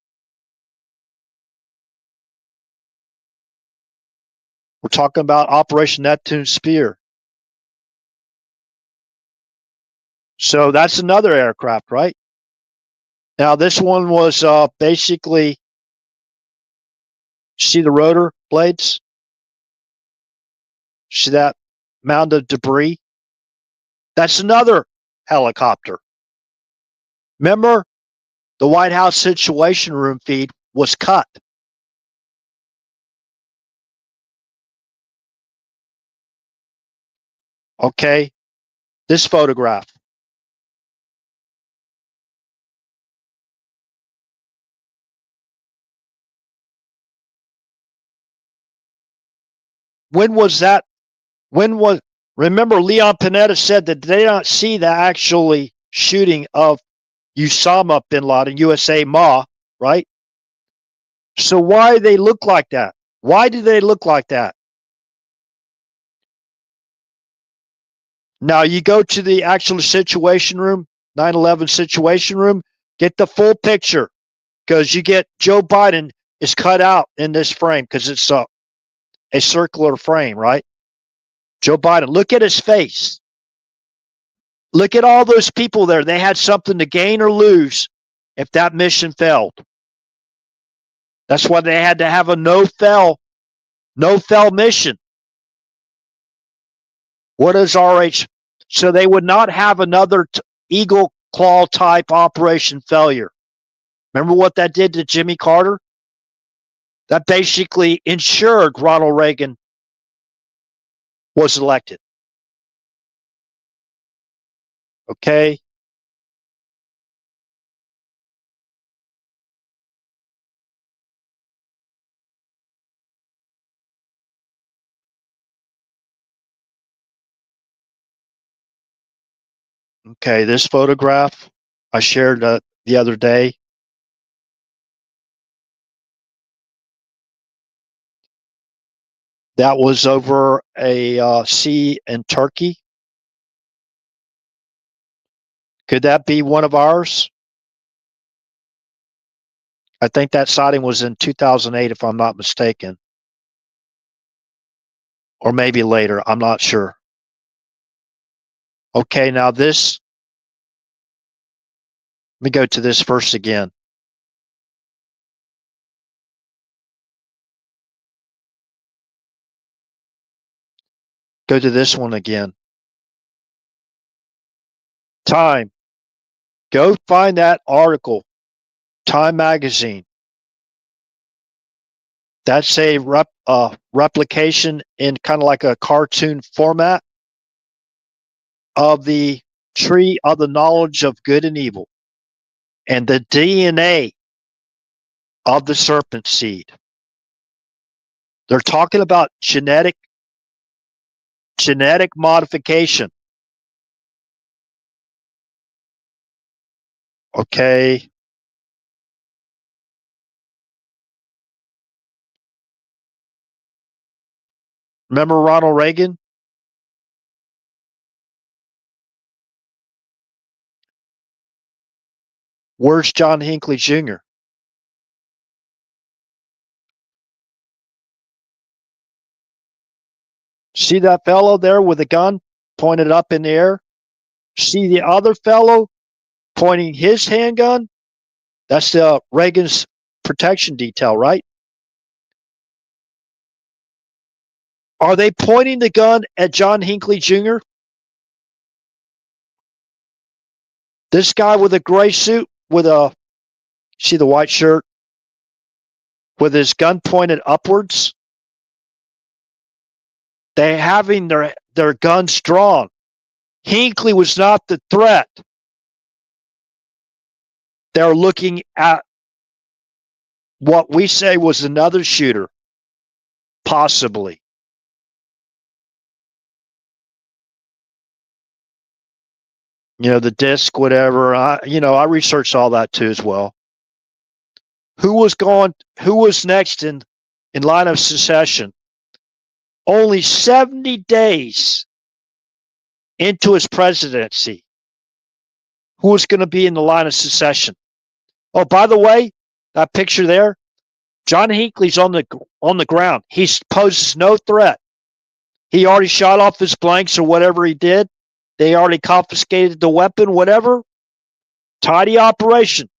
We're talking about Operation Neptune Spear. So that's another aircraft, right? Now this one was basically, see the rotor blades? See that mound of debris? That's another helicopter. Remember, the White House Situation Room feed was cut. Okay, this photograph. When was that? Remember, Leon Panetta said that they don't see the actually shooting of Osama bin Laden, USA Ma, right? So why do they look like that? Why do they look like that? Now you go to the actual situation room, 9/11 situation room, get the full picture, because you get Joe Biden is cut out in this frame because it's a circular frame, right? Joe Biden, look at his face. Look at all those people there. They had something to gain or lose if that mission failed. That's why they had to have a no fail mission. What is RH? So they would not have another Eagle Claw type operation failure. Remember what that did to Jimmy Carter? That basically ensured Ronald Reagan was elected. Okay. Okay, this photograph. I shared the other day. That was over a sea in Turkey. Could that be one of ours? I think that sighting was in 2008, if I'm not mistaken. Or maybe later. I'm not sure. Okay, now this. Let me go to this first again. Go to this one again. Time. Go find that article. Time magazine. That's a replication in kind of like a cartoon format of the tree of the knowledge of good and evil and the DNA of the serpent seed. They're talking about genetic modification. Okay. Remember Ronald Reagan? Where's John Hinckley Jr.? See that fellow there with a gun pointed up in the air? See the other fellow pointing his handgun? That's Reagan's protection detail, right? Are they pointing the gun at John Hinckley Jr.? This guy with a gray suit with see the white shirt with his gun pointed upwards? They having their guns drawn. Hinckley was not the threat. They're looking at what we say was another shooter, possibly. The disc, whatever. I researched all that too as well. Who was next in line of succession? Only 70 days into his presidency. Who was going to be in the line of succession? Oh, by the way, that picture there, John Hinckley's on the ground. He poses no threat. He already shot off his blanks or whatever he did. They already confiscated the weapon, whatever. Tidy operation.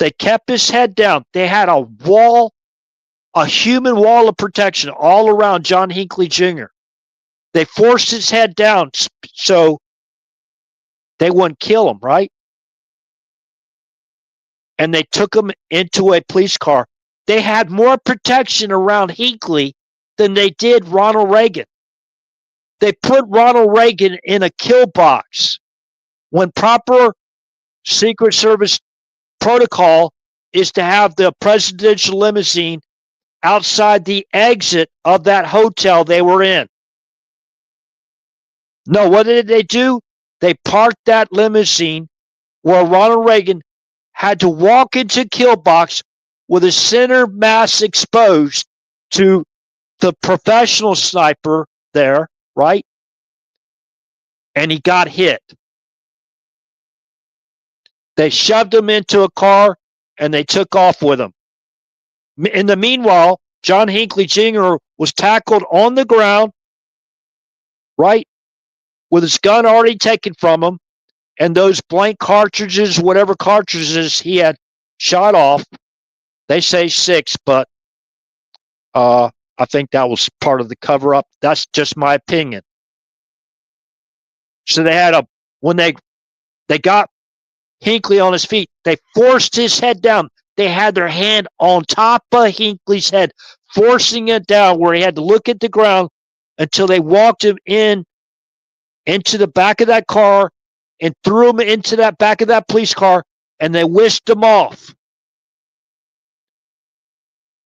They kept his head down. They had a wall, a human wall of protection all around John Hinckley Jr. They forced his head down so they wouldn't kill him, right? And they took him into a police car. They had more protection around Hinckley than they did Ronald Reagan. They put Ronald Reagan in a kill box when proper Secret Service protocol is to have the presidential limousine outside the exit of that hotel they were in. No, what did they do? They parked that limousine where Ronald Reagan had to walk into kill box with his center mass exposed to the professional sniper there, right? And he got hit. They shoved him into a car and they took off with him. In the meanwhile, John Hinckley Jr. was tackled on the ground, right? With his gun already taken from him and those blank cartridges, whatever cartridges he had shot off. They say 6, but I think that was part of the cover up. That's just my opinion. So they had when they got Hinckley on his feet, they forced his head down. They had their hand on top of Hinckley's head, forcing it down where he had to look at the ground until they walked him into the back of that car and threw him into that back of that police car, and they whisked him off.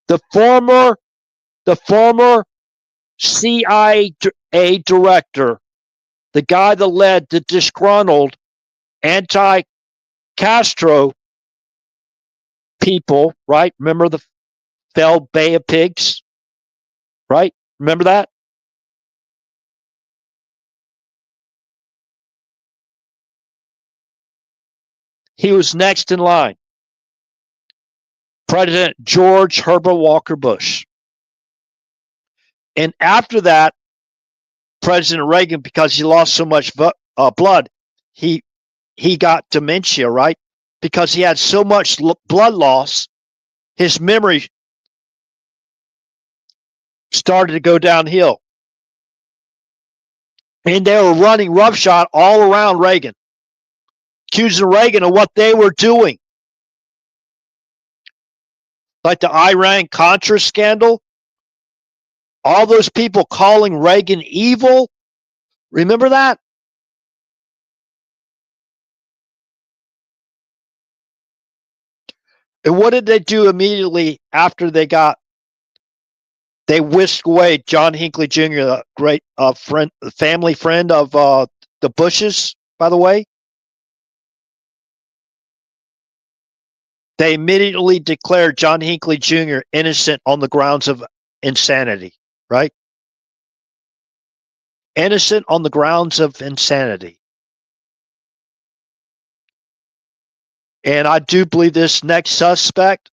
The former CIA director, the guy that led the disgruntled anti-Castro people, right? Remember the failed Bay of Pigs, right? Remember that? He was next in line. President George Herbert Walker Bush. And after that, President Reagan, because he lost so much blood, he got dementia, right? Because he had so much blood loss, his memory started to go downhill. And they were running roughshod all around Reagan, accusing Reagan of what they were doing. Like the Iran-Contra scandal, all those people calling Reagan evil. Remember that? And what did they do immediately after they whisked away John Hinckley Jr., the great family friend of the Bushes, by the way? They immediately declared John Hinckley Jr. innocent on the grounds of insanity, right? Innocent on the grounds of insanity. And I do believe this next suspect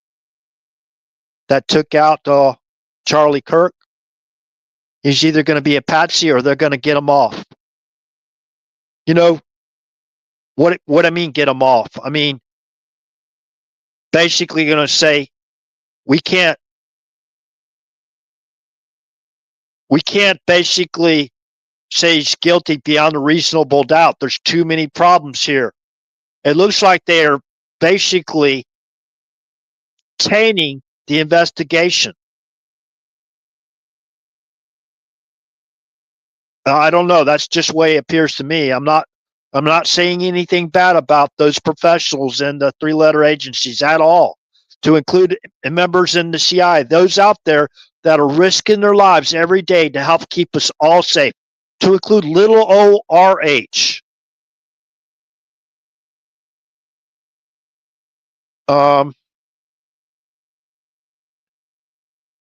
that took out Charlie Kirk, he's either going to be a patsy or they're going to get him off. You know, what I mean, get him off? I mean, basically going to say, we can't basically say he's guilty beyond a reasonable doubt. There's too many problems here. It looks like they are basically tainting the investigation. I don't know. That's just the way it appears to me. I'm not saying anything bad about those professionals in the three-letter agencies at all, to include members in the CIA, those out there that are risking their lives every day to help keep us all safe, to include little old RH.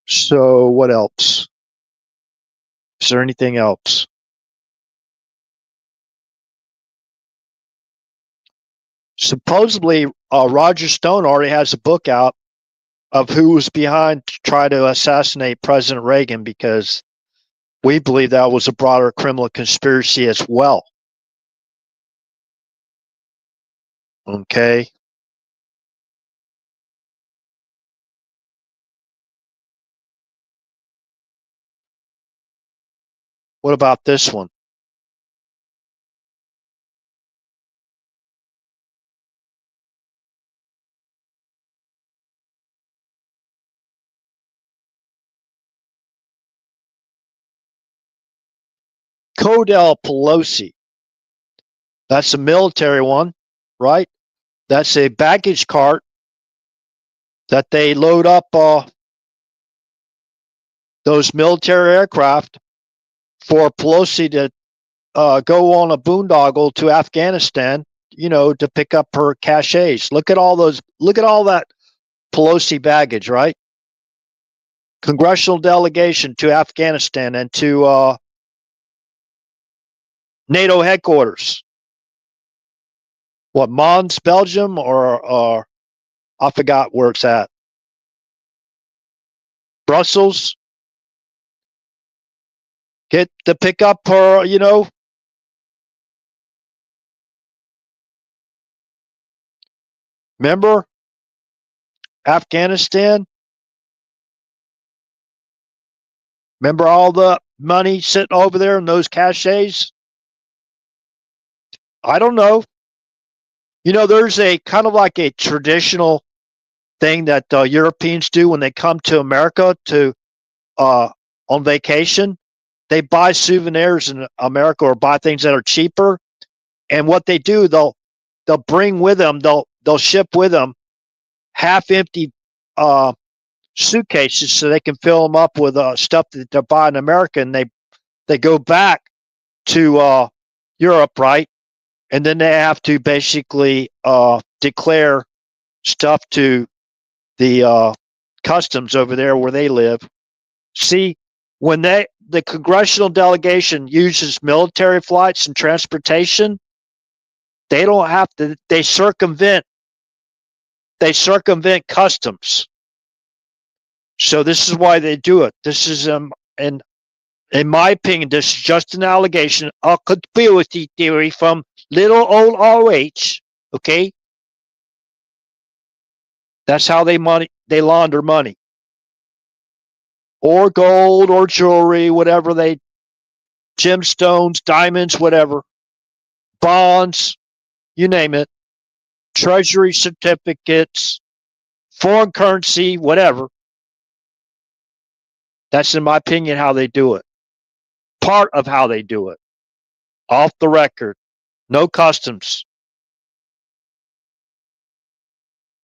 So what else? Is there anything else? Supposedly, Roger Stone already has a book out of who was behind to try to assassinate President Reagan, because we believe that was a broader criminal conspiracy as well. Okay. What about this one? Codell Pelosi. That's a military one, right? That's a baggage cart that they load up those military aircraft for Pelosi to go on a boondoggle to Afghanistan, to pick up her caches. Look at all that Pelosi baggage, right? Congressional delegation to Afghanistan and to NATO headquarters. What, Mons, Belgium, or I forgot where it's at. Brussels. Get to pick up her, Remember Afghanistan? Remember all the money sitting over there in those caches? I don't know. There's a kind of like a traditional thing that Europeans do when they come to America to on vacation. They buy souvenirs in America or buy things that are cheaper. And what they do, they'll bring with them, they'll ship with them half-empty suitcases so they can fill them up with stuff that they buy in America, and they go back to Europe, right? and then they have to basically declare stuff to the customs over there where they live. See, when the congressional delegation uses military flights and transportation, they don't have to. They circumvent customs. So this is why they do it. This is and in my opinion, this is just an allegation, a conspiracy theory from little old RH. Okay, that's how they launder money, or gold, or jewelry, whatever they, gemstones, diamonds, whatever, bonds, you name it, treasury certificates, foreign currency, whatever. That's, in my opinion, how they do it. Part of how they do it. Off the record. No customs.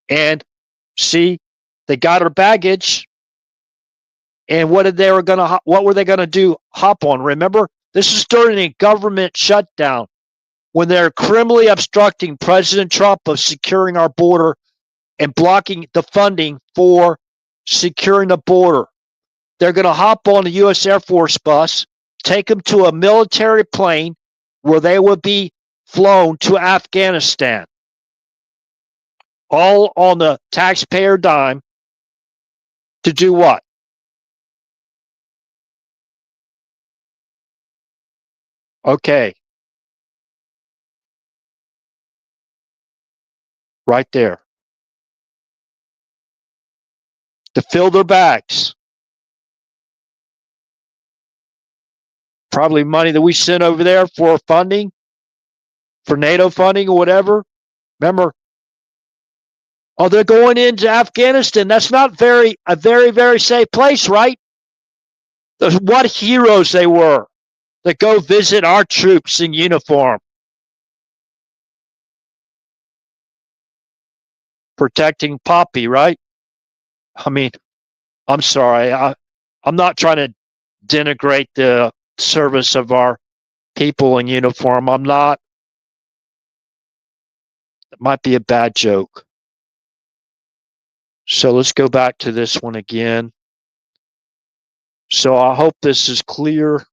And see, they got her baggage. And what were they gonna do? Hop on. Remember, this is during a government shutdown when they're criminally obstructing President Trump of securing our border and blocking the funding for securing the border. They're going to hop on the U.S. Air Force bus, take them to a military plane where they would be flown to Afghanistan, all on the taxpayer dime. To do what? Okay. Right there. To fill their bags. Probably money that we sent over there for funding, for NATO funding or whatever. Remember, oh, they're going into Afghanistan. That's not a very, very safe place, right? What heroes they were that go visit our troops in uniform, protecting Poppy, right? I mean, I'm sorry. I'm not trying to denigrate the service of our people in uniform. I'm not. It might be a bad joke. So let's go back to this one again. So I hope this is clear.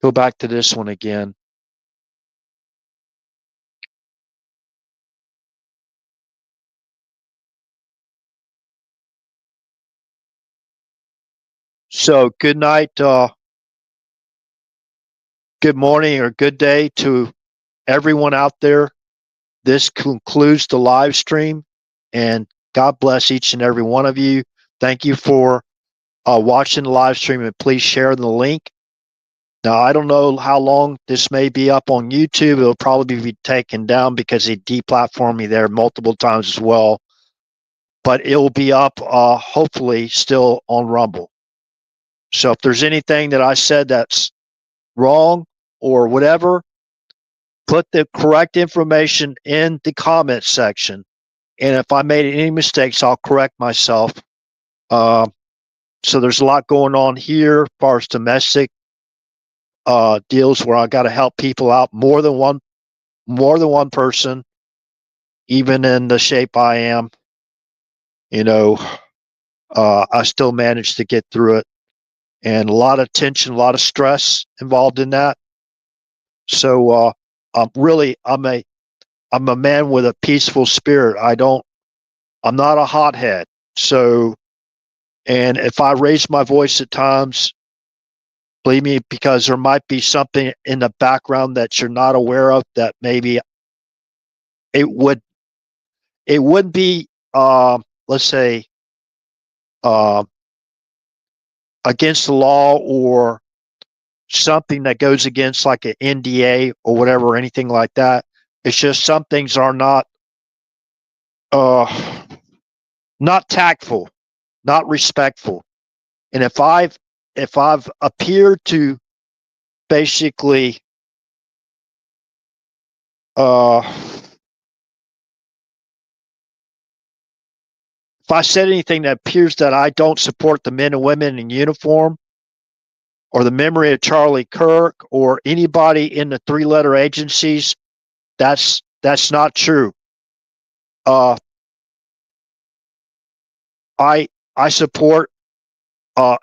Go back to this one again. So good night, good morning, or good day to everyone out there. This concludes the live stream, and God bless each and every one of you. Thank you for watching the live stream, and please share the link. Now, I don't know how long this may be up on YouTube. It'll probably be taken down because they deplatformed me there multiple times as well. But it will be up, hopefully, still on Rumble. So if there's anything that I said that's wrong or whatever, put the correct information in the comment section. And if I made any mistakes, I'll correct myself. So there's a lot going on here as far as domestic deals where I got to help people out, more than one person, even in the shape I am. I still managed to get through it, and a lot of tension, a lot of stress involved in that. So I'm a man with a peaceful spirit. I'm not a hothead. So, and if I raise my voice at times, believe me, because there might be something in the background that you're not aware of, that maybe it would be, let's say, against the law, or something that goes against like an NDA or whatever, or anything like that. It's just some things are not tactful, not respectful. And if I've appeared to basically if I said anything that appears that I don't support the men and women in uniform, or the memory of Charlie Kirk or anybody in the three-letter agencies. That's not true. I support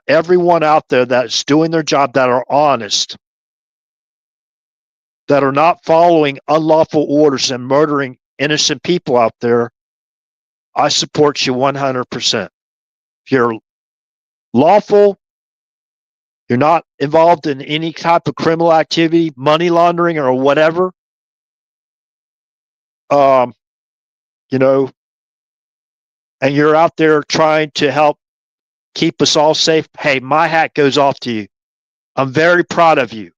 everyone out there that's doing their job, that are honest, that are not following unlawful orders and murdering innocent people out there. I support you 100%. If you're lawful, you're not involved in any type of criminal activity, money laundering or whatever, you know, and you're out there trying to help keep us all safe, hey, my hat goes off to you. I'm very proud of you.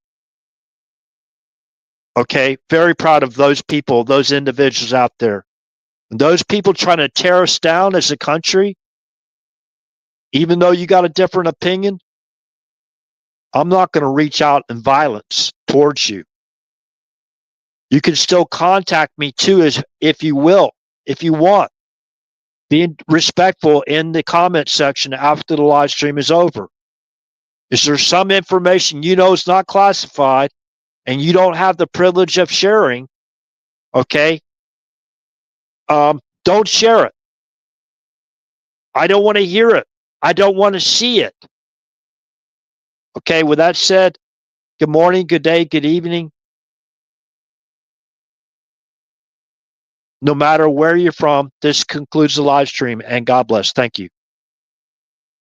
Okay, very proud of those people, those individuals out there. And those people trying to tear us down as a country, even though you got a different opinion, I'm not going to reach out in violence towards you. You can still contact me too, if you will, if you want. Being respectful in the comment section after the live stream is over. Is there some information you know is not classified and you don't have the privilege of sharing? Okay. Don't share it. I don't want to hear it. I don't want to see it. Okay. With that said, good morning, good day, good evening. No matter where you're from, this concludes the live stream, and God bless. Thank you.